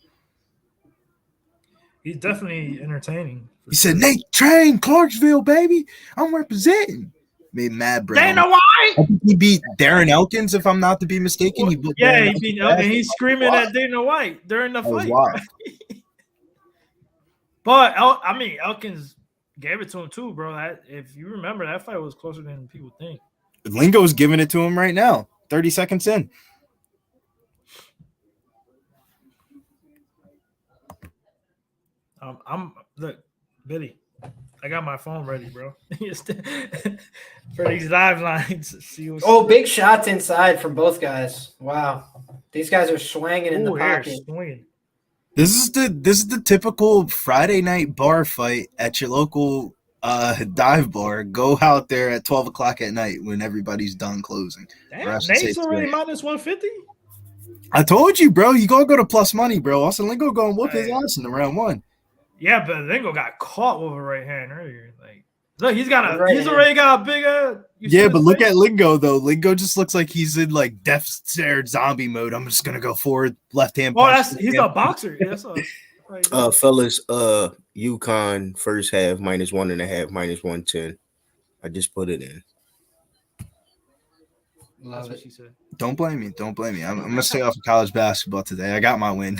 He's definitely entertaining. He said, Nate Train, Clarksville, baby. I'm representing. Made mad, bro. Dana White. I think he beat Darren Elkins, if I'm not to be mistaken. He beat Elkins. He's screaming at Dana White during the fight. But, Elkins gave it to him too, bro. If you remember, that fight was closer than people think. Lingo's giving it to him right now. 30 seconds in. Look, Billy, I got my phone ready, bro. For these live lines. Big shots inside from both guys. Wow. These guys are swinging in the pocket. Swinging. This is the typical Friday night bar fight at your local dive bar. Go out there at 12 o'clock at night when everybody's done closing. Damn, Nate's already minus 150. I told you, bro. You gonna go to plus money, bro. Austin Lingo gonna whoop his ass in the round one. Yeah, but Lingo got caught with a right hand earlier. Like, look, he's already got a big. Yeah, but look at Lingo though. Lingo just looks like he's in like death stare zombie mode. I'm just gonna go forward, left hand. He's a boxer. Fellas, UConn first half -1.5, -110. I just put it in. That's what she said. Don't blame me. I'm gonna stay off of college basketball today. I got my win.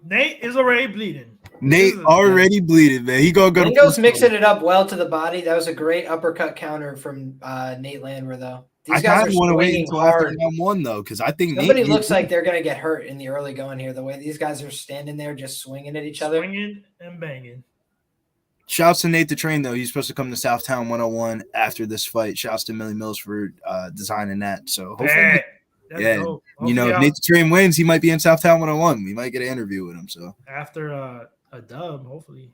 Nate is already bleeding. Bleeding, man. He gonna go. Lingo's mixing it up well to the body. That was a great uppercut counter from Nate Landwehr, though. These guys are want to wait swinging until hard. after round one, though, because I think somebody looks like they're gonna get hurt in the early going here. The way these guys are standing there, just swinging at each other, swinging and banging. Shouts to Nate the Train, though. He's supposed to come to Southtown 101 after this fight. Shouts to Millie Mills for designing that. So hopefully, dope. If Nate the Train wins, he might be in Southtown 101. We might get an interview with him. So after a dub, hopefully.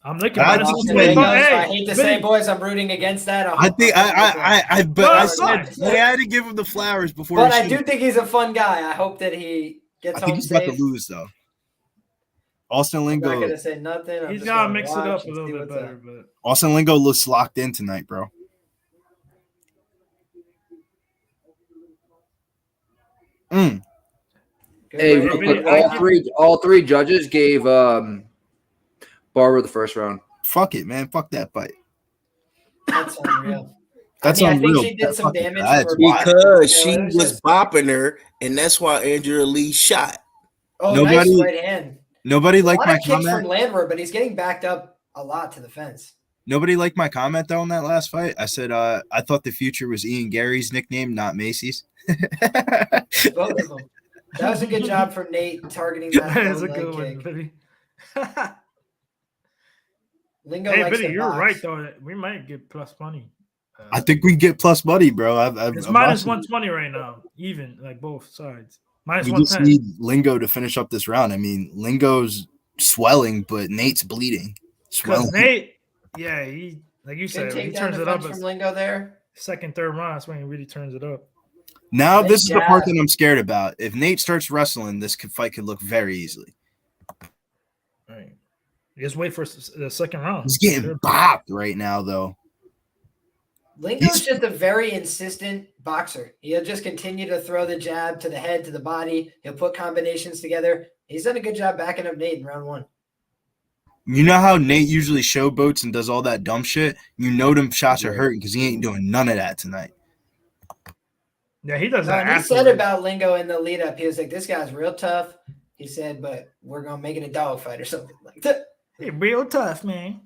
I'm looking. I hate to say, boys, I'm rooting against that. I had to give him the flowers before. But I do think he's a fun guy. I hope that he gets home safe. He's about to lose, though. Austin I'm Lingo. not gonna say nothing. He's gotta mix it up a little bit better, but Austin Lingo looks locked in tonight, bro. Hey, real quick, all three judges gave Barber the first round. Fuck it, man. Fuck that fight. That's unreal. That's I unreal. think she did some damage because she was bopping her, and that's why Andrea Lee shot. Oh, nice right hand. Nobody liked my kicks comment from Landwehr, but he's getting backed up a lot to the fence. Nobody liked my comment though in that last fight. I said I thought the future was Ian Gary's nickname, not Macy's. Both of them. That was a good job for Nate targeting that. That's a good one, Biddy. Lingo hey, likes Biddy, to you're box. right though. We might get plus money. I think we get plus money, bro. It's minus 120 right now, even like both sides. Minus we 110. just need Lingo to finish up this round. I mean, Lingo's swelling, but Nate's bleeding. Swelling. Nate, yeah, he like you said, he turns it up from Lingo there. Second, third round, that's when he really turns it up. Now this is the part that I'm scared about. If Nate starts wrestling, this fight could look very easily. Right. Just wait for the second round. He's getting bopped right now, though. Lingo's just a very insistent boxer. He'll just continue to throw the jab to the head, to the body. He'll put combinations together. He's done a good job backing up Nate in round one. You know how Nate usually showboats and does all that dumb shit? You know them shots are hurting because he ain't doing none of that tonight. Yeah, he does No, that. and he said about Lingo in the lead up, he was like, this guy's real tough. He said, but we're going to make it a dogfight or something like that. Hey, real tough, man.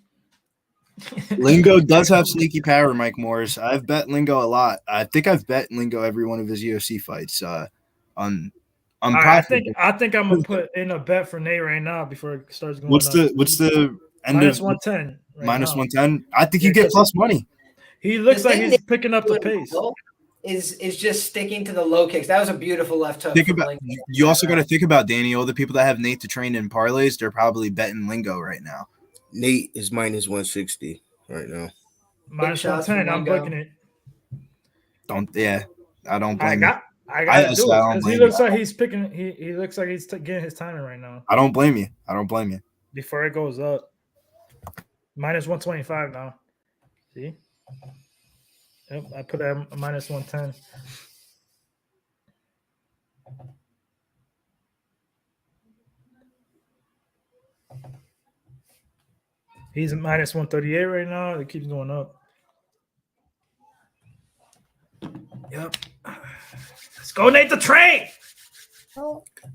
Lingo does have sneaky power, Mike Morris. I've bet Lingo a lot. I think I've bet Lingo every one of his UFC fights. I think I'm gonna put in a bet for Nate right now before it starts going. What's the end minus of 110? Minus 110. I think you get plus money. He looks like he's picking up the pace. Is just sticking to the low kicks. That was a beautiful left hook. You also got to think about Danny. All the people that have Nate to train in parlays, they're probably betting Lingo right now. Nate is minus 160 right now. Minus 110. I'm booking it. I don't blame you. I got to do it because he looks like he's picking. He looks like he's getting his timing right now. I don't blame you. Before it goes up, minus 125 now. See. Yep, I put that at minus 110. He's at minus 138 right now. It keeps going up. Yep. Let's go, Nate the Train.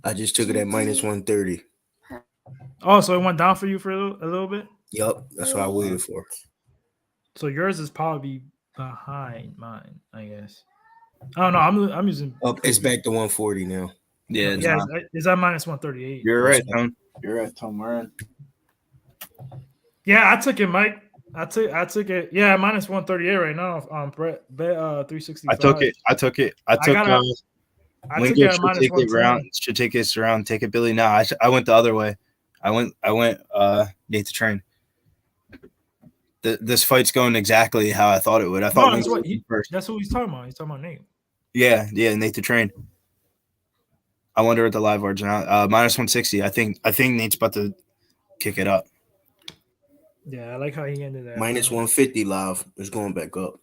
I just took it at minus 130. Oh, so it went down for you for a little bit? Yep, that's what I waited for. So yours is probably behind mine, I guess. I don't know. I'm using. It's back to 140 now. Yeah, is that minus 138? You're right, Tom. We're in. Yeah, I took it, Mike. I took it. Yeah, minus 138 right now. Bet 365. I took it. Lingo should take it round. Should take this round. Take it, Billy. No, I went the other way. I went. Nate the Train. This fight's going exactly how I thought it would. I thought that's what he's talking about. He's talking about Nate. Yeah, Nate the Train. I wonder what the live odds are now. Minus 160. I think Nate's about to kick it up. Yeah, I like how he ended that. Minus 150 live. It's going back up.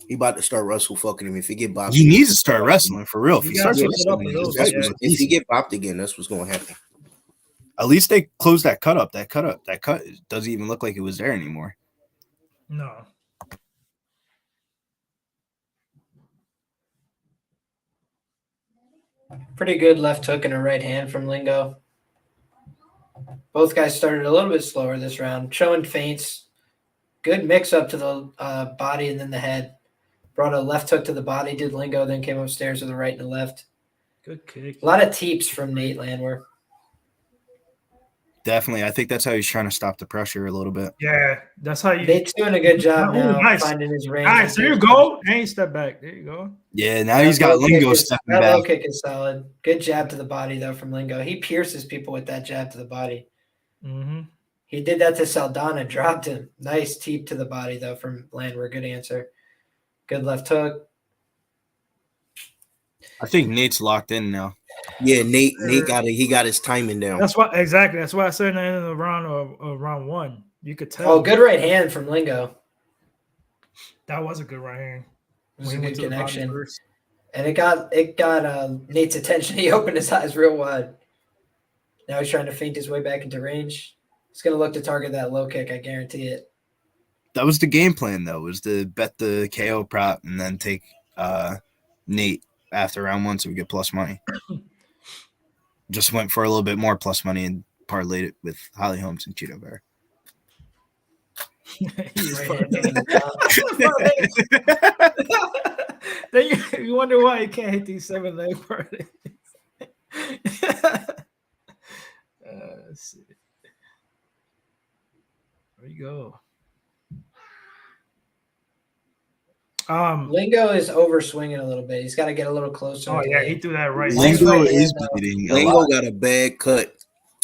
He about to start Russell fucking him. If he get bopped, he needs to start wrestling for real. If he starts wrestling, if he get bopped again, that's what's going to happen. At least they closed that cut up. That cut doesn't even look like it was there anymore. No. Pretty good left hook and a right hand from Lingo. Both guys started a little bit slower this round, showing feints. Good mix up to the body and then the head. Brought a left hook to the body, did Lingo, then came upstairs with a right and a left. Good kick. A lot of teeps from Nate Landwehr. Definitely. I think that's how he's trying to stop the pressure a little bit. Yeah, that's how you. Nate's doing a good job now finding his range. All right, so you go. And he step back. There you go. Yeah, now he's got Lingo stepping back. That low kick is solid. Good jab to the body, though, from Lingo. He pierces people with that jab to the body. Mm-hmm. He did that to Saldana, dropped him. Nice teep to the body, though, from Landwehr. Good answer. Good left hook. I think Nate's locked in now. Yeah, Nate got it. He got his timing down. That's why exactly. That's why I said in the end of the round of round one, you could tell. Oh, good right hand from Lingo. That was a good right hand. It was a good connection. And it got Nate's attention. He opened his eyes real wide. Now he's trying to feint his way back into range. He's going to look to target that low kick. I guarantee it. That was the game plan, though, was to bet the KO prop and then take Nate after round one so we get plus money. Just went for a little bit more plus money and parlayed it with Holly Holm and Chidi Vera. Then you wonder why he can't hit these 7 leg parlays. Let's see. There you go. Lingo is over swinging a little bit. He's got to get a little closer. Oh yeah, he threw that right. Lingo is bleeding. Lingo got a bad cut.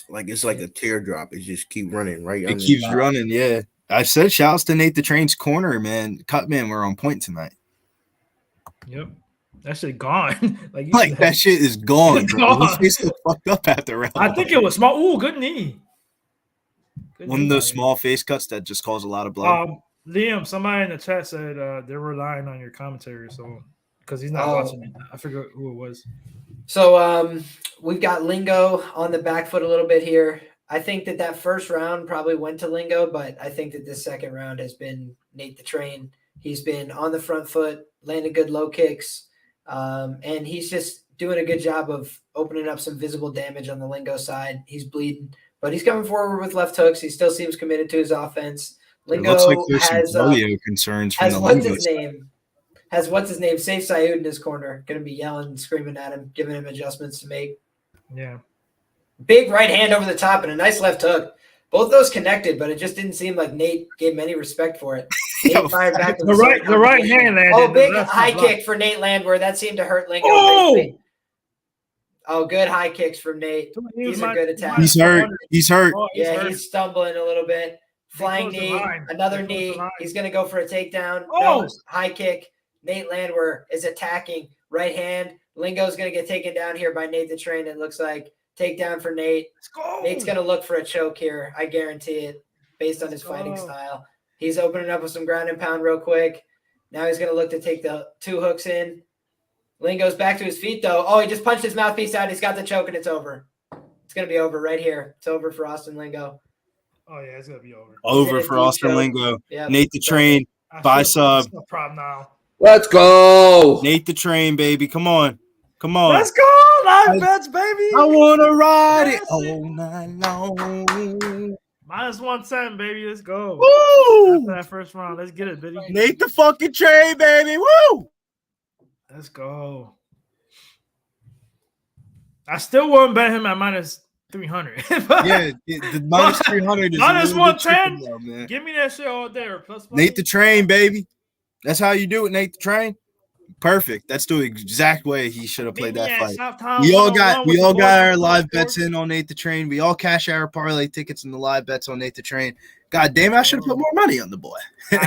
Like it's like a teardrop. It just keep running right. It keeps running. Yeah, I said shouts to Nate the Train's corner, man. Cutman, we're on point tonight. Yep, that shit gone. like that shit is gone, bro. His face looked fucked up after round. I think it was small. Ooh, good knee. One of those small face cuts that just cause a lot of blood. Liam, somebody in the chat said they're relying on your commentary, so because he's not watching it. I forget who it was. So we've got Lingo on the back foot a little bit here. I think that first round probably went to Lingo, but I think that this second round has been Nate the Train. He's been on the front foot, landing good low kicks, and he's just doing a good job of opening up some visible damage on the Lingo side. He's bleeding, but he's coming forward with left hooks. He still seems committed to his offense. Lingo looks like there's some polio concerns from the Lingo side. Has what's his name? Safe Saud in his corner. Going to be yelling and screaming at him, giving him adjustments to make. Yeah. Big right hand over the top and a nice left hook. Both those connected, but it just didn't seem like Nate gave him any respect for it. Nate fired back. The right hand landed. Oh, big high kick for Nate Landwehr. That seemed to hurt Lingo. Oh, good high kicks from Nate. These are good attacks. He's hurt. He's hurt. He's stumbling a a bit. Flying knee, another knee. He's going to go for a takedown. No, high kick. Nate Landwehr is attacking. Right hand. Lingo's going to get taken down here by Nate the Train. It looks like takedown for Nate. Let's go. Nate's going to look for a choke here. I guarantee it based on his fighting style. He's opening up with some ground and pound real quick. Now he's going to look to take the 2 hooks in. Lingo's back to his feet, though. Oh, he just punched his mouthpiece out. He's got the choke, and it's over. It's going to be over right here. It's over for Austin Lingo. Oh, yeah, it's going to be over. Over for Austin Lingo. Yep. Nate the Train, buy sub. No problem now. Let's go. Nate the Train, baby. Come on. Come on. Let's go. Live bets, baby. I want to ride it all night long. Minus 110, baby. Let's go. Woo! After that first round. Let's get it, baby. Nate the fucking Train, baby. Woo! Let's go. I still wouldn't bet him at minus 300. Yeah, the minus 300 is minus 110. Though, give me that shit all day. Plus Nate the Train, baby. That's how you do it, Nate the Train. Perfect. That's the exact way he should have played that fight. We all got our live bets in on Nate the Train. We all cash our parlay tickets and the live bets on Nate the Train. God damn it, I should have put more money on the boy. You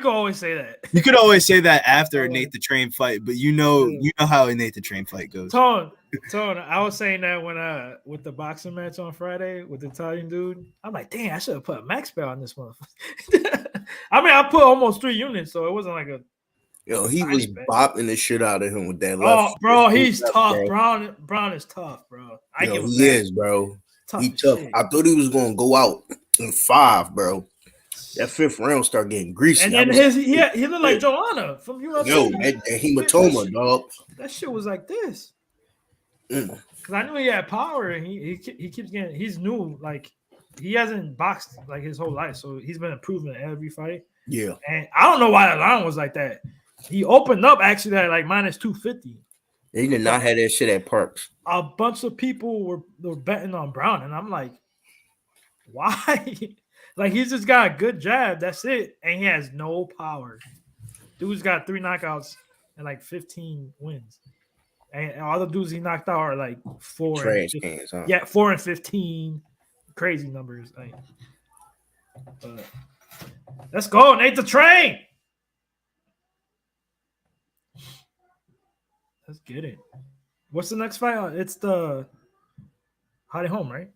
can always say that. You could always say that after a Nate the Train fight, but you know how a Nate the Train fight goes. Tone, I was saying that when with the boxing match on Friday with the Italian dude, I'm like, dang, I should have put a max bet on this motherfucker. I mean, I put almost 3 units, so it wasn't like a. Yo, he was bopping the shit out of him with that left. Oh, bro, he's tough. Bro. Brown is tough, bro. He is, bro. He tough. I thought he was gonna go out in 5, bro. That 5th round start getting greasy. And then he looked like Joanna from UFC. Yo, that hematoma, dog. That shit was like this. Because I knew he had power, and he keeps getting. He's new, like he hasn't boxed like his whole life, so he's been improving in every fight. Yeah, and I don't know why the line was like that. He opened up actually at like minus 250. They did not have that shit at Parks. A bunch of people were betting on Brown, and I'm like, why? Like he's just got a good jab, that's it, and he has no power. Dude's got 3 knockouts and like 15 wins, and all the dudes he knocked out are like 4 trash cans, huh? Yeah, 4 and 15, crazy numbers. Like, let's go, Nate the Train. Let's get it. What's the next fight? It's the Holly Holm, right?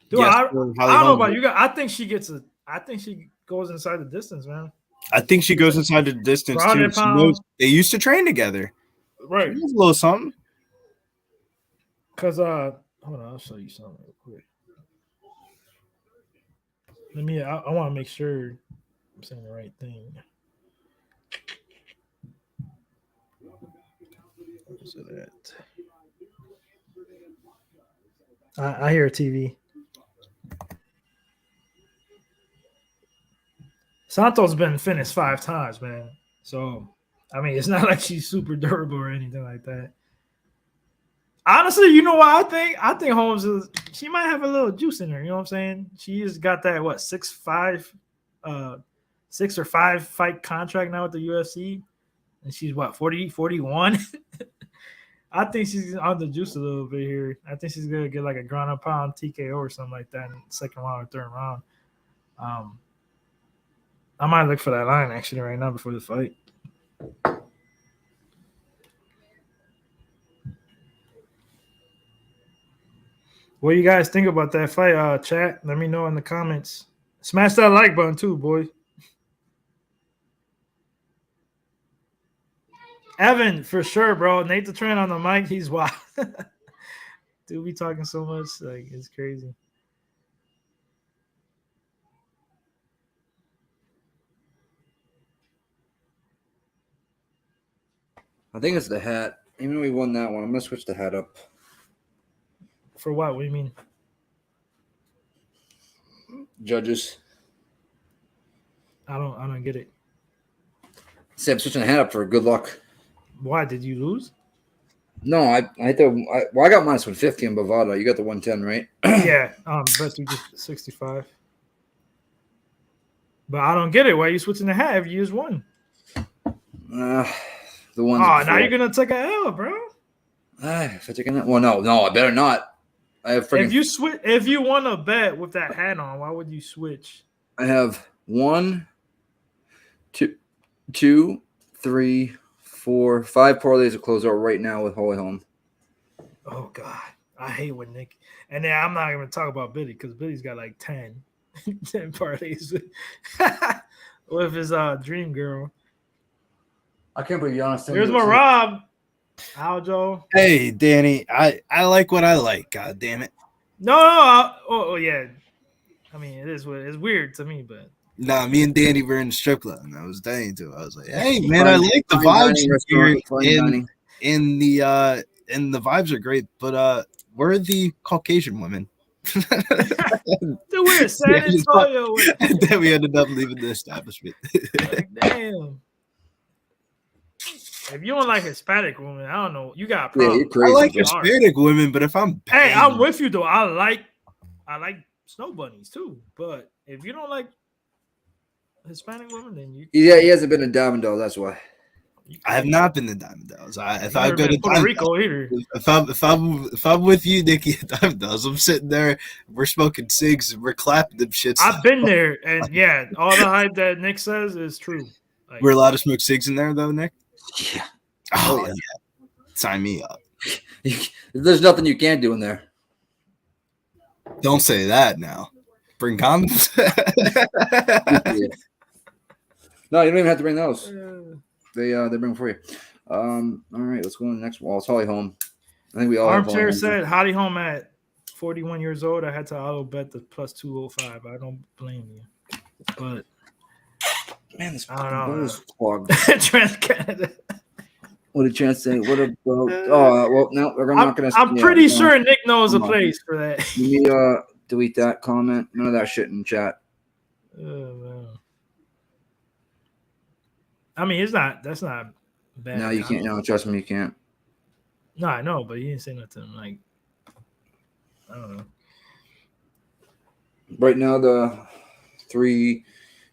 Dude, Yes, I don't know about you guys. I think she goes inside the distance, man. I think she goes inside the distance too. They used to train together. Right. A little something. Cause hold on, I'll show you something real quick. I want to make sure I'm saying the right thing. What is it at? I hear a TV. Santos been finished 5 times, man. So, I mean, it's not like she's super durable or anything like that. Honestly, you know what I think? I think Holmes she might have a little juice in her. You know what I'm saying? She just got that 6 or 5 fight contract now with the UFC, and she's 40, 41. I think she's on the juice a little bit here. I think she's gonna get like a ground and pound TKO or something like that in the second round or third round. I might look for that line actually right now before the fight. What do you guys think about that fight? Chat, let me know in the comments. Smash that like button too, boy. Evan, for sure, bro. Nate the Trend on the mic, he's wild. Dude, we talking so much, like it's crazy. I think it's the hat. Even though we won that one, I'm gonna switch the hat up. For what? What do you mean? Judges. I don't get it. Say I'm switching the hat up for good luck. Why did you lose? No, I got minus 150 on Bovada. You got the 110, right? Yeah, best you just 65. But I don't get it. Why are you switching the hat if you just won? The ones. Oh, now you're gonna take a L, bro. If I take a L, well, no, I better not. I have freaking. If you won a bet with that hat on, why would you switch? I have 1, 2, 3, 4, 5 parlays to close out right now with Holly Holm. Oh God, I hate when Nick. And then I'm not even talk about Biddy because Biddy's got like 10 parlays with his dream girl. I can't believe Yana. Here's my Rob. Aljo. Hey, Danny. I like what I like. God damn it. No. Yeah. I mean, it's weird to me, but. Nah, me and Danny were in the strip club, and I was dying to. I was like, "Hey, man, I like the vibes here, and the vibes are great, but where are the Caucasian women?" Dude, we're in San Antonio. And then we ended up leaving the establishment. Like, damn. If you don't like Hispanic women, I don't know. You got problems. I like Hispanic women, but if I'm hey, I'm with you though. I like snow bunnies too. But if you don't like Hispanic women, then you he hasn't been in Diamond Dogs. That's why. I have not been to Diamond Dogs. If I go to Puerto Rico either. If I'm with you, Nikki, at Diamond Dogs, I'm sitting there, we're smoking cigs, and we're clapping them shits. I've been there, and yeah, all the hype that Nick says is true. Like, we're allowed to smoke cigs in there, though, Nick. Yeah. Oh yeah. Sign me up. There's nothing you can't do in there. Don't say that now. Bring condoms. No, you don't even have to bring those. They bring them for you. All right, let's go on to the next one. It's Holly Holm. I think we all Armchair said Holly Holm at 41 years old. I had to auto bet the plus 205. I don't blame you. But man, this I don't know. Clogged. Trans Canada. What did Chance say? What about? Well, no, we're not going to. I'm pretty sure Nick knows a place for that. Let me delete that comment. None of that shit in chat. Man. I mean, that's not bad. No, you can't. No, trust me, you can't. No, I know, but he didn't say nothing. Like, I don't know. Right now, the 3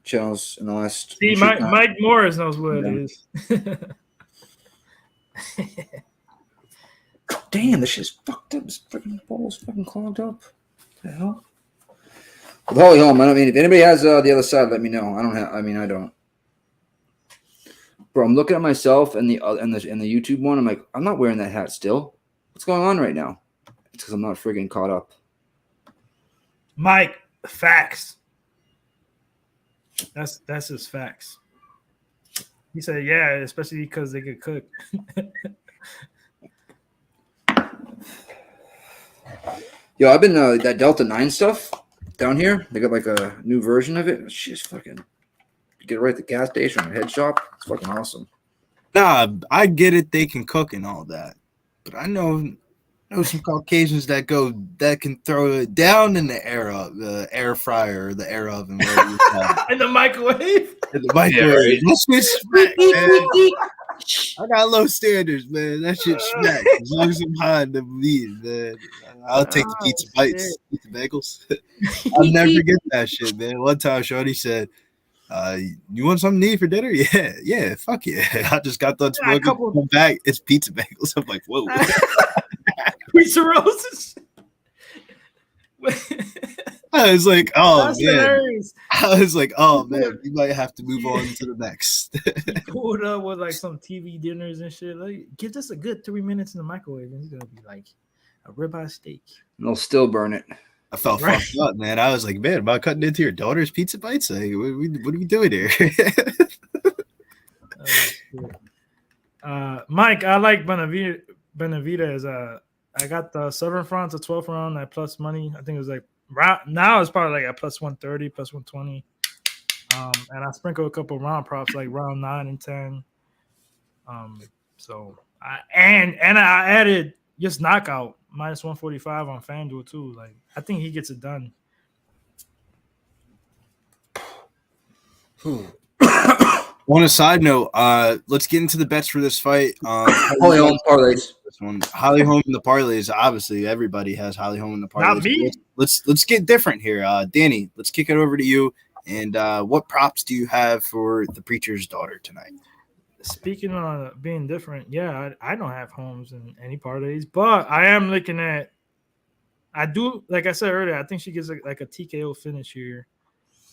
channels in the last. See, Mike Morris knows what it is. God damn, this shit's fucked up. This freaking ball's fucking clogged up. What the hell? With Holly Holm, I don't mean, if anybody has the other side, let me know. I don't. Bro, I'm looking at myself and the YouTube one. I'm like, I'm not wearing that hat still. What's going on right now? It's because I'm not friggin' caught up. Mike, facts. That's his facts. He said, yeah, especially because they could cook. Yo, I've been that Delta 9 stuff down here. They got like a new version of it. Shit's fucking. You get it right at the gas station or head shop. It's fucking awesome. Nah, I get it. They can cook and all that, but I know some Caucasians that can throw it down in the air fryer or the air oven. In the microwave. In the microwave. Yeah, right. I got low standards, man. That shit smack. As long as I'm high in the meat, man. I'll take the pizza bites, pizza bagels. I'll never forget that shit, man. One time, Shorty said, you want something to eat for dinner? Yeah, fuck yeah. I just got done smoking. Come back, it's pizza bagels. I'm like, whoa. Pizza rolls. I was like, oh, That's man. hilarious. I was like, oh, man, we might have to move on to the next. He pulled up with like some TV dinners and shit. Like, give us a good 3 minutes in the microwave, and he's gonna be like a ribeye steak. And they'll still burn it. I felt fucked up, man. I was like, man, am I cutting into your daughter's pizza bites? Like, what are we doing here? Mike, I like Benavidez as I got the 7th round to 12th round at plus money. I think it was like now it's probably like at plus 130, plus 120. And I sprinkle a couple round props like round 9 and 10. So I added just knockout minus 145 on FanDuel too. Like I think he gets it done. On a side note, let's get into the bets for this fight. Holly Holm parlays. This one, Holly Holm in the parlays. Obviously, everybody has Holly Holm in the parlays. Not me. Let's get different here. Danny, let's kick it over to you. And what props do you have for the preacher's daughter tonight? Speaking of being different, yeah, I don't have Holmes in any parlays, but I am looking at. I do, like I said earlier, I think she gets like a TKO finish here.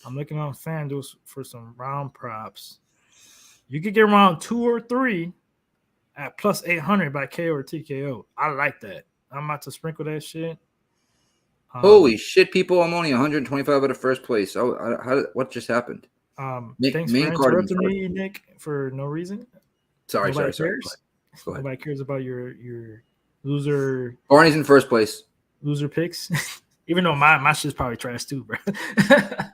I'm looking on FanDuel for some round props. You could get round 2 or 3 at plus 800 by KO or TKO. I like that. I'm about to sprinkle that shit. Holy shit, people! I'm only 125 out of first place. What just happened? Thanks for interrupting me, Nick, for no reason. Sorry. Go Go ahead. Nobody cares about your loser. Barney's in first place. Loser picks. Even though my shit's probably trash too, bro. But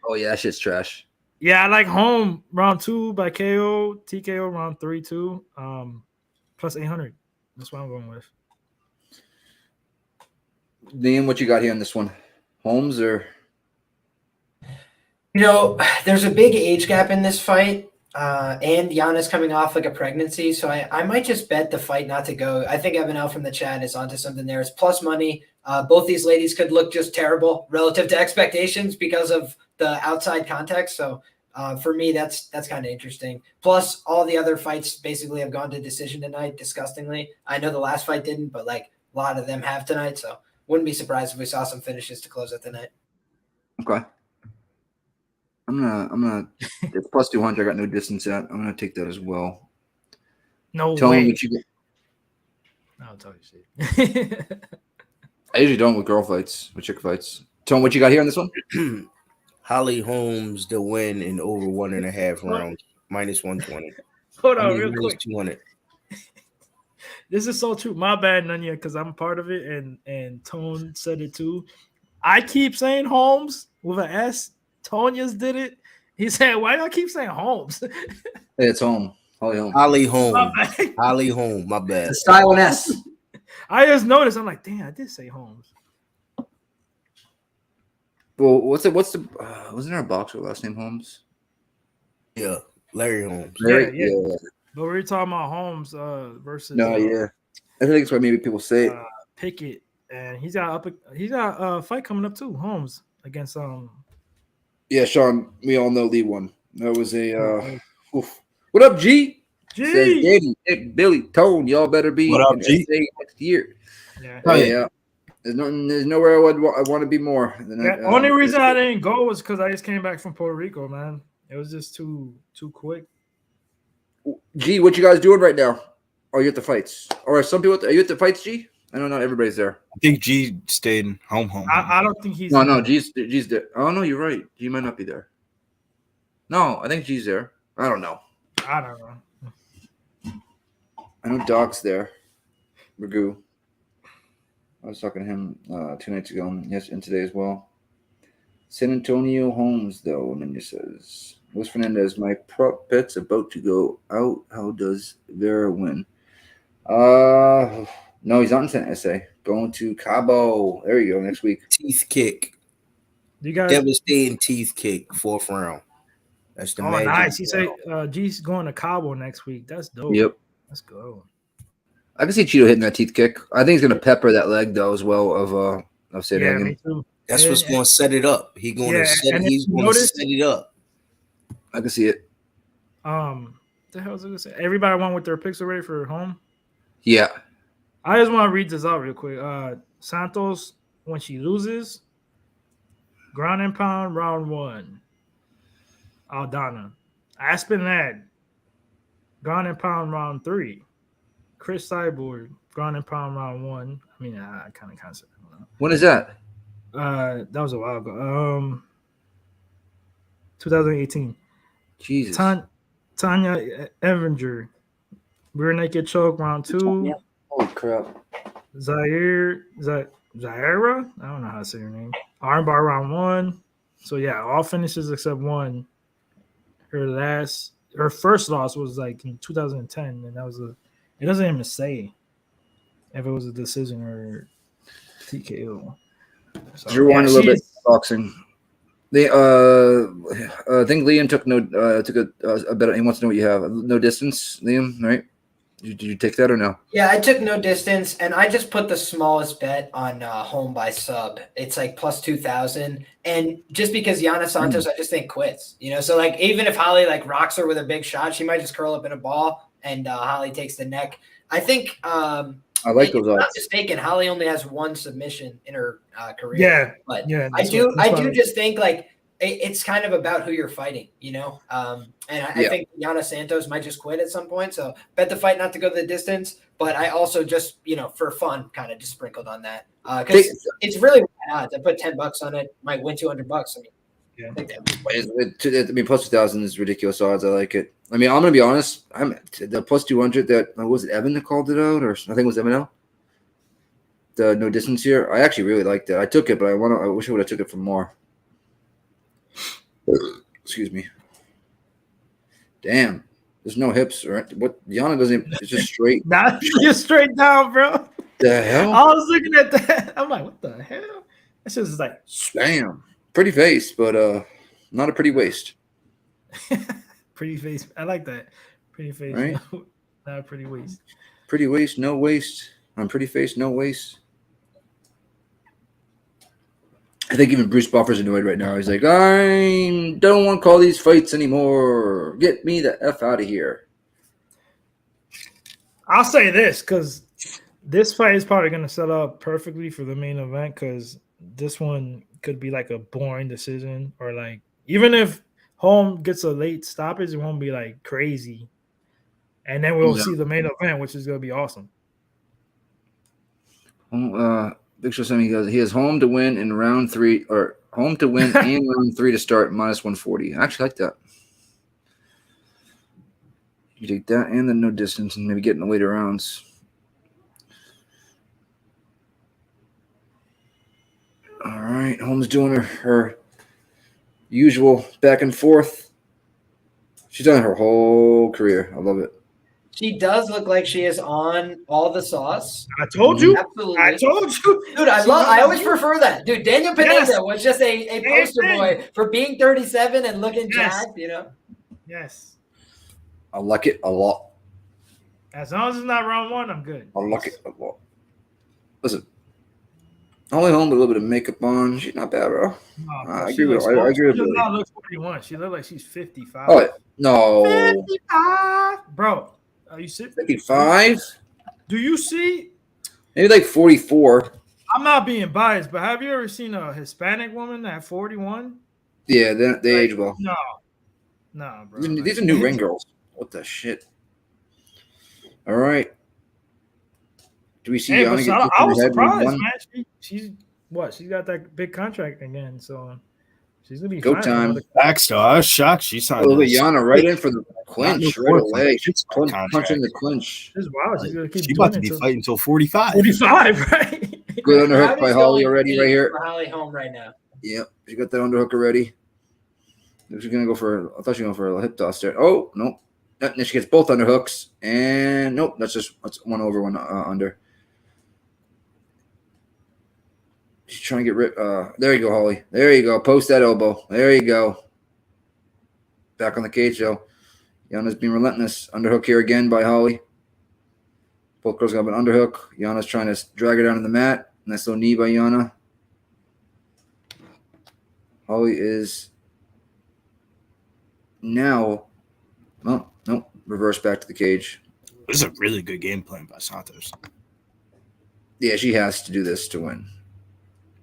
oh yeah, that shit's trash. Yeah, I like Home round 2 by KO, TKO round 3 too. Plus 800. That's what I'm going with. Liam, what you got here on this one? Holmes or? You know, there's a big age gap in this fight, and Yana's coming off like a pregnancy, so I might just bet the fight not to go. I think Evan L from the chat is onto something there. It's plus money. Both these ladies could look just terrible relative to expectations because of the outside context. So for me, that's kind of interesting. Plus, all the other fights basically have gone to decision tonight, disgustingly. I know the last fight didn't, but like a lot of them have tonight. So wouldn't be surprised if we saw some finishes to close out the night. Okay. I'm gonna. It's plus 200. I got no distance at. I'm gonna take that as well. No Tell way. me what you get. I'll tell you shit. I usually don't with girl fights, with chick fights. Tell me what you got here on this one. Holly Holmes the win in over 1.5 rounds, minus 120. Hold on, real quick. 200. This is so true. My bad, Nunya, because I'm part of it, and Tone said it too. I keep saying Holmes with an S. Tonia's did it. He said, "Why do I keep saying Holmes?" Hey, it's Holm. Holly Holm. Holly Holm. Holly Holm. My bad. The silent S. I just noticed. I'm like, damn, I did say Holmes. Well, what's the wasn't there a boxer last name Holmes? Yeah, Larry Holmes. Yeah. But we were talking about Holmes versus. No, yeah. I think it's why maybe people say it. Pickett, and he's got a fight coming up too. Holmes against Yeah, Sean. We all know Lee won. That was a. What up, G? G. Says Danny, Nick, Billy, Tone. Y'all better be What up, in G? SA next year. Yeah. Yeah. There's nowhere I want to be more than that. Only reason I didn't go was because I just came back from Puerto Rico, man. It was just too quick. G, what you guys doing right now? Are you at the fights? Or are some people? Are you at the fights, G? I don't know. Everybody's there. I think G stayed home. I don't think he's. No, G's there. Oh no, you're right. G might not be there. No, I think G's there. I don't know. I don't know. I know Doc's there. Ragu. I was talking to him 2 nights ago, and today as well. San Antonio Holmes, though, Nanya says. Luis Fernandez, my prop bet's about to go out. How does Vera win? No, he's not in San SA. Going to Cabo. There you go, next week. Teeth kick. You guys devastating teeth kick, 4th round. That's the magic. Nice. He said G's going to Cabo next week. That's dope. Yep. Let's go. I can see Cheeto hitting that teeth kick. I think he's going to pepper that leg, though, as well, of Sandhagen. Yeah, me too. That's what's going to set it up. He's going to set it up. I can see it. The hell was I going to say? Everybody went with their picks already for home? Yeah. I just want to read this out real quick. Santos, when she loses, ground and pound, round 1. Aldana. Aspinall, ground and pound, round 3. Chris Cyborg, ground and pound, round 1. I mean, I kind of said that. When is that? That was a while ago. 2018. Jesus. Tanya Evinger, rear naked choke, round 2. Holy crap. Zaira, I don't know how to say her name. Armbar, round 1. So yeah, all finishes except one. Her first loss was like in 2010, and that was it doesn't even say if it was a decision or TKO. So, Drew won a little bit boxing. They I think Liam took a bet. He wants to know what you have. No distance, Liam, right? Did you take that or no? Yeah, I took no distance, and I just put the smallest bet on home by sub. It's like plus 2,000, and just because Yana Santos, I just think quits. So like even if Holly like rocks her with a big shot, she might just curl up in a ball, and Holly takes the neck. I think. I like those odds. If I'm not mistaken, Holly only has one submission in her career. Yeah, but yeah, I do just think like it's kind of about who you're fighting, and I think Yana Santos might just quit at some point. So bet the fight not to go the distance, but I also just for fun kind of just sprinkled on that because it's really odds. I put $10 on it, might win $200. I mean. Yeah. I mean, plus 2,000 is ridiculous odds. I like it. I mean, I'm gonna be honest. I'm the plus 200 that was it Evan that called it out, or I think it was Eminem. The no distance here. I actually really liked it. I took it, but I wish I would have took it for more. Excuse me. Damn, there's no hips or what? Yana doesn't. It's just straight. Nah, just straight down, bro. The hell? I was looking at that. I'm like, what the hell? It's just like, damn. Pretty face, but not a pretty waist. Pretty face. I like that. Pretty face, right? Not a pretty waist. Pretty waist, no waist. On pretty face, no waist. I think even Bruce Buffer's annoyed right now. He's like, I don't want to call these fights anymore. Get me the F out of here. I'll say this because this fight is probably going to set up perfectly for the main event because this one could be like a boring decision or like even if Holm gets a late stoppage, it won't be like crazy. And then we'll see the main event, which is going to be awesome. Big Show Sammy goes, he has home to win in round 3 or home to win and round 3 to start minus 140. I actually like that. You take that and then no distance and maybe get in the later rounds. All right, Holmes doing her usual back and forth. She's done her whole career. I love it. She does look like she is on all the sauce. I told you. Absolutely. I told you. Dude, I always prefer that. Dude, Daniel Pineda was just a poster boy for being 37 and looking jacked, Yes. I like it a lot. As long as it's not round 1, I'm good. I like it a lot. Listen. Only home with a little bit of makeup on. She's not bad, bro. No, I agree with Billy. She does not look 41. She looks like she's 55. Oh, no. 55? Bro, are you serious? 55? Do you see? Maybe like 44. I'm not being biased, but have you ever seen a Hispanic woman at 41? Yeah, they age well. No, bro. These are new ring girls. What the shit? All right. Do we see Hey, Yana get I was ahead with surprised, one? man. She's got that big contract again, so she's gonna be Go fine. time. Baxter, I was shocked she signed. Oh, look at Yana right in for the clinch Not right no away. She's Punching the clinch. Wow, she's gonna keep She doing about to be it fighting until 45. 45, right? Good underhook Crowd by is Holly going already right here. for Holly Holm right now. Yep, she got that underhook already. She's gonna go for. I thought she was going for a hip toss there. Oh nope. Then she gets both underhooks, and nope. That's one over, one under. She's trying to get rid. There you go, Holly. There you go. Post that elbow. There you go. Back on the cage, though. Yana's being relentless. Underhook here again by Holly. Both girls got an underhook. Yana's trying to drag her down to the mat. Nice little knee by Yana. Holly is now. Oh, nope. Reverse back to the cage. This is a really good game plan by Santos. Yeah, she has to do this to win.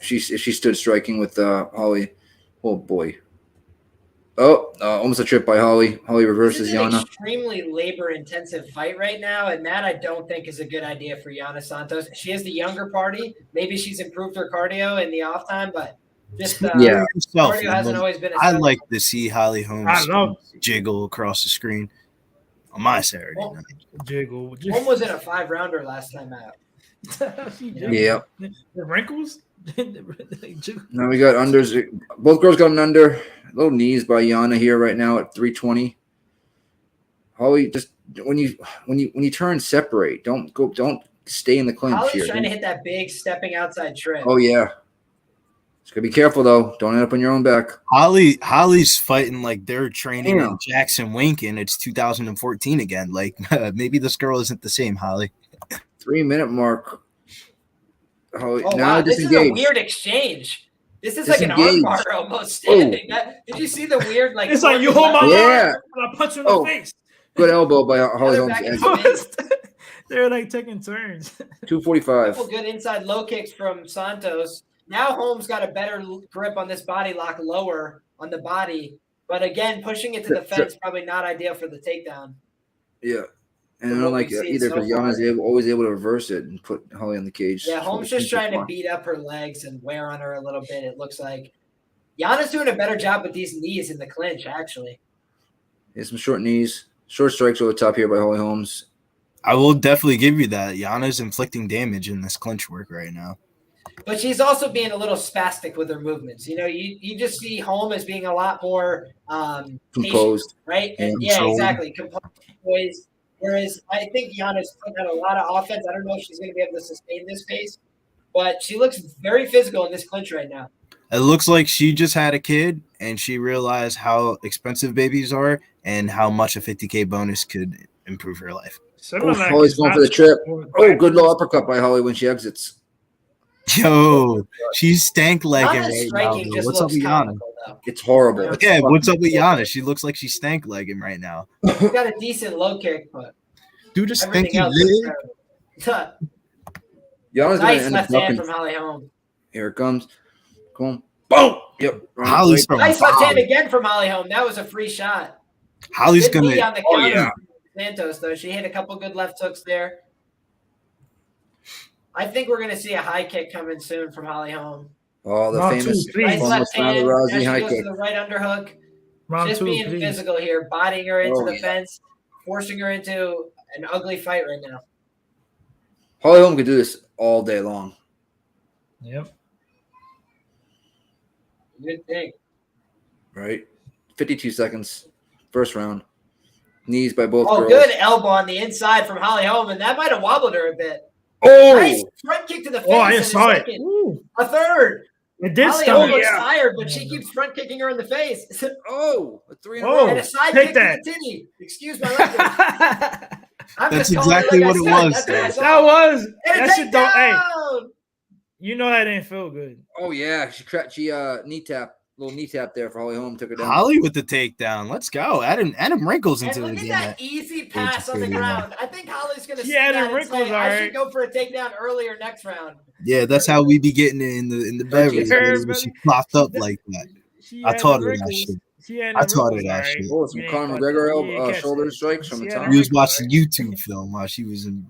If she stood striking with Holly. Oh, boy. Oh, almost a trip by Holly. Holly reverses This is an Yana. extremely labor-intensive fight right now, and that I don't think is a good idea for Yana Santos. She is the younger party. Maybe she's improved her cardio in the off time, but just cardio hasn't always been. I like to see Holly Holm jiggle across the screen on my Saturday night. Jiggle. Holm was in a 5-rounder last time out. Yeah. The wrinkles. Now we got unders. Both girls got an under. Little knees by Yana here right now at 320. Holly, just when you turn, separate. Don't stay in the clinch. Holly's here. trying to hit that big stepping outside trip. Oh yeah. Just gotta be careful though. Don't end up on your own back. Holly's fighting like they're training in Jackson Wink, and it's 2014 again. Like maybe this girl isn't the same, Holly. 3-minute mark. Holly, Oh now wow, this is a disengage. weird exchange. This is like an armbar almost standing. Did you see the weird like? It's like you hold my arm and I punch you in the face. Good elbow by Holly Holmes. They're like taking turns. 245. Couple good inside low kicks from Santos. Now Holmes got a better grip on this body lock, lower on the body, but again pushing it to the fence probably not ideal for the takedown. Yeah. And I don't like it either because Yana's always able to reverse it and put Holly on the cage. Yeah, Holmes just trying to beat up her legs and wear on her a little bit. It looks like Yana's doing a better job with these knees in the clinch, actually. Yeah, some short knees. Short strikes over the top here by Holly Holmes. I will definitely give you that. Yana's inflicting damage in this clinch work right now. But she's also being a little spastic with her movements. You know, you just see Holm as being a lot more composed, patient, right? And yeah, exactly. Composed. Whereas I think Yana's putting out a lot of offense. I don't know if she's going to be able to sustain this pace, but she looks very physical in this clinch right now. It looks like she just had a kid and she realized how expensive babies are and how much a 50K bonus could improve her life. Holly's going for the trip. Oh, good low uppercut by Holly when she exits. Yo, she's stank legging right now. What's up with Yana? It's horrible. Okay, what's up with Yana? She looks like she's stank legging right now. She's got a decent low kick, but dude, just stanky leg. Yana's nice left hand from Holly Holm. Here it comes. Come on. Boom. Yep. Holly's nice left hand again from Holly Holm. That was a free shot. Holly's good gonna. On the counter Santos though, she hit a couple good left hooks there. I think we're gonna see a high kick coming soon from Holly Holm. Oh, the famous nice left hand. Now she high goes kick. to the right underhook. Just being physical here, bodying her into the fence, forcing her into an ugly fight right now. Holly Holm could do this all day long. Yep. Good thing. Right. 52 seconds. First round. Knees by both girls. Good elbow on the inside from Holly Holm, and that might have wobbled her a bit. Oh! Nice front kick to the face. I saw it. A third. It did Holly Holm looks tired, but she keeps front kicking her in the face. A 3 in a row. And a side kick to the titty. Excuse my language. That's exactly what it was. That was. That shit don't. Hey, you know that didn't feel good. Oh yeah, she knee tap, little knee tap there for Holly Holm, took her down. Holly with the takedown. Let's go. Adding wrinkles into the game. Look at that easy pass on the ground. I think Holly's gonna see that and wrinkles say, I should go for a takedown earlier next round. Yeah, that's how we be getting it in the beverage. She popped up like that. I taught her that shit. I taught her that shit. Oh, some Conor McGregor shoulder strikes from the top. He was watching YouTube film while she was in.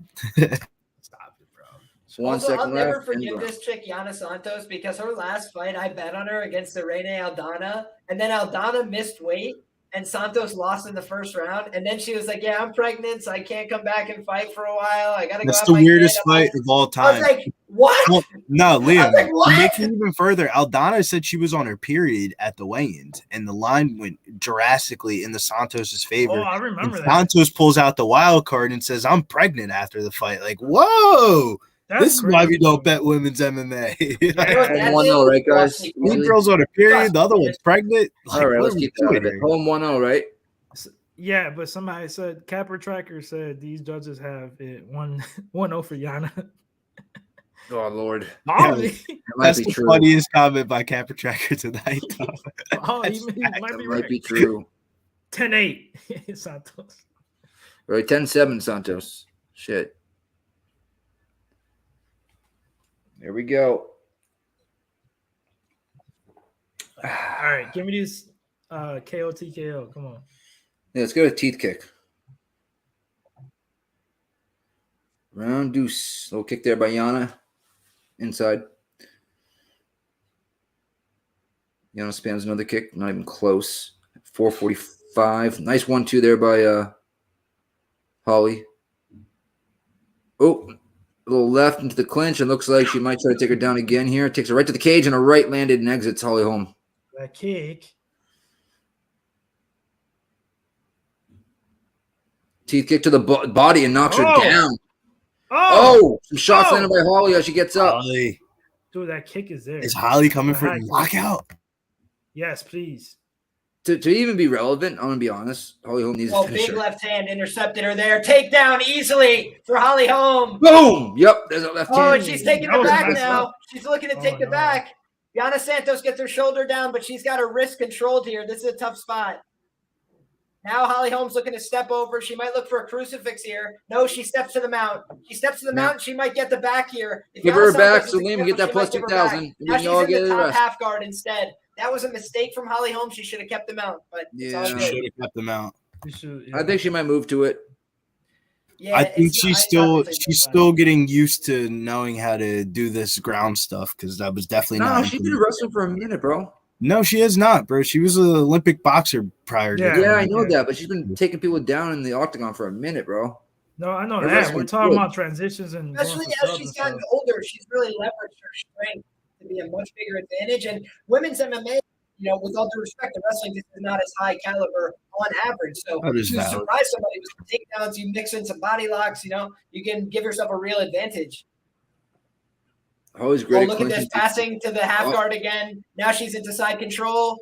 Stop it, bro. So 1 also, second I'll never left. forgive this chick, Yana Santos, because her last fight, I bet on her against Irene Aldana, and then Aldana missed weight, and Santos lost in the first round, and then she was like, "Yeah, I'm pregnant, so I can't come back and fight for a while. I gotta go." That's the weirdest fight of all time. I was like, "What?" Well, no, Liam. Like, what? To make it even further, Aldana said she was on her period at the weigh-ins, and the line went drastically in the Santos's favor. Oh, I remember that. Santos pulls out the wild card and says, "I'm pregnant" after the fight. Like, whoa. This is why we don't bet women's MMA. 1-0, right, guys? One girl's on a period, the other one's pregnant. All right, let's keep that. Home 1-0, right? Yeah, but somebody said Capper Tracker said these judges have it 1-0 for Yana. Oh Lord, That's the true. Funniest comment by Capper Tracker tonight. He might be true. 10-8 Santos. Right, 10-7 Santos. Shit. There we go. All right, give me this KO TKO. Come on. Yeah, let's go to teeth kick. Round deuce. Little kick there by Yana. Inside. Yana spams another kick. Not even close. 445. Nice 1-2 there by Holly. Oh, a little left into the clinch, and looks like she might try to take her down again here. Takes her right to the cage, and a right landed and exits Holly Holm. That kick. Teeth kick to the body and knocks her down. Oh, some shots landed by Holly as she gets up. Holly. Dude, that kick is there. Is Holly coming for a knockout? Yes, please. To even be relevant, I'm going to be honest, Holly Holm needs to finish big her. left hand intercepted her there. Takedown easily for Holly Holm. Boom! Yep, there's a left hand. Oh, and she's taking it back now. She's looking to take it back. Yana Santos gets her shoulder down, but she's got her wrist controlled here. This is a tough spot. Now Holly Holm's looking to step over. She might look for a crucifix here. No, she steps to the mount. She steps to the mount. She might get the back here. Give her back, Salim. Get that plus 2,000. Now she's in the top half guard instead. That was a mistake from Holly Holm. She should have kept the mount, but yeah, she should have kept the mount. I think she might move to it. Yeah, I think she's still getting used to knowing how to do this ground stuff because that was definitely not. No, she's been wrestling for a minute, bro. No, she has not, bro. She was an Olympic boxer prior to that. Yeah, I know that, but she's been taking people down in the octagon for a minute, bro. No, I know that. We're talking about transitions and especially as she's gotten older, she's really leveraged her strength to be a much bigger advantage. And women's MMA, you know, with all due respect, the wrestling just is not as high caliber on average. So to surprise somebody with some takedowns, you mix in some body locks, you know, you can give yourself a real advantage. Always great. Oh, look at this, passing to the half guard again. Now she's into side control.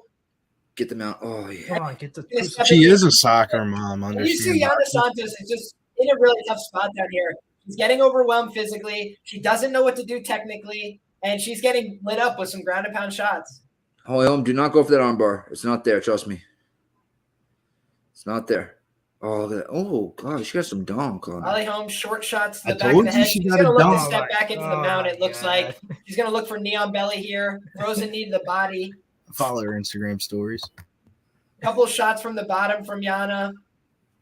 Get them out. Oh, yeah. Come on, get the she is a soccer mom. You see Yana Santos is just in a really tough spot down here. She's getting overwhelmed physically. She doesn't know what to do technically, and she's getting lit up with some ground and pound shots. Holly Holm, do not go for that armbar. It's not there. Trust me. It's not there. Oh, God. She got some dom, Claude. Holly Holm, short shots to the back of the head. She's going to look to step back into the mount, it looks like. She's going to look for neon belly here. Frozen knee to the body. Follow her Instagram stories. Couple shots from the bottom from Yana.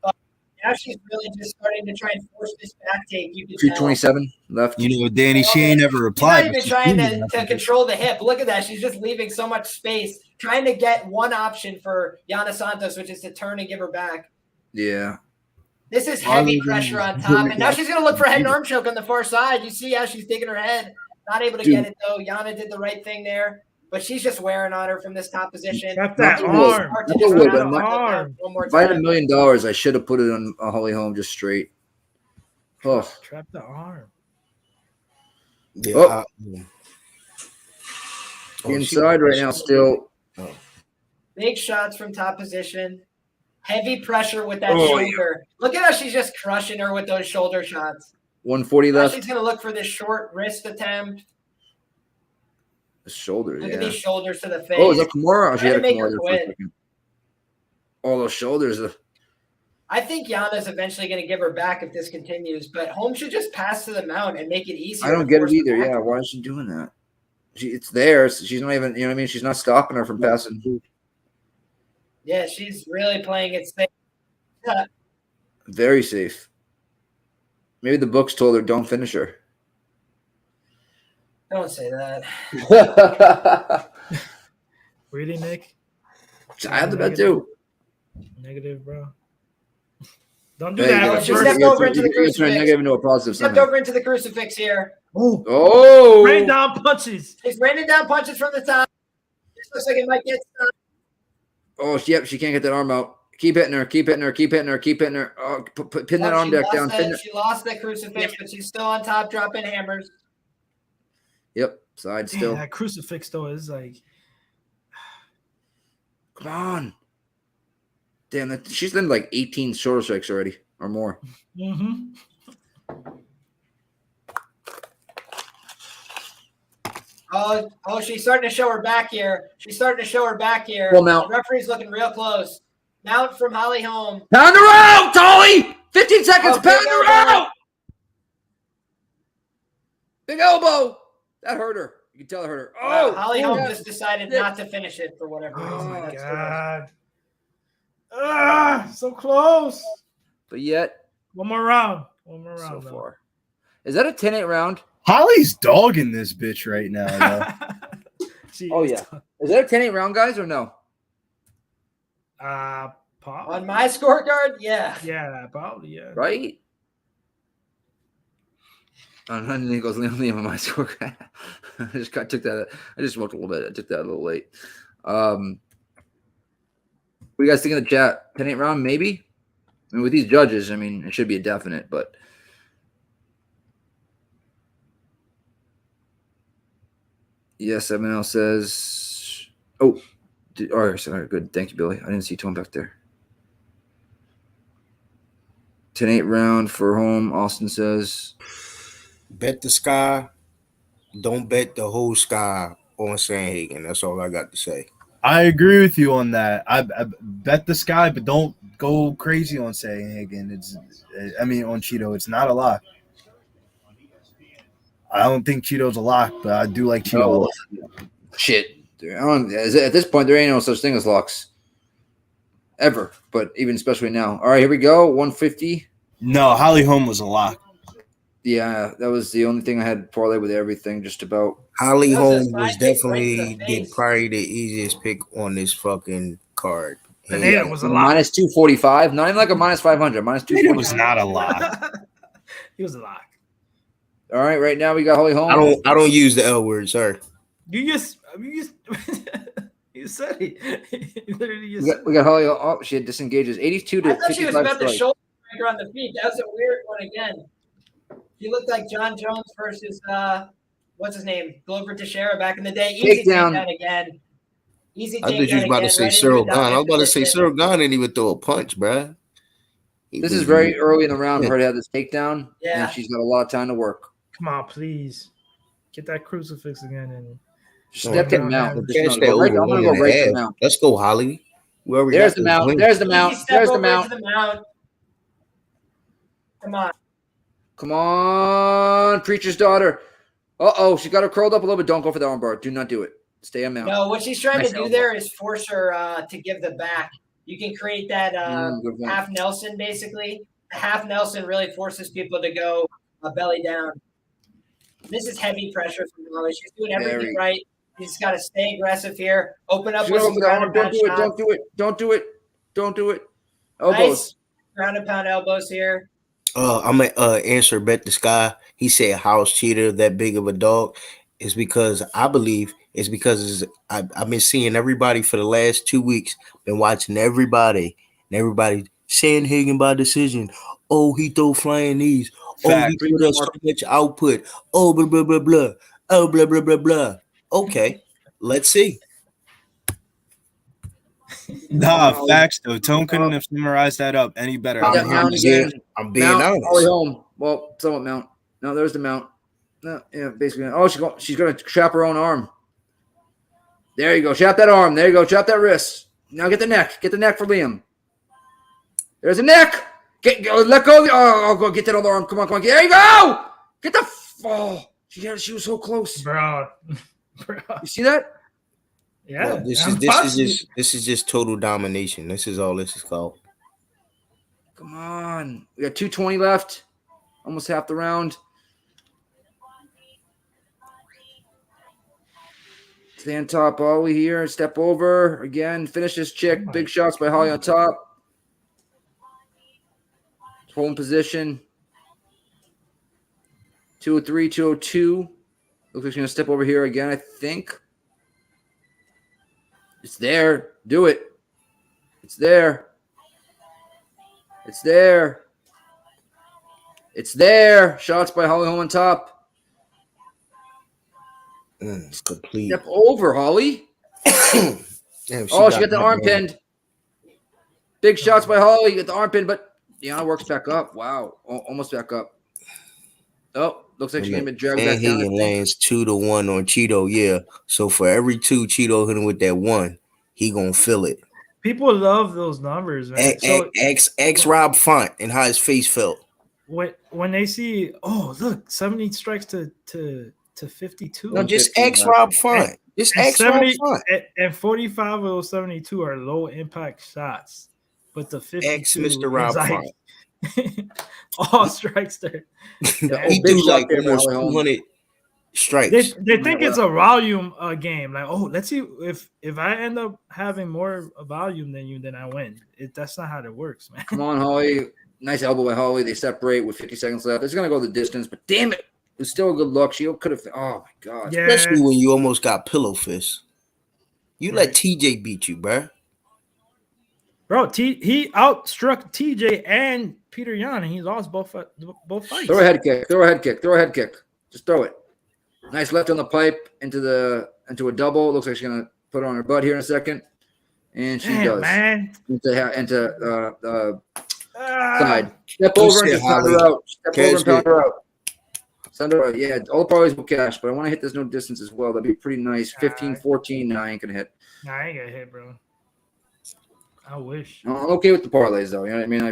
Now she's really just starting to try and force this back take. You can 227 left. You know, Danny, she ain't never replied. She's not even trying to control the hip. Look at that. She's just leaving so much space, trying to get one option for Yana Santos, which is to turn and give her back. Yeah. This is heavy pressure on top. And now she's going to look for a head and arm choke on the far side. You see how she's digging her head. Not able to get it, though. Yana did the right thing there. But she's just wearing on her from this top position. Got that arm. If I had $1 million, I should have put it on Holly Holm just straight. Oh. Trap the arm. Yeah. Inside right now still. Big shots from top position. Heavy pressure with that shoulder. Yeah. Look at how she's just crushing her with those shoulder shots. 140 left. She's going to look for this short wrist attempt. The shoulders, Look at these shoulders to the face. Oh, is that Kimura? Oh, she had a Kimura there for a second. All those shoulders. I think Yana's eventually going to give her back if this continues, but Holm should just pass to the mount and make it easier. I don't get it either. Yeah, why is she doing that? It's there. She's not even, you know what I mean? She's not stopping her from passing. Yeah, she's really playing it safe. Very safe. Maybe the books told her don't finish her. Don't say that. Really, Nick? I have the bet too. Negative, bro. Don't do Hey, that. She stepped over into the crucifix. Negative into a positive. Stepped over into the crucifix here. Oh! Rain down punches. She's raining down punches from the top. This looks like it might get stopped. Oh, yep, she can't get that arm out. Keep hitting her. Keep hitting her. Keep hitting her. Keep hitting her. Oh, pin that arm back down. She lost that crucifix, but she's still on top, dropping hammers. Yep, side still. That crucifix though is like, come on. Damn, she's done like 18 shoulder strikes already or more. Mm-hmm. Oh, she's starting to show her back here. Well, mount. The referee's looking real close. Mount from Holly Holm. Pound her out, Holly! 15 seconds, pound her out! Big elbow. That hurt her. You can tell it hurt her. Oh, Holly Holm just decided not to finish it for whatever reason. Oh my God. So close. But yet. One more round. So far. Is that a 10-8 round? Holly's dogging this bitch right now. Oh, yeah. Is that a 10-8 round, guys, or no? On my scorecard, yeah. Yeah, probably, yeah. Right? On Nichols Liam on my scorecard. I just smoked a little bit. I took that a little late. What do you guys think in the chat? 10-8 round, maybe? I mean, with these judges, I mean, it should be a definite, but. Yes, Manel says. Oh, all right, good. Thank you, Billy. I didn't see Tone back there. 10-8 round for home. Austin says. Bet the sky. Don't bet the whole sky on Sandhagen. That's all I got to say. I agree with you on that. I bet the sky, but don't go crazy on Sandhagen. On Cheeto. It's not a lock. I don't think Cheeto's a lock, but I do like Cheeto. Oh, shit. At this point, there ain't no such thing as locks. Ever. But even especially now. All right, here we go. 150. No, Holly Holm was a lock. Yeah, that was the only thing I had parlay with everything, just about. Holly Holm was definitely probably the easiest pick on this fucking card. Pineda was a lock. Minus 245. Not even like a minus 500. Minus 245. Pineda was not a lock. He was a lock. All right, right now we got Holly Holm. I don't use the L word, sir. You said it. We got Holly. Oh, she disengages 82 to 55. I thought she was about to shoulder breaker on the feet. That was a weird one again. She looked like John Jones versus what's his name, Glover Teixeira back in the day. Easy takedown again. Easy takedown. I thought you was about to say Cyril Gahn. I was about to say Cyril Gahn didn't even throw a punch, bruh. This is very early in the round for her to have this takedown. Yeah. And she's got a lot of time to work. Come on, please. Get that crucifix again and step that mount. I'm Catch gonna that go right to the mount. Let's go, Holly. There's the mount. There's the mount. There's the mount. Come on. Come on, preacher's daughter. Uh-oh, she got her curled up a little bit. Don't go for the armbar. Do not do it. Stay on mount. No, what she's trying to do there is force her to give the back. You can create that half Nelson, basically. Half Nelson really forces people to go belly down. This is heavy pressure from Holly. She's doing everything right. She's got to stay aggressive here. Open up with some ground and pound shots. Don't do it. Don't do it. Don't do it. Elbows. Nice ground and pound elbows here. I'm gonna answer Bet the Sky. He said house cheater that big of a dog is because I believe it's because I've been seeing everybody for the last 2 weeks. Been watching everybody Sandhagen by decision. Oh, he throw flying knees. Oh, he put up so much output. Oh, blah blah blah blah. Oh, blah blah blah blah. Okay, let's see. Nah, facts though. Tone couldn't have summarized that up any better. I'm being honest. Holly Holm. Well, somewhat mount. No, there's the mount. No, yeah, basically. Oh, she's gonna trap her own arm. There you go. Chop that arm. There you go. Chop that wrist. Now get the neck. Get the neck for Liam. There's the neck. Let go. Oh, go get that other arm. Come on. There you go. Get the. Oh, she was so close, bro. You see that? Yeah, Well, this is just total domination. This is all this is called. Come on. We got 2:20 left. Almost half the round. Stay on top, Holly here. Step over. Again, finish this chick. Big shots by Holly on top. Hold in position. 203, 202. Looks like she's going to step over here again, I think. It's there. Do it. It's there. It's there. It's there. Shots by Holly Holm on top. It's complete. Step over, Holly. Damn, she got the arm pinned. Big shots by Holly. You got the arm pinned, but Yana works back up. Wow. Almost back up. Oh, looks like she's going to be dragged back down. Sandhagen lands 2-1 on Cheeto. Yeah. So for every 2 Cheeto hit him with that 1, he going to feel it. People love those numbers, man. X Rob Font and how his face felt. When they see, oh, look, 70 strikes to 52. No, just X Rob Font. Just X Rob Font. And 45 of those 72 are low impact shots. But the 52 X Mr. Rob Font. All strikes there. He do like almost 200 strikes. They think it's a volume game. Like, oh, let's see if I end up having more volume than you, then I win. That's not how it works, man. Come on, Holly. Nice elbow by Holly. They separate with 50 seconds left. It's going to go the distance, but damn it. It was still a good look. She could have. Oh, my God. Yeah. Especially when you almost got pillow fist. You let TJ beat you, bro. Bro, he outstruck TJ and Peter Yan, and he lost both fights. Throw a head kick. Just throw it. Nice left on the pipe into a double. Looks like she's gonna put it on her butt here in a second, and she does. Man. Into side. Step over and just pound her out. Step over and pound her out. Send her out. Yeah, all the parties will cash, but I want to hit this no distance as well. That'd be pretty nice. 15-14. No, I ain't gonna hit. Nah, I ain't gonna hit, bro. I wish. I'm okay with the parlays, though. You know what I mean?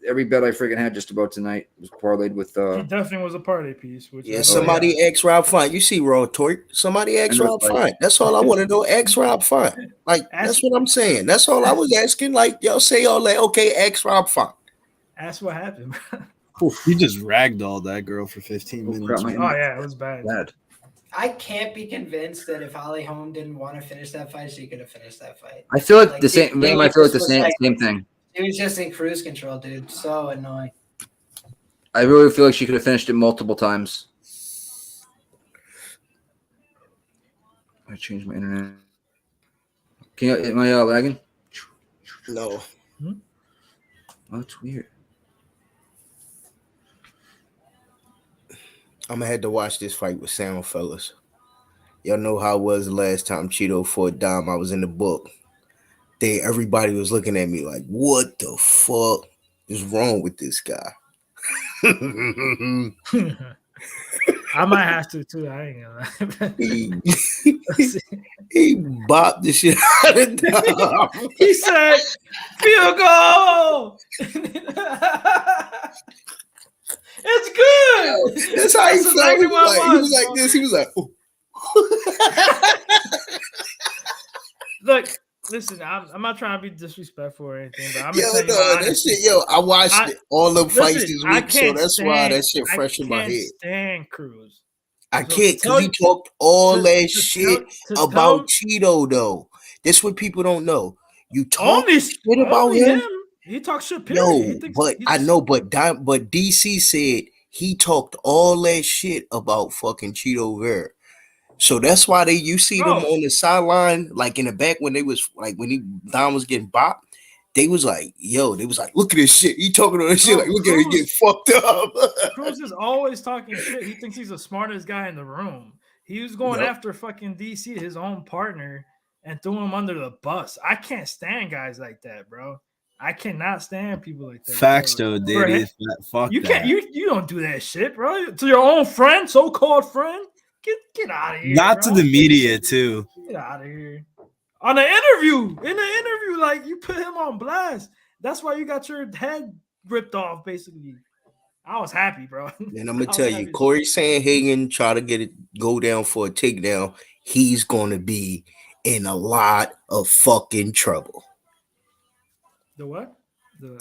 Every bet I freaking had just about tonight was parlayed with. It definitely was a parlay piece. Somebody X Rob Font. You see Raw Torque. Somebody X Rob Font. That's all I want to know. X Rob Font. Like, that's what I'm saying. That's all I was asking. Like, y'all say all that. Okay, X Rob Font. That's what happened. He just ragdolled that girl for 15 minutes. Oh, yeah, it was bad. I can't be convinced that if Holly Holm didn't want to finish that fight, she could have finished that fight. I feel like the same. I feel like the same thing. She was just in cruise control, dude. So annoying. I really feel like she could have finished it multiple times. I changed my internet. Am I lagging? No. Oh, that's weird. I'm gonna have to watch this fight with sound, fellas. Y'all know how it was the last time Cheeto fought Dom. I was in the book. Everybody was looking at me like, what the fuck is wrong with this guy? I might have to too. I ain't gonna lie. He bopped the shit out of Dom. He said, field goal. It's good. That's how he felt. Exactly he was like this. He was like, oh. Look, listen, I'm not trying to be disrespectful or anything, but I'm gonna tell you that shit, I watched all the fights this week, so that's why that shit fresh in my head. Stand Cruz. I can't because he talked all that shit about Cheeto, though. That's what people don't know. You talk shit about him. He talks shit. Period. No, I know, but DC said he talked all that shit about fucking Cheeto Vera. So that's why you see them on the sideline, like in the back when they was like Dom was getting bopped. They was like, look at this shit. He talking all this shit. Like, look at him get fucked up. Cruz is always talking shit. He thinks he's the smartest guy in the room. He was going after fucking DC, his own partner, and threw him under the bus. I can't stand guys like that, bro. I cannot stand people like that. Facts, though, dude. Fuck you that. Can't. You don't do that shit, bro. To your own friend, so-called friend. Get out of here. Not bro. To the media, too. Get out of here. In the interview, like you put him on blast. That's why you got your head ripped off, basically. I was happy, bro. And I'm gonna tell you, Cory Sandhagen try to go down for a takedown. He's gonna be in a lot of fucking trouble. The what?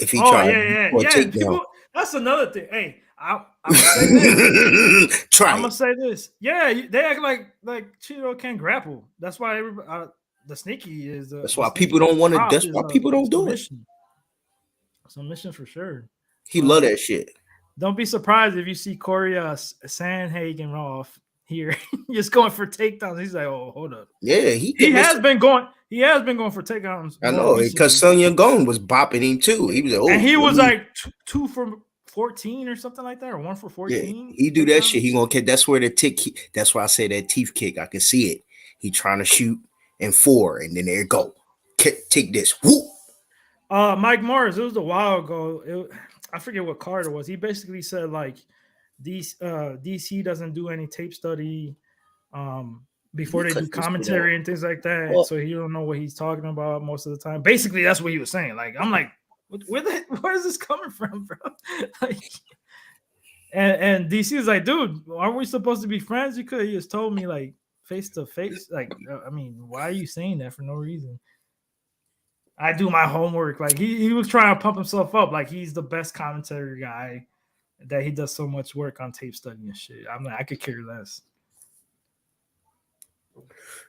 If he tried for a takedown. People, that's another thing. Hey, I'm gonna say this. Try. I'm gonna say this. Yeah, they act like Chidi can't grapple. That's why everybody, the sneaky is. That's why people don't want to. That's why people don't do it. Submission for sure. He love that shit. Don't be surprised if you see Cory Sandhagen off here, just going for takedowns. He's like, oh, hold up. Yeah, he has been going. He has been going for takedowns. I know, because Sonya Gong was bopping him too. He was like, and he was like 2 for 14 or something like that, or 1 for 14. Yeah, he do that shit. He gonna kick. That's where the tick. That's why I say that teeth kick. I can see it. He trying to shoot and 4, and then there it go. Take this. Whoop. Mike Morris. It was a while ago. I forget what card it was. He basically said like, DC doesn't do any tape study before they do commentary and things like that. Well, so he don't know what he's talking about most of the time. Basically, that's what he was saying. Like, I'm like, where is this coming from, bro? Like, and DC is like, dude, aren't we supposed to be friends? You could have just told me like face to face. Like, I mean, why are you saying that for no reason? I do my homework. Like he was trying to pump himself up. Like he's the best commentary guy. That he does so much work on tape study and shit. I'm like, I could care less.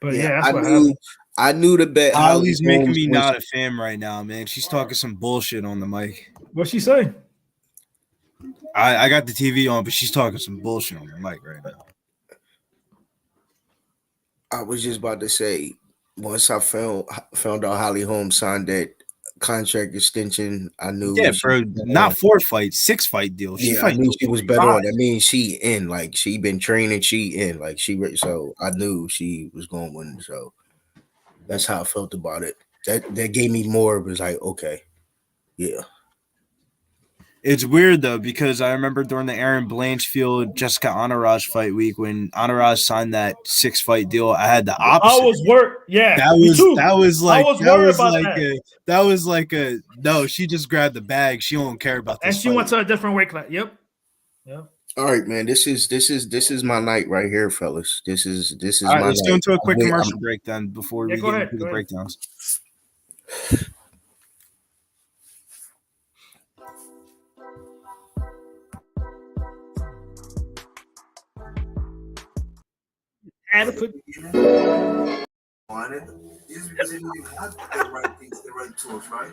But yeah, that's what happened. I knew the bet. Holly's making me not a fan right now, man. She's talking some bullshit on the mic. What's she saying? I got the TV on, but she's talking some bullshit on the mic right now. I was just about to say, once I found out Holly Holm signed that contract extension, I knew. Yeah, bro, not 4 fight, 6 fight deal. I knew she was better on. That means she in. Like she been training, she in. Like so I knew she was going to win. So that's how I felt about it. That gave me more. It was like, okay, yeah. It's weird though, because I remember during the Aaron Blanchfield Jessica Anaraj fight week when Anaraj signed that 6 fight deal, I had the opposite. I was worried. Yeah, that was like a no. She just grabbed the bag. She don't care about this. And she went to a different weight class. Yep. All right, man. This is my night right here, fellas. This is all right, my let's night. go into a quick commercial break then before we get into the breakdowns. Had to put on it. These because they didn't have the right things, the right tools, right?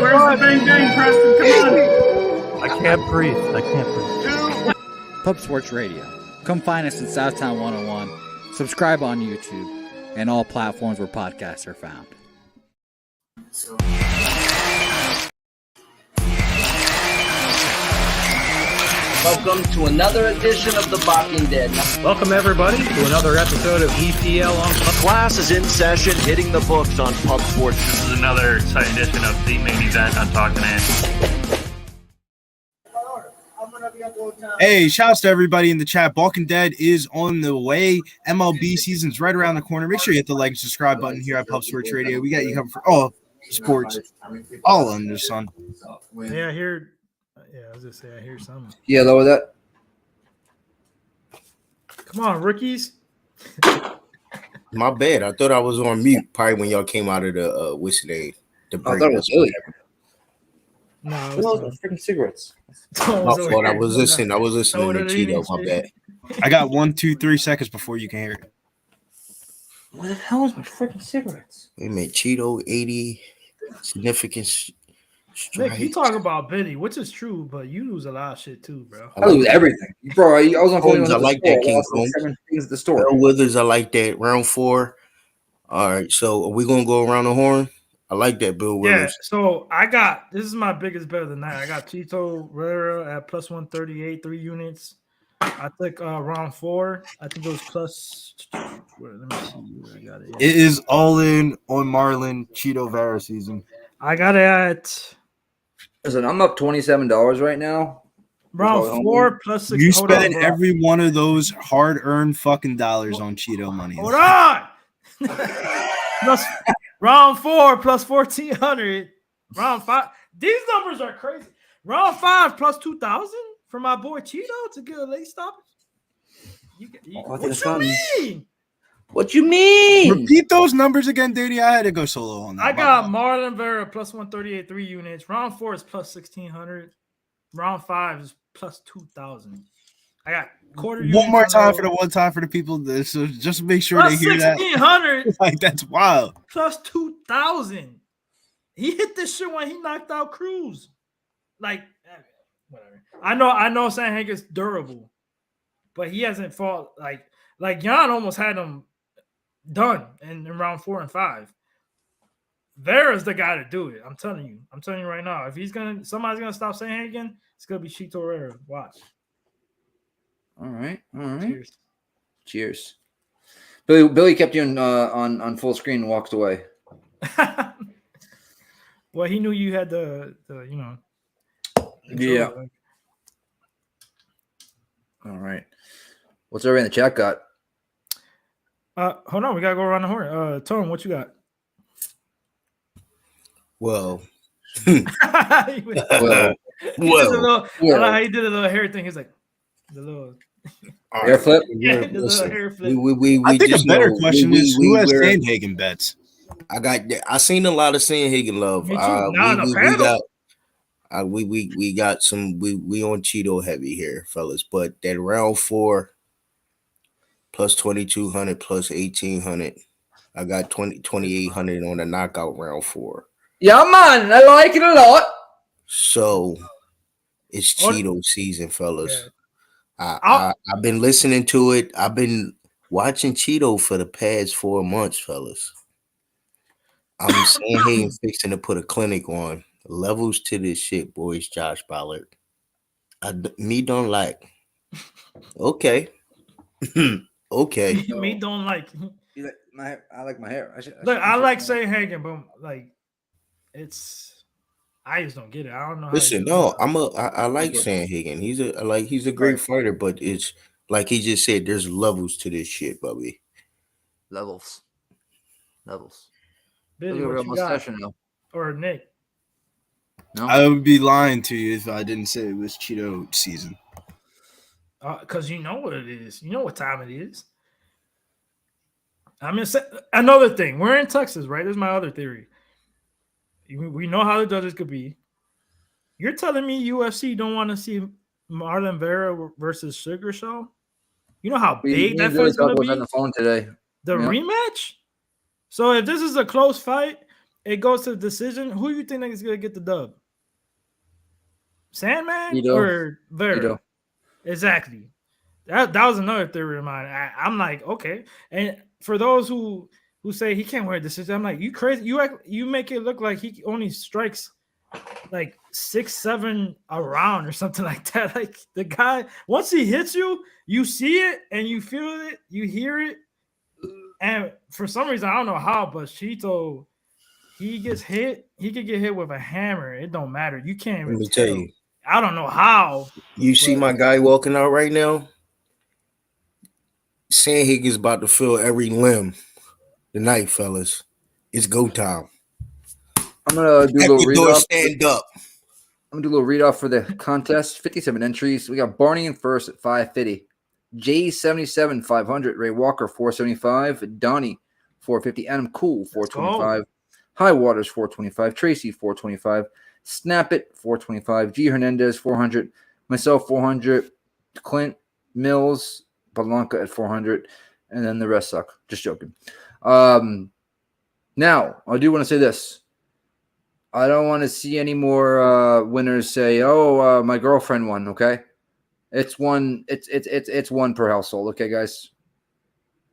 Where's the bang bang, Preston? Come on. I can't breathe. Pub Sports Radio. Come find us in Southtown 101. Subscribe on YouTube and all platforms where podcasts are found. Welcome to another edition of The Boxing Dead. Welcome, everybody, to another episode of EPL on Pub. Class is in session, hitting the books on Pub Sports. This is another exciting edition of the main event on Talking Man. Hey, shouts to everybody in the chat. Balkan Dead is on the way. MLB season's right around the corner. Make sure you hit the like and subscribe button here at Pub Sports Radio. We got you covered for all sports, all under the sun. Yeah, I hear. Yeah, I was gonna say I hear something. Yeah, lower that. Come on, rookies. My bad. I thought I was on mute. Probably when y'all came out of the the break. I thought it was early. No, it was freaking cigarettes. My fault. I was listening. I was listening to Cheeto. My bad. I got 1, 2, 3 seconds before you can hear it. What the hell is my freaking cigarettes? We made Cheeto 80 significant. Nick, you talk about Benny, which is true, but you lose a lot of shit too, bro. I lose everything, bro. I was on phone. I like that, King Kong. 7 things at the store. Earl Withers, I like that. Round 4. All right, so are we gonna go around the horn? I like that, Bill Withers. Yeah, so this is my biggest bet of the night. I got Chito Vera at plus 138, 3 units. I think round 4. I think it was plus. Let me see where I got it. It is all in on Marlon Chito Vera season. I got it at. Listen, I'm up $27 right now. Round 4 plus 6. You Hold on, spend bro. every one of those hard-earned fucking dollars on Cheeto money. Hold on. Plus round 4 plus 1,400. Round 5. These numbers are crazy. Round 5 plus 2,000 for my boy Cheeto to get a late stoppage. What you mean? What you mean? Repeat those numbers again, Duty. I had to go solo on that. I got Marlon Vera plus 138, 3 units. Round 4 is plus 1,600. Round 5 is plus 2,000. I got quarter. One more time for the one time for the people. So just make sure plus they hear that. 1,600. Like that's wild. Plus 2,000. He hit this shit when he knocked out Cruz. Like, whatever. I know Sandhagen's durable, but he hasn't fought like Yana almost had him done in round 4 and 5. Vera's the guy to do it. I'm telling you right now. If somebody's gonna stop Sandhagen, it's gonna be Chito Rivera. Watch. All right. Cheers. Billy kept you on full screen and walked away. Well, he knew you had the Yeah. All right. What's everybody in the chat got? Hold on, we gotta go around the horn. Tone, what you got? Well, I like how he did a little hair thing. He's like the little hair flip. Yeah, the little hair flip. I think a better question is who has Sandhagen bets. I seen a lot of Sandhagen love. We got some. We on Cheeto heavy here, fellas. But that round 4 plus 2,200 plus 1,800. I got 2,800 on the knockout round 4. Yeah, man, I like it a lot. So it's Cheeto season, fellas. Yeah. I've been listening to it. I've been watching Cheeto for the past 4 months, fellas. I'm saying he ain't fixing to put a clinic on. Levels to this shit, boys. Josh Ballard. Me don't like. Okay. Okay. Me don't like. I like my hair. I like Sandhagen, but like I just don't get it. I don't know. Listen, I like Sandhagen. He's a great fighter, but it's like he just said. There's levels to this shit, Bubby. Levels. Billy, what you got? Or Nick? No? I would be lying to you if I didn't say it was Cheeto season. Because you know what it is. You know what time it is. I mean, another thing. We're in Texas, right? This is my other theory. We know how the judges could be. You're telling me UFC don't want to see Marlon Vera versus Sugar Show? You know how big that fight's going to be? On the phone today. The rematch? So if this is a close fight, it goes to the decision. Who do you think is going to get the dub? Sandman or Vera? Ito. Exactly. That was another theory of mine. I'm like, okay. And for those who say he can't wear a decision, I'm like, you crazy. You make it look like he only strikes like 6-7 a round or something like that. Like the guy, once he hits you, you see it and you feel it, you hear it. And for some reason, I don't know how, but Cheeto, he gets hit. He could get hit with a hammer. It don't matter. You can't even tell you. I don't know how. You see my guy walking out right now? Sandhagen's about to feel every limb tonight, fellas. It's go time. I'm going to do a little read-off. Stand up. I'm going to do a little read-off for the contest. 57 entries. We got Barney in first at 550. J77 500, Ray Walker 475, Donnie 450, Adam Cool 425, High Waters 425, Tracy 425, Snap It 425, G Hernandez 400, myself 400, Clint Mills, Balanca at 400, and then the rest suck. Just joking. Now I do want to say this. I don't want to see any more winners say, "Oh, my girlfriend won." Okay. It's one. It's one per household, okay, guys?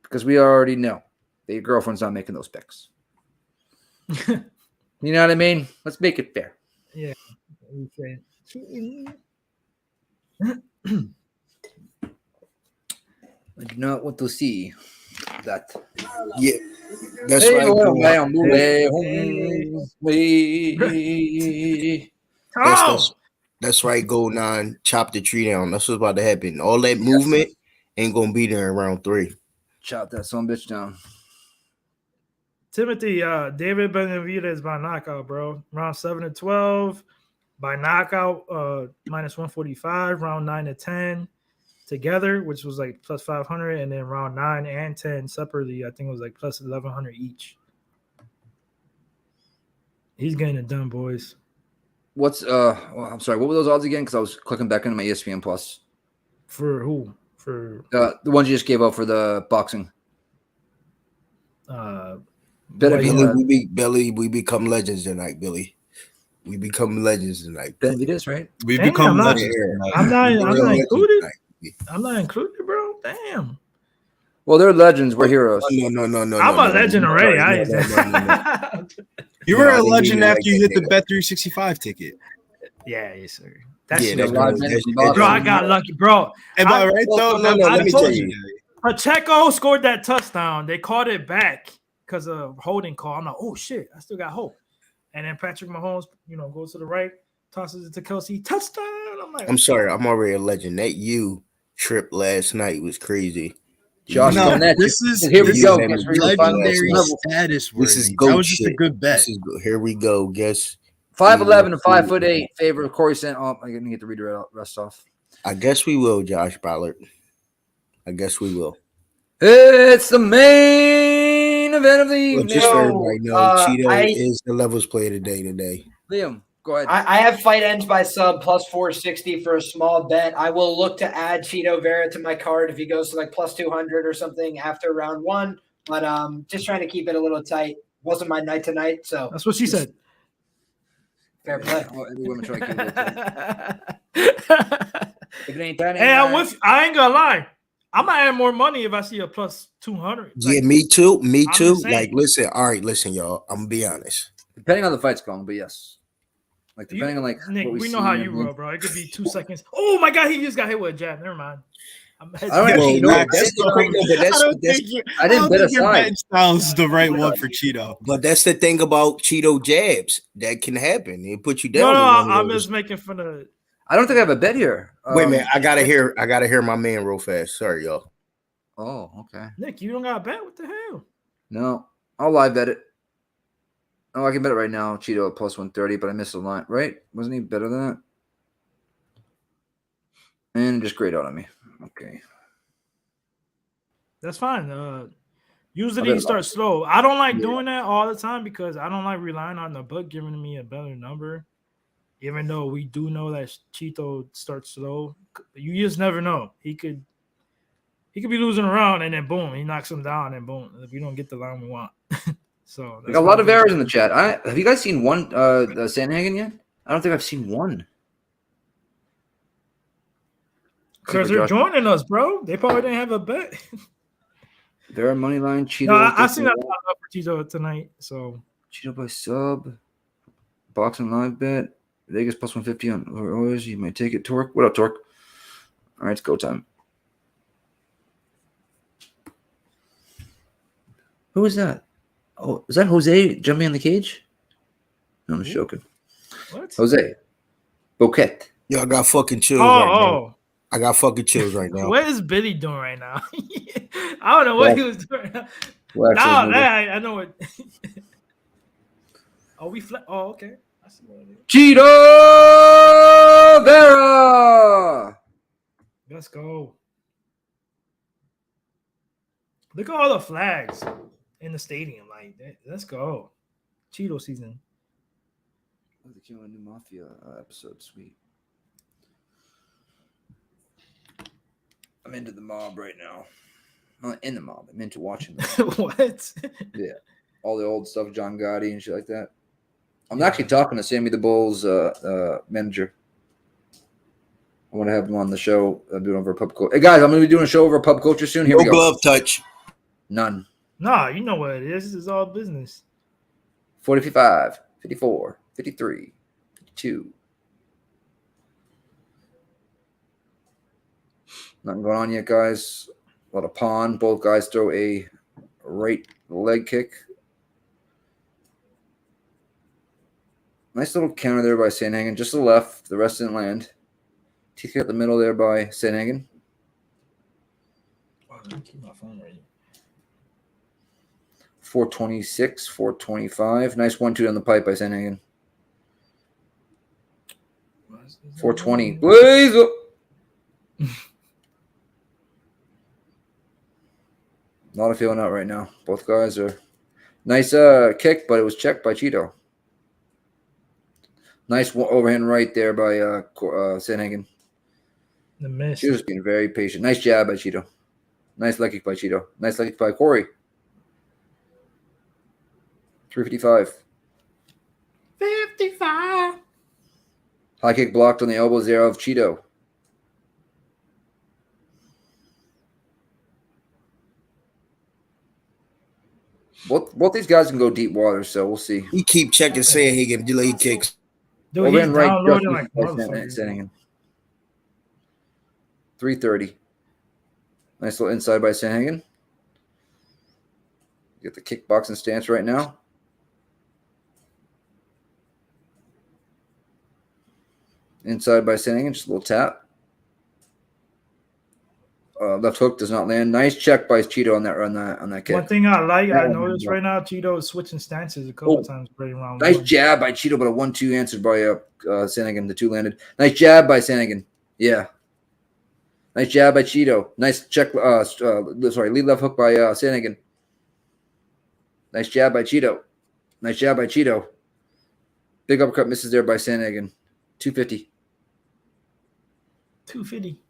Because we already know that your girlfriend's not making those picks. You know what I mean? Let's make it fair. Yeah. I do not want to see that. Yeah, that's right. That's right, Gold 9. Chop the tree down. That's what's about to happen. All that movement ain't gonna be there in round 3. Chop that son bitch down. Timothy, David Benavidez by knockout, bro. Round 7 to 12 by knockout, minus 145. Round 9 to 10 together, which was like plus 500, and then round 9 and 10 separately, I think it was like plus 1,100 each. He's getting it done, boys. What's I'm sorry, what were those odds again? Because I was clicking back into my ESPN Plus. For who? For the ones you just gave out for the boxing. Billy, we become legends tonight, Billy. We become legends tonight. Benavidez, right? We become legends. I'm not included. I'm not included, bro. Damn. Well, they're legends. We're heroes. No. I'm a legend already. You were a legend after you hit the Bet365 ticket. Yeah, yes, sir. Bro, I got lucky, bro. Am I right though? Let me tell you. Pacheco scored that touchdown. They called it back because of holding call. I'm like, oh shit, I still got hope. And then Patrick Mahomes, goes to the right, tosses it to Kelsey, touchdown. I'm sorry, I'm already a legend. That trip last night was crazy. Josh, this is legendary status. This is that was just a good bet. Here we go. Guess 5'11" and 5'8" favor of Cory Sandhagen. Oh, I'm gonna get to read the rest off. I guess we will, Josh Ballard. I guess we will. It's the main event of the evening. Just for everybody know, Cheeto is the levels player today. Liam, go ahead. I have fight ends by sub plus 460 for a small bet. I will look to add Cheeto Vera to my card if he goes to like plus 200 or something after round 1. But just trying to keep it a little tight. Wasn't my night tonight, so that's what she said. Fair play. Every woman try to keep it if it ain't that, I ain't gonna lie. I'm gonna add more money if I see a plus 200. Yeah, me too. Me too. Like, listen, y'all. I'm gonna be honest. Depending on the fight's going, but yes. Like depending on like Nick, what we know how you roll, bro. It could be 2 seconds. Oh my god, he just got hit with a jab. Never mind. I didn't bet aside. Sounds the right one for Cheeto. But that's the thing about Cheeto jabs. That can happen. It put you down. No, I'm just making fun of. I don't think I have a bet here. Wait a minute. I gotta hear my man real fast. Sorry, y'all. Oh, okay. Nick, you don't got a bet? What the hell? No, I'll live bet it. Oh, I can bet it right now. Cheeto at plus 130, but I missed the line. Right? Wasn't he better than that? And it just grayed out on me. Okay. That's fine. Usually you start slow. I don't like doing that all the time because I don't like relying on the book giving me a better number. Even though we do know that Cheeto starts slow. You just never know. He could be losing around and then boom, he knocks him down and boom. We don't get the line we want. So we got a lot of errors in the chat. Have you guys seen one the Sandhagen yet? I don't think I've seen one. Because they're joining us, bro. They probably didn't have a bet. Their money line Cheeto. No, I seen that for Cheeto tonight. So Cheeto by sub, boxing live bet. Vegas plus 150 on Oz. You might take it. Torque. What up, Torque? All right, it's go time. Who is that? Oh, is that Jose jumping in the cage? No, I'm just joking. What? Jose. Bouquet. Yo, I got fucking chills right now. I got fucking chills right now. What is Billy doing right now? I don't know what he was doing. I know what. Oh, okay. I see what it is. Cheeto Vera. Let's go. Look at all the flags in the stadium. Like, let's go. Cheeto season. Oh, they came on a new Mafia episode. Sweet. I'm into the mob right now. I'm not in the mob. I'm into watching them. What? Yeah. All the old stuff, John Gotti and shit like that. I'm actually talking to Sammy the Bull's manager. I want to have him on the show. I'm doing over pub culture. Hey, guys, I'm going to be doing a show over pub culture soon. Here we go. No glove touch. None. Nah, you know what it is. This is all business. 40, 55, 54, 53, 52. Nothing going on yet, guys. A lot of pawn. Both guys throw a right leg kick. Nice little counter there by Sandhagen. Just to the left. The rest didn't land. Teeth got the middle there by Sandhagen. Oh, let me keep my phone ready. 426, 425. Nice 1-2 down the pipe by Sandhagen. 420. Blaze up. Not a feeling out right now. Both guys are nice kick, but it was checked by Cheeto. Nice overhand right there by Sandhagen. The miss. Cheeto's being very patient. Nice jab by Cheeto. Nice leg kick by Cheeto. Nice leg kick by Cory. 355. 55. High kick blocked on the elbows there of Cheeto. Both these guys can go deep water, so we'll see. He keep checking saying he can delay kicks. Dude, he's downloading like Sandhagen. 330. Nice little inside by Sandhagen. Get the kickboxing stance right now. Inside by Sandhagen, just a little tap. Left hook does not land. Nice check by Cheeto on that kick. One thing I noticed right now, Cheeto is switching stances a couple times right around. Nice jab by Cheeto, but a 1-2 answered by Sandhagen. The 2 landed. Nice jab by Sandhagen. Yeah. Nice jab by Cheeto. Nice check. Lead left hook by Sandhagen. Nice jab by Cheeto. Nice jab by Cheeto. Big uppercut misses there by Sandhagen. 250. 250.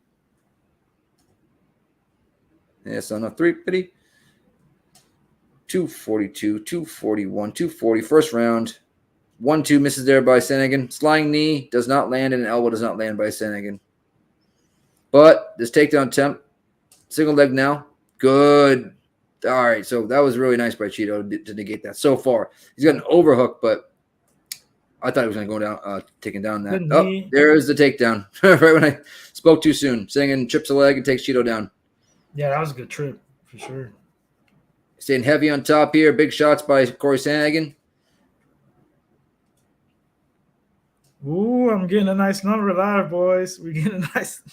Yeah, so enough. 350. 242, 241, 240. First round. 1-2 misses there by Sandhagen. Sliding knee does not land, and an elbow does not land by Sandhagen. But this takedown attempt, single leg now. Good. All right, so that was really nice by Cheeto to negate that so far. He's got an overhook, but I thought he was going to go down, taking down that. Oh, there's the takedown. Right when I spoke too soon. Sandhagen trips a leg and takes Cheeto down. Yeah, that was a good trip for sure. Staying heavy on top here. Big shots by Cory Sandhagen. Ooh, I'm getting a nice number live, boys. We're getting a nice.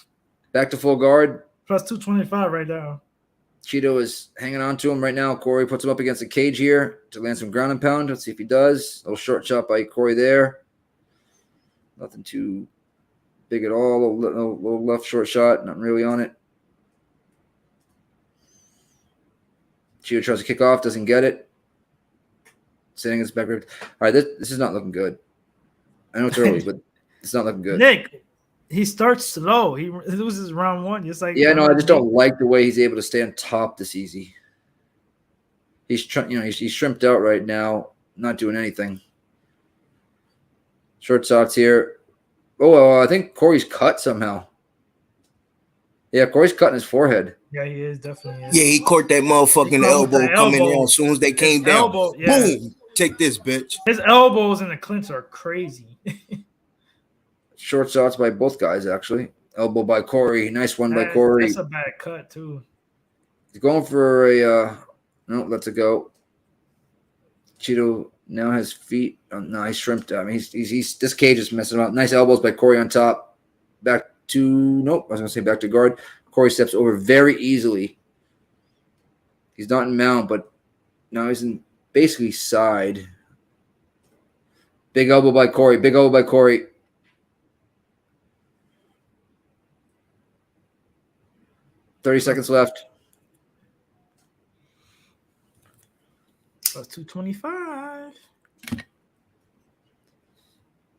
Back to full guard. Plus 225 right now. Cheeto is hanging on to him right now. Cory puts him up against the cage here to land some ground and pound. Let's see if he does. A little short shot by Cory there. Nothing too big at all. A little left short shot. Not really on it. Cheeto tries to kick off. Doesn't get it. Sandhagen's back rib. All right, this is not looking good. I know it's early, but it's not looking good. Nick, he starts slow. He loses round one. Just like I just don't like the way he's able to stay on top this easy. He's shrimped out right now, not doing anything. Short shots here. Oh, I think Cory's cut somehow. Yeah, Cory's cutting his forehead. Yeah, he is definitely. Yeah, he caught that motherfucking elbow coming down as soon as they came down. Boom! Take this, bitch. His elbows in the clinch are crazy. Short shots by both guys, actually. Elbow by Cory. Nice one by Cory. That's a bad cut, too. He's going for a no, lets it go. Cheeto now has feet. No, he's shrimped. I mean, he's this cage is messing him up. Nice elbows by Cory on top. Back to back to guard. Cory steps over very easily. He's not in mount, but now he's in basically side. Big elbow by Cory. Big elbow by Cory. $30 seconds left. Plus 225.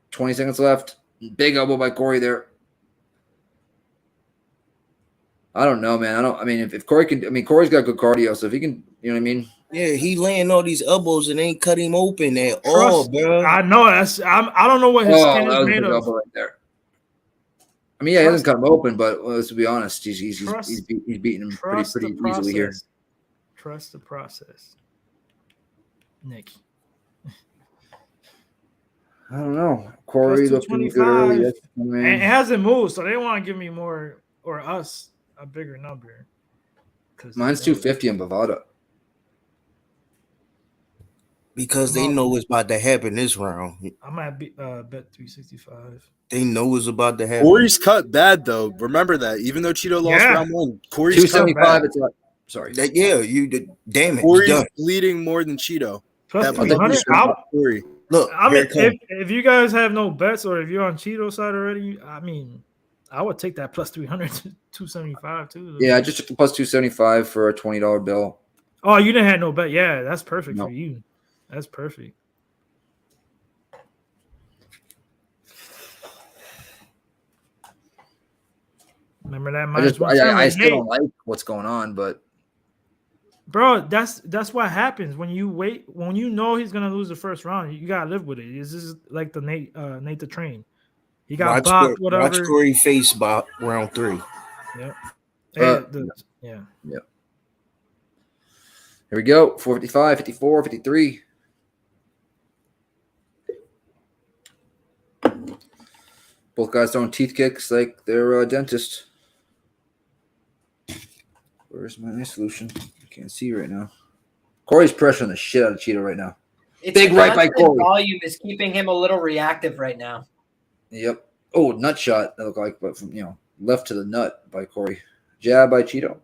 20 seconds left. Big elbow by Cory there. I don't know, man. If Cory can, Cory's got good cardio, so if he can, you know what I mean? Yeah, he laying all these elbows and ain't cut him open at all, bro. I know. I don't know what his skin is made of. Right there. I mean, yeah, he doesn't cut him open, but let's be honest, he's beating him pretty easily here. Trust the process, Nick. I don't know. Cory looking good early. It hasn't moved, so they want to give me more or us a bigger number. Mine's 250 on Bovada. Because they know it's about to happen this round. I might be bet 365. They know it's about to happen. Corey's cut bad though. Remember that. Even though Cheeto lost round 1, Corey's 275. It's like, sorry. You did. Damn it. Corey's bleeding more than Cheeto. Plus 300. Corey. Look, I mean, if you guys have no bets or if you're on Cheeto side already, I mean, I would take that plus 300 to 275 too. Yeah, I just took the plus 275 for a $20 bill. Oh, you didn't have no bet. Yeah, that's perfect for you. That's perfect. Remember that? I still don't like what's going on, but bro, that's what happens when you wait. When you know he's gonna lose the first round, you gotta live with it. This is like the Nate the Train. He got blocked. Whatever. Watch Corey face by round 3. Yep. Yeah. Here we go. 455, 54, 53. Both guys throwing teeth kicks like they're a dentist. Where's my solution? I can't see right now. Corey's pressuring the shit out of Cheeto right now. Big right by Corey. Volume is keeping him a little reactive right now. Yep. Oh, nut shot. That looked like, but from left to the nut by Corey. Jab by Cheeto.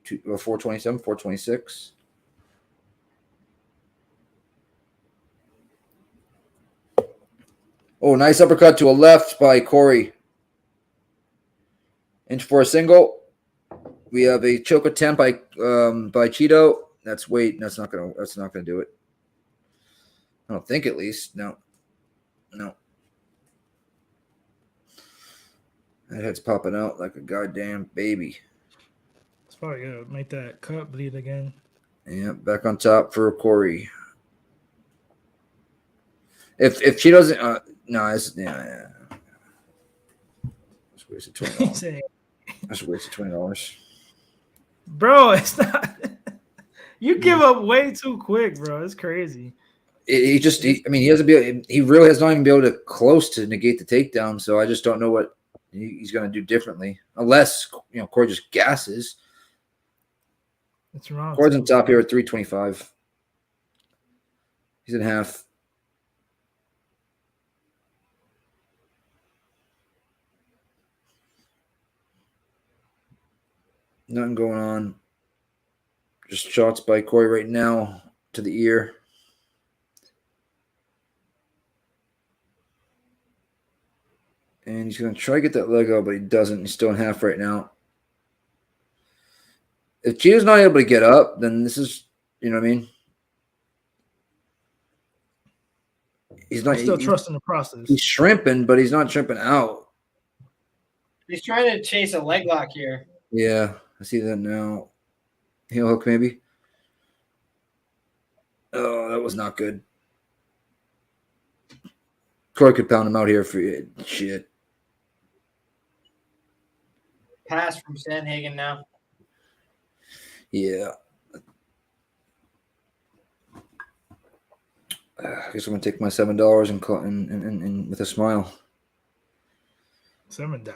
427, 426. Oh, nice uppercut to a left by Corey. Inch for a single. We have a choke attempt by Cheeto. That's That's not gonna do it. I don't think, at least. No. That head's popping out like a goddamn baby. It's probably gonna make that cut bleed again. Yeah, back on top for Corey. If she doesn't, no, it's yeah. Just wasted $20. That's a waste of $20. Bro, it's not. You give up way too quick, bro. It's crazy. He really has not even been able to close to negate the takedown. So I just don't know what he's going to do differently, unless Corey just gasses. What's wrong? Corey's on top here at 325. He's in half. Nothing going on. Just shots by Corey right now to the ear. And he's going to try to get that leg out, but he doesn't. He's still in half right now. If Cheeto's not able to get up, then this is, you know what I mean? He's not still trusting the process. He's shrimping, but he's not shrimping out. He's trying to chase a leg lock here. Yeah, I see that now. Heel hook, maybe. Oh, that was not good. Corey could pound him out here for shit. Pass from Sandhagen now. Yeah. I guess I'm gonna take my $7 and with a smile. $7.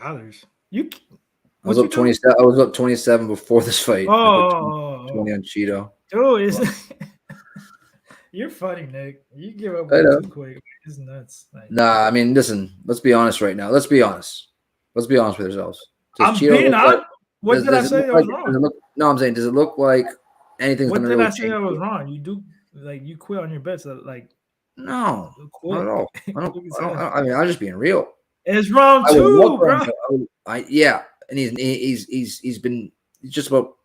I was up 27. I was up 27 before this fight. Oh, 20 on Cheeto. Dude, you're funny, Nick. You give up too quick. It's nuts. Nah, I mean, listen. Let's be honest right now. Let's be honest. Let's be honest with ourselves. I'm being honest. What did I say that was wrong? No, I'm saying, does it look like anything's What going to did really I say change? that was wrong? You do you quit on your bets like no, not at all. I mean, I'm just being real. It's round 2, bro. And he's been just about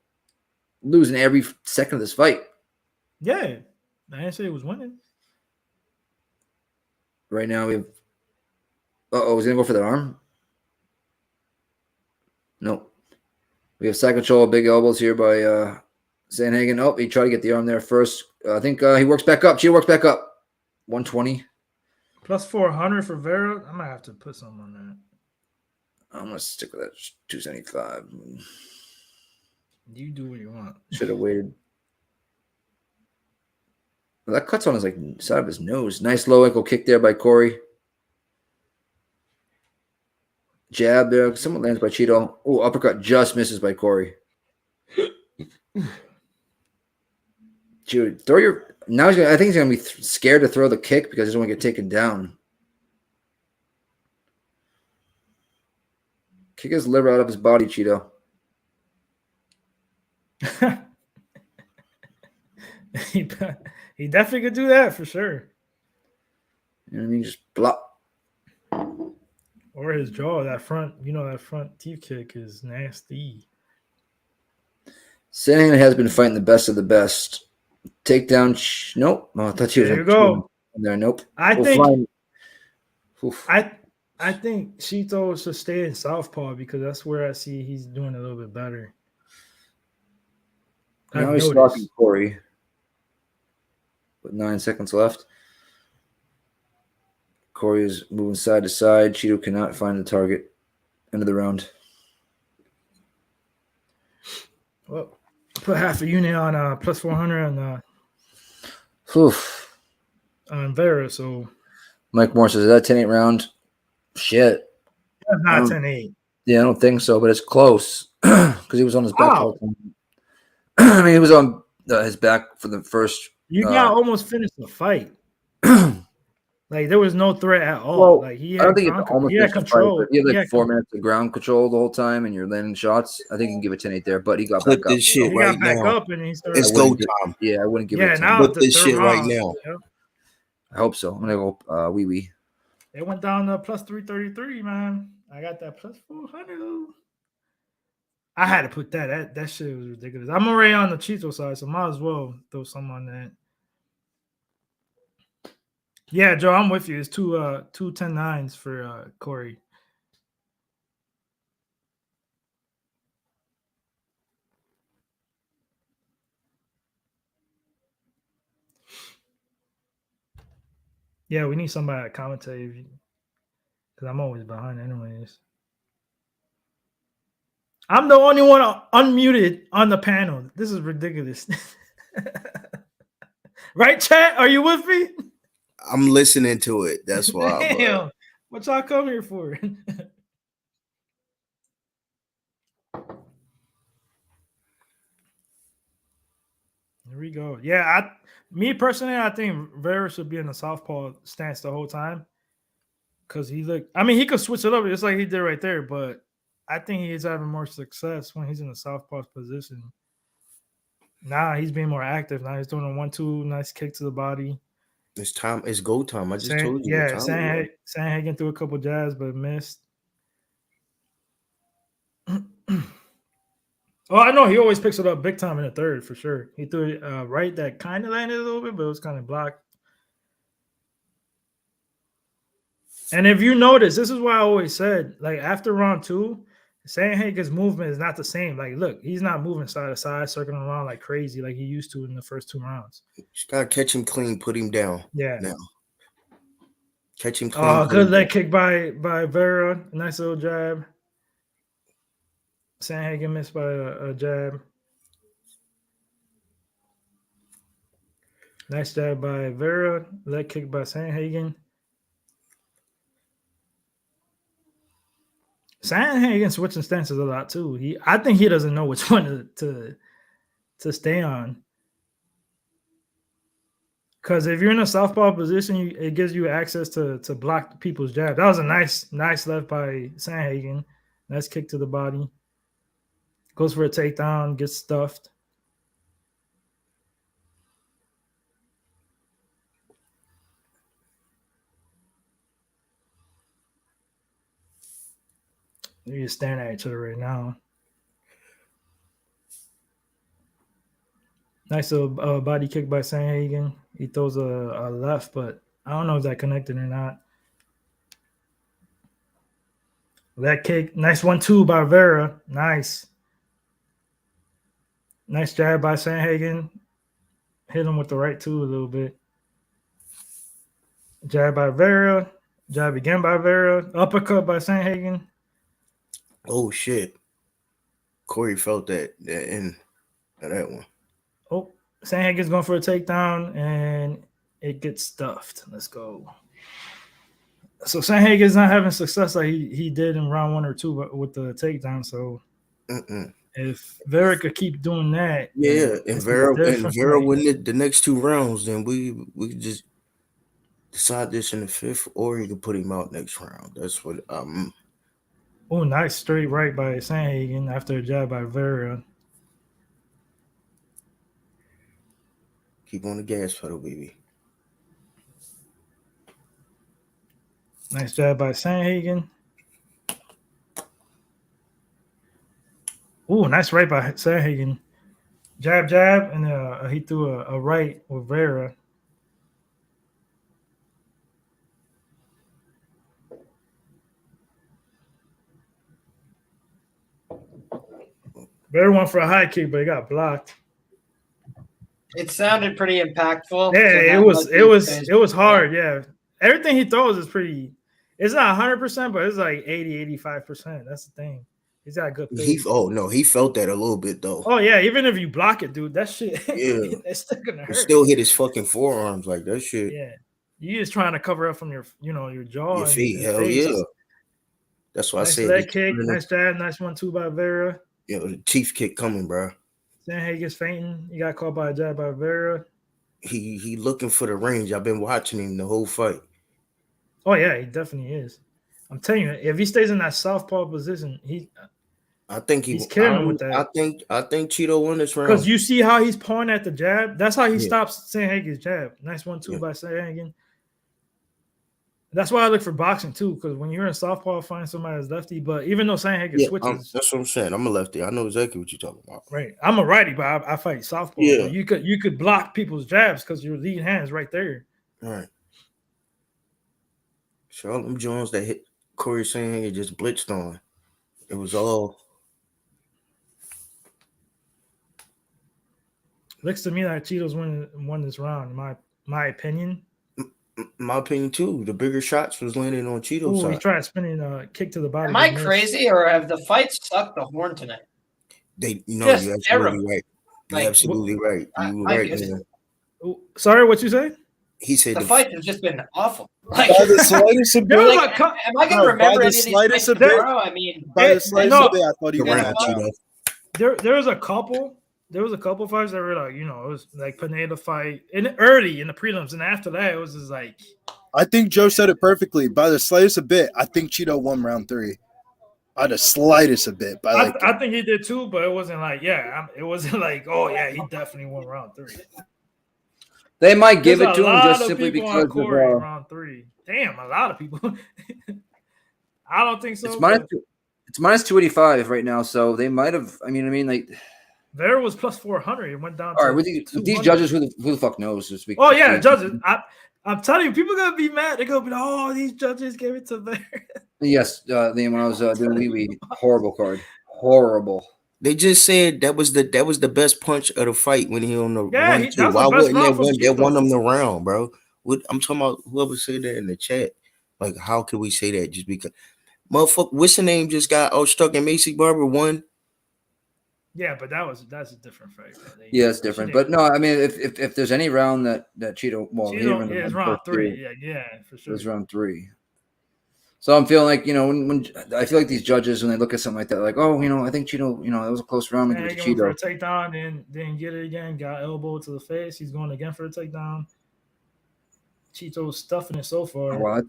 losing every second of this fight. Yeah, I didn't say he was winning. Right now we have. He's gonna go for that arm. No, we have side control, big elbows here by Sandhagen. Oh, he tried to get the arm there first. I think he works back up. Cheeto works back up. 120. Plus 400 for Vera. I might have to put something on that. I'm gonna stick with that 275. You do what you want. Should have waited. Well, that cuts on his side of his nose. Nice low ankle kick there by Corey. Jab there. Someone lands by Cheeto. Oh, uppercut just misses by Corey. Dude, Now I think he's going to be scared to throw the kick because he doesn't want to get taken down. Kick his liver out of his body, Cheeto. He definitely could do that for sure. You know what I mean? Just blop. Or his jaw, that front teeth kick is nasty. Sandhagen has been fighting the best of the best. Takedown. Nope. Oh, I thought he was there you go. There. Nope. I think Shito should stay in southpaw because that's where I see he's doing a little bit better. Now he's stalking Cory. With 9 seconds left. Cory is moving side to side. Cheeto cannot find the target. End of the round. Well, put half a unit on plus 400 on Vera. So Mike Moore says, is that 10-8 round? Shit. That's not 10-8. Yeah, I don't think so, but it's close because he was on his back. All time. I mean, he was on his back for the first. You got almost finished the fight. Like there was no threat at all. Well, like I don't think he had control. Fight, you have like 4 minutes minutes of ground control the whole time, and you're landing shots. I think you can give it 10-8 there, but he got Put back this up. shit he right got back now. up and he started. It's go time. I wouldn't give it. Now put this shit right now. Yep. I hope so. I'm gonna go wee. It went down to plus 333, man. I got that plus 400. I had to put that. That shit was ridiculous. I'm already on the Cheeto side, so might as well throw some on that. Yeah, Joe, I'm with you. It's two 10-9s for Cory. Yeah, we need somebody to commentate because I'm always behind anyways. I'm the only one unmuted on the panel. This is ridiculous. Right, chat? Are you with me? I'm listening to it. That's why. Damn. What y'all come here for? Here we go. Yeah, me personally, I think Vera should be in the southpaw stance the whole time. Because he could switch it up just like he did right there, but I think he's having more success when he's in the southpaw position. Now he's being more active. Now he's doing a 1-2, nice kick to the body. It's time. It's go time. I just told you. Yeah, Sandhagen threw a couple jabs but missed. Oh, I know he always picks it up big time in the third for sure. He threw it right that kind of landed a little bit, but it was kind of blocked. And if you notice, this is why I always said, like after round 2, Sandhagen's movement is not the same. Like, look, he's not moving side to side, circling around like crazy like he used to in the first 2 rounds. Just gotta catch him clean, put him down. Yeah. Now. Catch him clean. Oh, good leg kick by Vera. Nice little jab. Sandhagen missed by a jab. Nice jab by Vera. Leg kick by Sandhagen. Sandhagen switching stances a lot too. I think he doesn't know which one to stay on. Because if you're in a southpaw position, it gives you access to block people's jab. That was a nice left by Sandhagen. Nice kick to the body. Goes for a takedown, gets stuffed. They're just staring at each other right now. Nice little body kick by Sandhagen. He throws a left, but I don't know if that connected or not. That kick, nice 1-2 by Vera. Nice. Nice jab by Sandhagen. Hit him with the right 2 a little bit. Jab by Vera. Jab again by Vera. Uppercut by Sandhagen. Oh shit! Cory felt that end of that one. Oh, Sandhagen's going for a takedown and it gets stuffed. Let's go. So Sandhagen's not having success like he did in round 1 or 2 with the takedown. So If Vera could keep doing that, Yeah, and Vera fight. win the next 2 rounds, then we could just decide this in the 5th, or you could put him out next round. That's what Oh, nice straight right by Sandhagen after a jab by Vera. Keep on the gas pedal, baby. Nice jab by Sandhagen. Oh, nice right by Sandhagen. Jab, and he threw a right with Vera. Vera went for a high kick, but he got blocked. It sounded pretty impactful. Yeah, it was hard. Yeah, everything he throws is pretty. It's not 100%, but it's like 80-85%. That's the thing. He's got a good face. He felt that a little bit though. Oh yeah, even if you block it, dude, that shit. Yeah, it's still gonna hurt. It still hit his fucking forearms like that shit. Yeah, you just trying to cover up from your jaw, your feet. Hell face. Yeah, that's why nice I said leg kick, nice jab, nice 1-2 by Vera. Yeah, the Chief kick coming, bro. Sandhagen's fainting. He got caught by a jab by Vera. He looking for the range. I've been watching him the whole fight. Oh yeah, he definitely is. I'm telling you, if he stays in that southpaw position, I think he's killing him with that. I think Cheeto won this round. Because you see how he's pointing at the jab. That's how he stops Sandhagen's jab. Nice 1-2 by Sandhagen. That's why I look for boxing too. Because when you're in southpaw, find somebody that's lefty. But even though Sandhagen switches, that's what I'm saying. I'm a lefty. I know exactly what you're talking about. Right. I'm a righty, but I fight southpaw. Yeah. You could block people's jabs because your lead hand's right there. All right. So all them Jones that hit Cory Sandhagen just blitzed on. It was all. Looks to me like Cheeto's won this round, in my opinion. My opinion too. The bigger shots was landing on Cheeto's side. He tried spinning a kick to the body. Am I crazy, or have the fights sucked the horn tonight? You're absolutely right. You're absolutely right. You were right, man. Sorry, what you say? He said the fight has just been awful. By the slightest a bit, am I going to remember any of these fights tomorrow? I mean, by the slightest a bit, I thought he won. There was a couple. There was a couple fights that were like, it was like Pineda fight early in the prelims, and after that, it was just like. I think Joe said it perfectly. By the slightest a bit, I think Cheeto won round 3. By the slightest a bit. I think he did too, but it wasn't like, it wasn't like, oh yeah, he definitely won round 3. They might give it to him just simply because of round 3. Damn, a lot of people. I don't think so. It's minus 285 right now, so they might have. I mean, like. There was plus 400. It went down. All right, with these judges, who the fuck knows? Judges. I'm telling you, people gonna be mad. They're gonna be like, "Oh, these judges gave it to Vera." Yes, when I was doing Wee horrible card, horrible. They just said that was the best punch of the fight when he on the run too. Why wouldn't that won them the round, bro? I'm talking about whoever said that in the chat. Like, how could we say that just because? Motherfucker, what's the name just got stuck in Maycee Barber won? Yeah, but that's a different fight. Yeah, it's different. But no, I mean, if there's any round that Cheeto, it's round 3. Yeah, for sure. It's round 3. So I'm feeling like, when I feel like these judges, when they look at something like that, like, oh, I think Cheeto, that was a close round. He went for a takedown, then get it again, got elbow to the face. He's going again for a takedown. Cheeto's stuffing it so far. Oh, wow,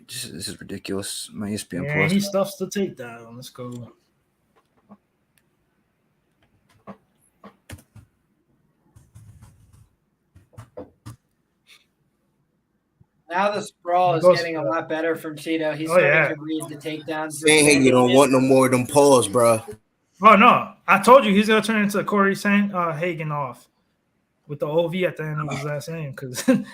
this is ridiculous. My ESPN Plus. He stuffs the takedown. Let's go. Now the sprawl is getting a lot better from Cheeto. He's starting to read the takedowns. Hey, you don't want no more of them paws, bro. Oh no! I told you he's gonna turn into Cory Sandhagen off with the OV at the end of his last name. Because I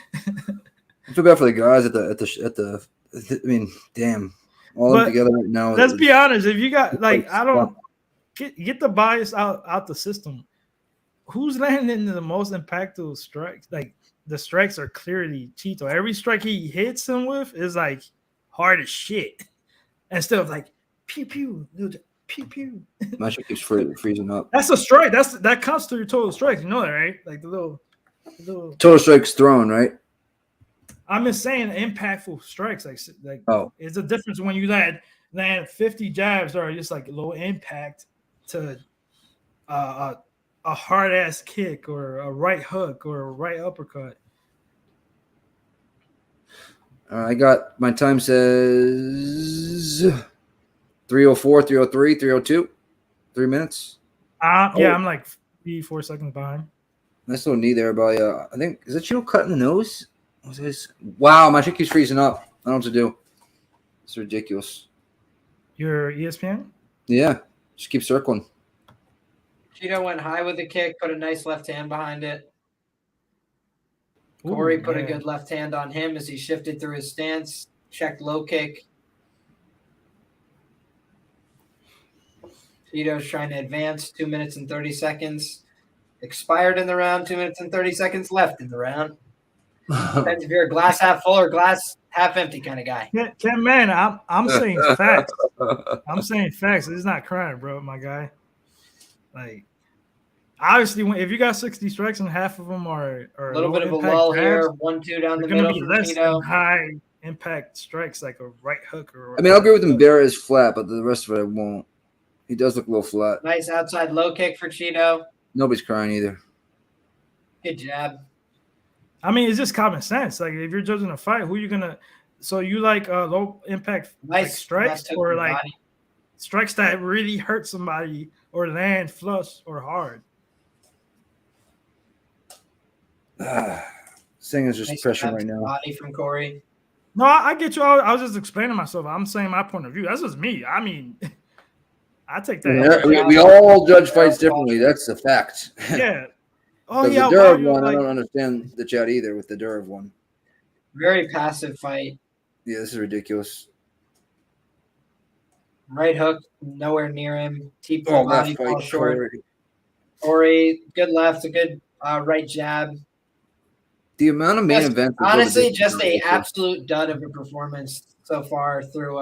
feel bad for the guys at the. I mean, damn, all of them together right now. Let's be honest. If you got I don't get the bias out the system. Who's landing the most impactful strikes? Like. The strikes are clearly Cheeto. Every strike he hits him with is like hard as shit. Instead of like pew pew, pew pew. My shit keeps freezing up. That's a strike. That counts to your total strikes. You know that, right? Like the little total strikes thrown, right? I'm just saying impactful strikes. Like it's a difference when you land 50 jabs that are just like low impact to a hard ass kick or a right hook or a right uppercut. I got my time says 304, 303, 302, 3 minutes. Yeah, I'm like 4 seconds behind. Nice little knee there by I think is it Chito cutting the nose? Wow, my shit keeps freezing up. I don't know what to do. It's ridiculous. Your ESPN? Yeah, just keep circling. Chito went high with the kick, put a nice left hand behind it. Cory put a good left hand on him as he shifted through his stance, checked low kick. Chito's trying to advance, 2 minutes and 30 seconds. Expired in the round, 2 minutes and 30 seconds left in the round. Depends if you're a glass half full or glass half empty kind of guy. Man, I'm saying facts. I'm saying facts. It's not crying, bro, my guy. Like, obviously, if you got 60 strikes and half of them are a little bit of a lull here, 1-2 down the middle. Be less than high impact strikes like a right hook or. I mean, I'll agree with him. Vera is flat, but the rest of it I won't. He does look a little flat. Nice outside low kick for Chito. Nobody's crying either. Good jab. I mean, it's just common sense. Like, if you're judging a fight, who are you gonna? So you like low impact like strikes or like strikes that really hurt somebody or land flush or hard? Saying is just nice pressure right now. Body from Cory. No, I get you. I was just explaining myself. I'm saying my point of view. That's just me. I mean, I take that. We all judge fights differently. That's a fact. Yeah. Oh yeah. The Duraev one, I don't understand the chat either with the Duraev one. Very passive fight. Yeah, this is ridiculous. Right hook, nowhere near him. T-bone body fall short. Cory, good left, a good right jab. The amount of main events. Honestly, just a absolute dud of a performance so far through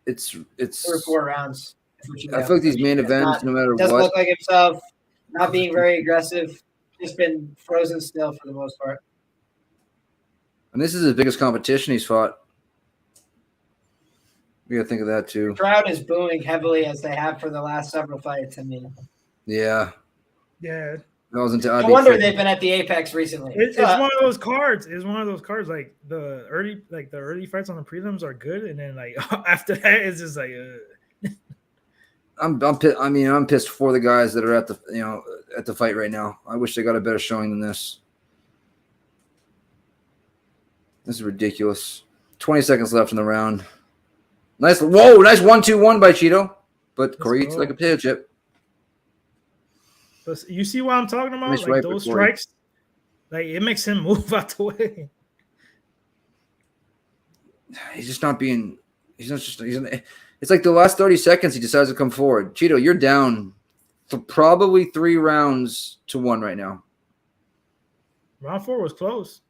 it's 3 or 4 rounds. I feel like these main events, no matter what, doesn't look like himself, not being very aggressive, just been frozen still for the most part. And this is his biggest competition he's fought. We gotta think of that too. The crowd is booing heavily as they have for the last several fights. I mean, yeah. I wonder they've been at the apex recently. It's one of those cards. It's one of those cards. Like the early fights on the prelims are good, and then like after that, it's just like. I'm pissed for the guys that are at the fight right now. I wish they got a better showing than this. This is ridiculous. 20 seconds left in the round. Nice 1-2-1 by Chito, but Cory eats like a potato chip. But you see what I'm talking about? Nice like right those strikes, like it makes him move out the way. He's just not being. It's like the last 30 seconds he decides to come forward. Chito, you're down for probably 3 rounds to 1 right now. Round 4 was close.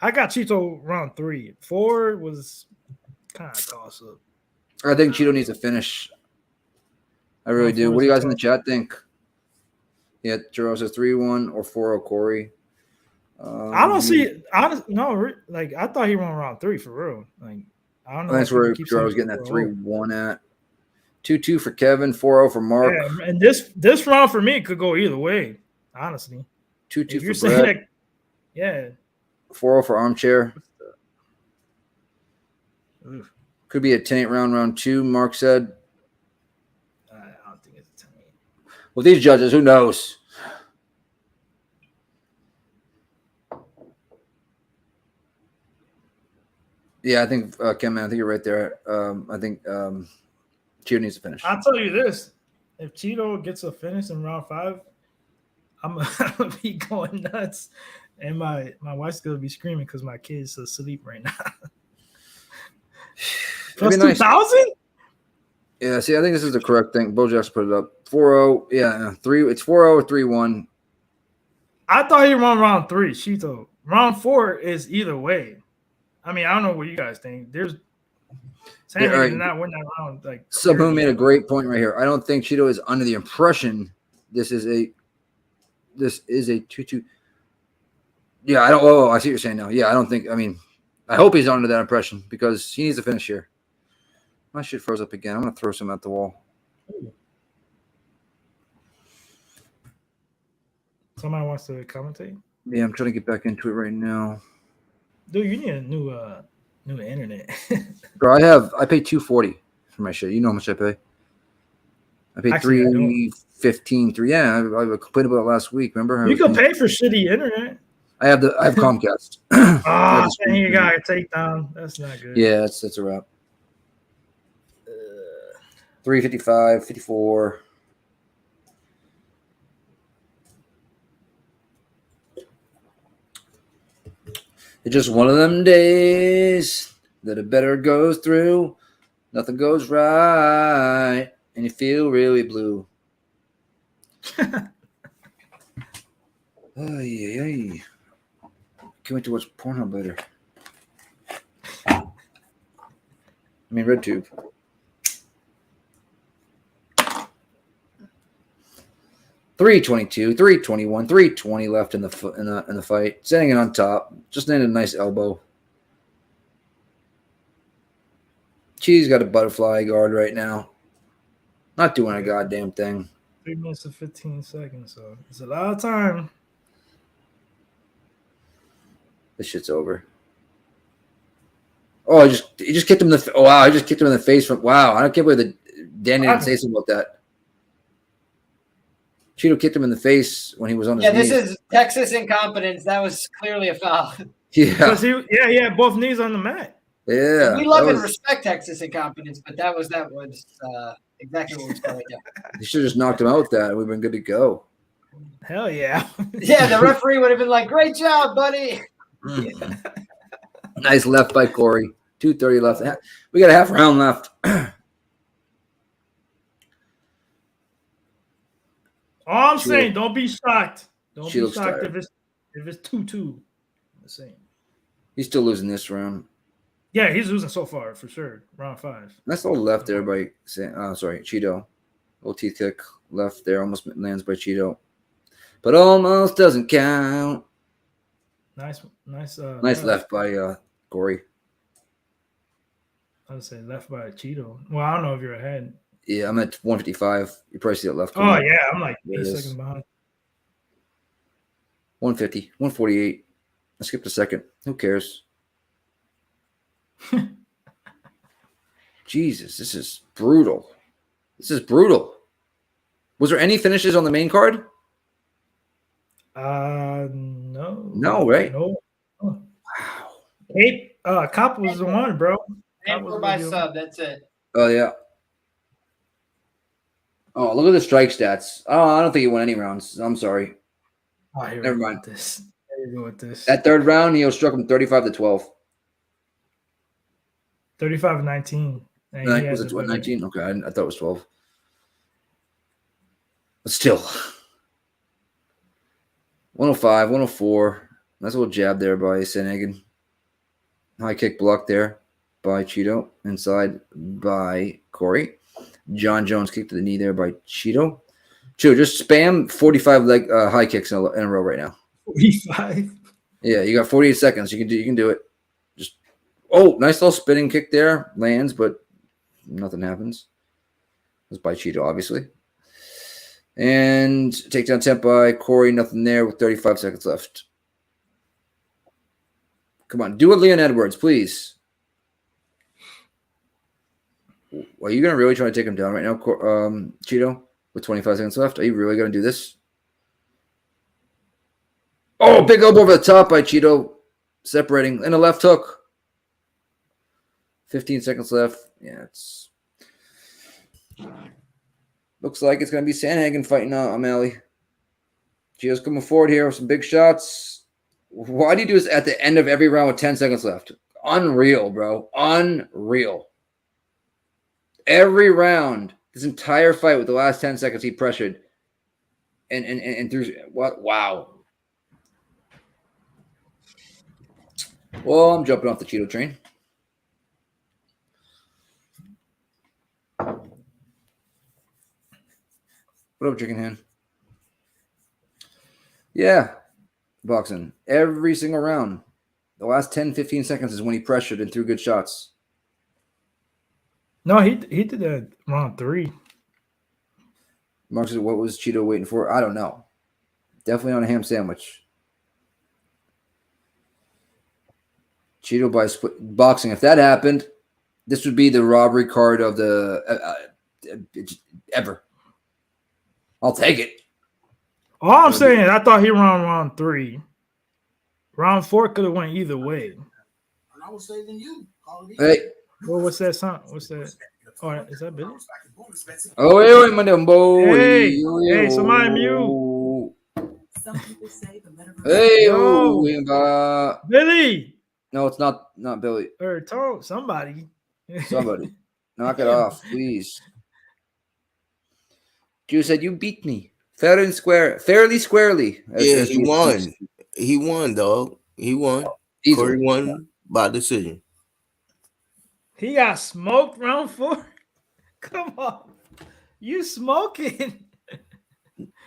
I got Chito round 3. 4 was kind of toss up. I think Chito needs a finish. I really do. What do you guys in the chat think? Yeah, Jero says 3-1 or 4-0 Cory. I don't see. I thought he won round 3 for real. Like I don't know. That's where Jero was getting that 3-1 at. 2-2 for Kevin, 4-0 for Mark. Yeah, and this round for me could go either way. Honestly, 2-2 for Brett. Yeah. 4-0 for Armchair. Could be a 10-8 round 2, Mark said. I don't think it's a 10-8. With these judges, who knows? Yeah, I think, Ken, man, I think you're right there. I think Chito needs to finish. I'll tell you this. If Chito gets a finish in round 5, I'm going to be going nuts. And my wife's going to be screaming because my kid's asleep right now. Plus 2,000? Yeah, see, I think this is the correct thing. Bojack's put it up. 4-0. Yeah, 3. It's 4-0 or 3-1. I thought he won round 3, Chito. Round 4 is either way. I mean, I don't know what you guys think. There's Sandhagen did not win that round. Like Subboom made a great point right here. I don't think Chito is under the impression this is a 2-2. Yeah, I don't. Oh, I see what you're saying now. Yeah, I don't think. I mean, I hope he's under that impression because he needs to finish here. My shit froze up again. I'm gonna throw some at the wall. Somebody wants to commentate. Yeah, I'm trying to get back into it right now. Dude, you need a new internet. Bro, I pay $240 for my shit. You know how much I pay? I paid $315. Yeah, I complained about it last week. Remember? You can pay for shitty internet. I have Comcast. Oh, dang, you got a takedown. That's not good. Yeah, that's a wrap. 355, 54. It's just one of them days that it better goes through. Nothing goes right, and you feel really blue. Can't wait to watch Pornhub later. I mean, RedTube. $322, $321, $320 left in the fight. Sandhagen on top, just landed a nice elbow. Chidi's got a butterfly guard right now. Not doing a goddamn thing. 3 minutes and 15 seconds, so it's a lot of time. This shit's over. Oh, he just kicked him in the. Oh wow! I just kicked him in the face from. Wow! I can't believe that Danny didn't say something about that. Chidi kicked him in the face when he was on his knees. This is Texas incompetence. That was clearly a foul. Yeah. He had both knees on the mat. Yeah. We love and respect Texas incompetence, but that was exactly what was going on. He should have just knocked him out with that. We've been good to go. Hell yeah. Yeah, the referee would have been like, "Great job, buddy." Nice left by Cory. 2:30 left. We got a half round left. All I'm saying, don't be shocked. Don't She be looks shocked tired. if it's 2-2. The same. He's still losing this round. Yeah, he's losing so far for sure. Round 5. Nice little left there by Cheeto. Little teeth kick left there. Almost lands by Cheeto. But almost doesn't count. Nice left by Cory. I would say left by Cheeto. Well, I don't know if you're ahead. Yeah, I'm at 155. You probably see that left. Oh, yeah. I'm like 8 seconds behind. 150, 148. I skipped a second. Who cares? Jesus, this is brutal. Was there any finishes on the main card? No. No, right? No. Wow. Kape was the one, bro. And for my sub, that's it. Oh, yeah. Oh, look at the strike stats. Oh, I don't think he won any rounds. I'm sorry. Oh, never mind. This. There you go with this. That third round, he struck him 35-12. 35-19. Was it 19? Okay, I thought it was 12. But still. 105, 104. Nice little jab there by Sandhagen. High kick block there by Cheeto. Inside by Cory. John Jones kick to the knee there by Cheeto. Cheeto, just spam 45 leg high kicks in a row right now. 45. Yeah, you got 48 seconds. You can do it. Just nice little spinning kick there. Lands, but nothing happens. It was by Cheeto, obviously. And takedown attempt by Cory. Nothing there with 35 seconds left. Come on, do it, Leon Edwards, please. Are you gonna really try to take him down right now, Cheeto? With 25 seconds left, are you really gonna do this? Oh, big elbow over the top by Cheeto, separating, and a left hook. 15 seconds left. Yeah, it's looks like it's gonna be Sandhagen fighting O'Malley. Cheeto's coming forward here with some big shots. Why do you do this at the end of every round with 10 seconds left? Unreal, bro. Unreal. Every round, this entire fight with the last 10 seconds, he pressured. And through what? Wow. Well, I'm jumping off the Cheeto train. What up, Chicken Hand? Yeah. Boxing. Every single round. The last 10, 15 seconds is when he pressured and threw good shots. No, he did that round 3. Mark said, what was Cheeto waiting for? I don't know. Definitely on a ham sandwich. Cheeto by split boxing. If that happened, this would be the robbery card of the ever. I'll take it. All I'm saying is I thought he won round 3. Round 4 could have went either way. I was saying than you. Hey. Well, what's that sound? What's that? Oh, is that Billy? Oh, wait, my boy. Hey, somebody mute. Hey, Billy. No, it's not Billy. Or somebody. Somebody. Knock it off, please. You said you beat me. Fairly squarely. Yeah, he won. He won, dog. He won. Cory won by decision. He got smoked round 4. Come on. You smoking.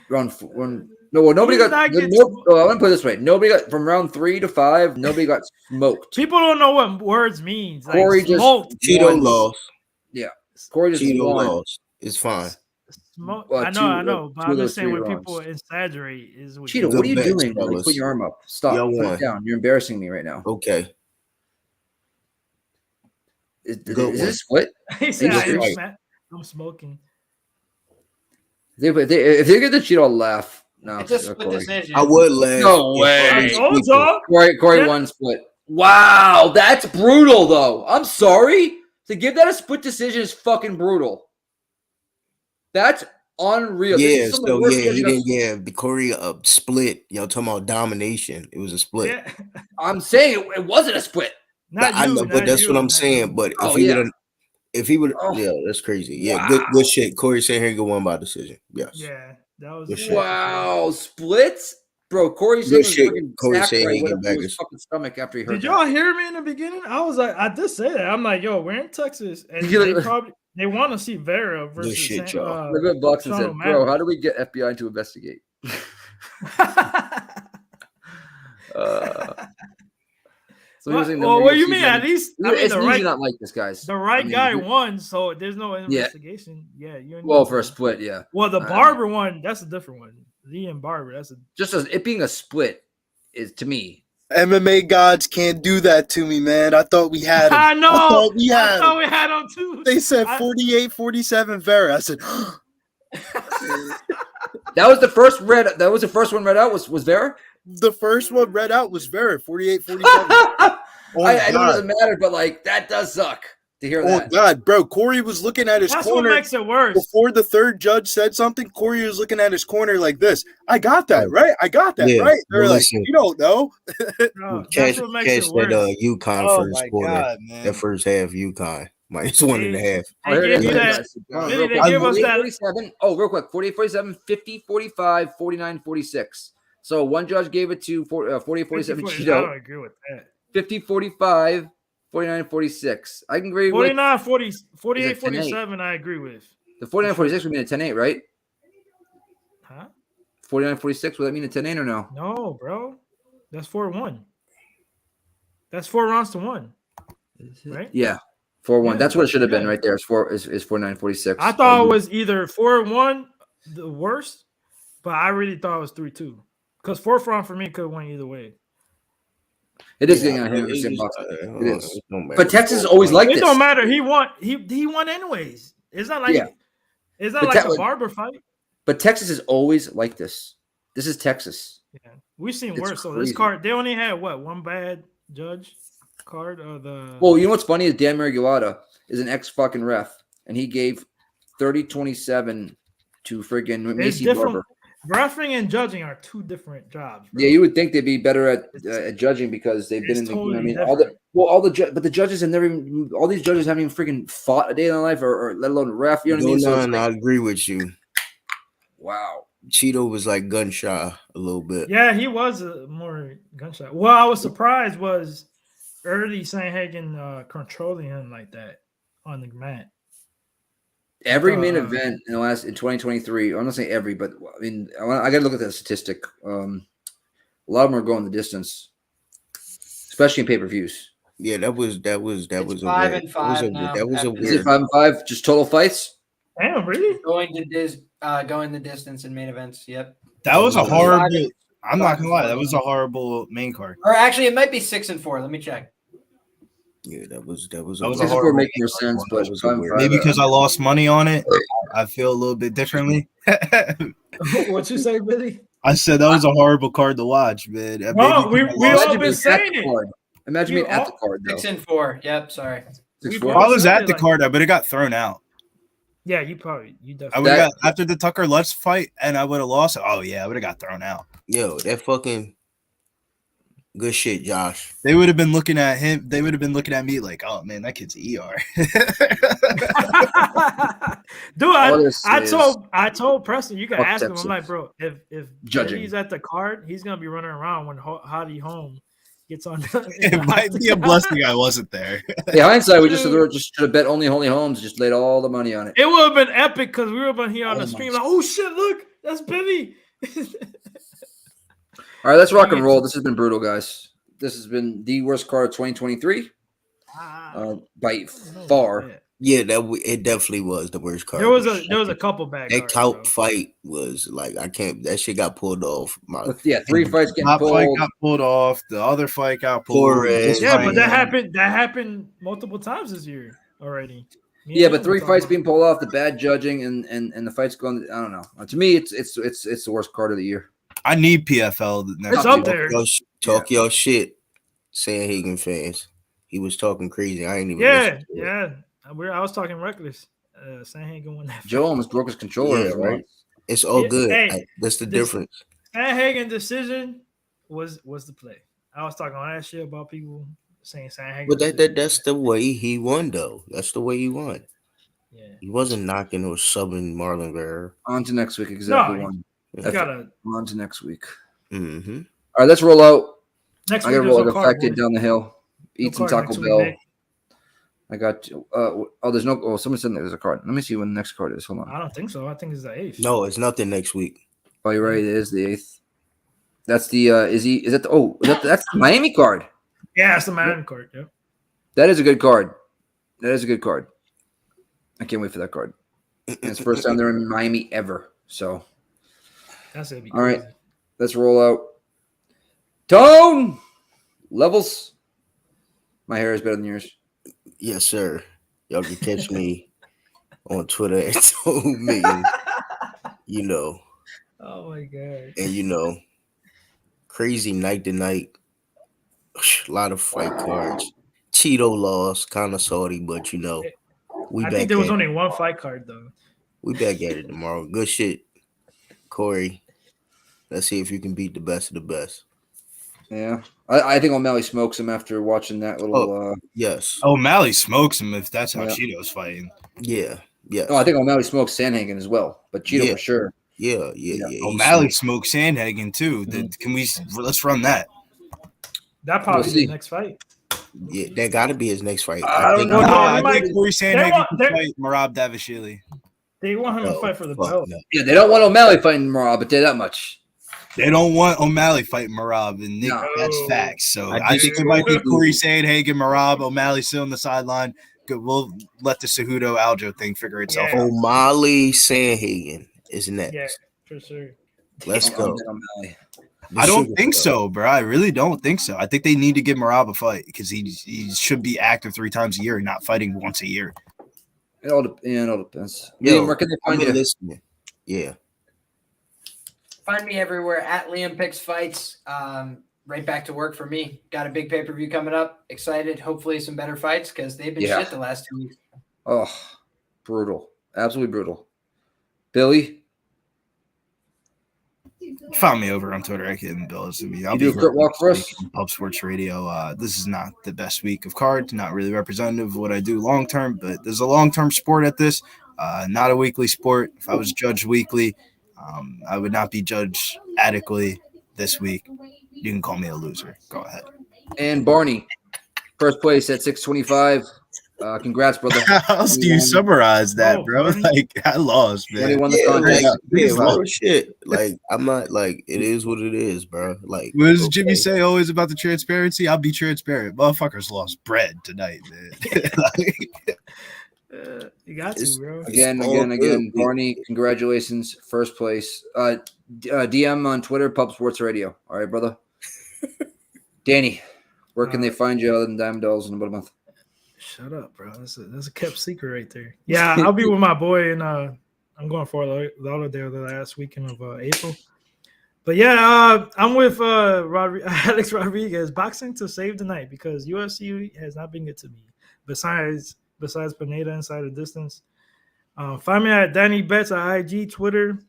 Round 4. No, well, nobody got. I want to put it this way: nobody got from round 3 to 5. Nobody got smoked. People don't know what words means. Like Cory smoked. Cheeto lost. Yeah, Cory just Cheeto won. lost. It's fine. I know, but I'm just saying when people exaggerate is what Cheeto, what are you doing? Like, put your arm up. Stop. Put it down. You're embarrassing me right now. Okay. Is this split? He said, I'm smoking. If they get the Cheeto, I'll laugh. No, it's a split decision. I would laugh. No way. Cory won split. Wow, that's brutal, though. I'm sorry. To give that a split decision is fucking brutal. That's unreal. Yeah, so yeah, he didn't give Cory a split. Y'all talking about domination. It was a split. Yeah. I'm saying it wasn't a split. I know, but that's what I'm saying. But if he would, yeah, that's crazy. Yeah, good shit. Cory Sandhagen won by decision. Yes. Yeah, that was good shit. Wow, splits, bro. Cory Sandhagen back his fucking stomach after he heard. Did y'all hear me in the beginning? I was like, I did say that. I'm like, yo, we're in Texas, and they want to see Vera versus. Good shit, y'all. Look at Buxton said, bro, how do we get FBI to investigate? What do you mean? At least it's usually not like this, guys. The right guy won, so there's no investigation. Yeah, for a split, yeah. Well, the Barber one, that's a different one. Lee and Barber, that's it being a split is to me. MMA gods can't do that to me, man. I thought we had him. I know. I thought we had him too. They said 48-47 Vera. I said that was the first one read out was Vera? The first one read out was Vera, 48-47. I know it doesn't matter, but like that does suck to hear that. Oh God, bro. Cory was looking at his corner. What makes it worse. Before the third judge said something, Cory was looking at his corner like this. I got that, right? I got that, right? They're like, you don't know. That's what makes it worse. That UConn first quarter. God, that first half UConn. Minus 1.5. They gave us that. Real quick. 48-47, 50-45, 49-46. So one judge gave it to 48-47 Cheeto. I don't agree with that. 50-45, 49-46. I can agree with 48-47, I agree with. The 49-46 would mean a 10-8, right? Huh? 49-46, would that mean a 10-8 or no? No, bro. That's 4-1. That's 4 rounds to 1. Right? Yeah. 4-1. That's what it should have been right there. Is 49-46. I thought it was either 4-1, the worst, but I really thought it was 3-2. Because 4th round for me could have went either way. It is getting on him. It is. But Texas is always like this. It don't matter. He won. He won anyways. It's not like it's not like a Barber fight. But Texas is always like this. This is Texas. Yeah, we've seen worse. So this card, they only had one bad judge card of the. Well, you know what's funny is Dan Maraguada is an ex fucking ref, and he gave 30-27 to friggin' Maycee Barber. Reffing and judging are two different jobs. Bro. Yeah, you would think they'd be better at judging because they've been in the. Totally I mean, different. but the judges have never even. All these judges haven't even freaking fought a day in their life, or let alone ref. You know what I mean? So I agree with you. Wow, Cheeto was like gun shy a little bit. Yeah, he was more gun shy. Well, I was surprised was early Sandhagen controlling him like that on the mat. Every main event in 2023, I'm not saying every, but I mean, I got to look at that statistic. A lot of them are going the distance, especially in pay-per-views. Yeah, that was it's a 5-5 now. That was a weird. Is it 5-5? Just total fights? Damn, really? Going the distance in main events. Yep. That was a horrible. I'm not gonna lie. That was a horrible main card. Or actually, it might be 6 and 4. Let me check. Yeah, that was a horrible make more sense, but maybe because I lost money on it, I feel a little bit differently. What you say, Billy? I said that was a horrible card to watch, man. No, we all been saying it. Imagine me at the card, though. 6 and 4. Yep, sorry. If I was at the card, I would have got thrown out. Yeah, you definitely. I would have got after the Tucker Lutz fight, and I would have lost. Oh yeah, I would have got thrown out. Yo, that fucking good shit, Josh. They would have been looking at him. They would have been looking at me like, "Oh man, that kid's ER." Dude, I told Preston, you can ask him. I'm like, bro, if he's at the card, he's gonna be running around when Holly Holm gets on. It might be a blessing I wasn't there. Yeah, hindsight, we just should have bet only Holly Holmes, just laid all the money on it. It would have been epic because we would have been here on the stream like, oh shit, look, that's Billy. All right, let's rock and roll. This has been brutal, guys. This has been the worst card of 2023 by far. Yeah, it definitely was the worst card. There was a couple bad that Kape fight was like I can't. That shit got pulled off. Yeah, 3 fights got pulled off. The other fight got pulled. Yeah, but that happened multiple times this year already. Yeah, but 3 fights being pulled off, the bad judging, and the fights going. I don't know. To me, it's the worst card of the year. I need PFL. It's up there. Talk your shit, Sandhagen fans. He was talking crazy. I ain't even. Yeah. I was talking reckless. Sandhagen won that. Joe almost broke his controller. Yeah, right. It's all good. Hey, that's the difference. Sandhagen decision was the play. I was talking all that shit about people saying Sandhagen. But that's the way he won, though. That's the way he won. Yeah. He wasn't knocking or subbing Marlon Vera. On to next week. Exactly. On to next week. Mm-hmm. All right, let's roll out. Next I week, gotta roll like a fat kid down the hill. Eat some Taco Bell. I got there's no. Oh, someone said there's a card. Let me see when the next card is. Hold on. I don't think so. I think it's the 8th. No, it's nothing next week. Oh, you're right. It is the 8th. That's the. That's the Miami card. Yeah, it's the Miami card. Yep. That is a good card. I can't wait for that card. And it's the first time they're in Miami ever. So. That's it. All right, let's roll out. Tone levels. My hair is better than yours. Yes, sir. Y'all can catch me on Twitter at Tone Million. Oh my god. And crazy night to night. A lot of fight cards. Cheeto lost, kind of salty, but I think there was only one fight card though. We back at it tomorrow. Good shit, Cory. Let's see if you can beat the best of the best. Yeah, I think O'Malley smokes him after watching that little. Yes. O'Malley smokes him if that's how Cheeto's fighting. Yeah. Oh, I think O'Malley smokes Sandhagen as well, but Cheeto for sure. Yeah. O'Malley smokes Sandhagen too. Mm-hmm. Let's run that. That probably be his next fight. Yeah, that got to be his next fight. I think Cory Sandhagen can fight Merab Davishvili. They want him to fight for the belt. No. Yeah, they don't want O'Malley fighting Merab, but they're that much. They don't want O'Malley fighting Merab, and Nick, that's facts. So I think it might be Cory Sandhagen, Merab, O'Malley still on the sideline. We'll let the Cejudo Aljo thing figure itself out. O'Malley Sandhagen is next. Yeah, for sure. Let's go. I don't think so, bro. I really don't think so. I think they need to give Merab a fight because he should be active 3 times a year and not fighting once a year. It all depends. Yo, where can they find you? Listening. Yeah. Find me everywhere at Liam Picks Fights. Right back to work for me. Got a big pay-per-view coming up. Excited. Hopefully some better fights because they've been shit the last 2 weeks. Oh, brutal. Absolutely brutal. Billy? Found me over on Twitter. I can Bill. You do a quick walk for us? Pub Sports Radio. This is not the best week of cards. Not really representative of what I do long term, but there's a long term sport at this. Not a weekly sport. If I was judged weekly, I would not be judged adequately this week. You can call me a loser. Go ahead. And Barney, first place at 625. Congrats, brother. How else do you summarize that, bro? Like, I lost, man. Shit. Like, I'm not like it is what it is, bro. Like, what does Jimmy say always about the transparency? I'll be transparent. Motherfuckers lost bread tonight, man. You got to, bro. Again. Barney, congratulations. First place. DM on Twitter, Pub Sports Radio. All right, brother. Danny, where can they find you other than Diamond Dolls in about a month? Shut up, bro. That's a kept secret right there. Yeah, I'll be with my boy, and I'm going for Lauderdale the last weekend of April. But yeah, I'm with Alex Rodriguez. Boxing to save the night because UFC has not been good to me. Besides Pineda inside the distance. Find me at Danny Betts on IG, Twitter,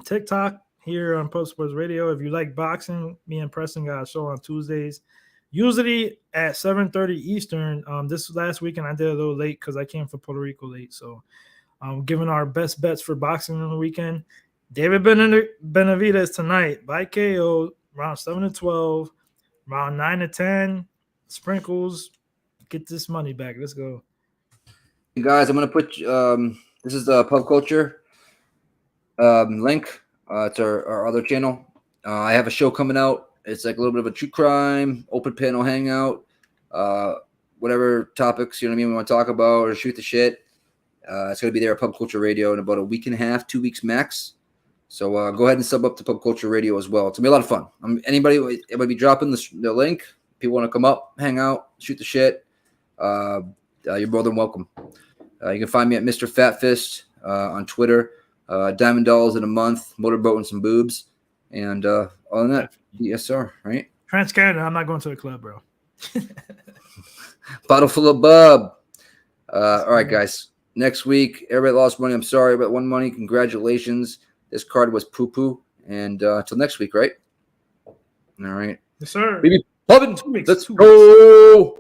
TikTok here on Pub Sports Radio. If you like boxing, me and Preston got a show on Tuesdays, usually at 7:30 Eastern. This last weekend I did a little late because I came from Puerto Rico late. So giving our best bets for boxing on the weekend. David Benavidez tonight by KO, round 7 to 12, round 9 to 10, sprinkles. Get this money back. Let's go. Hey guys, I'm going to put this is the Pub Culture link. It's our other channel. I have a show coming out. It's like a little bit of a true crime, open panel hangout, whatever topics, you know what I mean, we want to talk about or shoot the shit. It's going to be there at Pub Culture Radio in about a week and a half, 2 weeks max. So go ahead and sub up to Pub Culture Radio as well. It's going to be a lot of fun. Anybody will be dropping the link. If people want to come up, hang out, shoot the shit, you're more than welcome. You can find me at Mr. Fat Fist on Twitter. Diamond Dolls in a month, motorboat and some boobs. And other than that, DSR, right? Trans-Canada, I'm not going to the club, bro. Bottle full of bub. All right, guys. Next week, everybody lost money. I'm sorry, but won money. Congratulations. This card was poo-poo. And until next week, right? All right. Yes, sir. Baby, let's go.